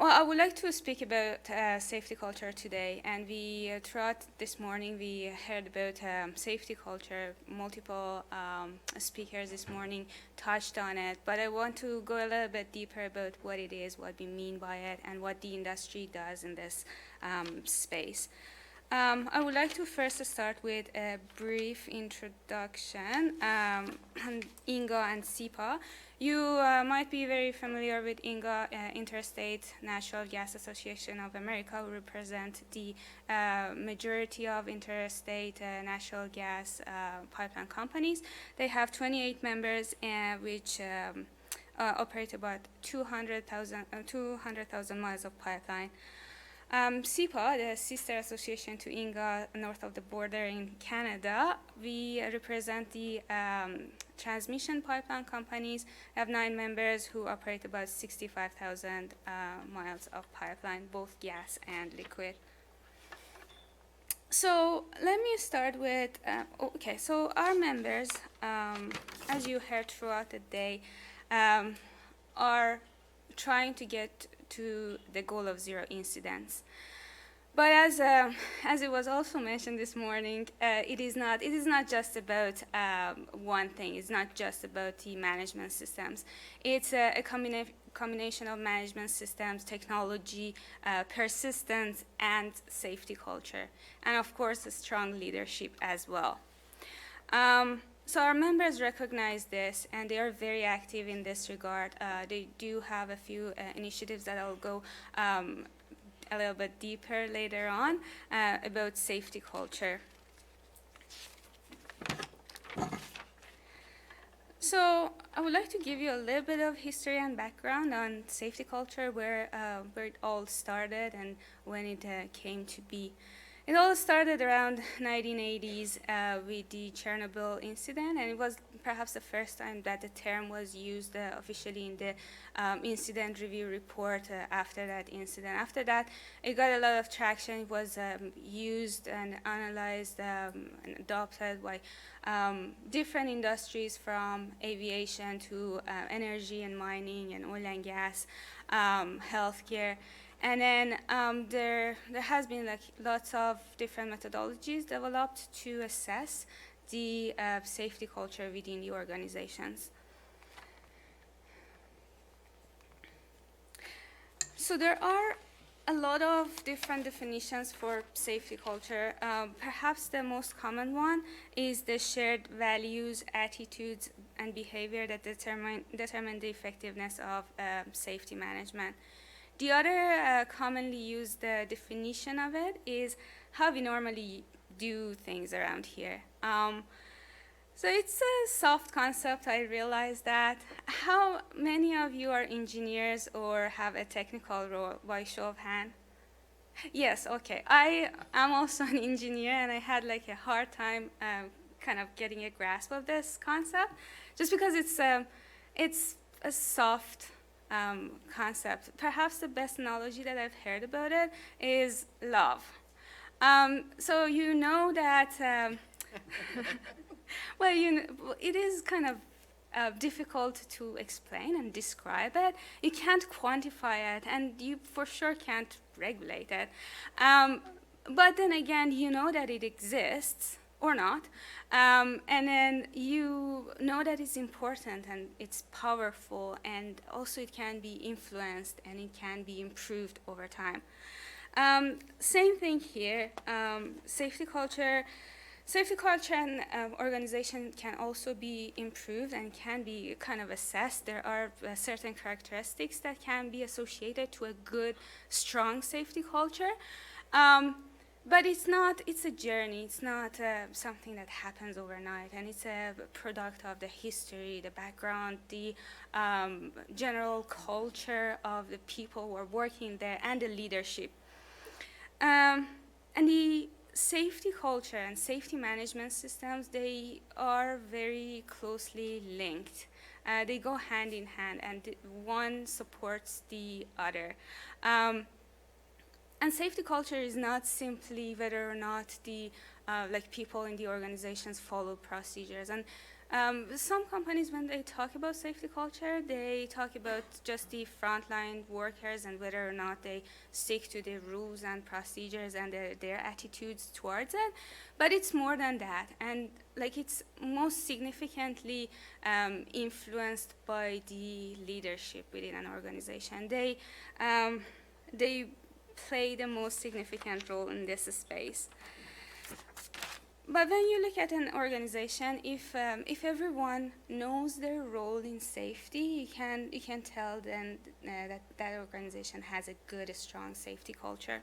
Well, I would like to speak about safety culture today, and throughout this morning we heard about safety culture. Multiple speakers this morning touched on it, but I want to go a little bit deeper about what it is, what we mean by it, and what the industry does in this space. I would like to first start with a brief introduction on INGA and SEPA. You might be very familiar with INGA, Interstate Natural Gas Association of America, who represent the majority of interstate natural gas pipeline companies. They have 28 members, which operate about 200,000 miles of pipeline. SEPA, the sister association to INGA north of the border in Canada, we represent the transmission pipeline companies. We have 9 members who operate about 65,000 miles of pipeline, both gas and liquid. So let me start with, so our members, as you heard throughout the day, are trying to get to the goal of 0 incidents. But as it was also mentioned this morning, it is not just about one thing. It's not just about the management systems. It's a combination of management systems, technology, persistence, and safety culture, and of course, a strong leadership as well. So our members recognize this, and they are very active in this regard. They do have a few initiatives that I'll go a little bit deeper later on about safety culture. So I would like to give you a little bit of history and background on safety culture, where it all started and when it came to be. It all started around 1980s with the Chernobyl incident, and it was perhaps the first time that the term was used officially in the incident review report after that incident. After that, it got a lot of traction. It was used and analyzed and adopted by different industries, from aviation to energy and mining and oil and gas, healthcare. And then there has been lots of different methodologies developed to assess the safety culture within the organizations. So there are a lot of different definitions for safety culture. Perhaps the most common one is the shared values, attitudes, and behavior that determine the effectiveness of safety management. The other commonly used definition of it is how we normally do things around here. So it's a soft concept, I realize that. How many of you are engineers or have a technical role, by show of hand? Yes, okay. I am also an engineer, and I had a hard time kind of getting a grasp of this concept, just because it's a soft concept. Perhaps the best analogy that I've heard about it is love. So you know that, well, it is kind of difficult to explain and describe it. You can't quantify it, and you for sure can't regulate it. But then again, you know that it exists, or not. And then you know that it's important and it's powerful, and also it can be influenced and it can be improved over time. Same thing here. Safety culture and organization can also be improved and can be kind of assessed. There are certain characteristics that can be associated to a good, strong safety culture. But it's a journey. It's not something that happens overnight, and it's a product of the history, the background, the general culture of the people who are working there, and the leadership. And the safety culture and safety management systems, they are very closely linked. They go hand in hand, and one supports the other. And safety culture is not simply whether or not the people in the organizations follow procedures. And some companies, when they talk about safety culture, they talk about just the frontline workers and whether or not they stick to the rules and procedures and their attitudes towards it. But it's more than that, and it's most significantly influenced by the leadership within an organization. They play the most significant role in this space. But when you look at an organization, if everyone knows their role in safety, you can tell then that organization has a good, strong safety culture.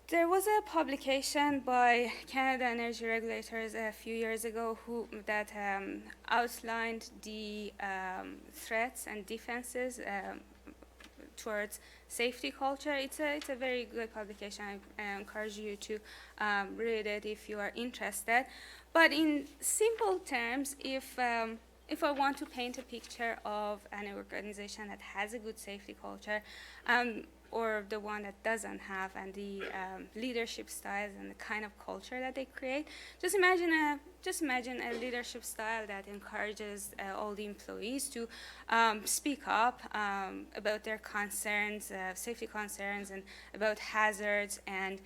There was a publication by Canada Energy Regulators a few years ago that outlined the threats and defenses towards safety culture. It's a very good publication. I encourage you to read it if you are interested. But in simple terms, if I want to paint a picture of an organization that has a good safety culture, or the one that doesn't have, and the leadership styles and the kind of culture that they create, just imagine a leadership style that encourages all the employees to speak up about their concerns, safety concerns, and about hazards, and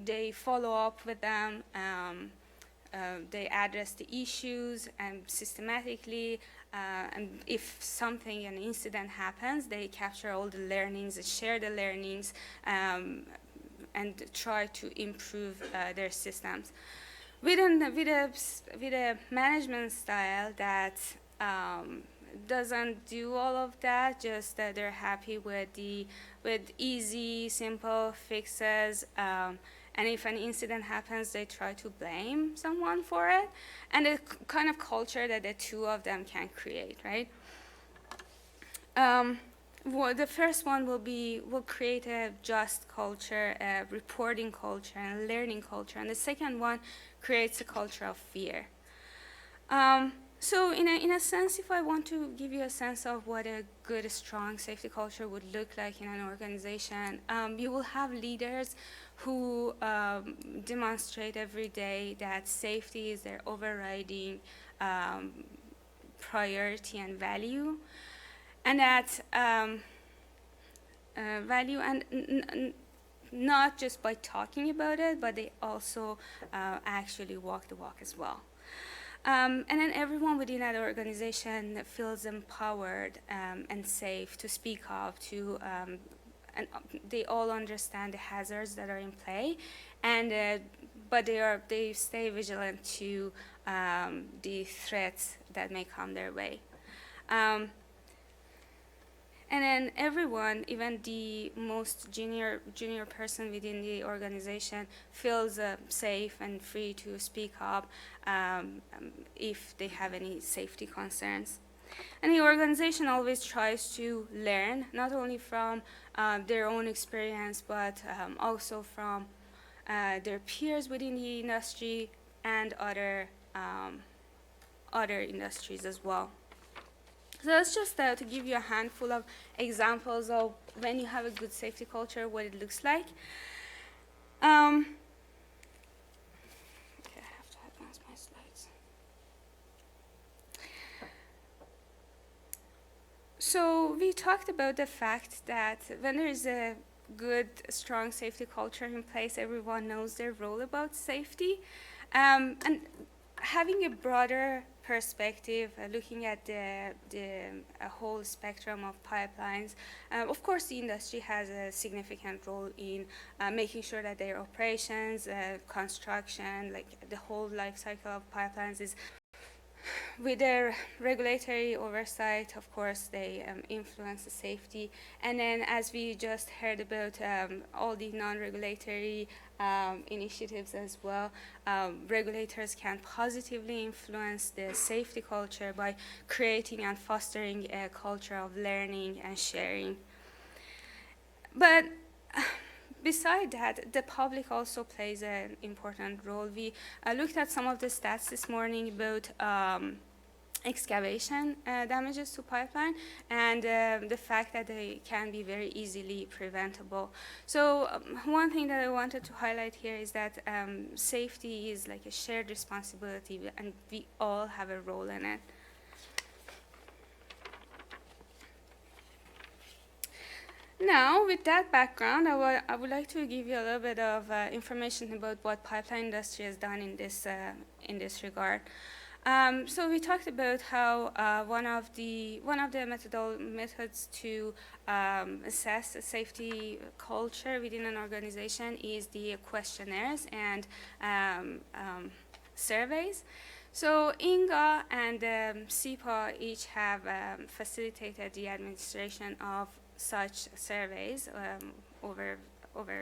they follow up with them. They address the issues and systematically, and if an incident happens, they capture all the learnings and share the learnings and try to improve their systems. With a management style that doesn't do all of that, just that they're happy with easy, simple fixes, and if an incident happens, they try to blame someone for it, and the kind of culture that the two of them can create, right? The first one will create a just culture, a reporting culture, and a learning culture, and the second one creates a culture of fear. So in a sense, if I want to give you a sense of what a good, strong safety culture would look like in an organization, you will have leaders who demonstrate every day that safety is their overriding priority and value, and that value, and not just by talking about it, but they also actually walk the walk as well. And then everyone within that organization feels empowered and safe to speak up, and they all understand the hazards that are in play, and but they stay vigilant to the threats that may come their way. And then everyone, even the most junior person within the organization, feels safe and free to speak up if they have any safety concerns. And the organization always tries to learn, not only from their own experience, but also from their peers within the industry and other industries as well. So that's just to give you a handful of examples of when you have a good safety culture, what it looks like. Okay, I have to advance my slides. So we talked about the fact that when there is a good, strong safety culture in place, everyone knows their role about safety. And having a broader perspective, looking at the whole spectrum of pipelines, of course the industry has a significant role in making sure that their operations, construction, like the whole life cycle of pipelines is with their regulatory oversight. Of course, they influence the safety. And then, as we just heard about all the non-regulatory initiatives as well, regulators can positively influence the safety culture by creating and fostering a culture of learning and sharing. But beside that, the public also plays an important role. We looked at some of the stats this morning about excavation damages to pipeline and the fact that they can be very easily preventable. So one thing that I wanted to highlight here is that safety is like a shared responsibility, and we all have a role in it. Now, with that background, I would like to give you a little bit of information about what pipeline industry has done in this regard. So we talked about how one of the methods to assess safety culture within an organization is the questionnaires and surveys. So INGA and SEPA each have facilitated the administration of such surveys over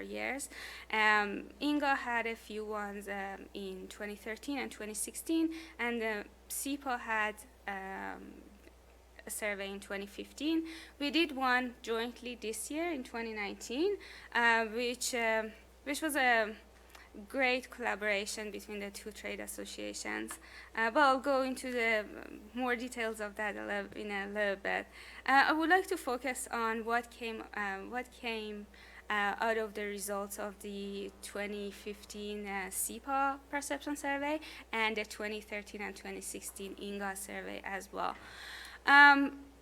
years. INGA had a few ones in 2013 and 2016, and SEPA had a survey in 2015. We did one jointly this year in 2019, which was a great collaboration between the two trade associations. But I'll go into the more details of that in a little bit. I would like to focus on what came out of the results of the 2015 SEPA perception survey and the 2013 and 2016 INGA survey as well.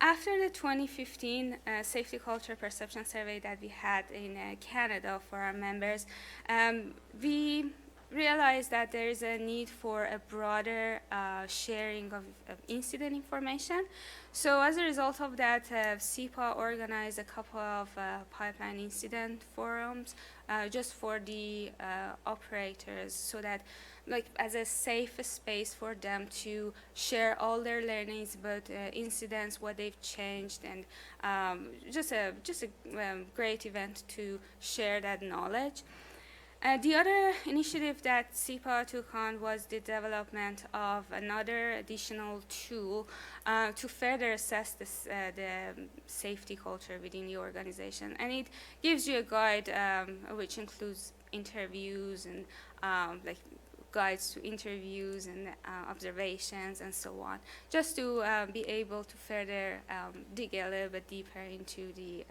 After the 2015 safety culture perception survey that we had in Canada for our members, we realized that there is a need for a broader sharing of incident information. So as a result of that, SEPA organized a couple of pipeline incident forums just for the operators, so that like as a safe space for them to share all their learnings about incidents, what they've changed, and just a great event to share that knowledge. The other initiative that SEPA took on was the development of another additional tool to further assess the safety culture within the organization. And it gives you a guide which includes interviews and like guides to interviews and observations and so on, just to be able to further dig a little bit deeper into the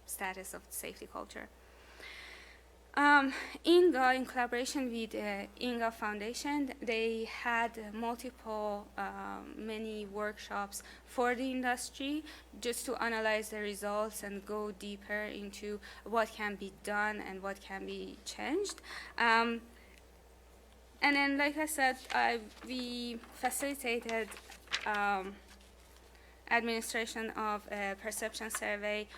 status of the safety culture. INGA, in collaboration with INGA Foundation, they had many workshops for the industry just to analyze the results and go deeper into what can be done and what can be changed. And then, like I said, we facilitated administration of a perception survey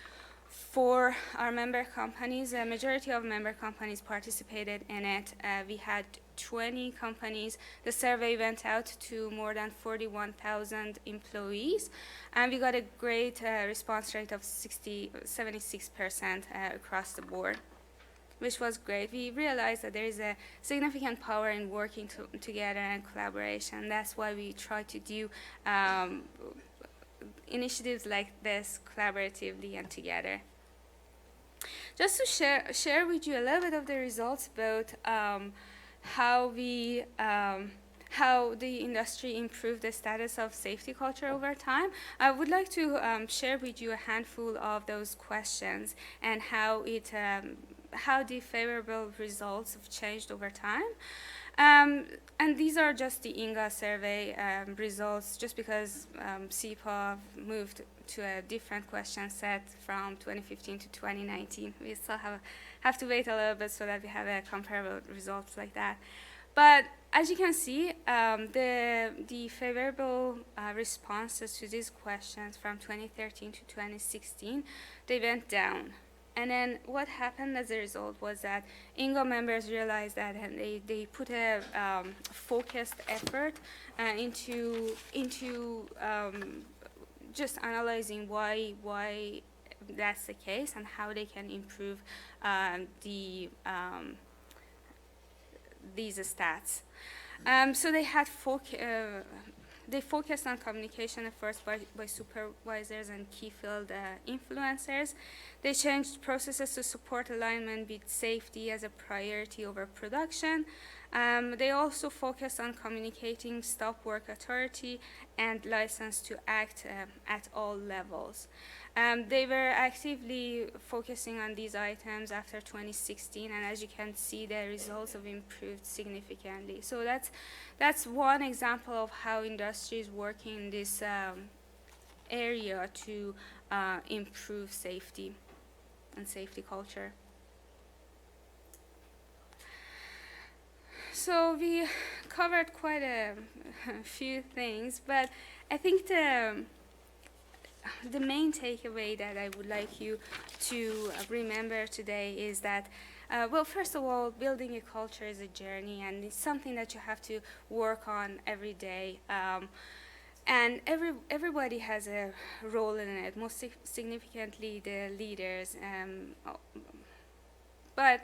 for our member companies. A majority of member companies participated in it. We had 20 companies. The survey went out to more than 41,000 employees, and we got a great response rate of 76% across the board, which was great. We realized that there is a significant power in working together and collaboration. That's why we try to do initiatives like this collaboratively and together. Just to share with you a little bit of the results about how the industry improved the status of safety culture over time, I would like to share with you a handful of those questions and how the favorable results have changed over time. And these are just the INGA survey results, just because CEPA moved to a different question set from 2015 to 2019. We still have to wait a little bit so that we have a comparable results like that. But as you can see, the favorable responses to these questions from 2013 to 2016, they went down. And then what happened as a result was that INGA members realized that, and they put a focused effort into just analyzing why that's the case and how they can improve these stats. So they had they focused on communication efforts by supervisors and key field influencers. They changed processes to support alignment with safety as a priority over production. They also focused on communicating stop work authority and license to act at all levels. They were actively focusing on these items after 2016, and as you can see, the results have improved significantly. So that's one example of how industry is working in this area to improve safety and safety culture. So we covered quite a few things, but I think the main takeaway that I would like you to remember today is that, well, first of all, building a culture is a journey, and it's something that you have to work on every day. And everybody has a role in it, most significantly the leaders. But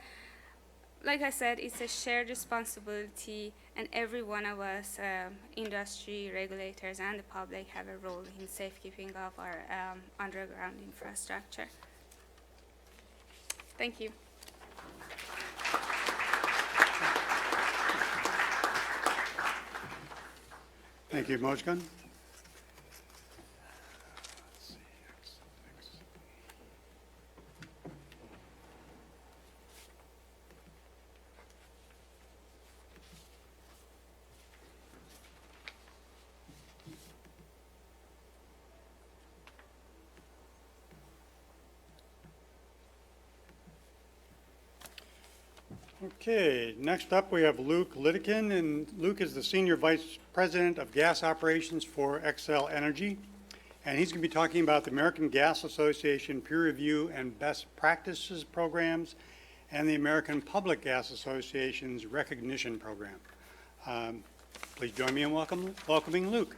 like I said, it's a shared responsibility, and every one of us, industry, regulators, and the public have a role in safekeeping of our underground infrastructure. Thank you. Thank you, Mojgan. Okay, next up we have Luke Litikin, and Luke is the Senior Vice President of Gas Operations for Xcel Energy, and he's going to be talking about the American Gas Association Peer Review and Best Practices Programs and the American Public Gas Association's Recognition Program. Please join me in welcoming Luke.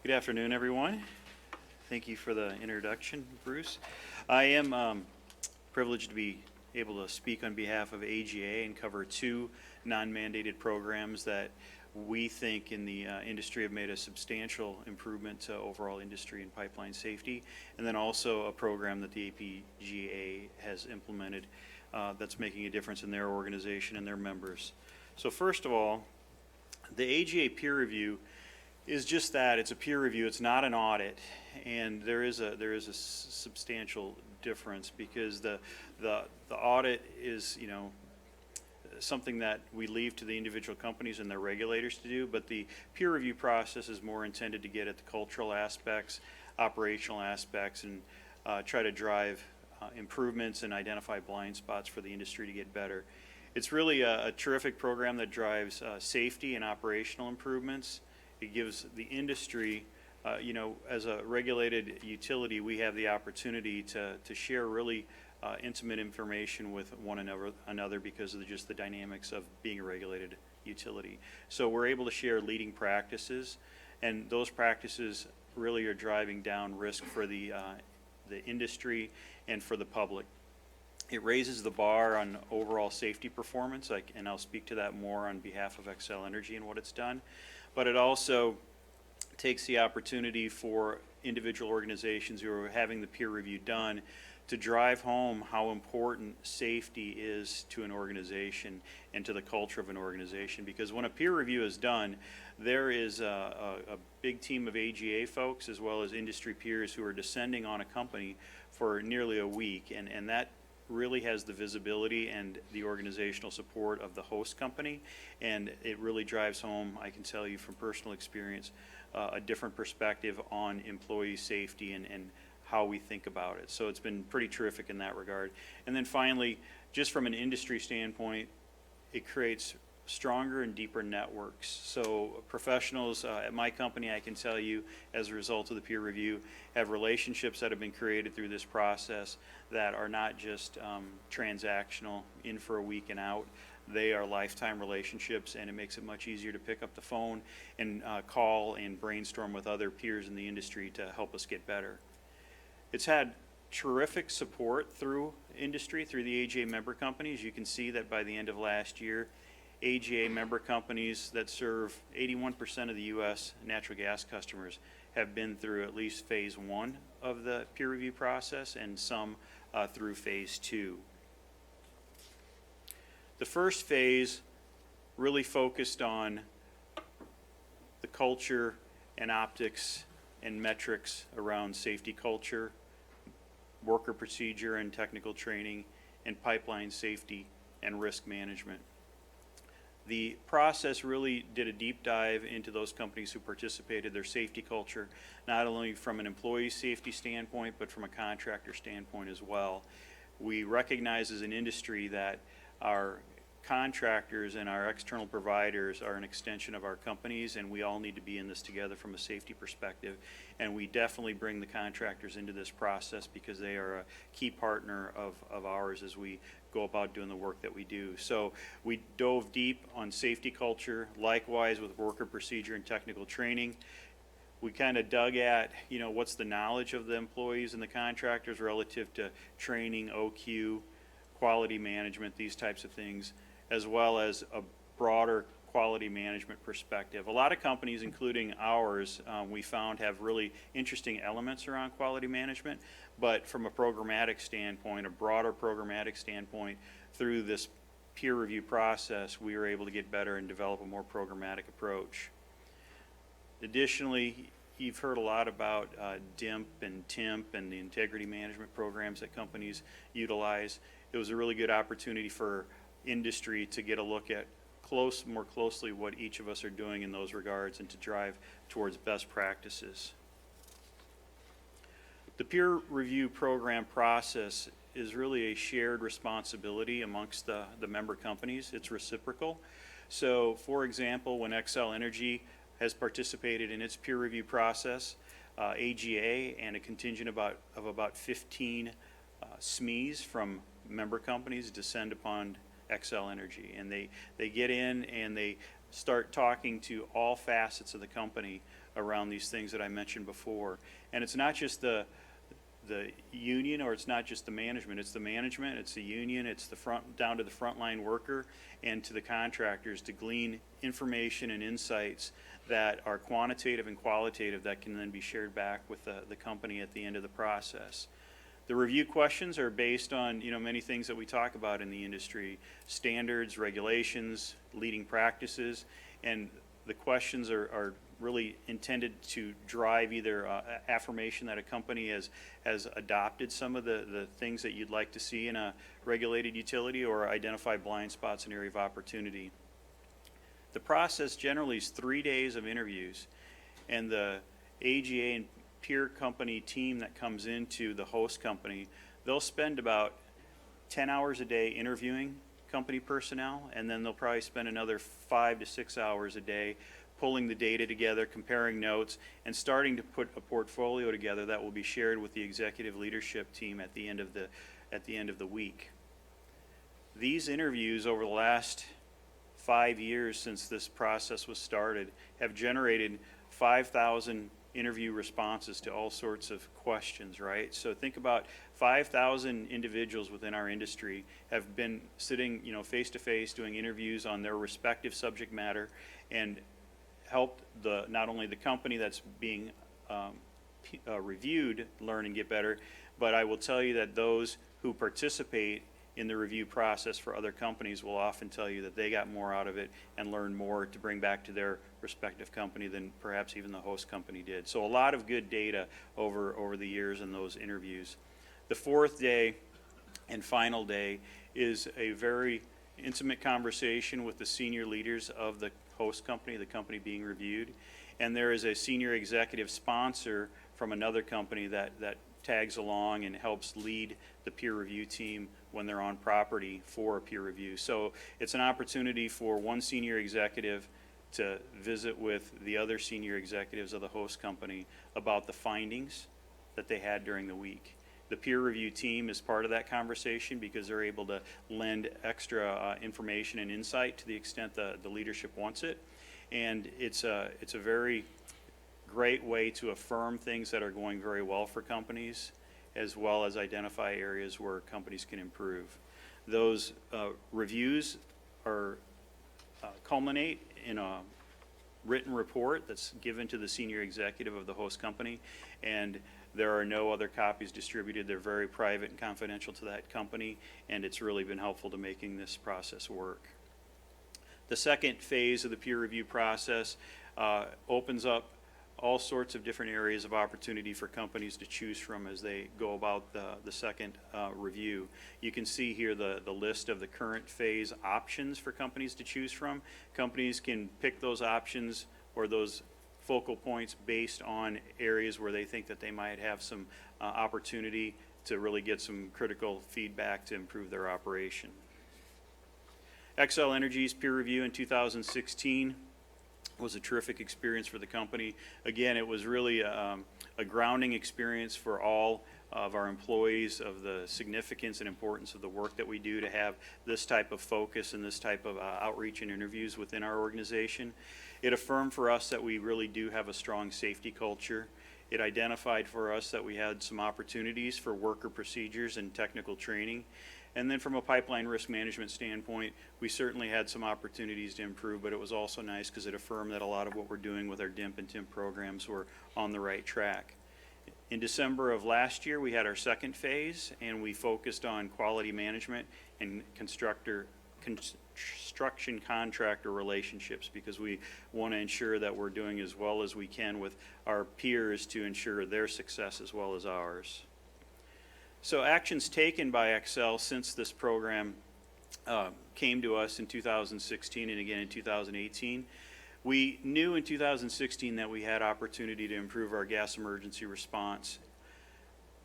Good afternoon, everyone. Thank you for the introduction, Bruce. I am privileged to be able to speak on behalf of AGA and cover two non-mandated programs that we think in the industry have made a substantial improvement to overall industry and pipeline safety, and then also a program that the APGA has implemented that's making a difference in their organization and their members. So first of all, the AGA peer review is just that. It's a peer review. It's not an audit, and there is a substantial difference because the audit is, you know, something that we leave to the individual companies and their regulators to do, but the peer review process is more intended to get at the cultural aspects, operational aspects, and try to drive improvements and identify blind spots for the industry to get better. It's really a terrific program that drives safety and operational improvements. It gives the industry, you know, as a regulated utility, we have the opportunity to share really intimate information with one another because of just the dynamics of being a regulated utility. So we're able to share leading practices, and those practices really are driving down risk for the industry and for the public. It raises the bar on overall safety performance, and I'll speak to that more on behalf of Xcel Energy and what it's done. But it also takes the opportunity for individual organizations who are having the peer review done to drive home how important safety is to an organization and to the culture of an organization. Because when a peer review is done, there is a big team of AGA folks as well as industry peers who are descending on a company for nearly a week, and that really has the visibility and the organizational support of the host company, and it really drives home, I can tell you from personal experience, a different perspective on employee safety and how we think about it. So it's been pretty terrific in that regard. And then finally, just from an industry standpoint, it creates stronger and deeper networks. So professionals at my company, I can tell you, as a result of the peer review, have relationships that have been created through this process that are not just transactional, in for a week and out. They are lifetime relationships, and it makes it much easier to pick up the phone and call and brainstorm with other peers in the industry to help us get better. It's had terrific support through industry, through the AGA member companies. You can see that by the end of last year, AGA member companies that serve 81% of the U.S. natural gas customers have been through at least phase 1 of the peer review process, and some through phase 2. The first phase really focused on the culture and optics and metrics around safety culture, worker procedure and technical training, and pipeline safety and risk management. The process really did a deep dive into those companies who participated, their safety culture, not only from an employee safety standpoint, but from a contractor standpoint as well. We recognize as an industry that our contractors and our external providers are an extension of our companies, and we all need to be in this together from a safety perspective. And we definitely bring the contractors into this process because they are a key partner of ours as we go about doing the work that we do. So we dove deep on safety culture, likewise with worker procedure and technical training. We kind of dug at, what's the knowledge of the employees and the contractors relative to training, OQ, quality management, these types of things, as well as a broader quality management perspective. A lot of companies, including ours, we found have really interesting elements around quality management, but from a programmatic standpoint, a broader programmatic standpoint, through this peer review process, we were able to get better and develop a more programmatic approach. Additionally, you've heard a lot about DIMP and TIMP and the integrity management programs that companies utilize. It was a really good opportunity for industry to get a look at more closely what each of us are doing in those regards and to drive towards best practices. The peer review program process is really a shared responsibility amongst the member companies. It's reciprocal. So, for example, when Xcel Energy has participated in its peer review process, AGA and a contingent of about 15 SMEs from member companies descend upon Xcel Energy, and they get in and they start talking to all facets of the company around these things that I mentioned before. And it's not just the union, or it's not just the management, it's the union, it's the front, down to the frontline worker and to the contractors, to glean information and insights that are quantitative and qualitative that can then be shared back with the company at the end of the process. The review questions are based on many things that we talk about in the industry: standards, regulations, leading practices, and the questions are really intended to drive either affirmation that a company has adopted some of the things that you'd like to see in a regulated utility, or identify blind spots and area of opportunity. The process generally is 3 days of interviews, and the AGA and peer company team that comes into the host company, they'll spend about 10 hours a day interviewing company personnel, and then they'll probably spend another 5 to 6 hours a day pulling the data together, comparing notes, and starting to put a portfolio together that will be shared with the executive leadership team at the end of the week. These interviews over the last 5 years since this process was started have generated 5,000 interview responses to all sorts of questions, right? So think about 5,000 individuals within our industry have been sitting, face to face doing interviews on their respective subject matter, and helped not only the company that's being reviewed learn and get better, but I will tell you that those who participate in the review process for other companies will often tell you that they got more out of it and learned more to bring back to their respective company than perhaps even the host company did. So a lot of good data over the years in those interviews. The fourth day and final day is a very intimate conversation with the senior leaders of the host company, the company being reviewed. And there is a senior executive sponsor from another company that tags along and helps lead the peer review team when they're on property for a peer review. So it's an opportunity for one senior executive to visit with the other senior executives of the host company about the findings that they had during the week. The peer review team is part of that conversation because they're able to lend extra information and insight to the extent the leadership wants it. And it's a very great way to affirm things that are going very well for companies, as well as identify areas where companies can improve. Those reviews are culminate in a written report that's given to the senior executive of the host company, and there are no other copies distributed. They're very private and confidential to that company, and it's really been helpful to making this process work. The second phase of the peer review process opens up all sorts of different areas of opportunity for companies to choose from as they go about the second review. You can see here the list of the current phase options for companies to choose from. Companies can pick those options or those focal points based on areas where they think that they might have some opportunity to really get some critical feedback to improve their operation. Xcel Energy's peer review in 2016 was a terrific experience for the company. Again, it was really a grounding experience for all of our employees of the significance and importance of the work that we do to have this type of focus and this type of outreach and interviews within our organization. It affirmed for us that we really do have a strong safety culture. It identified for us that we had some opportunities for worker procedures and technical training. And then from a pipeline risk management standpoint, we certainly had some opportunities to improve, but it was also nice because it affirmed that a lot of what we're doing with our DIMP and TIMP programs were on the right track. In December of last year, we had our second phase, and we focused on quality management and construction contractor relationships, because we want to ensure that we're doing as well as we can with our peers to ensure their success as well as ours. So actions taken by Xcel since this program came to us in 2016 and again in 2018. We knew in 2016 that we had opportunity to improve our gas emergency response.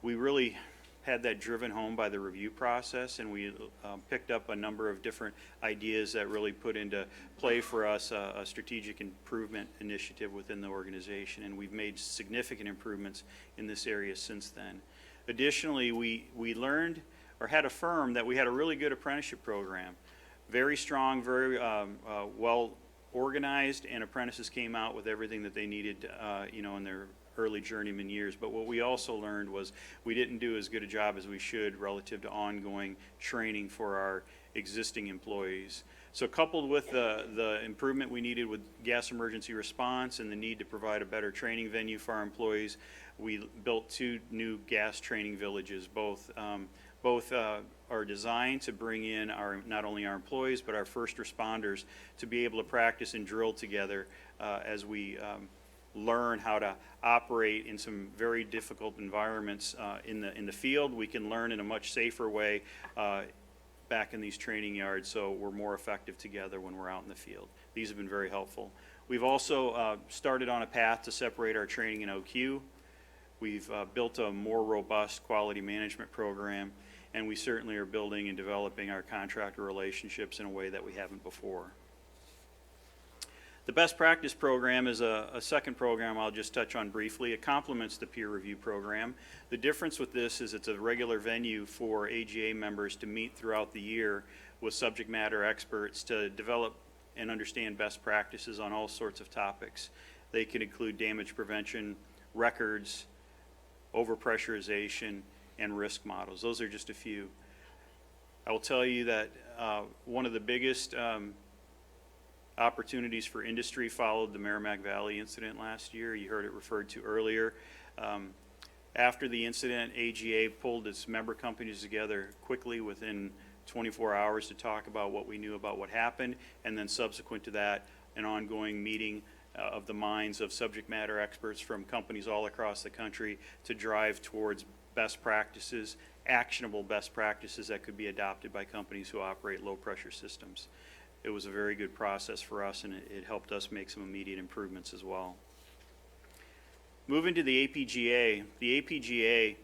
We really had that driven home by the review process, and we picked up a number of different ideas that really put into play for us a strategic improvement initiative within the organization, and we've made significant improvements in this area since then. Additionally, we learned or had affirmed that we had a really good apprenticeship program. Very strong, very well organized, and apprentices came out with everything that they needed in their early journeyman years. But what we also learned was we didn't do as good a job as we should relative to ongoing training for our existing employees. So coupled with the improvement we needed with gas emergency response and the need to provide a better training venue for our employees, we built 2 new gas training villages. Both are designed to bring in not only our employees but our first responders to be able to practice and drill together as we learn how to operate in some very difficult environments in the field. We can learn in a much safer way back in these training yards, so we're more effective together when we're out in the field. These have been very helpful. We've also started on a path to separate our training in OQ. We've built a more robust quality management program, and we certainly are building and developing our contractor relationships in a way that we haven't before. The best practice program is a second program I'll just touch on briefly. It complements the peer review program. The difference with this is it's a regular venue for AGA members to meet throughout the year with subject matter experts to develop and understand best practices on all sorts of topics. They can include damage prevention, records, overpressurization, and risk models. Those are just a few. I will tell you that one of the biggest opportunities for industry followed the Merrimack Valley incident last year. You heard it referred to earlier. After the incident, AGA pulled its member companies together quickly within 24 hours to talk about what we knew about what happened, and then subsequent to that, an ongoing meeting of the minds of subject matter experts from companies all across the country to drive towards best practices actionable best practices that could be adopted by companies who operate low-pressure systems. It was a very good process for us, and it helped us make some immediate improvements as well. Moving to the APGA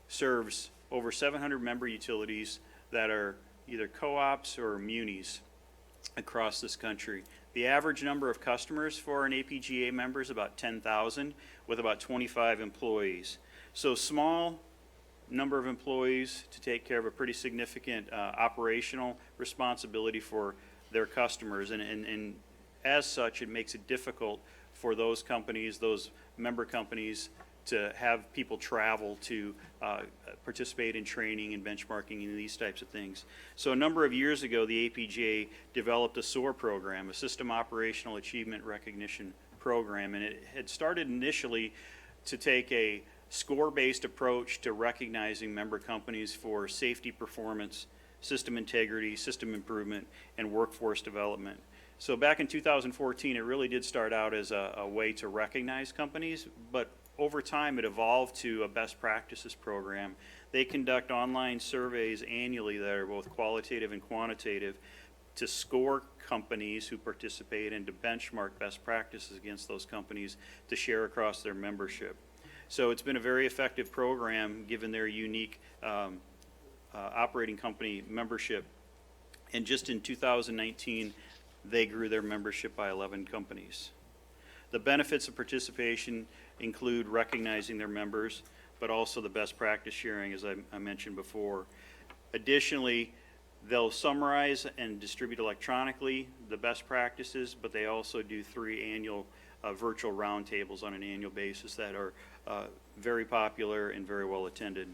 serves over 700 member utilities that are either co-ops or munis across this country. The average number of customers for an APGA member is about 10,000, with about 25 employees. So small number of employees to take care of a pretty significant operational responsibility for their customers, and as such, it makes it difficult for those companies, those member companies, to have people travel to participate in training and benchmarking and these types of things. So a number of years ago, the APGA developed a SOAR program, a System Operational Achievement Recognition Program, and it had started initially to take a score-based approach to recognizing member companies for safety performance, system integrity, system improvement, and workforce development. So back in 2014, it really did start out as a way to recognize companies, but over time it evolved to a best practices program. They conduct online surveys annually that are both qualitative and quantitative to score companies who participate and to benchmark best practices against those companies to share across their membership. So it's been a very effective program given their unique operating company membership. And just in 2019, they grew their membership by 11 companies. The benefits of participation include recognizing their members, but also the best practice sharing, as I mentioned before. Additionally, they'll summarize and distribute electronically the best practices, but they also do 3 annual virtual roundtables on an annual basis that are very popular and very well attended.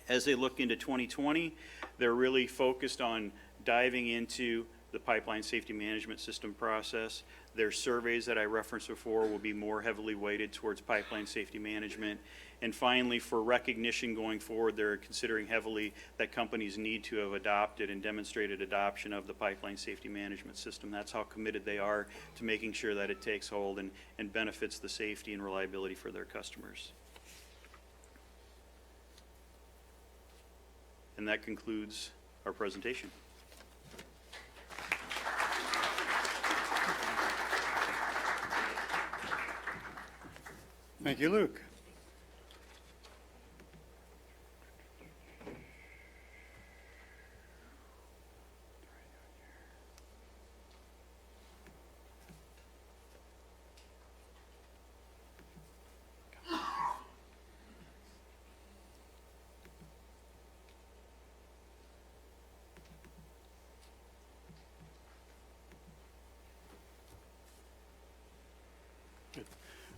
As they look into 2020, they're really focused on diving into the pipeline safety management system process. Their surveys that I referenced before will be more heavily weighted towards pipeline safety management. And finally, for recognition going forward, they're considering heavily that companies need to have adopted and demonstrated adoption of the pipeline safety management system. That's how committed they are to making sure that it takes hold and benefits the safety and reliability for their customers. And that concludes our presentation. Thank you, Luke.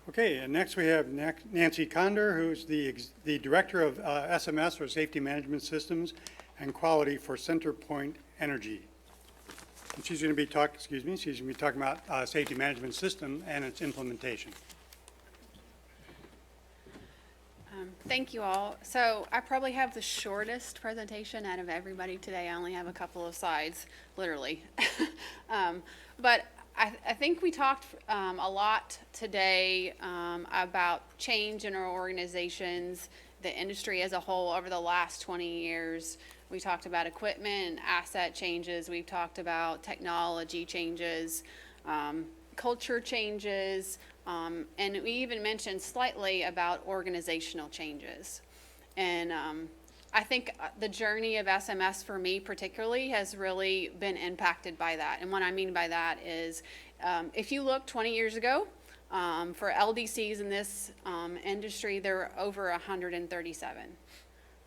Okay, and next we have Nancy Condor, who's the Director of SMS, or Safety Management Systems and Quality for CenterPoint Energy. And she's going to be talking about Safety Management System and its implementation. Thank you all. So I probably have the shortest presentation out of everybody today. I only have a couple of slides, literally. But I think we talked a lot today about change in our organizations, the industry as a whole over the last 20 years. We talked about equipment and asset changes. We've talked about technology changes, culture changes, and we even mentioned slightly about organizational changes. And I think the journey of SMS for me particularly has really been impacted by that. And what I mean by that is if you look 20 years ago, for LDCs in this industry, there were over 137.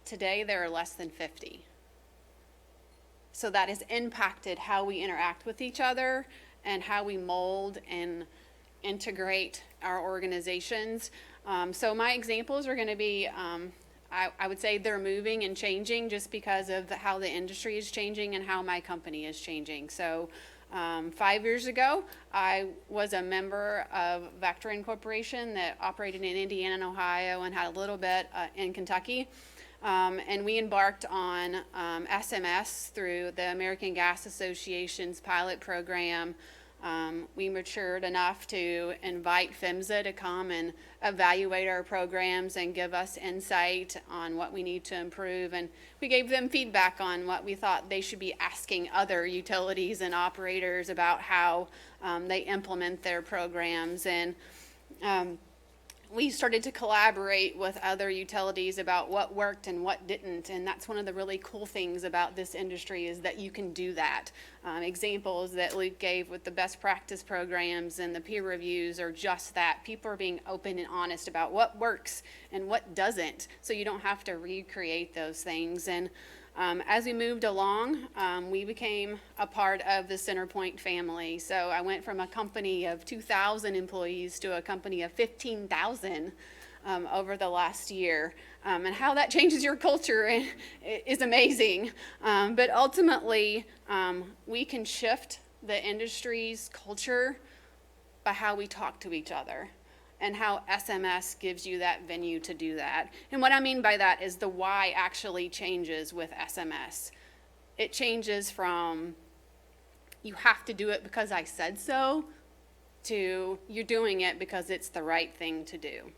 Today, there are less than 50. So that has impacted how we interact with each other and how we mold and integrate our organizations. So my examples are going to be I would say they're moving and changing just because of how the industry is changing and how my company is changing. So 5 years ago, I was a member of Vector Incorporation that operated in Indiana and Ohio and had a little bit in Kentucky. And we embarked on SMS through the American Gas Association's pilot program We matured enough to invite PHMSA to come and evaluate our programs and give us insight on what we need to improve. And we gave them feedback on what we thought they should be asking other utilities and operators about how they implement their programs. And we started to collaborate with other utilities about what worked and what didn't, and that's one of the really cool things about this industry is that you can do that. Examples that Luke gave with the best practice programs and the peer reviews are just that. People are being open and honest about what works and what doesn't, so you don't have to recreate those things. And as we moved along, we became a part of the CenterPoint family. So I went from a company of 2,000 employees to a company of 15,000 over the last year. And how that changes your culture is amazing. But ultimately, we can shift the industry's culture by how we talk to each other, and how SMS gives you that venue to do that. And what I mean by that is the why actually changes with SMS. It changes from you have to do it because I said so to you're doing it because it's the right thing to do.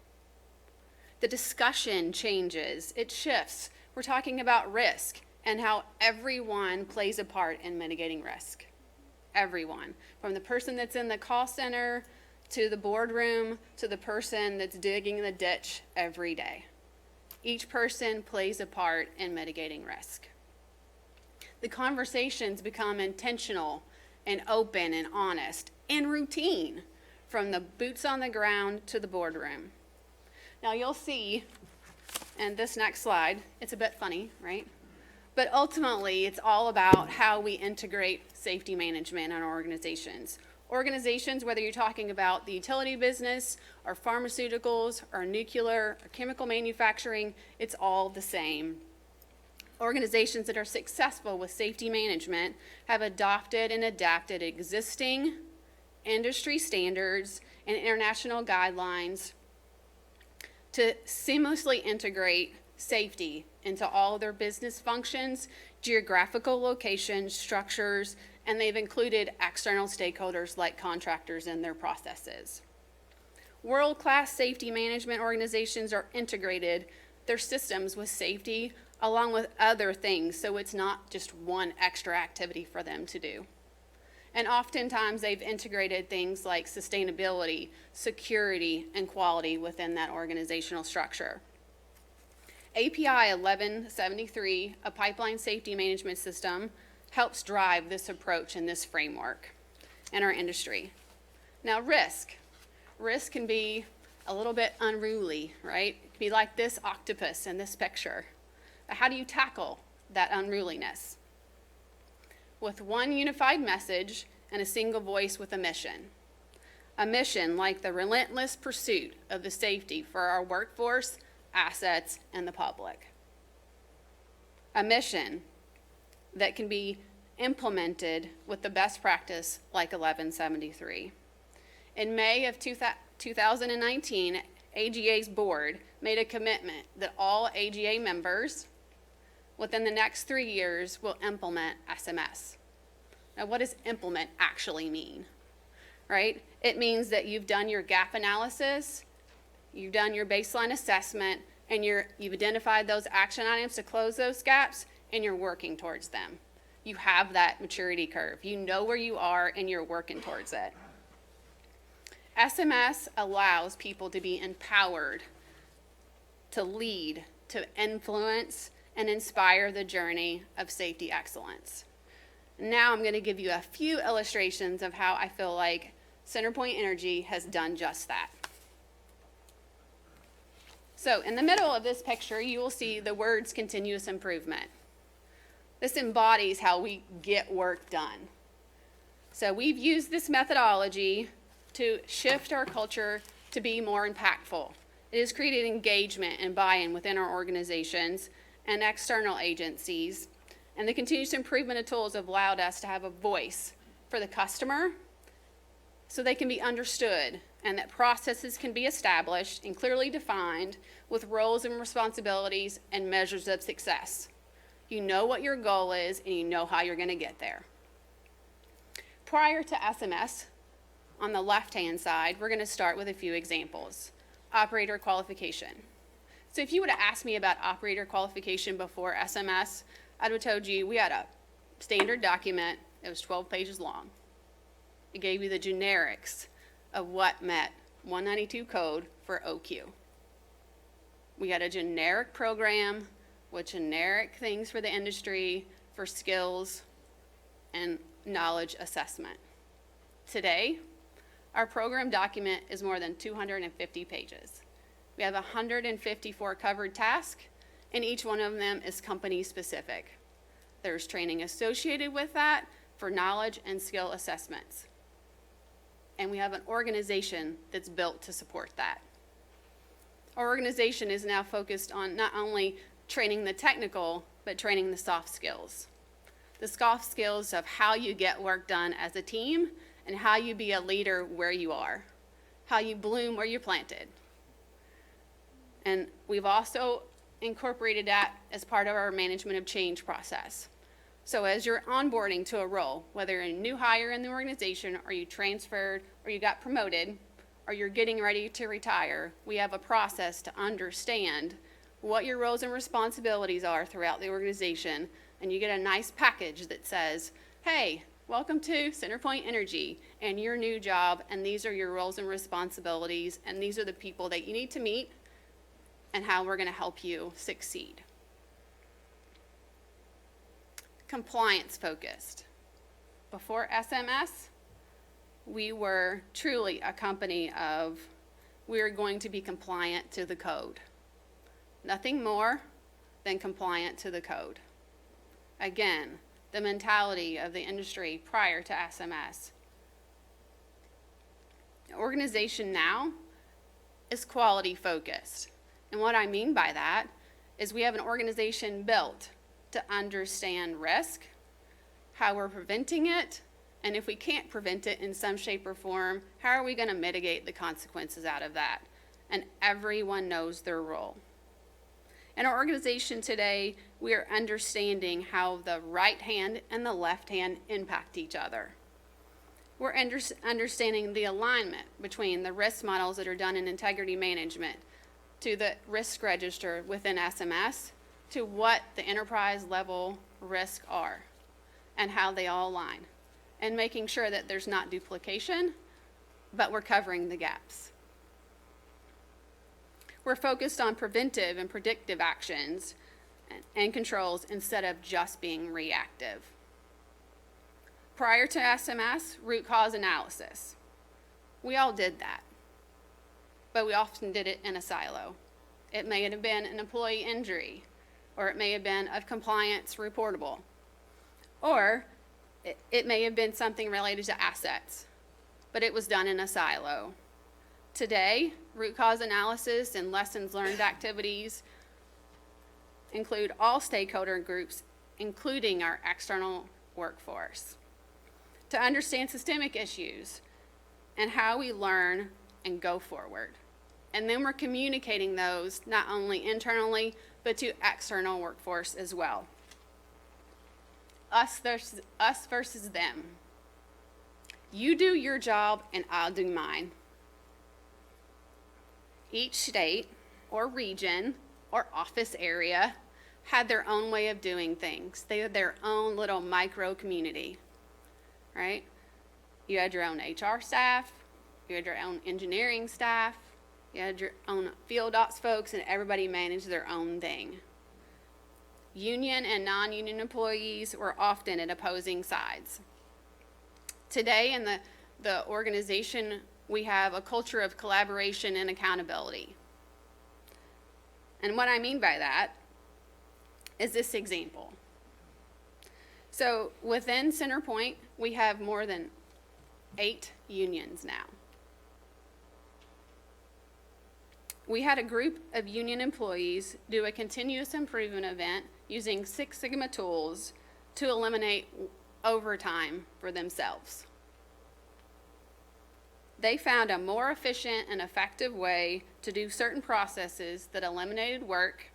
The discussion changes, it shifts. We're talking about risk and how everyone plays a part in mitigating risk. Everyone, from the person that's in the call center to the boardroom, to the person that's digging the ditch every day. Each person plays a part in mitigating risk. The conversations become intentional and open and honest and routine, from the boots on the ground to the boardroom. Now you'll see in this next slide, it's a bit funny, right? But ultimately, it's all about how we integrate safety management in our organizations. Organizations, whether you're talking about the utility business or pharmaceuticals or nuclear or chemical manufacturing, it's all the same. Organizations that are successful with safety management have adopted and adapted existing industry standards and international guidelines to seamlessly integrate safety into all their business functions, geographical locations, structures, and they've included external stakeholders like contractors in their processes. World-class safety management organizations are integrated their systems with safety along with other things, so it's not just one extra activity for them to do. And oftentimes they've integrated things like sustainability, security, and quality within that organizational structure. API 1173, a pipeline safety management system, helps drive this approach and this framework in our industry. Now, risk can be a little bit unruly, right? It can be like this octopus in this picture. How do you tackle that unruliness? With one unified message and a single voice with a mission. A mission like the relentless pursuit of the safety for our workforce, assets, and the public. A mission that can be implemented with the best practice like 1173. In May of 2019, AGA's board made a commitment that all AGA members within the next 3 years will implement SMS. Now, what does implement actually mean, right? It means that you've done your gap analysis, you've done your baseline assessment, and you've identified those action items to close those gaps, and you're working towards them. You have that maturity curve. You know where you are, and you're working towards it. SMS allows people to be empowered, to lead, to influence, and inspire the journey of safety excellence. Now I'm going to give you a few illustrations of how I feel like CenterPoint Energy has done just that. So in the middle of this picture, you will see the words continuous improvement. This embodies how we get work done. So we've used this methodology to shift our culture to be more impactful. It has created engagement and buy-in within our organizations and external agencies. And the continuous improvement of tools have allowed us to have a voice for the customer so they can be understood and that processes can be established and clearly defined with roles and responsibilities and measures of success. You know what your goal is and you know how you're going to get there. prior to SMS, on the left-hand side, we're going to start with a few examples. Operator qualification. So if you would have asked me about operator qualification before SMS, I would have told you we had a standard document. It was 12 pages long. It gave you the generics of what met 192 code for OQ. We had a generic program with generic things for the industry, for skills and knowledge assessment. Today, our program document is more than 250 pages. We have 154 covered tasks, and each one of them is company specific. There's training associated with that for knowledge and skill assessments. And we have an organization that's built to support that. Our organization is now focused on not only training the technical, but training the soft skills. The soft skills of how you get work done as a team and how you be a leader where you are, how you bloom where you're planted. And we've also incorporated that as part of our management of change process. So as you're onboarding to a role, whether you're a new hire in the organization or you transferred or you got promoted or you're getting ready to retire, we have a process to understand what your roles and responsibilities are throughout the organization, and you get a nice package that says, hey, welcome to CenterPoint Energy and your new job, and these are your roles and responsibilities, and these are the people that you need to meet and how we're going to help you succeed. Compliance focused. Before SMS, we were truly a company of we're going to be compliant to the code. Nothing more than compliant to the code. Again, the mentality of the industry prior to SMS. The organization now is quality focused. And what I mean by that is we have an organization built to understand risk, how we're preventing it, and if we can't prevent it in some shape or form, how are we going to mitigate the consequences out of that? And everyone knows their role. In our organization today, we are understanding how the right hand and the left hand impact each other. We're understanding the alignment between the risk models that are done in integrity management to the risk register within SMS to what the enterprise level risks are and how they all align, and making sure that there's not duplication, but we're covering the gaps. We're focused on preventive and predictive actions and controls instead of just being reactive. Prior to SMS, root cause analysis. We all did that, but we often did it in a silo. It may have been an employee injury, or it may have been a compliance reportable, or it may have been something related to assets, but it was done in a silo. Today, root cause analysis and lessons learned activities include all stakeholder groups, including our external workforce, to understand systemic issues and how we learn and go forward. And then we're communicating those not only internally, but to external workforce as well. Us versus them. You do your job and I'll do mine. Each state or region or office area had their own way of doing things. They had their own little micro community, right? You had your own HR staff, you had your own engineering staff, you had your own field ops folks, and everybody managed their own thing. Union and non-union employees were often at opposing sides. Today in the organization, we have a culture of collaboration and accountability. And what I mean by that is this example. So within CenterPoint, we have more than 8 unions now. We had a group of union employees do a continuous improvement event using Six Sigma tools to eliminate overtime for themselves. They found a more efficient and effective way to do certain processes that eliminated work,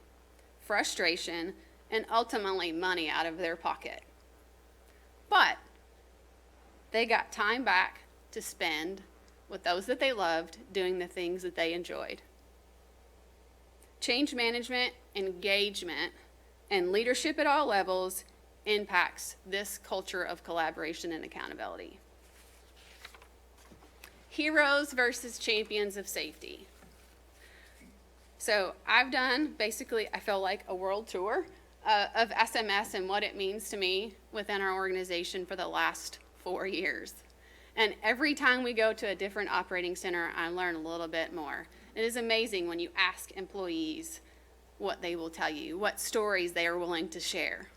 frustration, and ultimately money out of their pocket. But They got time back to spend with those that they loved, doing the things that they enjoyed. Change management, engagement, and leadership at all levels impacts this culture of collaboration and accountability. Heroes versus champions of safety. So I've done basically, I feel like, a world tour of SMS and what it means to me within our organization for the last 4 years. And every time we go to a different operating center, I learn a little bit more. It is amazing when you ask employees what they will tell you, what stories they are willing to share.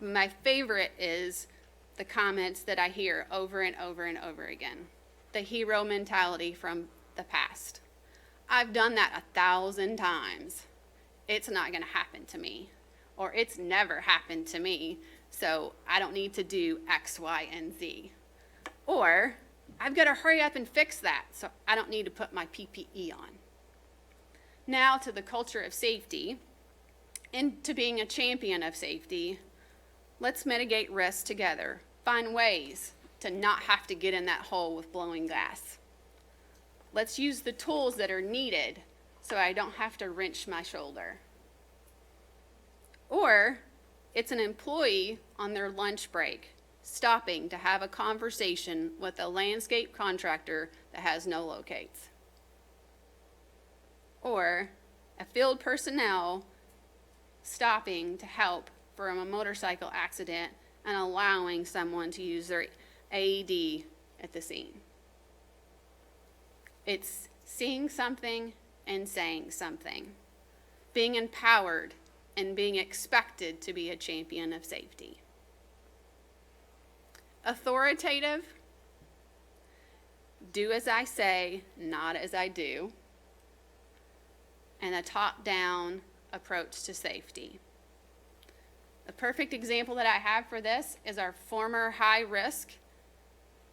My favorite is the comments that I hear over and over and over again. The hero mentality from the past. I've done that 1,000 times. It's not going to happen to me. Or it's never happened to me, so I don't need to do X, Y, and Z. Or I've got to hurry up and fix that, so I don't need to put my PPE on. Now to the culture of safety, and to being a champion of safety. Let's mitigate risk together. Find ways to not have to get in that hole with blowing glass. Let's use the tools that are needed so I don't have to wrench my shoulder. Or it's an employee on their lunch break stopping to have a conversation with a landscape contractor that has no locates. Or a field personnel stopping to help from a motorcycle accident and allowing someone to use their AED at the scene. It's seeing something and saying something, being empowered and being expected to be a champion of safety. Authoritative, do as I say, not as I do, and a top-down approach to safety. The perfect example that I have for this is our former high-risk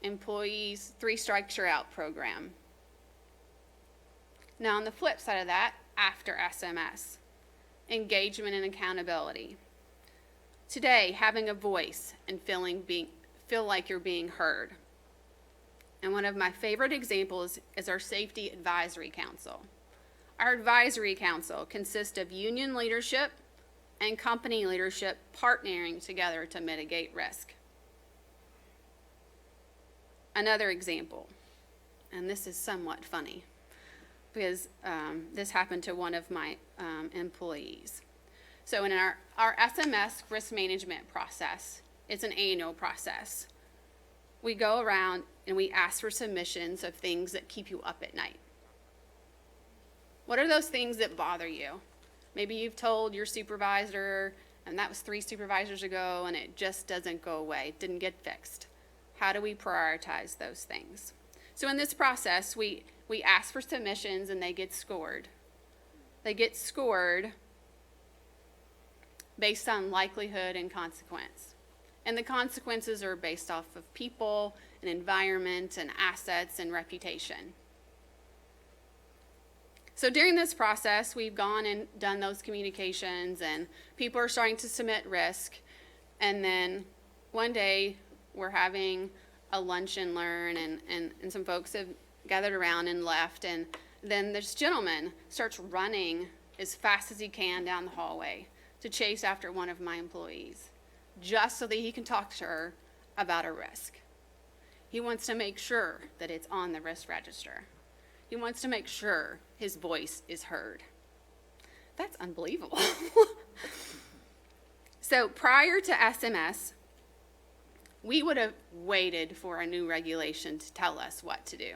employees 3 strikes you're out program. Now on the flip side of that, after SMS, engagement and accountability. Today, having a voice and feel like you're being heard. And one of my favorite examples is our Safety Advisory Council. Our advisory council consists of union leadership and company leadership partnering together to mitigate risk. Another example, and this is somewhat funny, because this happened to one of my employees. So in our SMS risk management process, it's an annual process. We go around and we ask for submissions of things that keep you up at night. What are those things that bother you? Maybe you've told your supervisor, and that was 3 supervisors ago, and it just doesn't go away, it didn't get fixed. How do we prioritize those things? So in this process, we ask for submissions and they get scored. They get scored based on likelihood and consequence. And the consequences are based off of people and environment and assets and reputation. So during this process, we've gone and done those communications and people are starting to submit risk. And then one day we're having a lunch and learn and some folks have gathered around and left. And then this gentleman starts running as fast as he can down the hallway to chase after one of my employees, just so that he can talk to her about a risk. He wants to make sure that it's on the risk register. He wants to make sure his voice is heard. That's unbelievable. So prior to SMS, we would have waited for a new regulation to tell us what to do.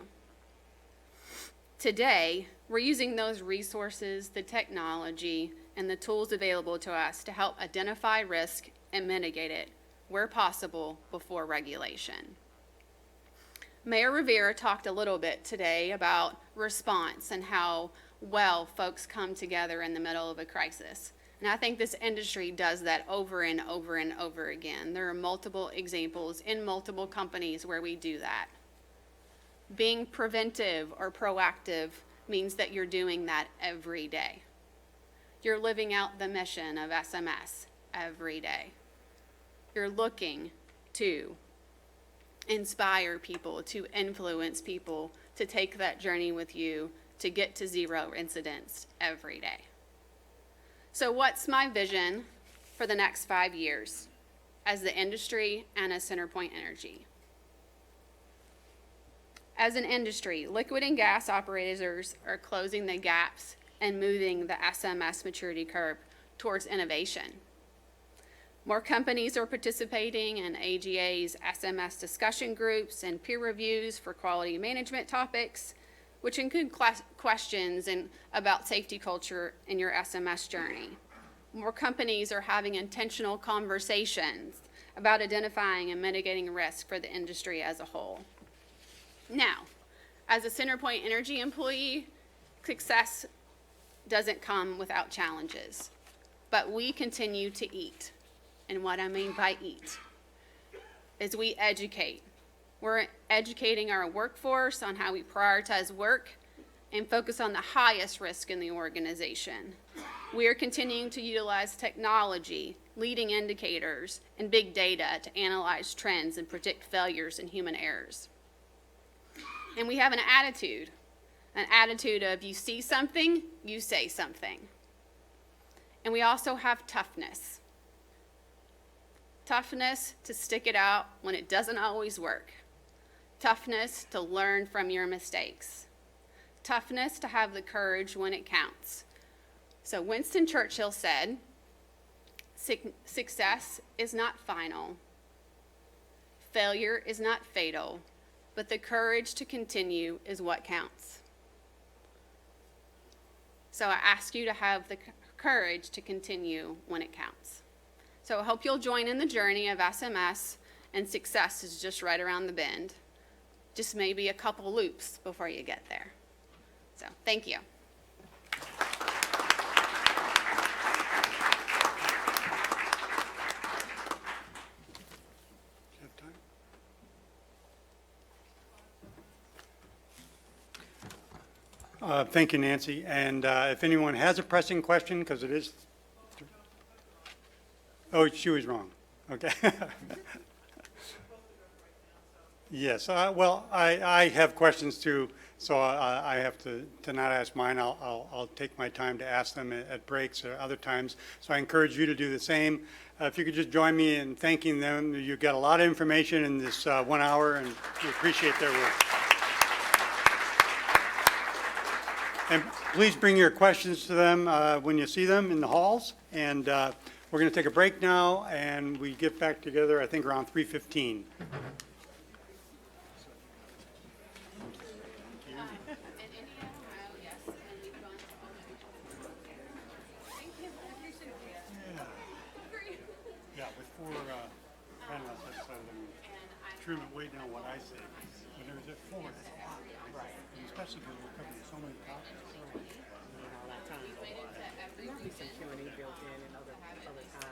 Today, we're using those resources, the technology, and the tools available to us to help identify risk and mitigate it where possible before regulation. Mayor Rivera talked a little bit today about response and how well folks come together in the middle of a crisis. And I think this industry does that over and over and over again. There are multiple examples in multiple companies where we do that. Being preventive or proactive means that you're doing that every day. You're living out the mission of SMS every day. You're looking to inspire people, to influence people to take that journey with you to get to 0 incidents every day. So what's my vision for the next 5 years as the industry and as CenterPoint Energy? As an industry, liquid and gas operators are closing the gaps and moving the SMS maturity curve towards innovation. More companies are participating in AGA's SMS discussion groups and peer reviews for quality management topics, which include questions about safety culture in your SMS journey. More companies are having intentional conversations about identifying and mitigating risk for the industry as a whole. Now, as a CenterPoint Energy employee, success doesn't come without challenges, but we continue to eat. And what I mean by eat is we educate. We're educating our workforce on how we prioritize work and focus on the highest risk in the organization. We are continuing to utilize technology, leading indicators, and big data to analyze trends and predict failures and human errors. And we have an attitude of you see something, you say something. And we also have toughness. Toughness to stick it out when it doesn't always work. Toughness to learn from your mistakes. Toughness to have the courage when it counts. So Winston Churchill said, success is not final. Failure is not fatal, but the courage to continue is what counts. So I ask you to have the courage to continue when it counts. So I hope you'll join in the journey of SMS, and success is just right around the bend. Just maybe a couple loops before you get there. So thank you. Thank you, Nancy. And if anyone has a pressing question, because it is, oh, she was wrong. Okay. Yes. Well, I have questions too, so I have to not ask mine. I'll take my time to ask them at breaks or other times. So I encourage you to do the same. If you could just join me in thanking them. You've got a lot of information in this 1 hour, and we appreciate their work. And please bring your questions to them when you see them in the halls. And we're going to take a break now, and we get back together, I think, around 3:15. Yeah, with 4 panelists, that's Truman way down what I say. When there's at 4, that's a lot. Right. And especially because we're covering so many topics.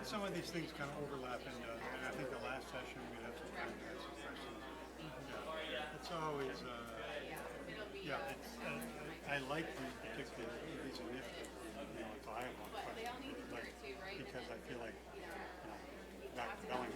Some of these things kind of overlap, and I think the last session we had some time to ask some questions. It's always, yeah, it's, I like these particular, these initiatives, so I have one question, because I feel like, Dr. Bellingham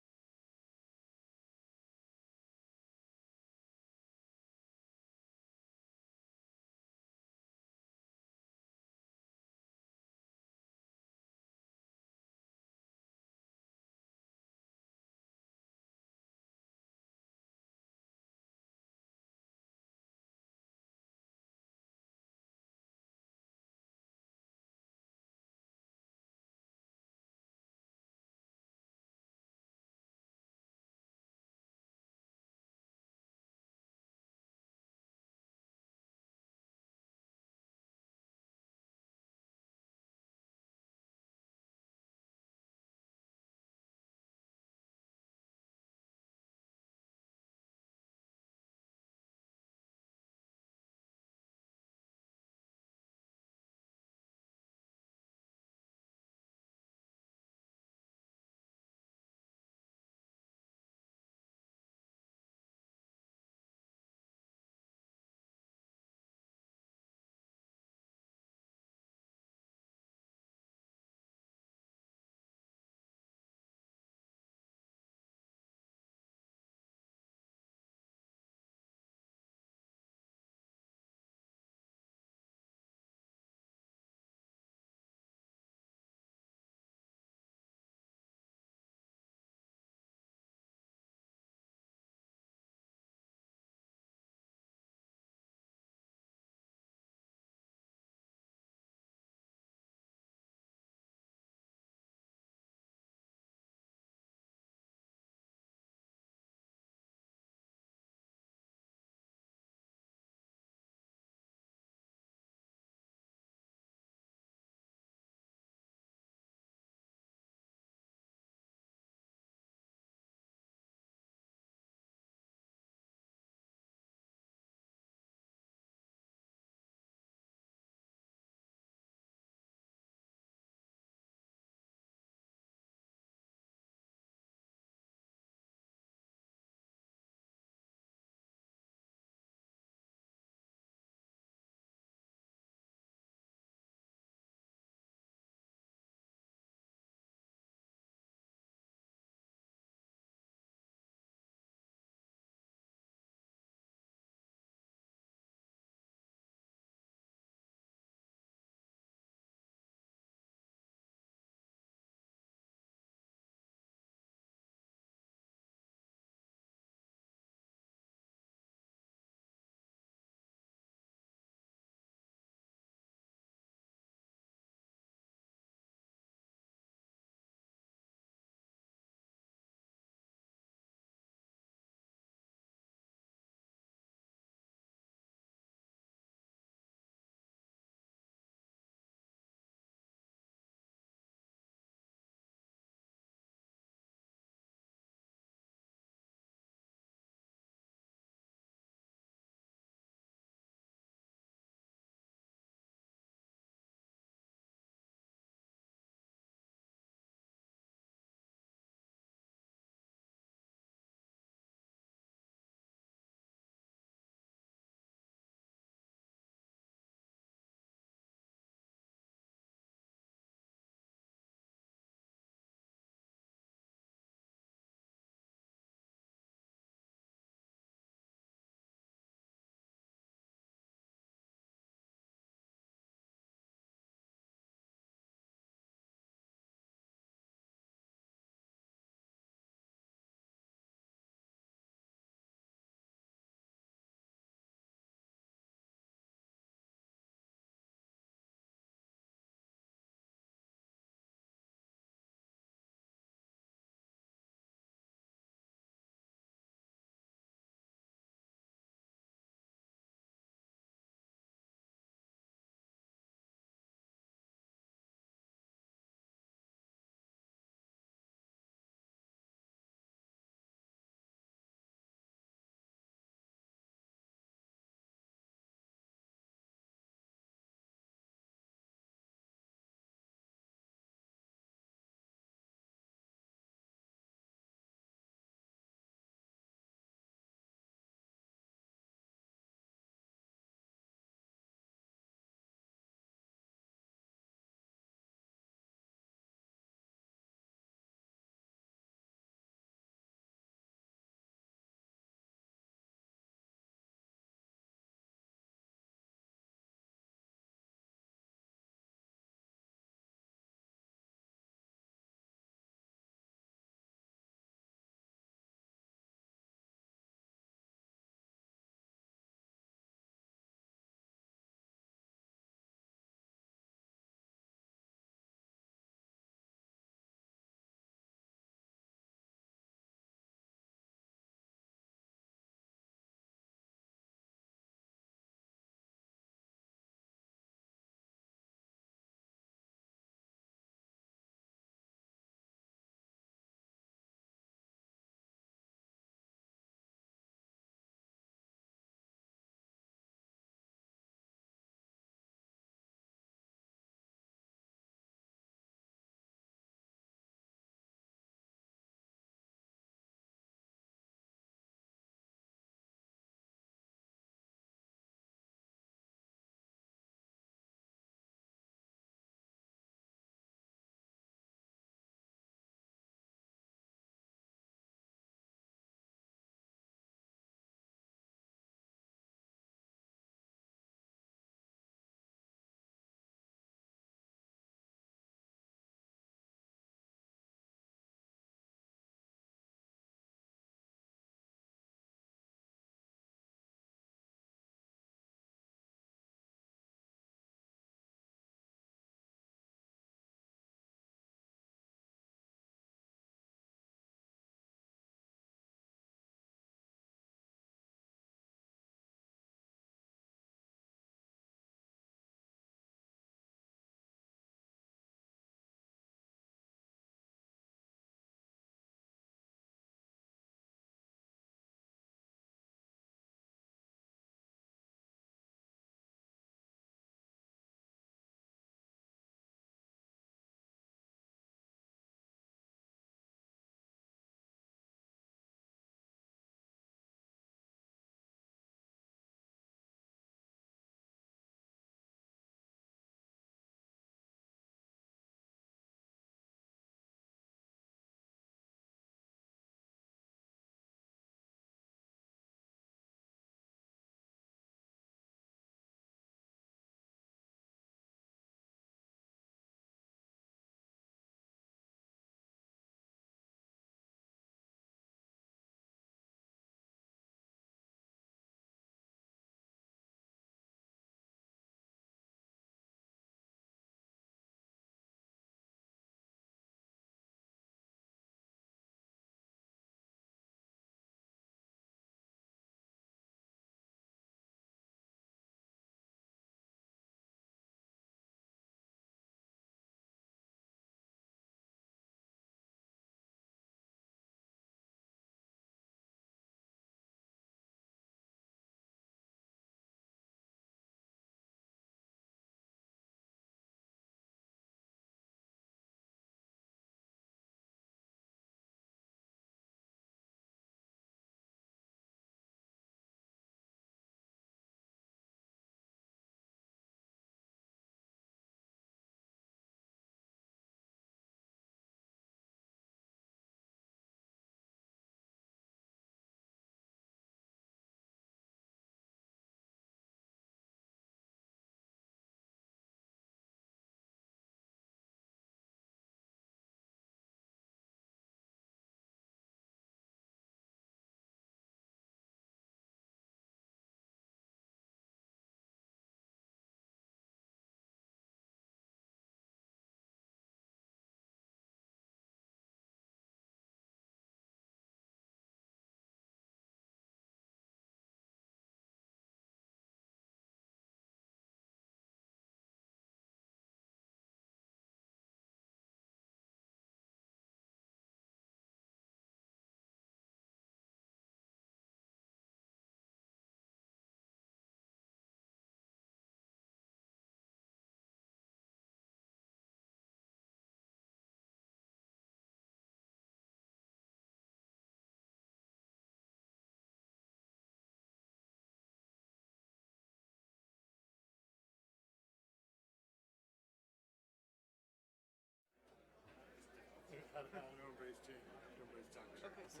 So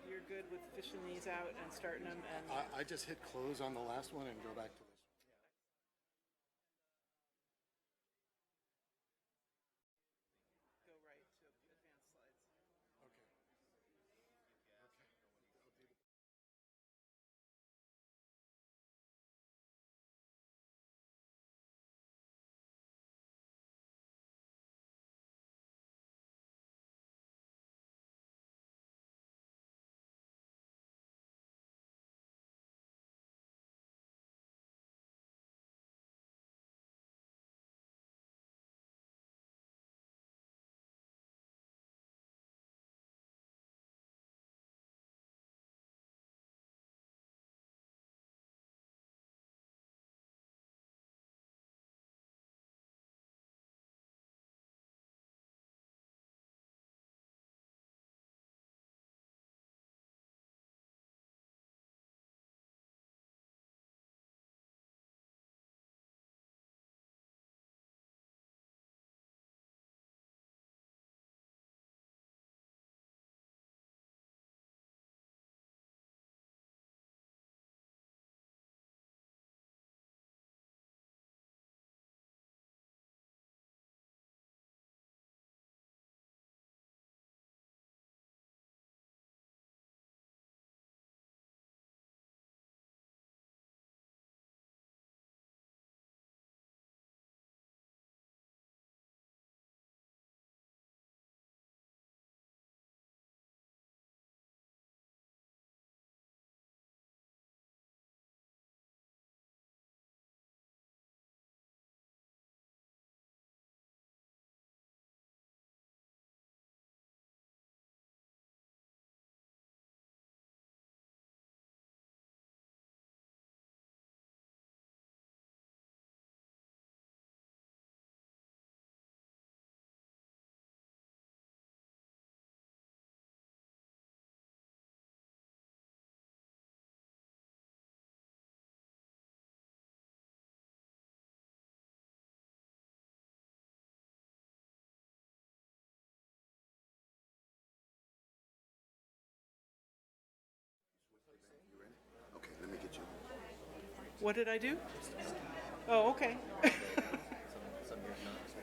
you're good with fishing these out and starting them and? I just hit close on the last one and go back to this. Go right to advanced slides. Okay. Okay, let me get you. What did I do? Oh, okay.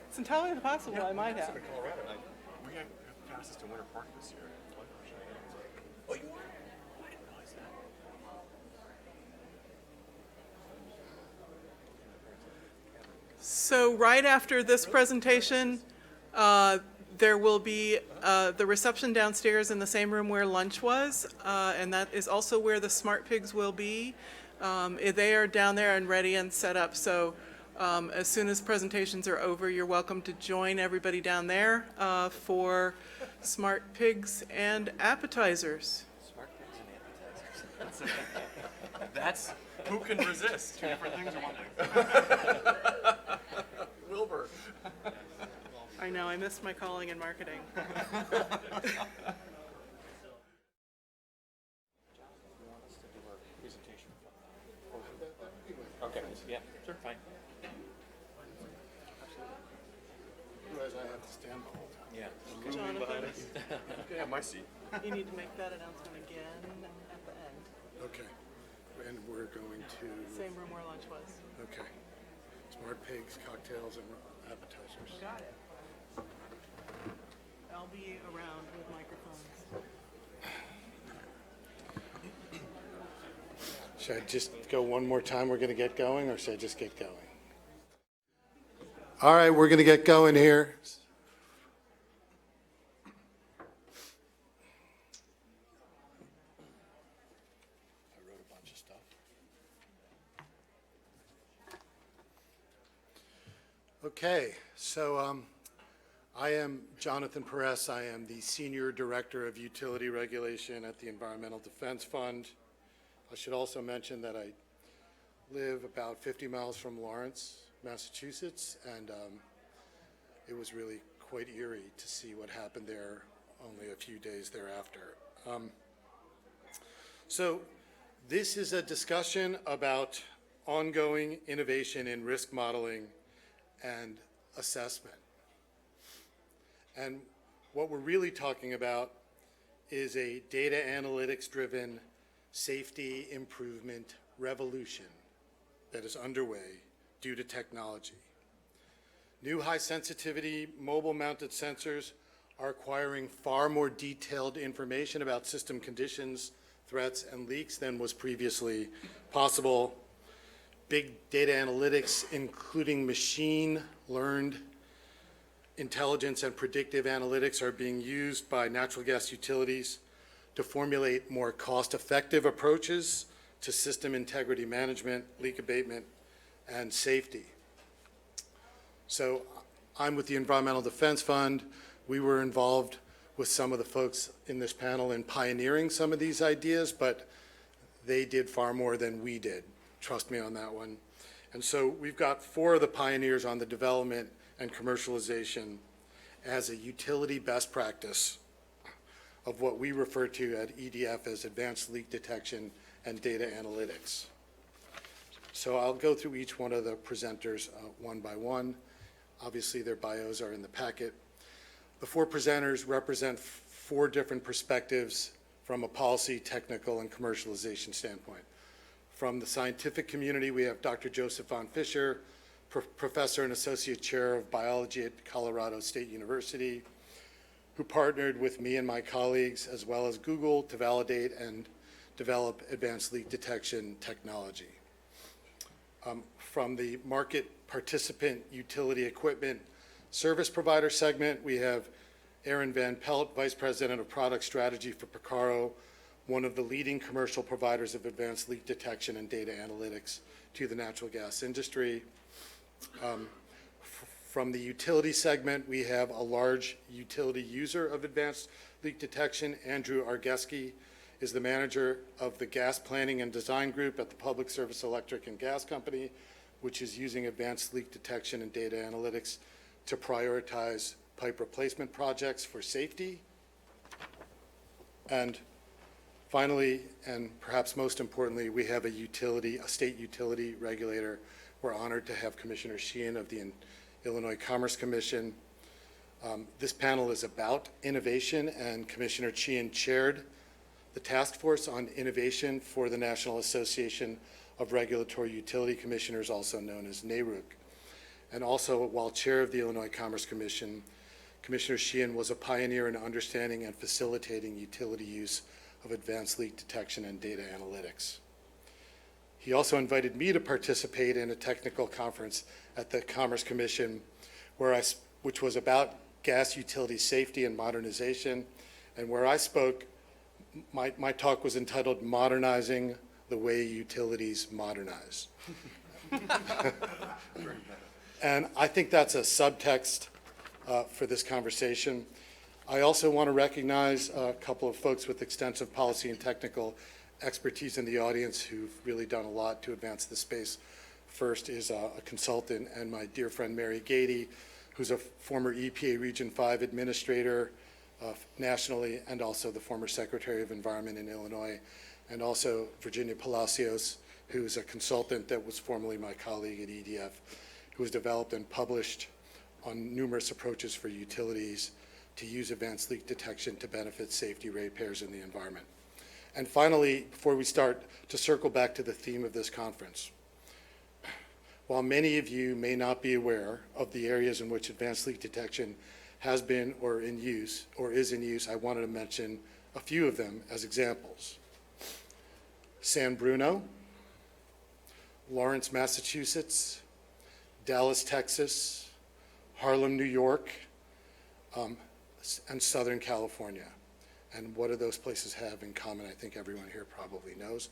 It's entirely possible I might have. Colorado. We got passes to Winter Park this year. Oh, you are? I didn't realize that. So right after this presentation, there will be the reception downstairs in the same room where lunch was, and that is also where the Smart Pigs will be. They are down there and ready and set up, so as soon as presentations are over, you're welcome to join everybody down there for Smart Pigs and appetizers. Smart Pigs and appetizers. That's who can resist? Two different things or one thing? Wilbur. I know, I missed my calling in marketing. Okay, yeah, sure, fine. Otherwise, I have to stand the whole time. Yeah. Jonathan, Yeah, my seat. you need to make that announcement again at the end. Okay, and we're going to. Same room where lunch was. Okay. Smart Pigs, cocktails, and appetizers. Got it. I'll be around with microphones. Should I just go one more time, we're going to get going, or should I just get going? All right, we're going to get going here. I wrote a bunch of stuff. Okay, so I am Jonathan Perez. I am the Senior Director of Utility Regulation at the Environmental Defense Fund. I should also mention that I live about 50 miles from Lawrence, Massachusetts, and it was really quite eerie to see what happened there only a few days thereafter. So this is a discussion about ongoing innovation in risk modeling and assessment. And what we're really talking about is a data analytics-driven safety improvement revolution that is underway due to technology. New high-sensitivity mobile-mounted sensors are acquiring far more detailed information about system conditions, threats, and leaks than was previously possible. Big data analytics, including machine-learned intelligence and predictive analytics, are being used by natural gas utilities to formulate more cost-effective approaches to system integrity management, leak abatement, and safety. So I'm with the Environmental Defense Fund. We were involved with some of the folks in this panel in pioneering some of these ideas, but they did far more than we did. Trust me on that one. And so we've got 4 of the pioneers on the development and commercialization as a utility best practice of what we refer to at EDF as advanced leak detection and data analytics. So I'll go through each one of the presenters one by one. Obviously, their bios are in the packet. The 4 presenters represent 4 different perspectives from a policy, technical, and commercialization standpoint. From the scientific community, we have Dr. Joseph Von Fischer, Professor and Associate Chair of Biology at Colorado State University, who partnered with me and my colleagues, as well as Google, to validate and develop advanced leak detection technology. From the market participant utility equipment service provider segment, we have Aaron Van Pelt, Vice President of Product Strategy for Picarro, one of the leading commercial providers of advanced leak detection and data analytics to the natural gas industry. From the utility segment, we have a large utility user of advanced leak detection. Andrew Argeski is the manager of the Gas Planning and Design Group at the Public Service Electric and Gas Company, which is using advanced leak detection and data analytics to prioritize pipe replacement projects for safety. And finally, and perhaps most importantly, we have a state utility regulator. We're honored to have Commissioner Sheehan of the Illinois Commerce Commission. This panel is about innovation, and Commissioner Sheehan chaired the task force on innovation for the National Association of Regulatory Utility Commissioners, also known as NARUC. And also, while chair of the Illinois Commerce Commission, Commissioner Sheehan was a pioneer in understanding and facilitating utility use of advanced leak detection and data analytics. He also invited me to participate in a technical conference at the Commerce Commission which was about gas utility safety and modernization, and where I spoke, my talk was entitled Modernizing the Way Utilities Modernize. And I think that's a subtext for this conversation. I also want to recognize a couple of folks with extensive policy and technical expertise in the audience who've really done a lot to advance the space. First is a consultant and my dear friend Mary Gady, who's a former EPA Region 5 administrator nationally, and also the former Secretary of Environment in Illinois, and also Virginia Palacios, who's a consultant that was formerly my colleague at EDF, who has developed and published on numerous approaches for utilities to use advanced leak detection to benefit safety, ratepayers, and the environment. And finally, before we start, to circle back to the theme of this conference. While many of you may not be aware of the areas in which advanced leak detection has been or is in use, I wanted to mention a few of them as examples. San Bruno, Lawrence, Massachusetts, Dallas, Texas, Harlem, New York, and Southern California. And what do those places have in common? I think everyone here probably knows.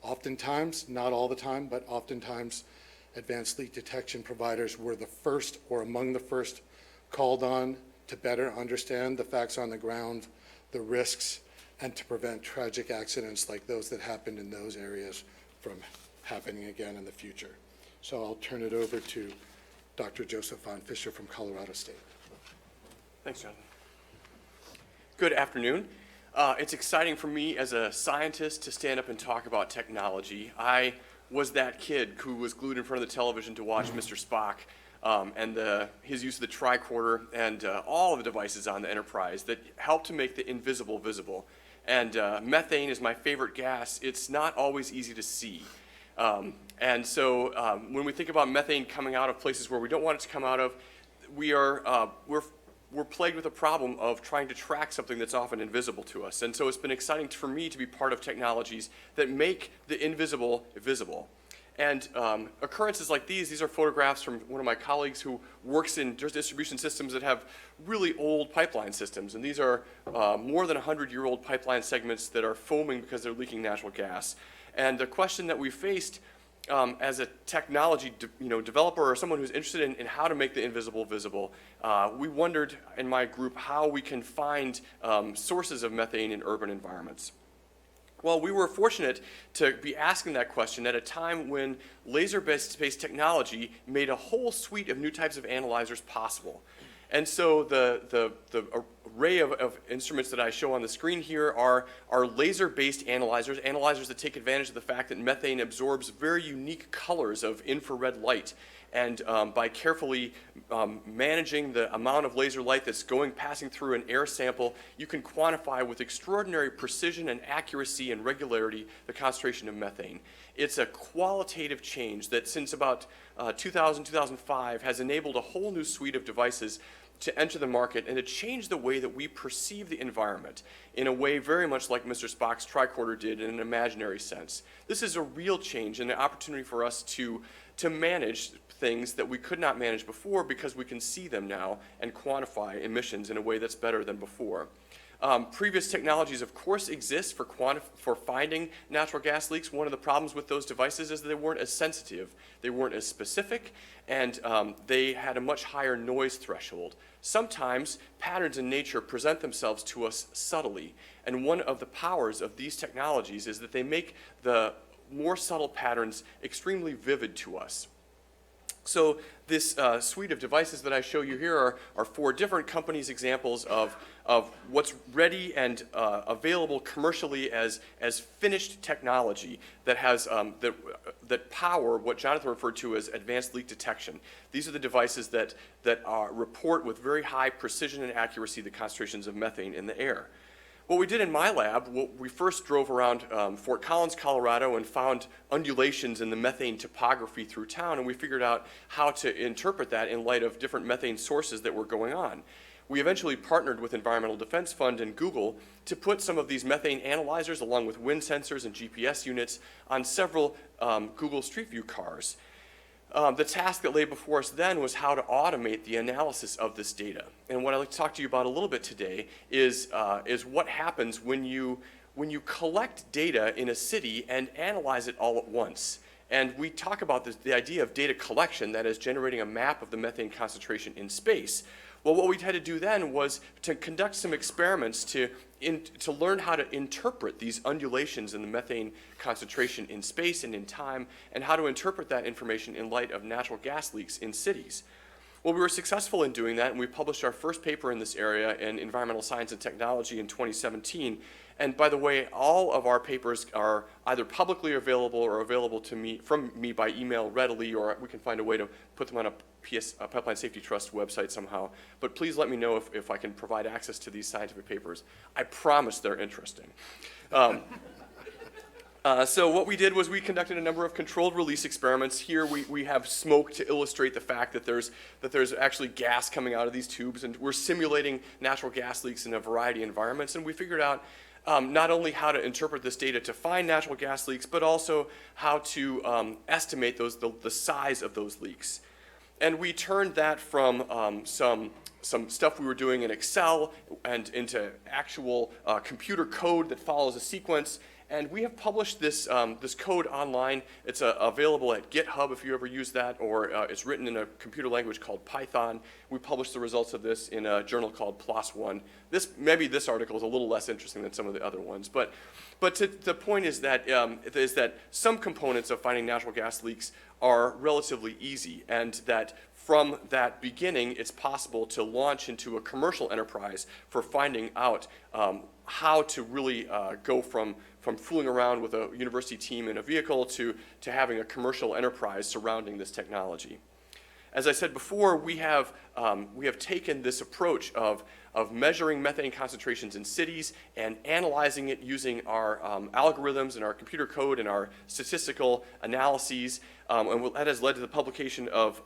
Oftentimes, not all the time, but oftentimes, advanced leak detection providers were the first or among the first called on to better understand the facts on the ground, the risks, and to prevent tragic accidents like those that happened in those areas from happening again in the future. So I'll turn it over to Dr. Joseph Von Fischer from Colorado State. Thanks, Jonathan. Good afternoon. It's exciting for me as a scientist to stand up and talk about technology. I was that kid who was glued in front of the television to watch Mr. Spock and his use of the tricorder and all of the devices on the Enterprise that helped to make the invisible visible. And methane is my favorite gas. It's not always easy to see. And so when we think about methane coming out of places where we don't want it to come out of, we're plagued with a problem of trying to track something that's often invisible to us. And so it's been exciting for me to be part of technologies that make the invisible visible. And occurrences like these are photographs from one of my colleagues who works in distribution systems that have really old pipeline systems. And these are more than 100-year-old pipeline segments that are foaming because they're leaking natural gas. And the question that we faced as a technology developer or someone who's interested in how to make the invisible visible, we wondered in my group how we can find sources of methane in urban environments. Well, we were fortunate to be asking that question at a time when laser-based technology made a whole suite of new types of analyzers possible. And so the array of instruments that I show on the screen here are laser-based analyzers that take advantage of the fact that methane absorbs very unique colors of infrared light. And by carefully managing the amount of laser light that's passing through an air sample, you can quantify with extraordinary precision and accuracy and regularity the concentration of methane. It's a qualitative change that since about 2000, 2005 has enabled a whole new suite of devices to enter the market and to change the way that we perceive the environment in a way very much like Mr. Spock's tricorder did in an imaginary sense. This is a real change and an opportunity for us to manage things that we could not manage before because we can see them now and quantify emissions in a way that's better than before. Previous technologies, of course, exist for finding natural gas leaks. One of the problems with those devices is that they weren't as sensitive, they weren't as specific, and they had a much higher noise threshold. Sometimes patterns in nature present themselves to us subtly, and one of the powers of these technologies is that they make the more subtle patterns extremely vivid to us. So this suite of devices that I show you here are 4 different companies' examples of what's ready and available commercially as finished technology that has that power what Jonathan referred to as advanced leak detection. These are the devices that report with very high precision and accuracy the concentrations of methane in the air. What we did in my lab, we first drove around Fort Collins, Colorado, and found undulations in the methane topography through town, and we figured out how to interpret that in light of different methane sources that were going on. We eventually partnered with Environmental Defense Fund and Google to put some of these methane analyzers, along with wind sensors and GPS units, on several Google Street View cars. The task that lay before us then was how to automate the analysis of this data. And what I'd like to talk to you about a little bit today is what happens when you collect data in a city and analyze it all at once. And we talk about the idea of data collection, that is generating a map of the methane concentration in space. Well, what we had to do then was to conduct some experiments to learn how to interpret these undulations in the methane concentration in space and in time, and how to interpret that information in light of natural gas leaks in cities. Well, we were successful in doing that, and we published our first paper in this area in Environmental Science and Technology in 2017. And by the way, all of our papers are either publicly available or available to me from me by email readily, or we can find a way to put them on a Pipeline Safety Trust website somehow. But please let me know if I can provide access to these scientific papers. I promise they're interesting. So what we did was we conducted a number of controlled release experiments. Here we have smoke to illustrate the fact that there's actually gas coming out of these tubes, and we're simulating natural gas leaks in a variety of environments, and we figured out not only how to interpret this data to find natural gas leaks, but also how to estimate the size of those leaks. And we turned that from some stuff we were doing in Excel and into actual computer code that follows a sequence. And we have published this code online. It's available at GitHub if you ever use that, or it's written in a computer language called Python. We published the results of this in a journal called PLOS One. Maybe this article is a little less interesting than some of the other ones, but the point is that some components of finding natural gas leaks are relatively easy, and that from that beginning, it's possible to launch into a commercial enterprise for finding out how to really go from fooling around with a university team in a vehicle to having a commercial enterprise surrounding this technology. As I said before, we have taken this approach of measuring methane concentrations in cities and analyzing it using our algorithms and our computer code and our statistical analyses, and that has led to the publication of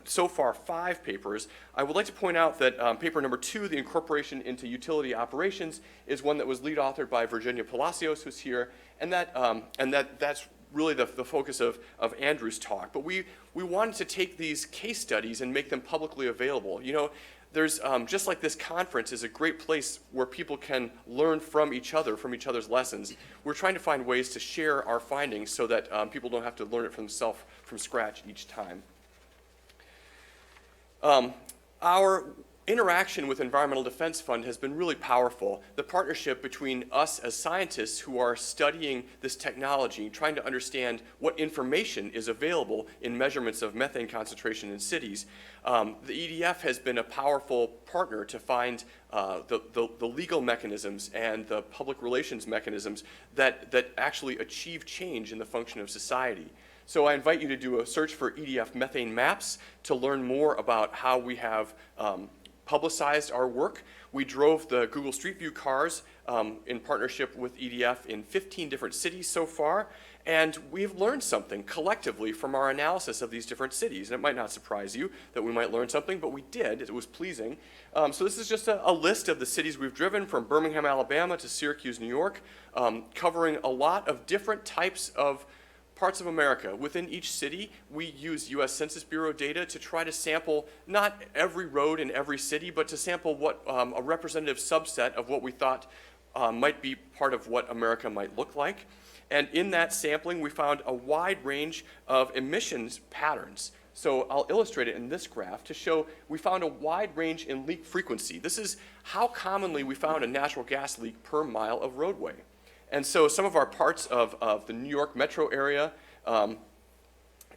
so far 5 papers. I would like to point out that paper number 2, the incorporation into utility operations, is one that was lead authored by Virginia Palacios, who's here, and that's really the focus of Andrew's talk. But we wanted to take these case studies and make them publicly available. You know, there's, just like this conference is a great place where people can learn from each other, from each other's lessons, we're trying to find ways to share our findings so that people don't have to learn it for themselves from scratch each time. Our interaction with Environmental Defense Fund has been really powerful. The partnership between us as scientists who are studying this technology, trying to understand what information is available in measurements of methane concentration in cities. The EDF has been a powerful partner to find the legal mechanisms and the public relations mechanisms that actually achieve change in the function of society. So I invite you to do a search for EDF methane maps to learn more about how we have publicized our work. We drove the Google Street View cars in partnership with EDF in 15 different cities so far, and we've learned something collectively from our analysis of these different cities. And it might not surprise you that we might learn something, but we did. It was pleasing. So this is just a list of the cities we've driven, from Birmingham, Alabama to Syracuse, New York, covering a lot of different types of parts of America. Within each city, we use U.S. Census Bureau data to try to sample not every road in every city, but to sample what a representative subset of what we thought might be part of what America might look like. And in that sampling, we found a wide range of emissions patterns. So I'll illustrate it in this graph to show we found a wide range in leak frequency. This is how commonly we found a natural gas leak per mile of roadway. And so some of our parts of the New York metro area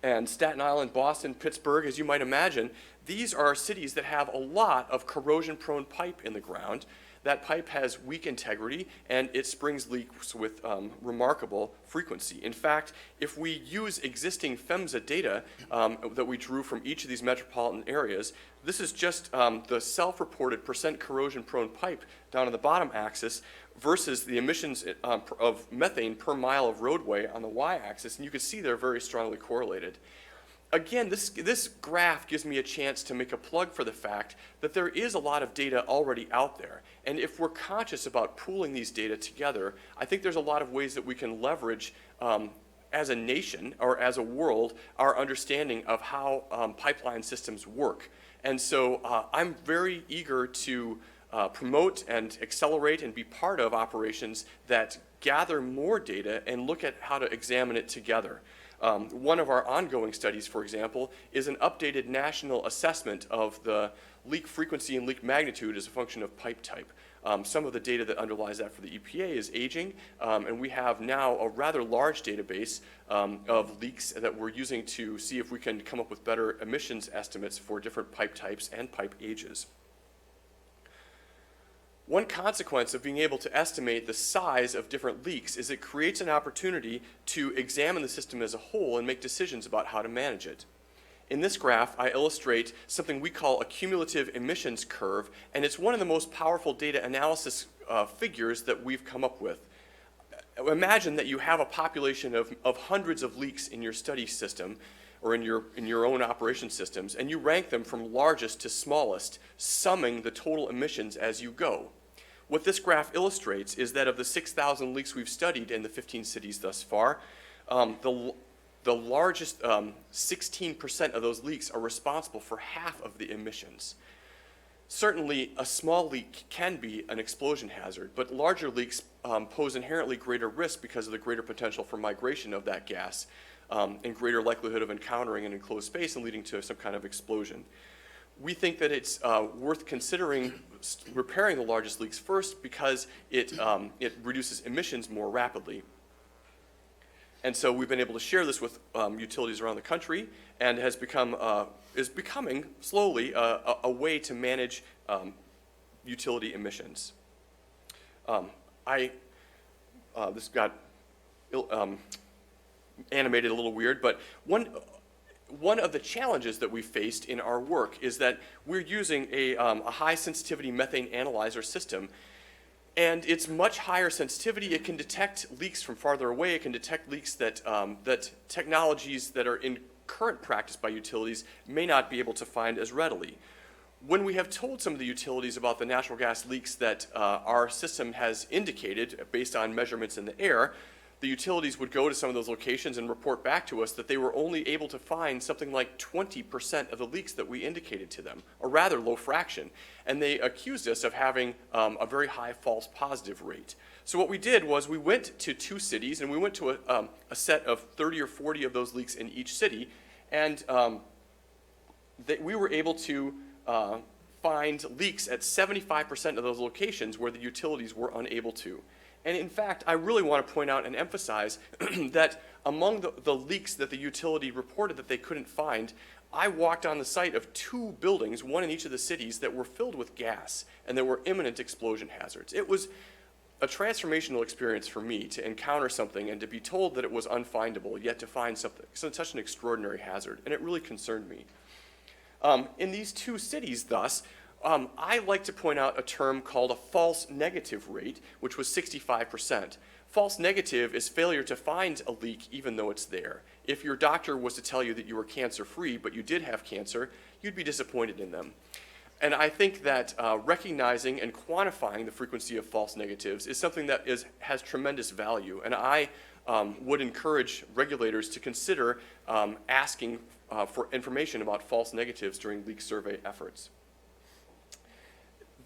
and Staten Island, Boston, Pittsburgh, as you might imagine, these are cities that have a lot of corrosion-prone pipe in the ground. That pipe has weak integrity, and it springs leaks with remarkable frequency. In fact, if we use existing PHMSA data that we drew from each of these metropolitan areas, this is just the self-reported percent corrosion-prone pipe down on the bottom axis versus the emissions of methane per mile of roadway on the y-axis, and you can see they're very strongly correlated. Again, this graph gives me a chance to make a plug for the fact that there is a lot of data already out there. And if we're conscious about pooling these data together, I think there's a lot of ways that we can leverage as a nation or as a world our understanding of how pipeline systems work. And so I'm very eager to promote and accelerate and be part of operations that gather more data and look at how to examine it together. One of our ongoing studies, for example, is an updated national assessment of the leak frequency and leak magnitude as a function of pipe type. Some of the data that underlies that for the EPA is aging, and we have now a rather large database of leaks that we're using to see if we can come up with better emissions estimates for different pipe types and pipe ages. One consequence of being able to estimate the size of different leaks is it creates an opportunity to examine the system as a whole and make decisions about how to manage it. In this graph, I illustrate something we call a cumulative emissions curve, and it's one of the most powerful data analysis figures that we've come up with. Imagine that you have a population of hundreds of leaks in your study system, or in your own operation systems, and you rank them from largest to smallest, summing the total emissions as you go. What this graph illustrates is that of the 6,000 leaks we've studied in the 15 cities thus far, the largest 16% of those leaks are responsible for half of the emissions. Certainly, a small leak can be an explosion hazard, but larger leaks pose inherently greater risk because of the greater potential for migration of that gas and greater likelihood of encountering an enclosed space and leading to some kind of explosion. We think that it's worth considering repairing the largest leaks first because it reduces emissions more rapidly. And so we've been able to share this with utilities around the country, and is becoming slowly a way to manage utility emissions. This got animated a little weird, but one of the challenges that we faced in our work is that we're using a high sensitivity methane analyzer system, and it's much higher sensitivity. It can detect leaks from farther away. It can detect leaks that, that technologies that are in current practice by utilities may not be able to find as readily. When we have told some of the utilities about the natural gas leaks that our system has indicated based on measurements in the air, the utilities would go to some of those locations and report back to us that they were only able to find something like 20% of the leaks that we indicated to them, a rather low fraction. And they accused us of having a very high false positive rate. So what we did was we went to 2 cities, and we went to a set of 30 or 40 of those leaks in each city, and we were able to find leaks at 75% of those locations where the utilities were unable to. And in fact, I really want to point out and emphasize that among the leaks that the utility reported that they couldn't find, I walked on the site of 2 buildings, one in each of the cities, that were filled with gas and there were imminent explosion hazards. It was a transformational experience for me to encounter something and to be told that it was unfindable, yet to find something, such an extraordinary hazard, and it really concerned me. In these 2 cities, thus, I like to point out a term called a false negative rate, which was 65%. False negative is failure to find a leak even though it's there. If your doctor was to tell you that you were cancer-free, but you did have cancer, you'd be disappointed in them. And I think that recognizing and quantifying the frequency of false negatives is something that has tremendous value. And I would encourage regulators to consider asking for information about false negatives during leak survey efforts.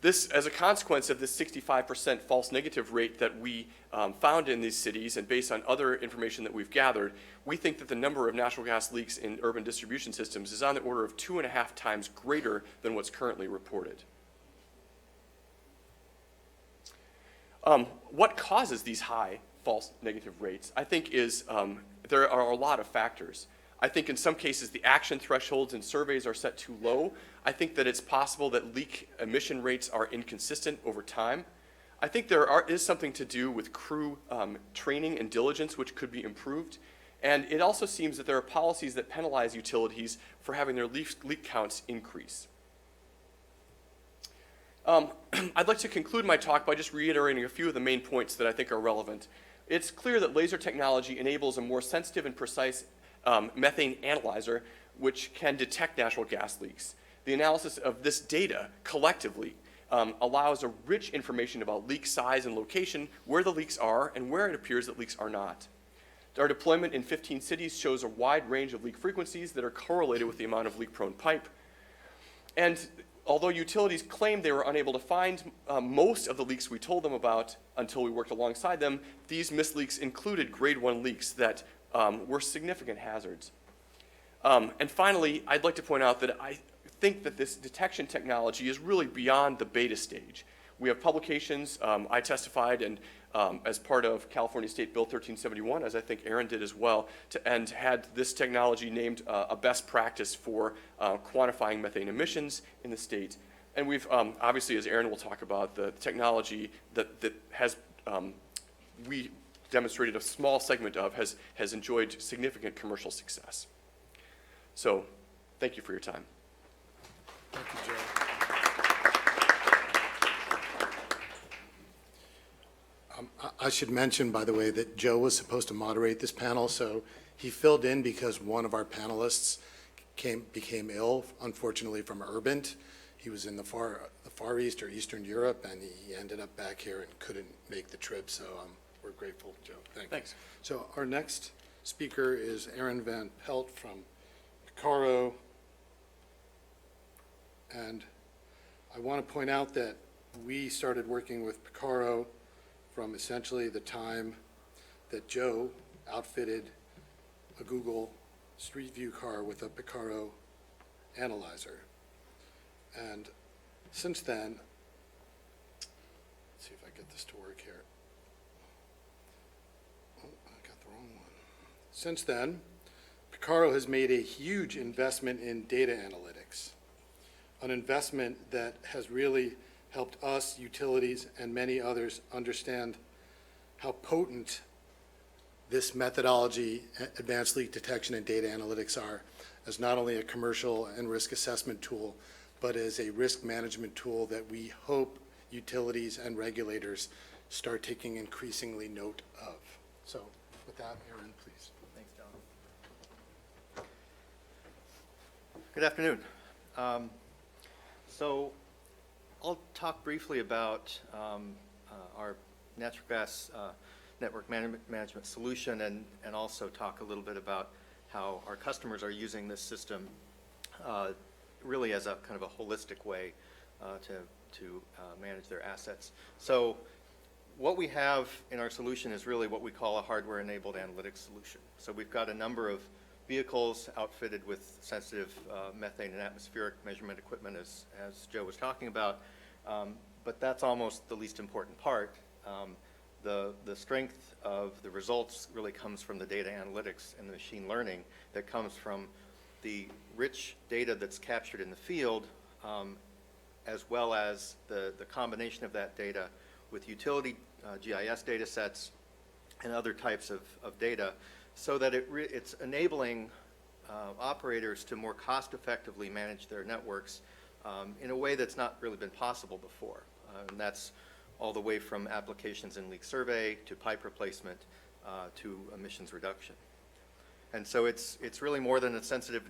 This, as a consequence of this 65% false negative rate that we found in these cities, and based on other information that we've gathered, we think that the number of natural gas leaks in urban distribution systems is on the order of 2.5 times greater than what's currently reported. What causes these high false negative rates, I think, is there are a lot of factors. I think in some cases the action thresholds in surveys are set too low. I think that it's possible that leak emission rates are inconsistent over time. I think there is something to do with crew training and diligence, which could be improved. And it also seems that there are policies that penalize utilities for having their leak counts increase. I'd like to conclude my talk by just reiterating a few of the main points that I think are relevant. It's clear that laser technology enables a more sensitive and precise methane analyzer, which can detect natural gas leaks. The analysis of this data collectively allows a rich information about leak size and location, where the leaks are, and where it appears that leaks are not. Our deployment in 15 cities shows a wide range of leak frequencies that are correlated with the amount of leak-prone pipe. And although utilities claimed they were unable to find most of the leaks we told them about until we worked alongside them, these missed leaks included grade 1 leaks that were significant hazards. And finally, I'd like to point out that I think that this detection technology is really beyond the beta stage. We have publications. I testified and as part of California State Bill 1371, as I think Aaron did as well, and had this technology named a best practice for quantifying methane emissions in the state. And we've, obviously, as Aaron will talk about, the technology that has, we demonstrated a small segment of, has enjoyed significant commercial success. So, thank you for your time. Thank you, Joe. I should mention, by the way, that Joe was supposed to moderate this panel, so he filled in because one of our panelists became ill, unfortunately, from Urbint. He was in the Far East or Eastern Europe, and he ended up back here and couldn't make the trip, so we're grateful, Joe. Thanks. So our next speaker is Aaron Van Pelt from Picarro. And I want to point out that we started working with Picarro from essentially the time that Joe outfitted a Google Street View car with a Picarro analyzer. And since then, let's see if I get this to work here. Oh, I got the wrong one. Since then, Picarro has made a huge investment in data analytics, an investment that has really helped us, utilities, and many others understand how potent this methodology, advanced leak detection and data analytics, are as not only a commercial and risk assessment tool, but as a risk management tool that we hope utilities and regulators start taking increasingly note of. So with that, Aaron, please. Thanks, John. Good afternoon. So I'll talk briefly about our natural gas network management solution and also talk a little bit about how our customers are using this system really as a kind of a holistic way to manage their assets. So what we have in our solution is really what we call a hardware-enabled analytics solution. So we've got a number of vehicles outfitted with sensitive methane and atmospheric measurement equipment, as Joe was talking about, but that's almost the least important part. The strength of the results really comes from the data analytics and the machine learning that comes from the rich data that's captured in the field, as well as the combination of that data with utility GIS data sets and other types of data, so that it's enabling operators to more cost effectively manage their networks in a way that's not really been possible before. And that's all the way from applications in leak survey to pipe replacement to emissions reduction. And so it's really more than a sensitive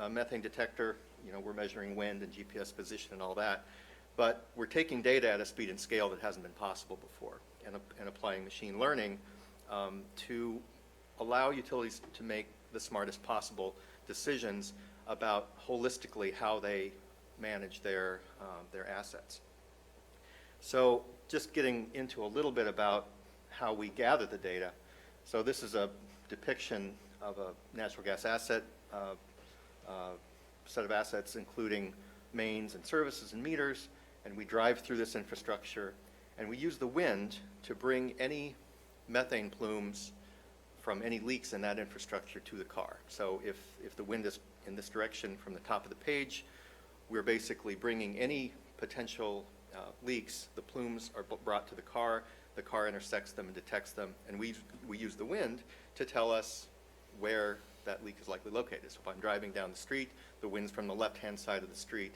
methane detector. You know, we're measuring wind and GPS position and all that, but we're taking data at a speed and scale that hasn't been possible before, and applying machine learning to allow utilities to make the smartest possible decisions about holistically how they manage their assets. So just getting into a little bit about how we gather the data. So this is a depiction of a natural gas asset, set of assets including mains and services and meters, and we drive through this infrastructure, and we use the wind to bring any methane plumes from any leaks in that infrastructure to the car. So if the wind is in this direction from the top of the page, we're basically bringing any potential leaks. The plumes are brought to the car intersects them and detects them, and we use the wind to tell us where that leak is likely located. So if I'm driving down the street, the wind's from the left-hand side of the street,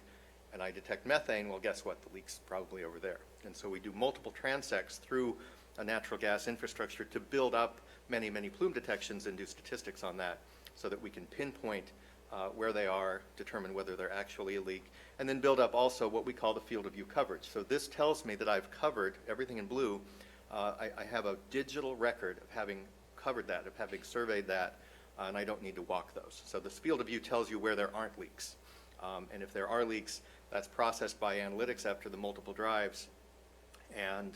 and I detect methane, well, guess what? The leak's probably over there. And so we do multiple transects through a natural gas infrastructure to build up many, many plume detections and do statistics on that so that we can pinpoint where they are, determine whether they're actually a leak, and then build up also what we call the field of view coverage. So this tells me that I've covered everything in blue. I have a digital record of having covered that, of having surveyed that, and I don't need to walk those. So this field of view tells you where there aren't leaks. And if there are leaks, that's processed by analytics after the multiple drives, and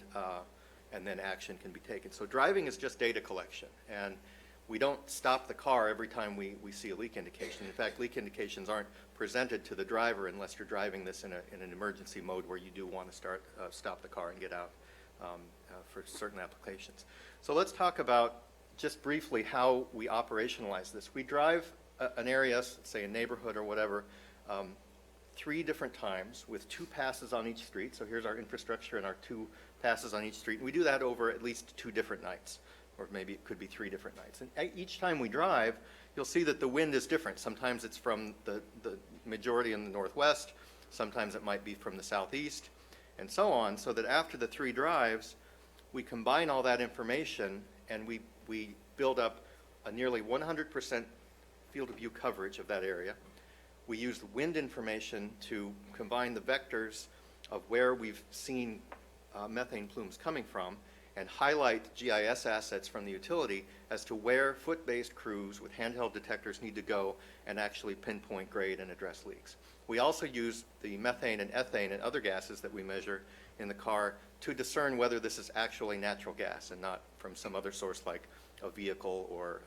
then action can be taken. So driving is just data collection, and we don't stop the car every time we see a leak indication. In fact, leak indications aren't presented to the driver unless you're driving this in an emergency mode where you do want to stop the car and get out for certain applications. So let's talk about just briefly how we operationalize this. We drive an area, say a neighborhood or whatever, 3 different times with 2 passes on each street. So here's our infrastructure and our 2 passes on each street. And we do that over at least 2 different nights, or maybe it could be 3 different nights. And each time we drive, you'll see that the wind is different. Sometimes it's from the majority in the northwest, sometimes it might be from the southeast, and so on, so that after the 3 drives, we combine all that information and we build up a nearly 100% field of view coverage of that area. We use the wind information to combine the vectors of where we've seen methane plumes coming from and highlight GIS assets from the utility as to where foot-based crews with handheld detectors need to go and actually pinpoint, grade, and address leaks. We also use the methane and ethane and other gases that we measure in the car to discern whether this is actually natural gas and not from some other source like a vehicle or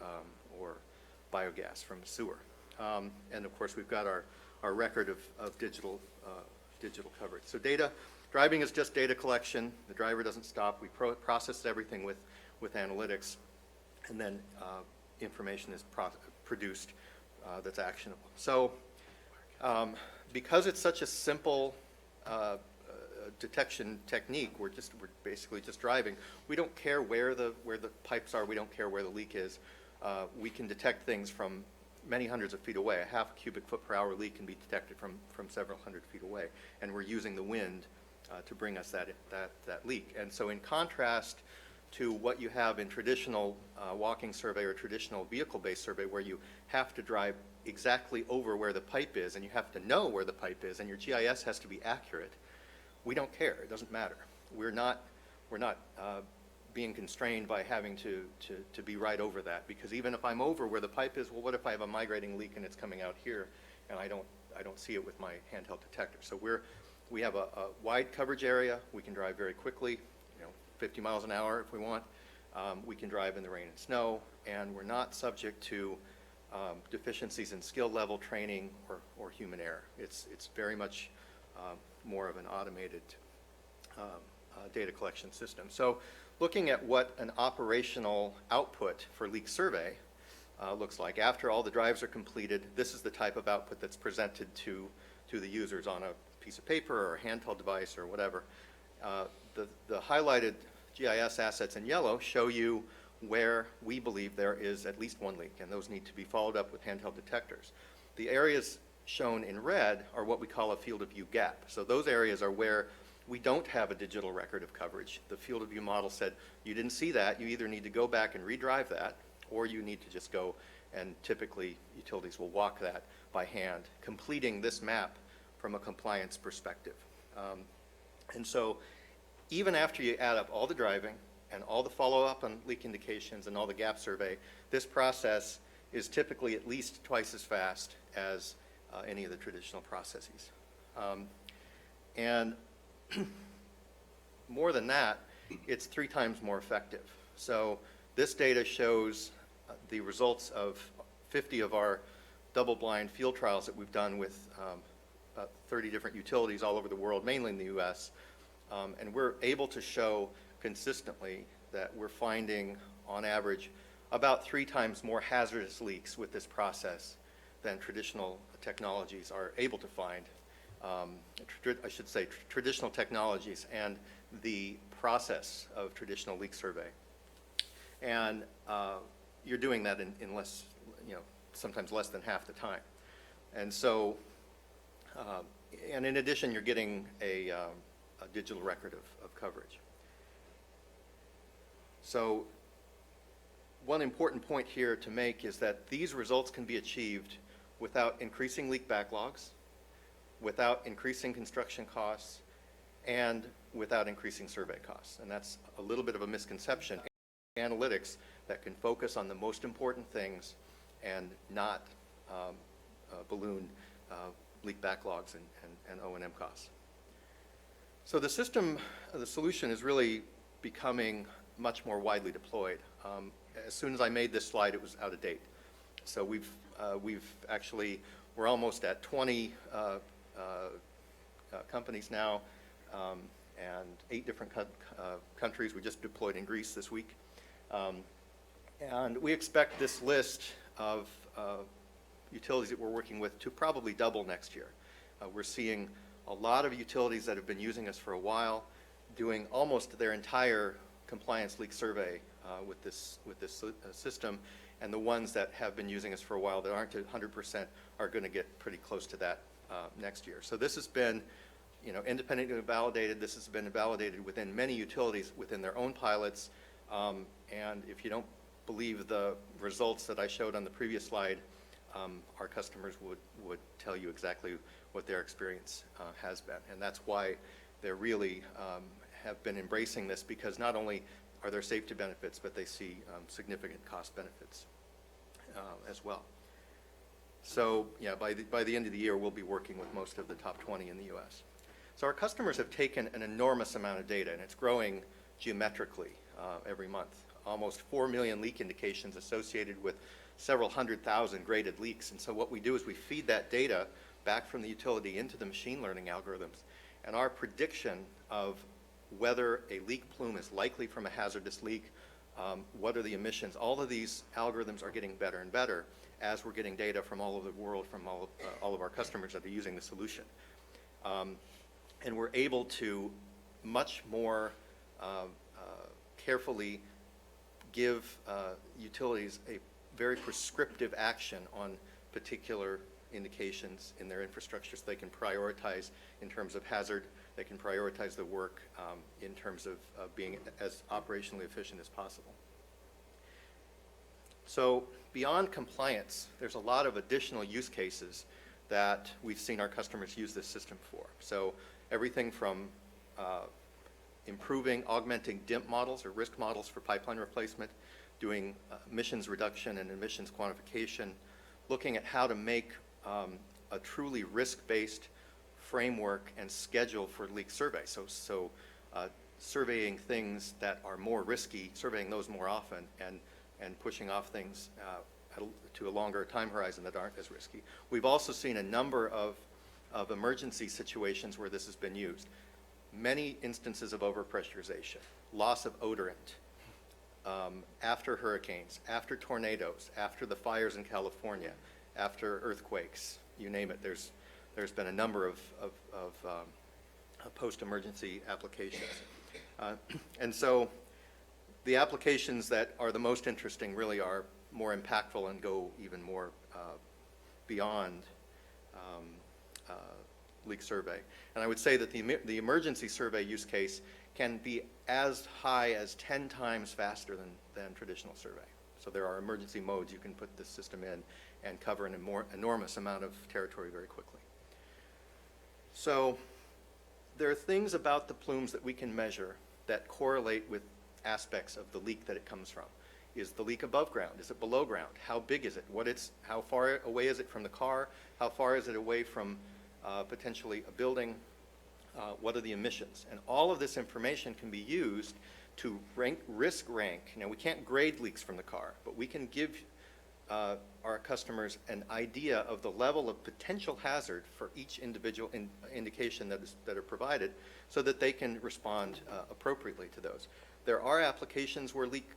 biogas from sewer. And of course, we've got our record of digital coverage. So driving is just data collection. The driver doesn't stop. We process everything with analytics, and then information is produced that's actionable. So because it's such a simple detection technique. We're basically just driving. We don't care where the pipes are. We don't care where the leak is. We can detect things from many hundreds of feet away. A half cubic foot per hour leak can be detected from several hundred feet away, and we're using the wind to bring us that leak. And so in contrast to what you have in traditional walking survey or traditional vehicle-based survey, where you have to drive exactly over where the pipe is, and you have to know where the pipe is, and your GIS has to be accurate, we don't care. It doesn't matter. We're not being constrained by having to be right over that, because even if I'm over where the pipe is, well, what if I have a migrating leak and it's coming out here, and I don't see it with my handheld detector? So we have a wide coverage area. We can drive very quickly, 50 miles an hour if we want. We can drive in the rain and snow, and we're not subject to deficiencies in skill level, training, or human error. It's very much more of an automated data collection system. So looking at what an operational output for leak survey looks like, after all the drives are completed, this is the type of output that's presented to the users on a piece of paper or a handheld device or whatever. The highlighted GIS assets in yellow show you where we believe there is at least one leak, and those need to be followed up with handheld detectors. The areas shown in red are what we call a field of view gap. So those areas are where we don't have a digital record of coverage. The field of view model said, you didn't see that, you either need to go back and redrive that, or you need to just go, and typically utilities will walk that by hand, completing this map from a compliance perspective. And so even after you add up all the driving and all the follow-up on leak indications and all the gap survey, this process is typically at least twice as fast as any of the traditional processes. And more than that, it's 3 times more effective. So this data shows the results of 50 of our double-blind field trials that we've done with about 30 different utilities all over the world, mainly in the US. And we're able to show consistently that we're finding, on average, about 3 times more hazardous leaks with this process than traditional technologies are able to find. I should say traditional technologies and the process of traditional leak survey. And you're doing that in less, sometimes less than half the time. And so, and in addition, you're getting a digital record of coverage. So one important point here to make is that these results can be achieved without increasing leak backlogs, without increasing construction costs, and without increasing survey costs. And that's a little bit of a misconception. Analytics that can focus on the most important things and not balloon leak backlogs and O&M costs. So the system, the solution is really becoming much more widely deployed. As soon as I made this slide, it was out of date. So we've actually, we're almost at 20 companies now, and 8 different countries. We just deployed in Greece this week. And we expect this list of utilities that we're working with to probably double next year. We're seeing a lot of utilities that have been using us for a while doing almost their entire compliance leak survey with this system, and the ones that have been using us for a while that aren't at 100% are going to get pretty close to that next year. So this has been, independently validated. This has been validated within many utilities within their own pilots. And if you don't believe the results that I showed on the previous slide, our customers would tell you exactly what their experience has been. And that's why they really have been embracing this, because not only are there safety benefits, but they see significant cost benefits as well. So yeah, by the end of the year, we'll be working with most of the top 20 in the US. So our customers have taken an enormous amount of data, and it's growing geometrically every month. Almost 4 million leak indications associated with several 100,000 graded leaks. And so what we do is we feed that data back from the utility into the machine learning algorithms. And our prediction of whether a leak plume is likely from a hazardous leak, what are the emissions, all of these algorithms are getting better and better as we're getting data from all over the world, from all of our customers that are using the solution. and we're able to much more carefully give utilities a very prescriptive action on particular indications in their infrastructure, so they can prioritize in terms of hazard, they can prioritize the work in terms of being as operationally efficient as possible. So beyond compliance, there's a lot of additional use cases that we've seen our customers use this system for. So everything from improving, augmenting DIMP models or risk models for pipeline replacement, doing emissions reduction and emissions quantification, looking at how to make a truly risk-based framework and schedule for leak survey. So surveying things that are more risky, surveying those more often, and pushing off things to a longer time horizon that aren't as risky. We've also seen a number of emergency situations where this has been used. Many instances of overpressurization, loss of odorant, after hurricanes, after tornadoes, after the fires in California, after earthquakes, you name it. There's been a number of post-emergency applications. And so the applications that are the most interesting really are more impactful and go even more beyond leak survey. And I would say that the emergency survey use case can be as high as 10 times faster than traditional survey. So there are emergency modes you can put this system in and cover an enormous amount of territory very quickly. So there are things about the plumes that we can measure that correlate with aspects of the leak that it comes from. Is the leak above ground? Is it below ground? How big is it? How far away is it from the car? How far is it away from potentially a building? What are the emissions? And all of this information can be used to risk rank. Now, we can't grade leaks from the car, but we can give our customers an idea of the level of potential hazard for each individual indication that are provided, so that they can respond appropriately to those. There are applications where leak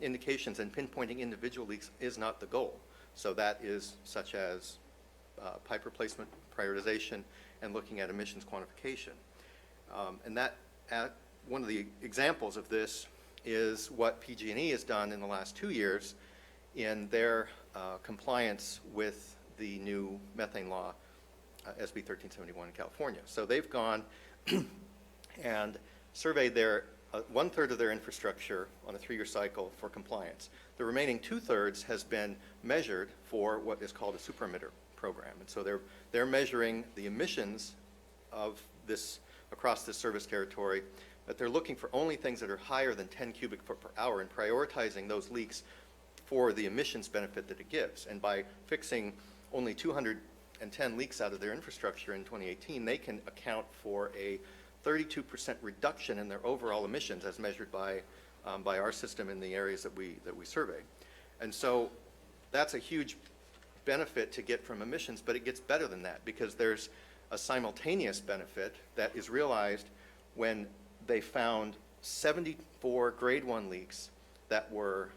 indications and pinpointing individual leaks is not the goal. So that is such as pipe replacement prioritization and looking at emissions quantification. And that one of the examples of this is what PG&E has done in the last 2 years in their compliance with the new methane law, SB 1371 in California. So they've gone and surveyed their 1/3 of their infrastructure on a 3-year cycle for compliance. The remaining 2/3 has been measured for what is called a super-emitter program. And so they're measuring the emissions of this across this service territory, but they're looking for only things that are higher than 10 cubic foot per hour and prioritizing those leaks for the emissions benefit that it gives. And by fixing only 210 leaks out of their infrastructure in 2018, they can account for a 32% reduction in their overall emissions as measured by our system in the areas that we survey. And so that's a huge benefit to get from emissions, but it gets better than that, because there's a simultaneous benefit that is realized when they found 74 grade 1 leaks that were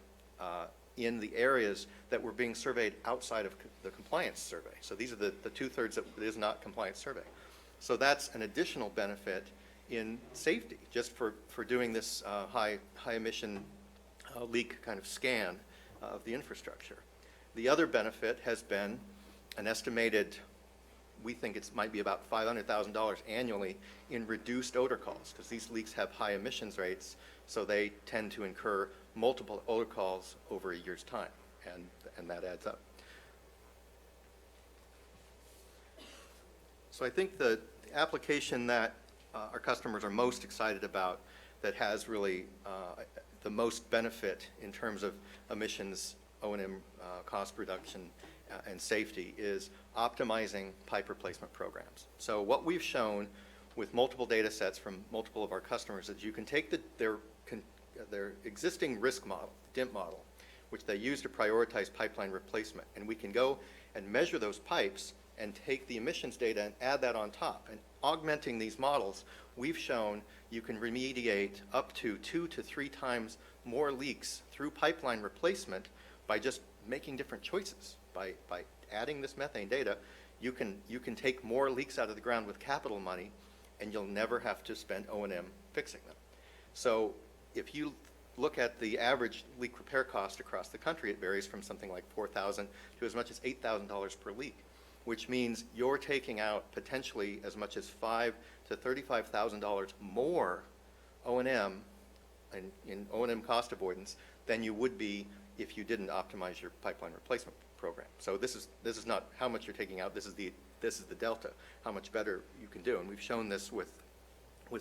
in the areas that were being surveyed outside of the compliance survey. So these are the 2/3 that is not compliance survey. So that's an additional benefit in safety, just for doing this high emission leak kind of scan of the infrastructure. The other benefit has been an estimated, we think it might be about $500,000 annually in reduced odor calls, because these leaks have high emissions rates, so they tend to incur multiple odor calls over a year's time, and that adds up. So I think the application that our customers are most excited about, that has really the most benefit in terms of emissions, O&M cost reduction, and safety, is optimizing pipe replacement programs. So what we've shown with multiple data sets from multiple of our customers is you can take their existing risk model, DIMP model, which they use to prioritize pipeline replacement, and we can go and measure those pipes and take the emissions data and add that on top. And augmenting these models, we've shown you can remediate up to 2 to 3 times more leaks through pipeline replacement by just making different choices. By adding this methane data, you can take more leaks out of the ground with capital money and you'll never have to spend O&M fixing them. So if you look at the average leak repair cost across the country, it varies from something like $4,000 to as much as $8,000 per leak, which means you're taking out potentially as much as $5,000 to $35,000 more O&M in O&M cost avoidance than you would be if you didn't optimize your pipeline replacement program. So this is not how much you're taking out. This is the delta, how much better you can do. And we've shown this with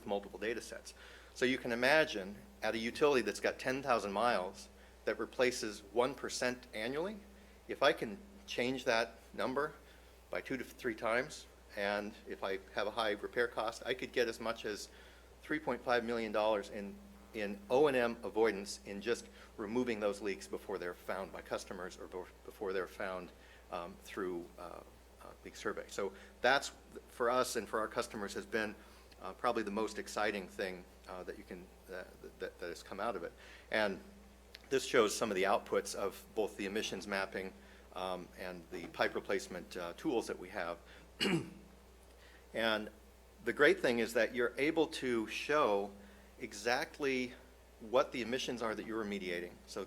multiple data sets. So you can imagine at a utility that's got 10,000 miles that replaces 1% annually, if I can change that number by 2 to 3 times, and if I have a high repair cost, I could get as much as $3.5 million in O&M avoidance in just removing those leaks before they're found by customers or before they're found through leak survey. So that's, for us and for our customers, has been probably the most exciting thing that you can that has come out of it. And this shows some of the outputs of both the emissions mapping and the pipe replacement tools that we have. And the great thing is that you're able to show exactly what the emissions are that you're remediating. So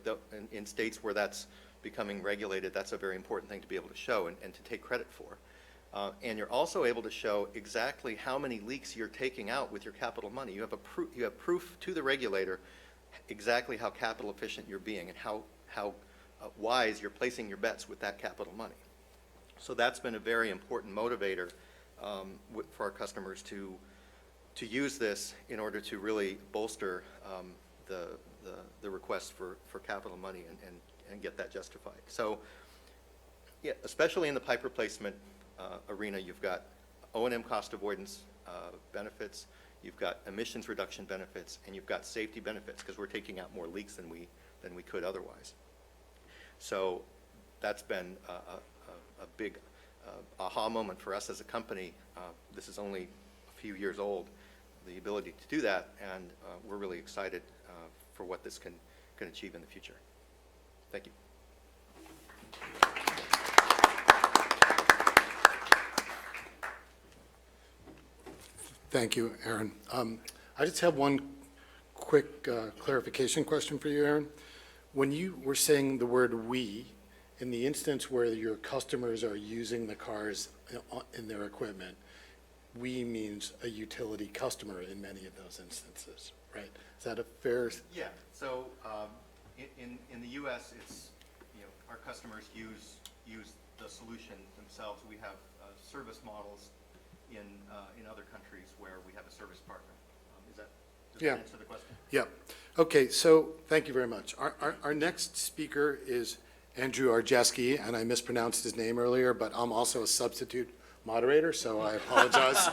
in states where that's becoming regulated, that's a very important thing to be able to show and to take credit for. And you're also able to show exactly how many leaks you're taking out with your capital money. You have proof to the regulator exactly how capital efficient you're being and how wise you're placing your bets with that capital money. So that's been a very important motivator for our customers to use this in order to really bolster the request for capital money and get that justified. So yeah, especially in the pipe replacement arena, you've got O&M cost avoidance benefits, you've got emissions reduction benefits, and you've got safety benefits because we're taking out more leaks than we could otherwise. So that's been a big aha moment for us as a company. This is only a few years old, the ability to do that, and we're really excited for what this can achieve in the future. Thank you. Thank you, Aaron. I just have one quick clarification question for you, Aaron. When you were saying the word "we," in the instance where your customers are using the cars in their equipment, we means a utility customer in many of those instances, right? Is that a fair? Yeah. So in the U.S., it's, our customers use the solution themselves. We have service models in other countries where we have a service partner. Does that answer the question? Yeah. Okay, so thank you very much. Our next speaker is Andrew Arjeski, and I mispronounced his name earlier, but I'm also a substitute moderator, so I apologize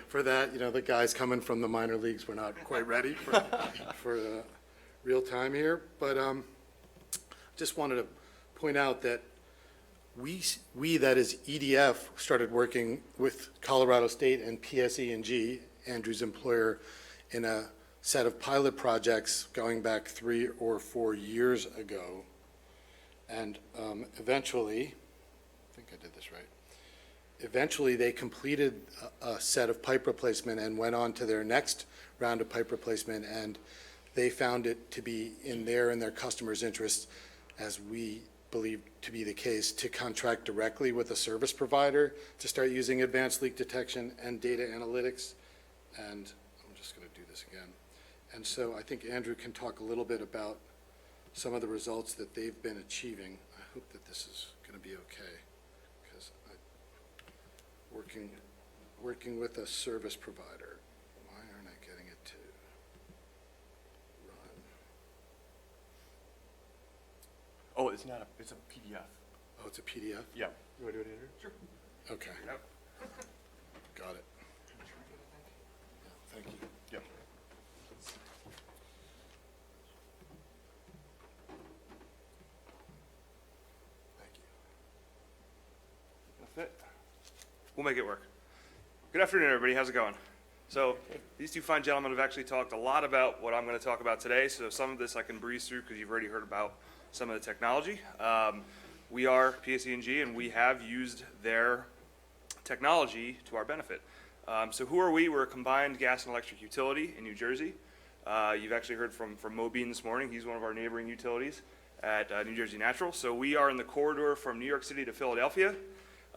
for that. The guys coming from the minor leagues were not quite ready for real time here. But just wanted to point out that we, that is EDF, started working with Colorado State and PSE&G, Andrew's employer, in a set of pilot projects going back 3 or 4 years ago. And eventually, I think I did this right, eventually they completed a set of pipe replacement and went on to their next round of pipe replacement, and they found it to be in their customers' interest, as we believe to be the case, to contract directly with a service provider to start using advanced leak detection and data analytics. And I'm just going to do this again. And so I think Andrew can talk a little bit about some of the results that they've been achieving. I hope that this is going to be okay, because working with a service provider. Why aren't I getting it to run? Oh, it's not it's a PDF. Oh, it's a PDF? Yeah. You want to do it, Andrew? Sure. Okay. Yep. Got it. Thank you. Yep. That's it. We'll make it work. Good afternoon, everybody. How's it going? So these two fine gentlemen have actually talked a lot about what I'm going to talk about today. So some of this I can breeze through because you've already heard about some of the technology. We are PSE&G, and we have used their technology to our benefit. So who are we? We're a combined gas and electric utility in New Jersey. You've actually heard from Mobeen this morning. He's one of our neighboring utilities at New Jersey Natural. So we are in the corridor from New York City to Philadelphia.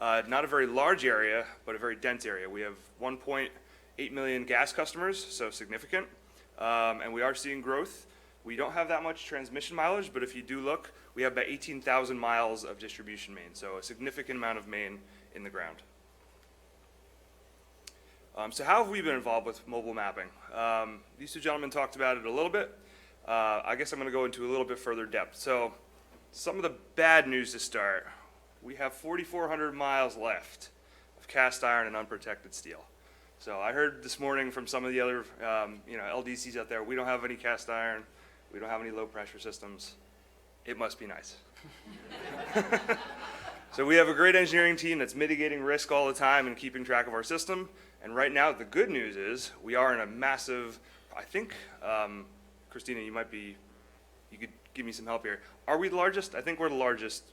Not a very large area, but a very dense area. We have 1.8 million gas customers, so significant. And we are seeing growth. We don't have that much transmission mileage, but if you do look, we have about 18,000 miles of distribution main, so a significant amount of main in the ground. So how have we been involved with mobile mapping? These two gentlemen talked about it a little bit. I guess I'm going to go into a little bit further depth. So some of the bad news to start. We have 4,400 miles left of cast iron and unprotected steel. So I heard this morning from some of the other LDCs out there, we don't have any cast iron, we don't have any low pressure systems. It must be nice. So we have a great engineering team that's mitigating risk all the time and keeping track of our system. And right now, the good news is we are in a massive, I think, Christina, you could give me some help here. Are we the largest? I think we're the largest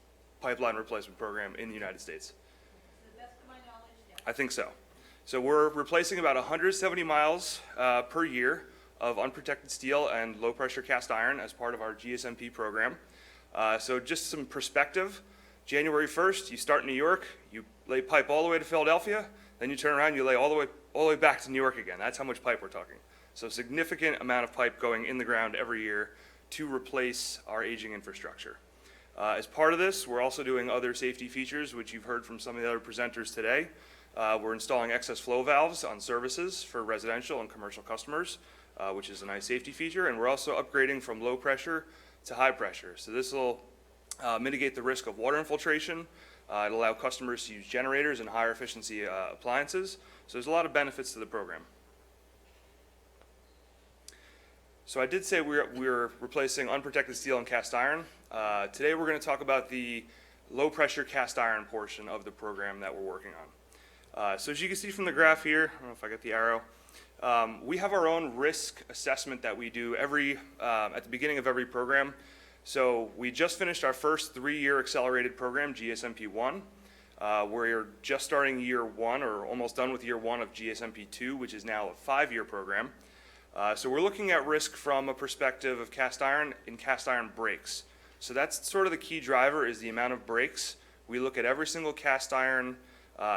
pipeline replacement program in the United States. To the best of my knowledge, yes. I think so. So we're replacing about 170 miles per year of unprotected steel and low pressure cast iron as part of our GSMP program. So just some perspective, January 1st, you start in New York, you lay pipe all the way to Philadelphia, then you turn around, you lay all the way back to New York again. That's how much pipe we're talking. So significant amount of pipe going in the ground every year to replace our aging infrastructure. As part of this, we're also doing other safety features, which you've heard from some of the other presenters today. We're installing excess flow valves on services for residential and commercial customers, which is a nice safety feature. And we're also upgrading from low pressure to high pressure. So this will mitigate the risk of water infiltration. It'll allow customers to use generators and higher efficiency appliances. So there's a lot of benefits to the program. So I did say we're replacing unprotected steel and cast iron. Today we're going to talk about the low pressure cast iron portion of the program that we're working on. So as you can see from the graph here, I don't know if I got the arrow, we have our own risk assessment that we do at the beginning of every program. So we just finished our first 3-year accelerated program, GSMP 1. We're just starting year 1, or almost done with year 1 of GSMP 2, which is now a 5-year program. So we're looking at risk from a perspective of cast iron and cast iron brakes. So that's sort of the key driver, is the amount of brakes. We look at every single cast iron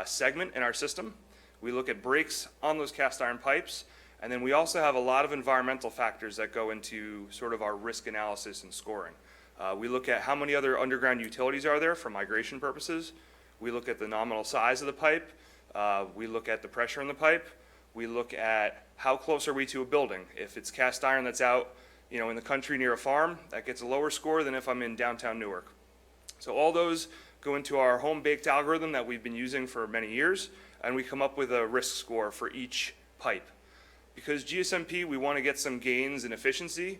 segment in our system. We look at brakes on those cast iron pipes. And then we also have a lot of environmental factors that go into sort of our risk analysis and scoring. We look at how many other underground utilities are there for migration purposes. We look at the nominal size of the pipe. We look at the pressure in the pipe. We look at how close are we to a building. If it's cast iron that's out, in the country near a farm, that gets a lower score than if I'm in downtown Newark. So all those go into our home-baked algorithm that we've been using for many years, and we come up with a risk score for each pipe. Because GSMP, we want to get some gains in efficiency.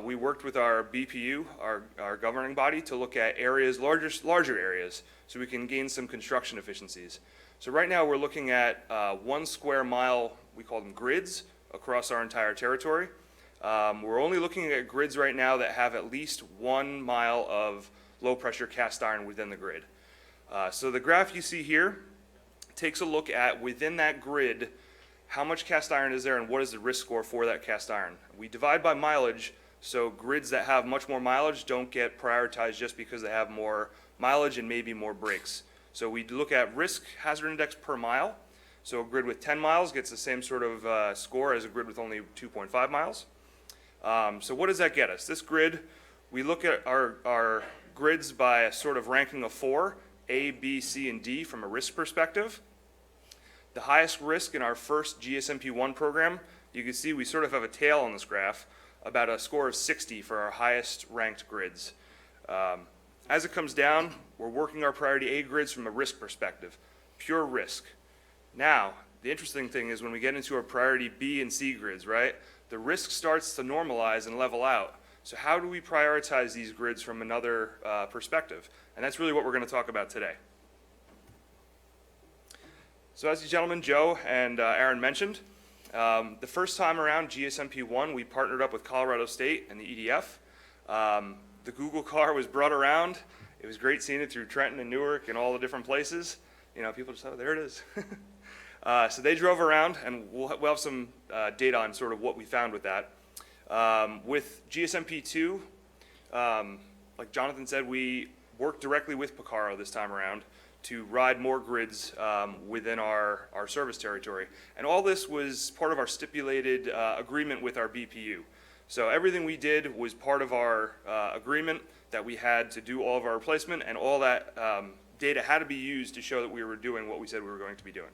We worked with our BPU, our governing body, to look at areas, larger areas, so we can gain some construction efficiencies. So right now we're looking at 1 square mile, we call them grids, across our entire territory. We're only looking at grids right now that have at least 1 mile of low pressure cast iron within the grid. So the graph you see here takes a look at, within that grid, how much cast iron is there and what is the risk score for that cast iron. We divide by mileage, so grids that have much more mileage don't get prioritized just because they have more mileage and maybe more brakes. So we look at risk hazard index per mile. So a grid with 10 miles gets the same sort of score as a grid with only 2.5 miles. So what does that get us? This grid, we look at our grids by a sort of ranking of 4, A, B, C, and D from a risk perspective. The highest risk in our first GSMP 1 program, you can see we sort of have a tail on this graph, about a score of 60 for our highest ranked grids. As it comes down, we're working our priority A grids from a risk perspective, pure risk. Now, the interesting thing is when we get into our priority B and C grids, right, the risk starts to normalize and level out. So how do we prioritize these grids from another perspective? And that's really what we're going to talk about today. So as you gentlemen, Joe and Aaron mentioned, the first time around GSMP 1, we partnered up with Colorado State and the EDF. The Google car was brought around. It was great seeing it through Trenton and Newark and all the different places. People just, oh, there it is. So they drove around, and we'll have some data on sort of what we found with that. With GSMP2, like Jonathan said, we worked directly with Picaro this time around to ride more grids within our service territory. And all this was part of our stipulated agreement with our BPU. So everything we did was part of our agreement that we had to do all of our replacement, and all that data had to be used to show that we were doing what we said we were going to be doing.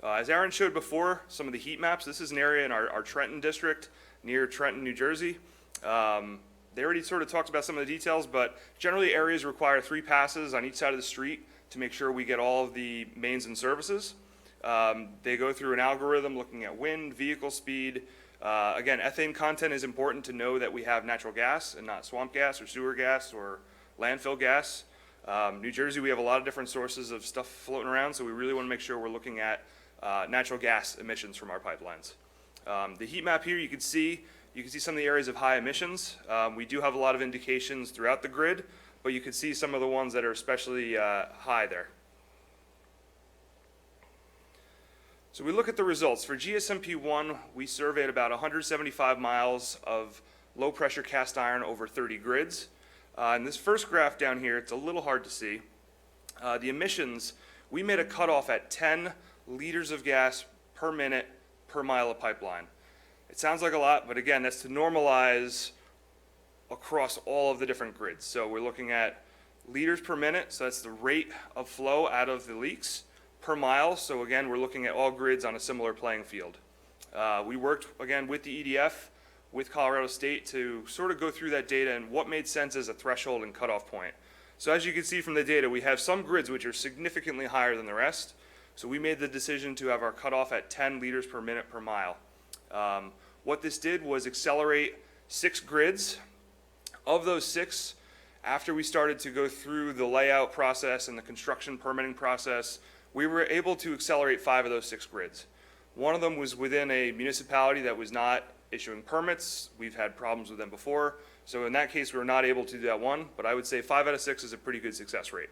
As Aaron showed before, some of the heat maps, this is an area in our Trenton district near Trenton, New Jersey. They already sort of talked about some of the details, but generally areas require 3 passes on each side of the street to make sure we get all of the mains and services. They go through an algorithm looking at wind, vehicle speed. Again, ethane content is important to know that we have natural gas and not swamp gas or sewer gas or landfill gas. New Jersey, we have a lot of different sources of stuff floating around, so we really want to make sure we're looking at natural gas emissions from our pipelines. The heat map here, you can see some of the areas of high emissions. We do have a lot of indications throughout the grid, but you can see some of the ones that are especially high there. So we look at the results. For GSMP1, we surveyed about 175 miles of low-pressure cast iron over 30 grids. In this first graph down here, it's a little hard to see. The emissions, we made a cutoff at 10 liters of gas per minute per mile of pipeline. It sounds like a lot, but again, that's to normalize across all of the different grids. So we're looking at liters per minute, so that's the rate of flow out of the leaks, per mile. So again, we're looking at all grids on a similar playing field. We worked, again, with the EDF, with Colorado State to sort of go through that data and what made sense as a threshold and cutoff point. So as you can see from the data, we have some grids which are significantly higher than the rest. So we made the decision to have our cutoff at 10 liters per minute per mile. What this did was accelerate 6 grids. Of those 6, after we started to go through the layout process and the construction permitting process, we were able to accelerate 5 of those 6 grids. One of them was within a municipality that was not issuing permits. We've had problems with them before. So in that case, we were not able to do that one, but I would say 5 out of 6 is a pretty good success rate.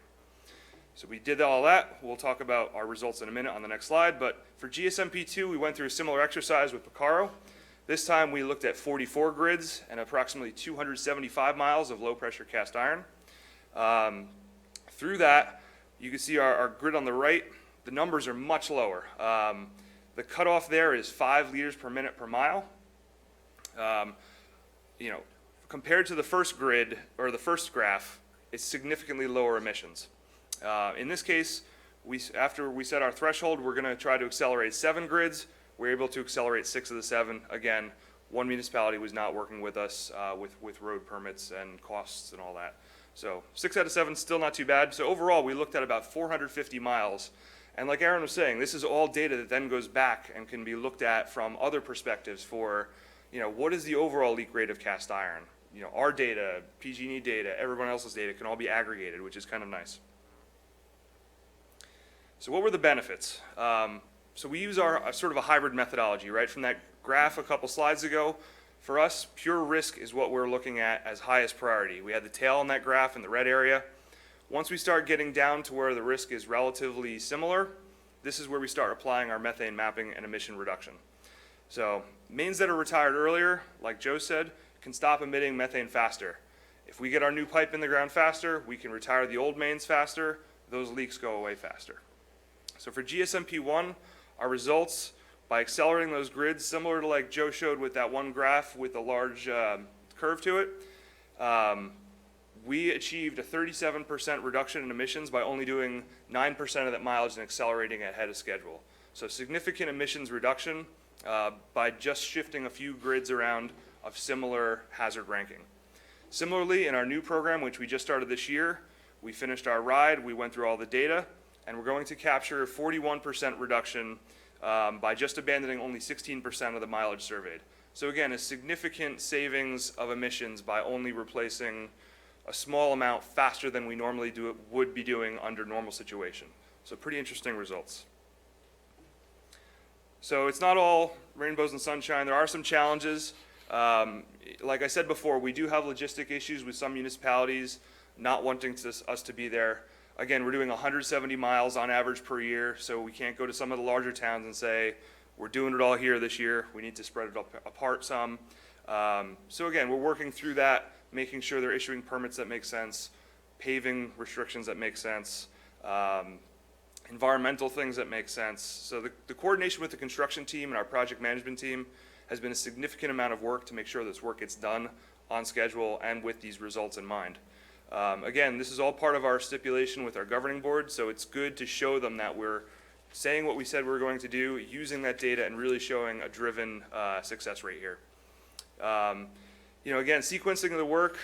So we did all that. We'll talk about our results in a minute on the next slide, but for GSMP2, we went through a similar exercise with Picaro. This time we looked at 44 grids and approximately 275 miles of low-pressure cast iron. Through that, you can see our grid on the right, the numbers are much lower. The cutoff there is 5 liters per minute per mile. Compared to the first grid, or the first graph, it's significantly lower emissions. In this case, after we set our threshold, we're going to try to accelerate 7 grids. We're able to accelerate 6 of the 7. Again, one municipality was not working with us with road permits and costs and all that. So 6 out of 7, still not too bad. So overall, we looked at about 450 miles. And like Aaron was saying, this is all data that then goes back and can be looked at from other perspectives for, what is the overall leak rate of cast iron? Our data, PG&E data, everyone else's data can all be aggregated, which is kind of nice. So what were the benefits? So we use our sort of a hybrid methodology, right? From that graph a couple slides ago, for us, pure risk is what we're looking at as highest priority. We had the tail on that graph in the red area. Once we start getting down to where the risk is relatively similar, this is where we start applying our methane mapping and emission reduction. So mains that are retired earlier, like Joe said, can stop emitting methane faster. If we get our new pipe in the ground faster, we can retire the old mains faster, those leaks go away faster. So for GSMP1, our results, by accelerating those grids, similar to like Joe showed with that one graph with a large curve to it, we achieved a 37% reduction in emissions by only doing 9% of that mileage and accelerating ahead of schedule. So significant emissions reduction by just shifting a few grids around of similar hazard ranking. Similarly, in our new program, which we just started this year, we finished our ride, we went through all the data, and we're going to capture 41% reduction by just abandoning only 16% of the mileage surveyed. So again, a significant savings of emissions by only replacing a small amount faster than we normally would be doing under normal situation. So pretty interesting results. So it's not all rainbows and sunshine. There are some challenges. Like I said before, we do have logistic issues with some municipalities not wanting us to be there. again, we're doing 170 miles on average per year, so we can't go to some of the larger towns and say, we're doing it all here this year. We need to spread it apart some. So again, we're working through that, making sure they're issuing permits that make sense, paving restrictions that make sense, environmental things that make sense. So the coordination with the construction team and our project management team has been a significant amount of work to make sure this work gets done on schedule and with these results in mind. Again, this is all part of our stipulation with our governing board, so it's good to show them that we're saying what we said we were going to do, using that data, and really showing a driven success rate here. You know, again, sequencing of the work,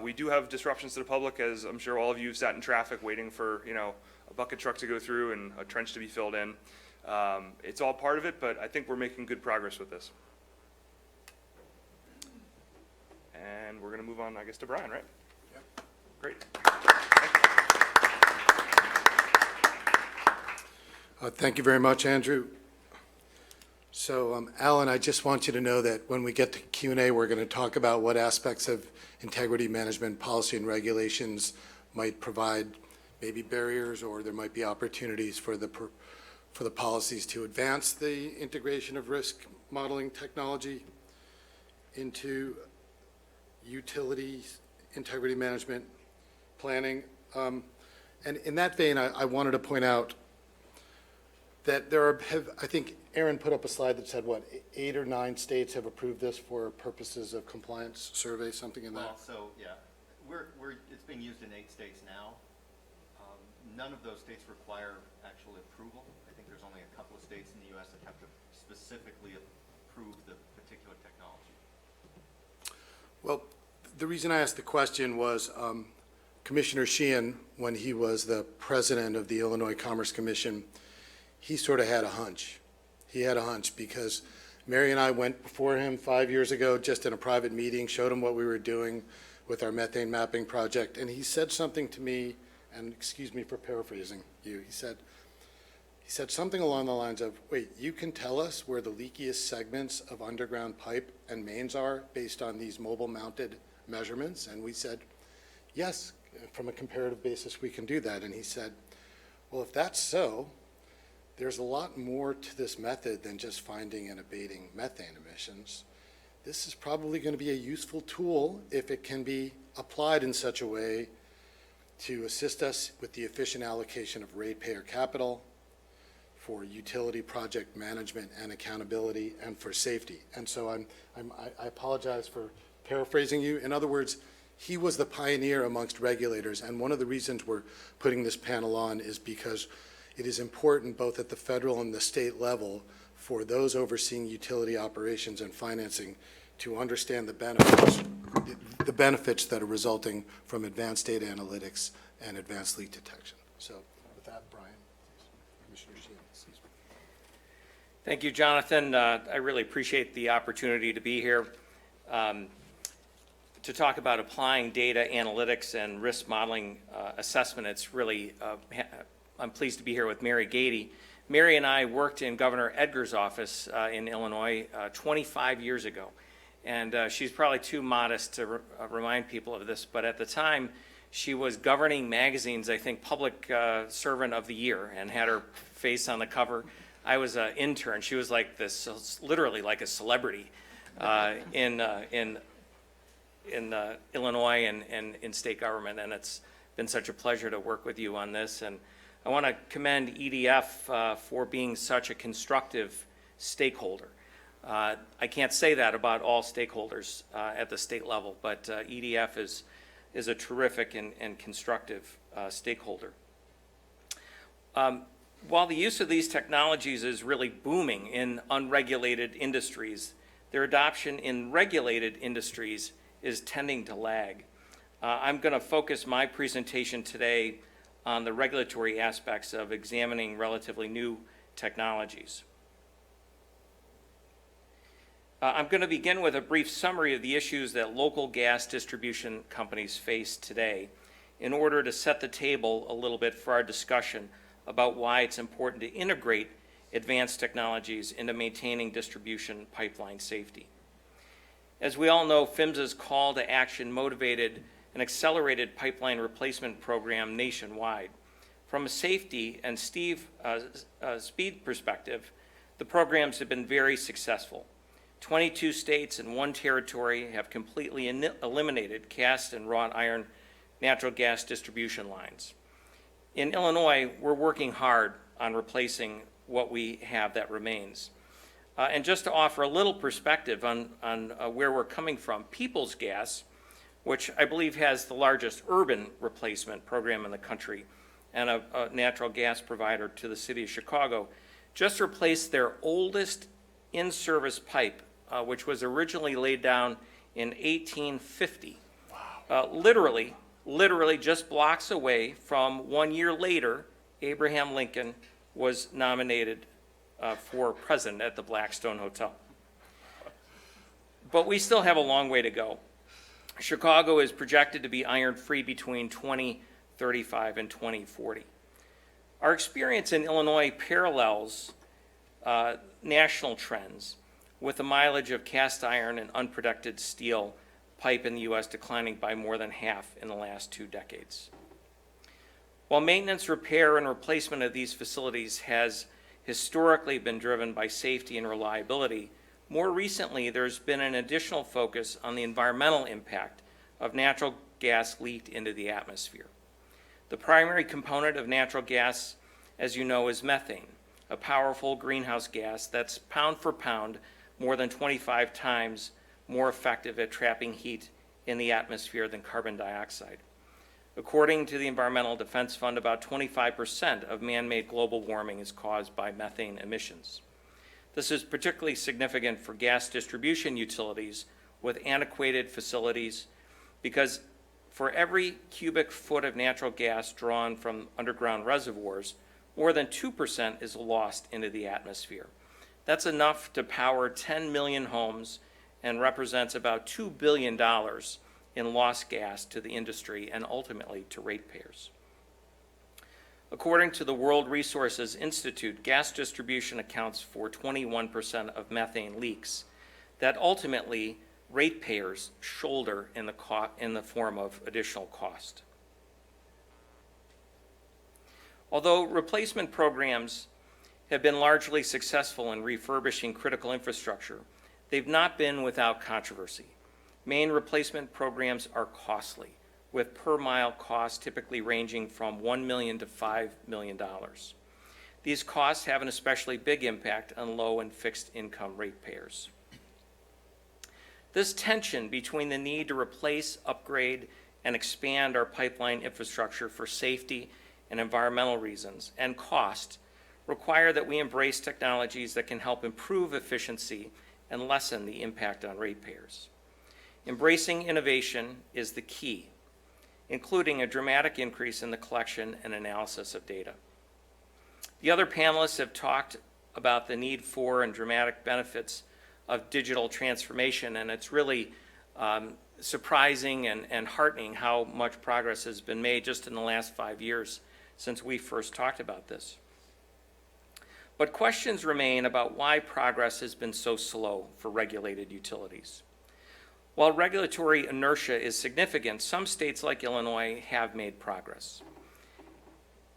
we do have disruptions to the public, as I'm sure all of you have sat in traffic waiting for, you know, a bucket truck to go through and a trench to be filled in. It's all part of it, but I think we're making good progress with this. And we're going to move on, I guess, to Brian, right? Yep. Great. Thank you very much, Andrew. So, Alan, I just want you to know that when we get to Q&A, we're going to talk about what aspects of integrity management policy and regulations might provide maybe barriers, or there might be opportunities for the policies to advance the integration of risk modeling technology into utility integrity management planning. And in that vein, I wanted to point out that I think Aaron put up a slide that said, what, 8 or 9 states have approved this for purposes of compliance survey, something in that? Well, so, yeah, it's being used in 8 states now. None of those states require actual approval. I think there's only a couple of states in the U.S. that have to specifically approve the particular technology. Well, the reason I asked the question was Commissioner Sheehan, when he was the president of the Illinois Commerce Commission, he sort of had a hunch. He had a hunch because Mary and I went before him 5 years ago just in a private meeting, showed him what we were doing with our methane mapping project, and he said something to me, and excuse me for paraphrasing you, he said something along the lines of, wait, you can tell us where the leakiest segments of underground pipe and mains are based on these mobile mounted measurements? And we said, yes, from a comparative basis we can do that. And he said, well, if that's so, there's a lot more to this method than just finding and abating methane emissions. This is probably going to be a useful tool if it can be applied in such a way to assist us with the efficient allocation of ratepayer capital, for utility project management and accountability, and for safety. And so I apologize for paraphrasing you. In other words, he was the pioneer amongst regulators, and one of the reasons we're putting this panel on is because it is important both at the federal and the state level for those overseeing utility operations and financing to understand the benefits that are resulting from advanced data analytics and advanced leak detection. So with that, Brian, Commissioner Sheehan, excuse me. Thank you, Jonathan. I really appreciate the opportunity to be here to talk about applying data analytics and risk modeling assessment. It's really, I'm pleased to be here with Mary Gady. Mary and I worked in Governor Edgar's office in Illinois 25 years ago. And she's probably too modest to remind people of this, but at the time, she was Governing Magazine's, I think, Public Servant of the Year, and had her face on the cover. I was an intern. She was like this, literally like a celebrity in Illinois and in state government, and it's been such a pleasure to work with you on this. And I want to commend EDF for being such a constructive stakeholder. I can't say that about all stakeholders at the state level, but EDF is a terrific and constructive stakeholder. While the use of these technologies is really booming in unregulated industries, their adoption in regulated industries is tending to lag. I'm going to focus my presentation today on the regulatory aspects of examining relatively new technologies. I'm going to begin with a brief summary of the issues that local gas distribution companies face today in order to set the table a little bit for our discussion about why it's important to integrate advanced technologies into maintaining distribution pipeline safety. As we all know, PHMSA's call to action motivated an accelerated pipeline replacement program nationwide. From a safety and speed perspective, the programs have been very successful. 22 states and 1 territory have completely eliminated cast and wrought iron natural gas distribution lines. In Illinois, we're working hard on replacing what we have that remains. And just to offer a little perspective on where we're coming from, Peoples Gas, which I believe has the largest urban replacement program in the country and a natural gas provider to the city of Chicago, just replaced their oldest in-service pipe, which was originally laid down in 1850. Wow. Literally just blocks away from 1 year later, Abraham Lincoln was nominated for president at the Blackstone Hotel. But we still have a long way to go. Chicago is projected to be iron-free between 2035 and 2040. Our experience in Illinois parallels national trends, with the mileage of cast iron and unprotected steel pipe in the U.S. declining by more than half in the last 2 decades. While maintenance, repair, and replacement of these facilities has historically been driven by safety and reliability, more recently there's been an additional focus on the environmental impact of natural gas leaked into the atmosphere. The primary component of natural gas, as you know, is methane, a powerful greenhouse gas that's pound for pound more than 25 times more effective at trapping heat in the atmosphere than carbon dioxide. According to the Environmental Defense Fund, about 25% of man-made global warming is caused by methane emissions. This is particularly significant for gas distribution utilities with antiquated facilities, because for every cubic foot of natural gas drawn from underground reservoirs, more than 2% is lost into the atmosphere. That's enough to power 10 million homes and represents about $2 billion in lost gas to the industry and ultimately to ratepayers. According to the World Resources Institute, gas distribution accounts for 21% of methane leaks that ultimately ratepayers shoulder in the form of additional cost. Although replacement programs have been largely successful in refurbishing critical infrastructure, they've not been without controversy. Main replacement programs are costly, with per-mile costs typically ranging from $1 million to $5 million. These costs have an especially big impact on low and fixed income ratepayers. This tension between the need to replace, upgrade, and expand our pipeline infrastructure for safety and environmental reasons and cost require that we embrace technologies that can help improve efficiency and lessen the impact on ratepayers. Embracing innovation is the key, including a dramatic increase in the collection and analysis of data. The other panelists have talked about the need for and dramatic benefits of digital transformation, and it's really surprising and heartening how much progress has been made just in the last 5 years since we first talked about this. But questions remain about why progress has been so slow for regulated utilities. While regulatory inertia is significant, some states like Illinois have made progress.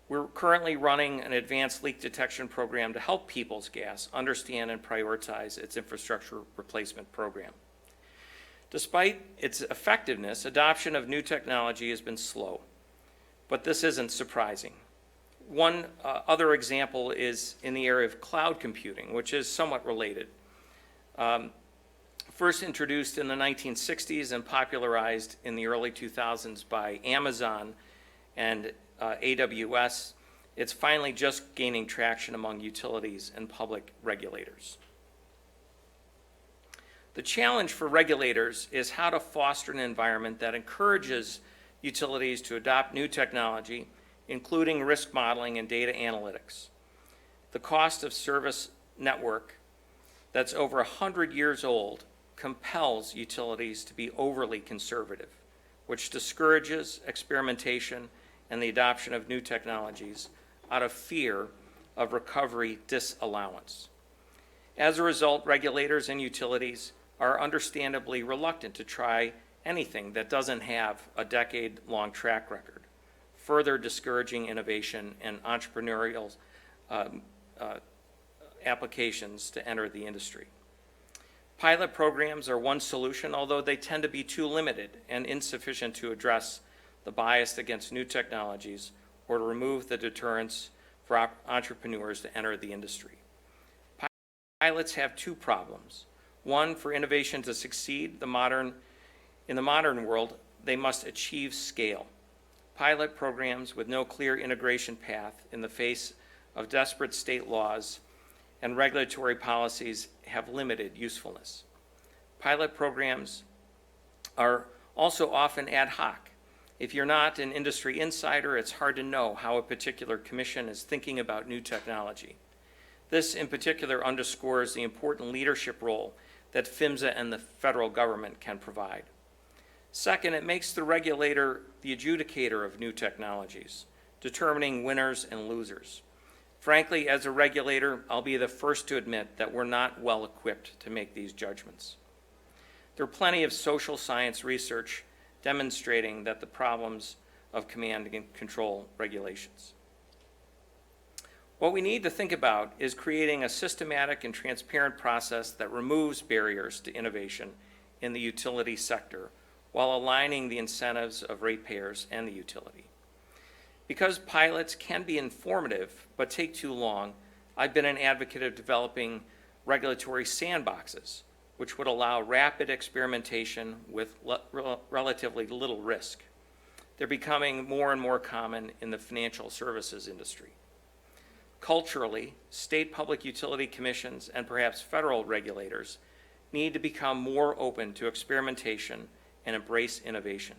We're currently running an advanced leak detection program to help Peoples Gas understand and prioritize its infrastructure replacement program. Despite its effectiveness, adoption of new technology has been slow, but this isn't surprising. One other example is in the area of cloud computing, which is somewhat related. First introduced in the 1960s and popularized in the early 2000s by Amazon and AWS, it's finally just gaining traction among utilities and public regulators. The challenge for regulators is how to foster an environment that encourages utilities to adopt new technology, including risk modeling and data analytics. The cost of service network that's over 100 years old compels utilities to be overly conservative, which discourages experimentation and the adoption of new technologies out of fear of recovery disallowance. As a result, regulators and utilities are understandably reluctant to try anything that doesn't have a decade-long track record. further discouraging innovation and entrepreneurial applications to enter the industry. Pilot programs are one solution, although they tend to be too limited and insufficient to address the bias against new technologies or to remove the deterrence for entrepreneurs to enter the industry. Pilots have two problems. One, for innovation to succeed, in the modern world, they must achieve scale. Pilot programs with no clear integration path in the face of desperate state laws and regulatory policies have limited usefulness. Pilot programs are also often ad hoc. If you're not an industry insider, it's hard to know how a particular commission is thinking about new technology. This in particular underscores the important leadership role that PHMSA and the federal government can provide. Second, it makes the regulator the adjudicator of new technologies, determining winners and losers. Frankly, as a regulator, I'll be the first to admit that we're not well equipped to make these judgments. There are plenty of social science research demonstrating that the problems of command and control regulations. What we need to think about is creating a systematic and transparent process that removes barriers to innovation in the utility sector while aligning the incentives of ratepayers and the utility. Because pilots can be informative but take too long, I've been an advocate of developing regulatory sandboxes, which would allow rapid experimentation with relatively little risk. They're becoming more and more common in the financial services industry. Culturally, state public utility commissions and perhaps federal regulators need to become more open to experimentation and embrace innovation.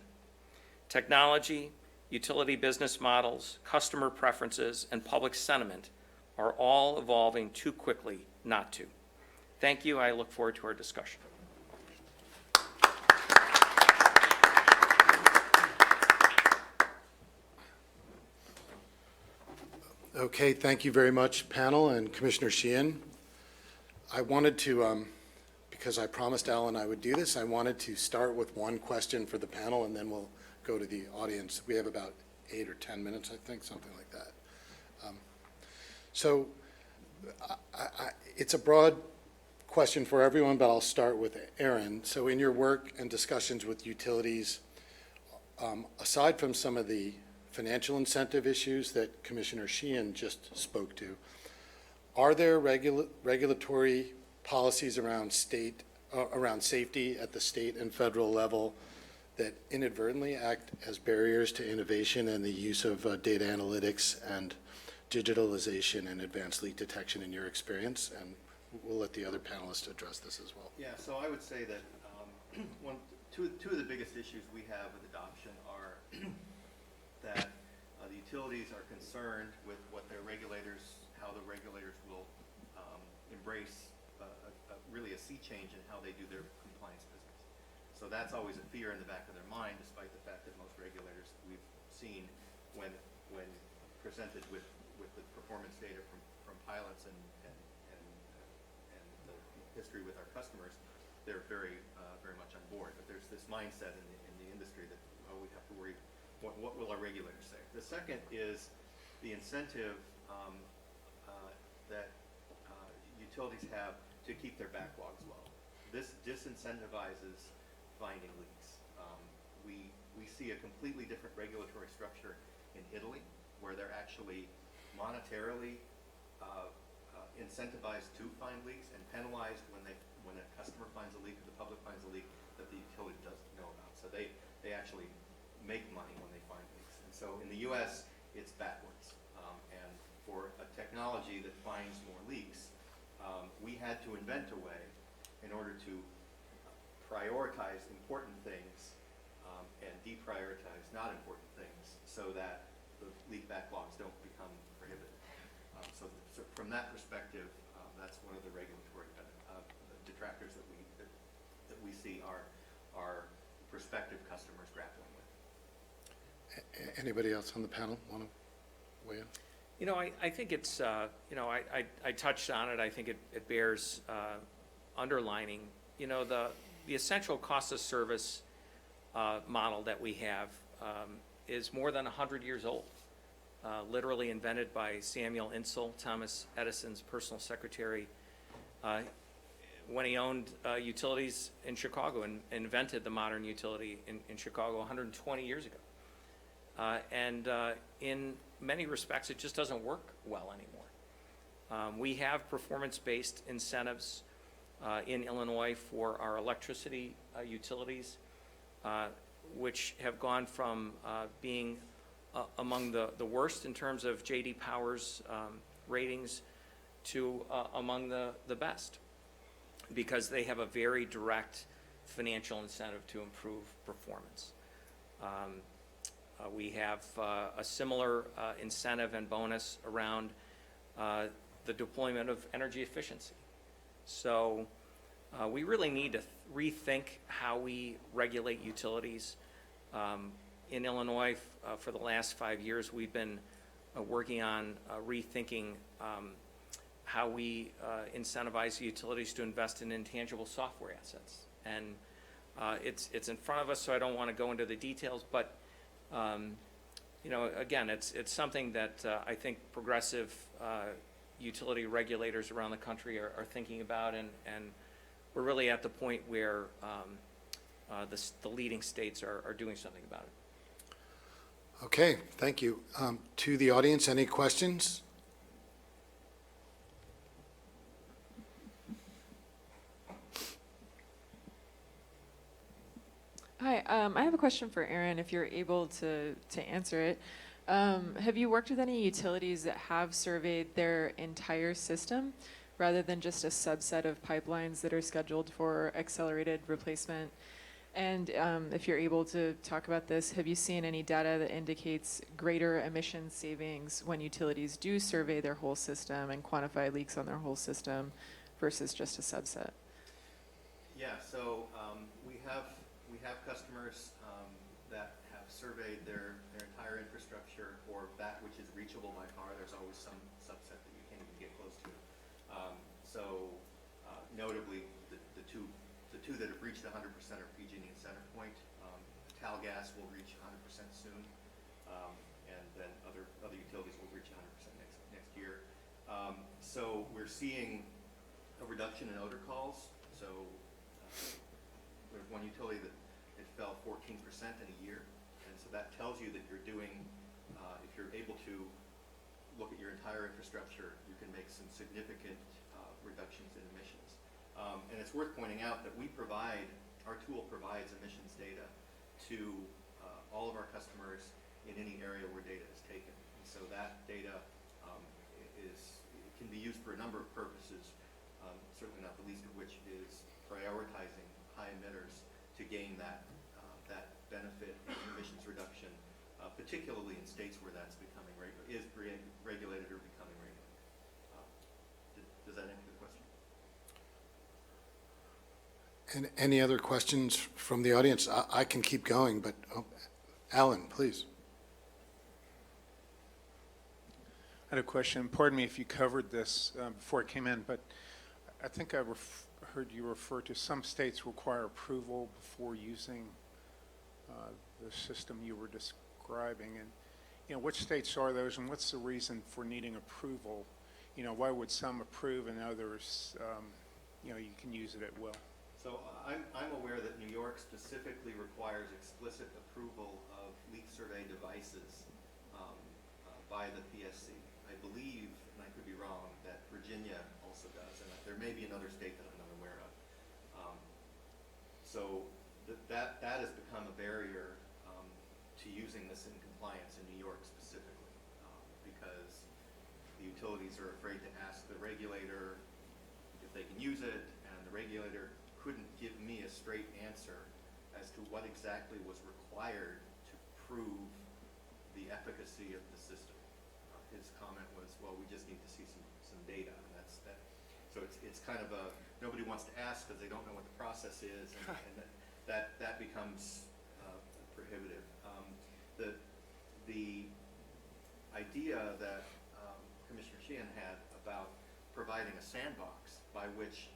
Technology, utility business models, customer preferences, and public sentiment are all evolving too quickly not to. Thank you. I look forward to our discussion. Okay, thank you very much, panel and Commissioner Sheehan. I wanted to, because I promised Alan I would do this, I wanted to start with one question for the panel and then we'll go to the audience. We have about 8 or 10 minutes, I think, something like that. It's a broad question for everyone, but I'll start with Aaron. So in your work and discussions with utilities, aside from some of the financial incentive issues that Commissioner Sheehan just spoke to, are there regulatory policies around safety at the state and federal level that inadvertently act as barriers to innovation and the use of data analytics and digitalization and advanced leak detection in your experience? And we'll let the other panelists address this as well. Yeah, so I would say that two of the biggest issues we have with adoption are that the utilities are concerned with what their regulators, how the regulators will embrace really a sea change in how they do their compliance business. So that's always a fear in the back of their mind, despite the fact that most regulators we've seen when presented with the performance data from pilots and the history with our customers, they're very much on board. But there's this mindset in the industry that we have to worry, what will our regulators say? The second is the incentive that utilities have to keep their backlogs low. This disincentivizes finding leaks. We see a completely different regulatory structure in Italy, where they're actually monetarily incentivized to find leaks and penalized when a customer finds a leak or the public finds a leak that the utility doesn't know about. So they actually make money when they find leaks. And so in the U.S., it's backwards. And for a technology that finds more leaks, we had to invent a way in order to prioritize important things and deprioritize not important things so that the leak backlogs don't become prohibitive. So from that perspective, that's one of the regulatory detractors that we see our prospective customers grappling with. Anybody else on the panel want to weigh in? You know, I think it's, I touched on it. I think it bears underlining, the essential cost of service model that we have is more than 100 years old, literally invented by Samuel Insull, Thomas Edison's personal secretary, when he owned utilities in Chicago and invented the modern utility in Chicago 120 years ago. In many respects, it just doesn't work well anymore. We have performance-based incentives in Illinois for our electricity utilities, which have gone from being among the worst in terms of J.D. Power's ratings to among the best, because they have a very direct financial incentive to improve performance. We have a similar incentive and bonus around the deployment of energy efficiency. So we really need to rethink how we regulate utilities. In Illinois, for the last 5 years, we've been working on rethinking how we incentivize utilities to invest in intangible software assets. And it's in front of us, so I don't want to go into the details, but you know, again, it's something that I think progressive utility regulators around the country are thinking about, and we're really at the point where the leading states are doing something about it. Okay, thank you. To the audience, any questions? Hi, I have a question for Aaron, if you're able to answer it. Have you worked with any utilities that have surveyed their entire system rather than just a subset of pipelines that are scheduled for accelerated replacement? And if you're able to talk about this, have you seen any data that indicates greater emission savings when utilities do survey their whole system and quantify leaks on their whole system versus just a subset? Yeah, so we have customers that have surveyed their entire infrastructure, or that which is reachable by car. There's always some subset that you can't even get close to. Notably, the two that have reached 100% are PG&E and CenterPoint. Talgas will reach 100% soon, and then other utilities will reach 100% next year. So we're seeing a reduction in odor calls. So there's one utility that it fell 14% in a year, and so that tells you that you're doing, if you're able to look at your entire infrastructure, you can make some significant reductions in emissions. And it's worth pointing out that our tool provides emissions data to all of our customers in any area where data is taken. And so that data can be used for a number of purposes, certainly not the least of which is prioritizing high emitters to gain that benefit in emissions reduction, particularly in states where that's becoming regulated or becoming regulated. Does that answer the question? And any other questions from the audience? I can keep going, but Alan, please. I had a question. Pardon me if you covered this before it came in, but I think I heard you refer to some states require approval before using the system you were describing. And, you know, which states are those, and what's the reason for needing approval? You know, why would some approve and others, you know, you can use it at will? So I'm aware that New York specifically requires explicit approval of leak survey devices by the PSC. I believe, and I could be wrong, that Virginia also does, and there may be another state that I'm not aware of. So that has become a barrier to using this in compliance in New York specifically, because the utilities are afraid to ask the regulator if they can use it, and the regulator couldn't give me a straight answer as to what exactly was required to prove the efficacy of the system. His comment was, well, we just need to see some data, and that's that. So it's kind of nobody wants to ask because they don't know what the process is, and that becomes prohibitive. The idea that Commissioner Sheehan had about providing a sandbox by which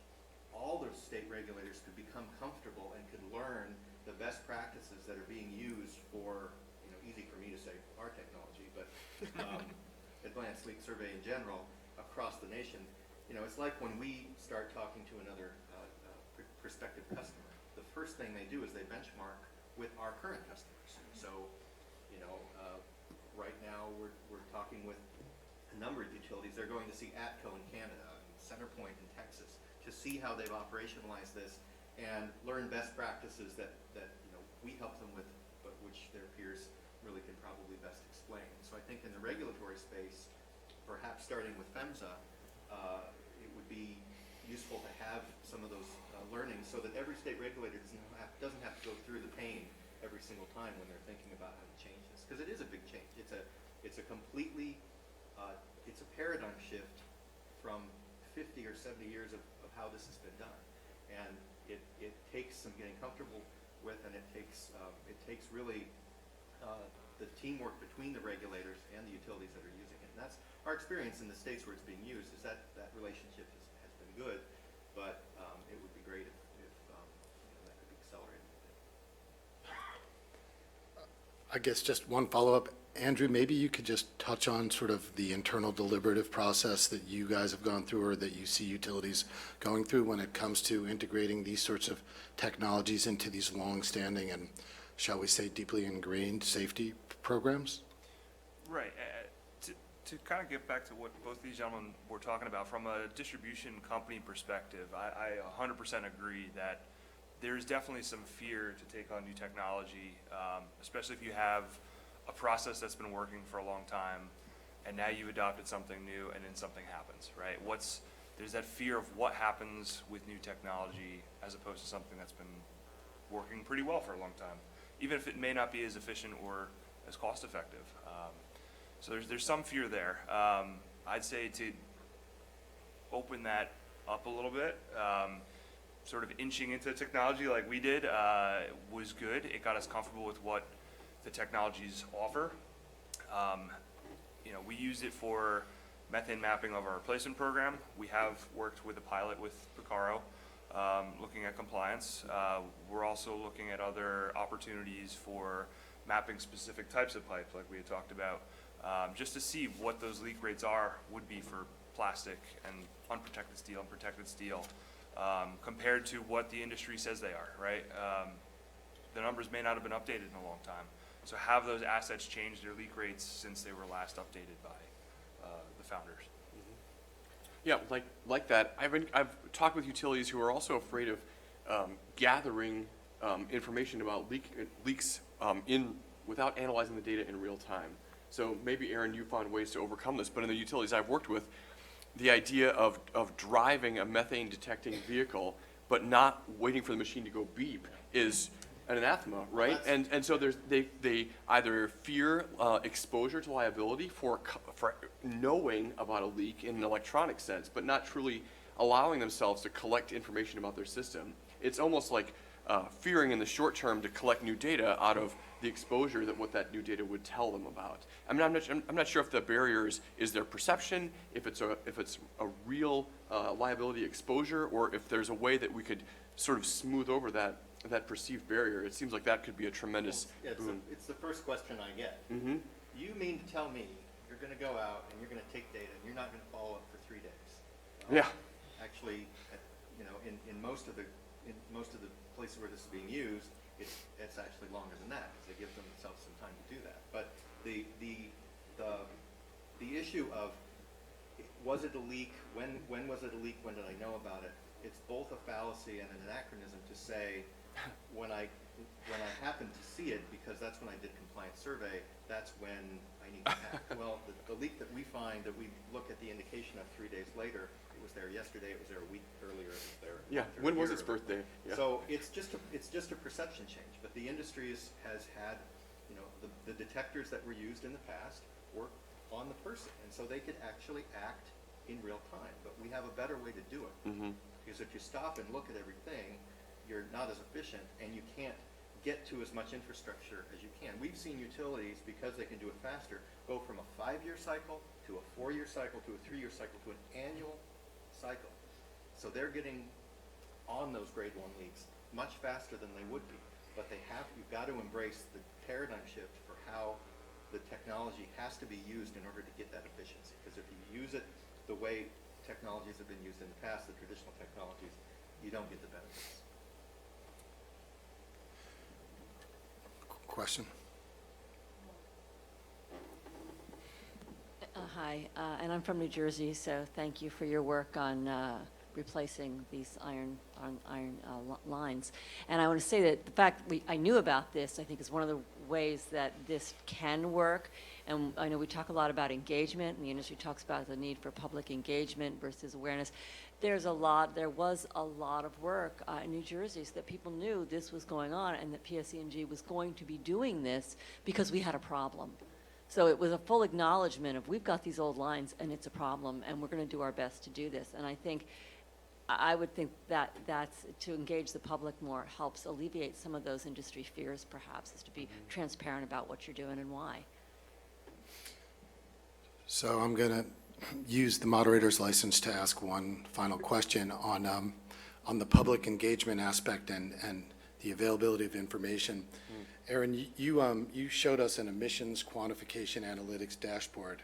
all the state regulators could become comfortable and could learn the best practices that are being used for, you know, easy for me advanced leak survey in general across the nation. You know, it's like when we start talking to another prospective customer, the first thing they do is they benchmark with our current customers. So, you know, right now we're talking with a number of utilities. They're going to see ATCO in Canada, and CenterPoint in Texas, to see how they've operationalized this and learn best practices that you know we help them with, but which their peers really can probably best explain. So I think in the regulatory space, perhaps starting with PHMSA, it would be useful to have some of those learnings so that every state regulator doesn't have to go through the pain every single time when they're thinking about how to change this, because it is a big change. It's a completely it's a paradigm shift from 50 or 70 years of how this has been done, and it takes some getting comfortable with, and it takes really the teamwork between the regulators and the utilities that are using it. And that's our experience in the states where it's being used, is that relationship has been good, but it would be great if you know, that could be accelerated. I guess just one follow-up. Andrew, maybe you could just touch on sort of the internal deliberative process that you guys have gone through or that you see utilities going through when it comes to integrating these sorts of technologies into these long-standing and, shall we say, deeply ingrained safety programs? Right. To kind of get back to what both these gentlemen were talking about, from a distribution company perspective, I 100% agree that there's definitely some fear to take on new technology, especially if you have a process that's been working for a long time, and now you've adopted something new, and then something happens, right? There's that fear of what happens with new technology as opposed to something that's been working pretty well for a long time, even if it may not be as efficient or as cost effective. So there's some fear there. I'd say to open that up a little bit, sort of inching into technology like we did was good. It got us comfortable with what the technologies offer. You know, we used it for methane mapping of our replacement program. We have worked with a pilot with Picaro, looking at compliance. We're also looking at other opportunities for mapping specific types of pipes, like we had talked about, just to see what those leak rates would be for plastic and unprotected steel and protected steel, compared to what the industry says they are, right? The numbers may not have been updated in a long time. So have those assets changed their leak rates since they were last updated by the founders? Yeah, like that. I've talked with utilities who are also afraid of gathering information about leaks without analyzing the data in real time. So maybe, Aaron, you found ways to overcome this, but in the utilities I've worked with, the idea of driving a methane detecting vehicle but not waiting for the machine to go beep is an anathema, right? And so they either fear exposure to liability for knowing about a leak in an electronic sense, but not truly allowing themselves to collect information about their system. It's almost like fearing in the short term to collect new data out of the exposure that what that new data would tell them about. I mean, I'm not sure if the barrier is their perception, if it's a real liability exposure, or if there's a way that we could sort of smooth over that perceived barrier. It seems like that could be a tremendous boon. It's the first question I get. Mm-hmm. You mean to tell me you're going to go out and you're going to take data and you're not going to follow up for 3 days? Yeah. Actually, you know, in most of the places where this is being used, it's actually longer than that because they give themselves some time to do that. But the issue of was it a leak? When was it a leak? When did I know about it? It's both a fallacy and an anachronism to say when I happen to see it, because that's when I did compliance survey, that's when I need to act. Well, the leak that we find, that we look at the indication of 3 days later, it was there yesterday, it was there a week earlier, it was there. Yeah, when was its birthday? Yeah. So it's just a perception change, but the industry has had, you know, the detectors that were used in the past work on the person, and so they could actually act in real time, but we have a better way to do it. Mm-hmm. Because if you stop and look at everything, you're not as efficient, and you can't get to as much infrastructure as you can. We've seen utilities, because they can do it faster, go from a 5-year cycle to a 4-year cycle to a 3-year cycle to an annual cycle. So they're getting on those grade 1 leaks much faster than they would be. But you've got to embrace the paradigm shift for how the technology has to be used in order to get that efficiency. Because if you use it the way technologies have been used in the past, the traditional technologies, you don't get the benefits. Question? Hi, and I'm from New Jersey, so thank you for your work on replacing these iron lines. And I want to say that the fact I knew about this, I think, is one of the ways that this can work. And I know we talk a lot about engagement, and the industry talks about the need for public engagement versus awareness. There was a lot of work in New Jersey so that people knew this was going on and that PSE&G was going to be doing this because we had a problem. So it was a full acknowledgement of we've got these old lines and it's a problem and we're going to do our best to do this. And I would think that that's to engage the public more helps alleviate some of those industry fears, perhaps, is to be transparent about what you're doing and why. So I'm going to use the moderator's license to ask one final question on the public engagement aspect and the availability of information. Aaron, you showed us an emissions quantification analytics dashboard,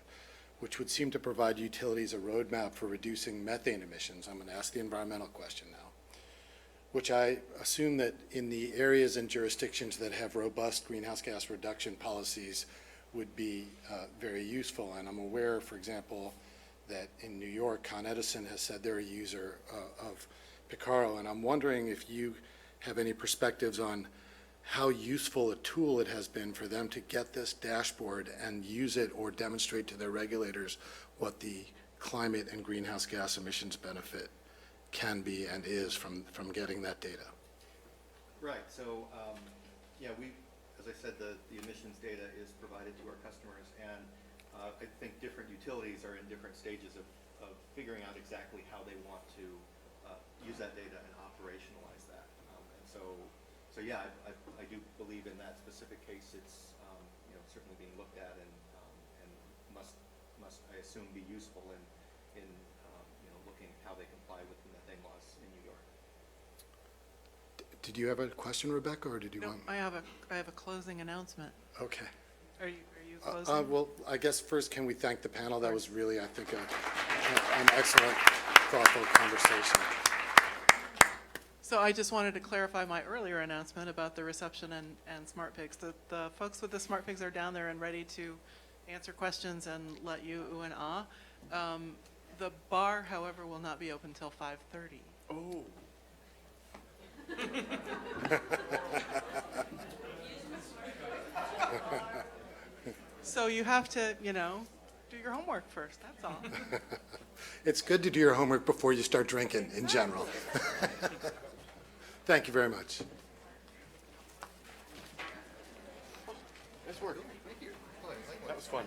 which would seem to provide utilities a roadmap for reducing methane emissions. I'm going to ask the environmental question now, which I assume that in the areas and jurisdictions that have robust greenhouse gas reduction policies would be very useful. And I'm aware, for example, that in New York, Con Edison has said they're a user of Picarro, and I'm wondering if you have any perspectives on how useful a tool it has been for them to get this dashboard and use it or demonstrate to their regulators what the climate and greenhouse gas emissions benefit can be and is from getting that data. Right, so yeah, as I said, the emissions data is provided to our customers, and I think different utilities are in different stages of figuring out exactly how they want to use that data and operationalize that. And so yeah, I do believe in that specific case, it's certainly being looked at and must I assume be useful in looking at how they comply with the methane laws in New York. Did you have a question, Rebecca, or did you want? I have a closing announcement. Okay. Are you closing? Well, I guess first, can we thank the panel? That was really, I think, an excellent, thoughtful conversation. So I just wanted to clarify my earlier announcement about the reception and smart pigs. The folks with the smart pigs are down there and ready to answer questions and let you ooh and ah. The bar, however, will not be open until 5:30. Oh. So you have to, do your homework first, that's all. It's good to do your homework before you start drinking in general. Thank you very much. Nice work. Thank you. That was fun.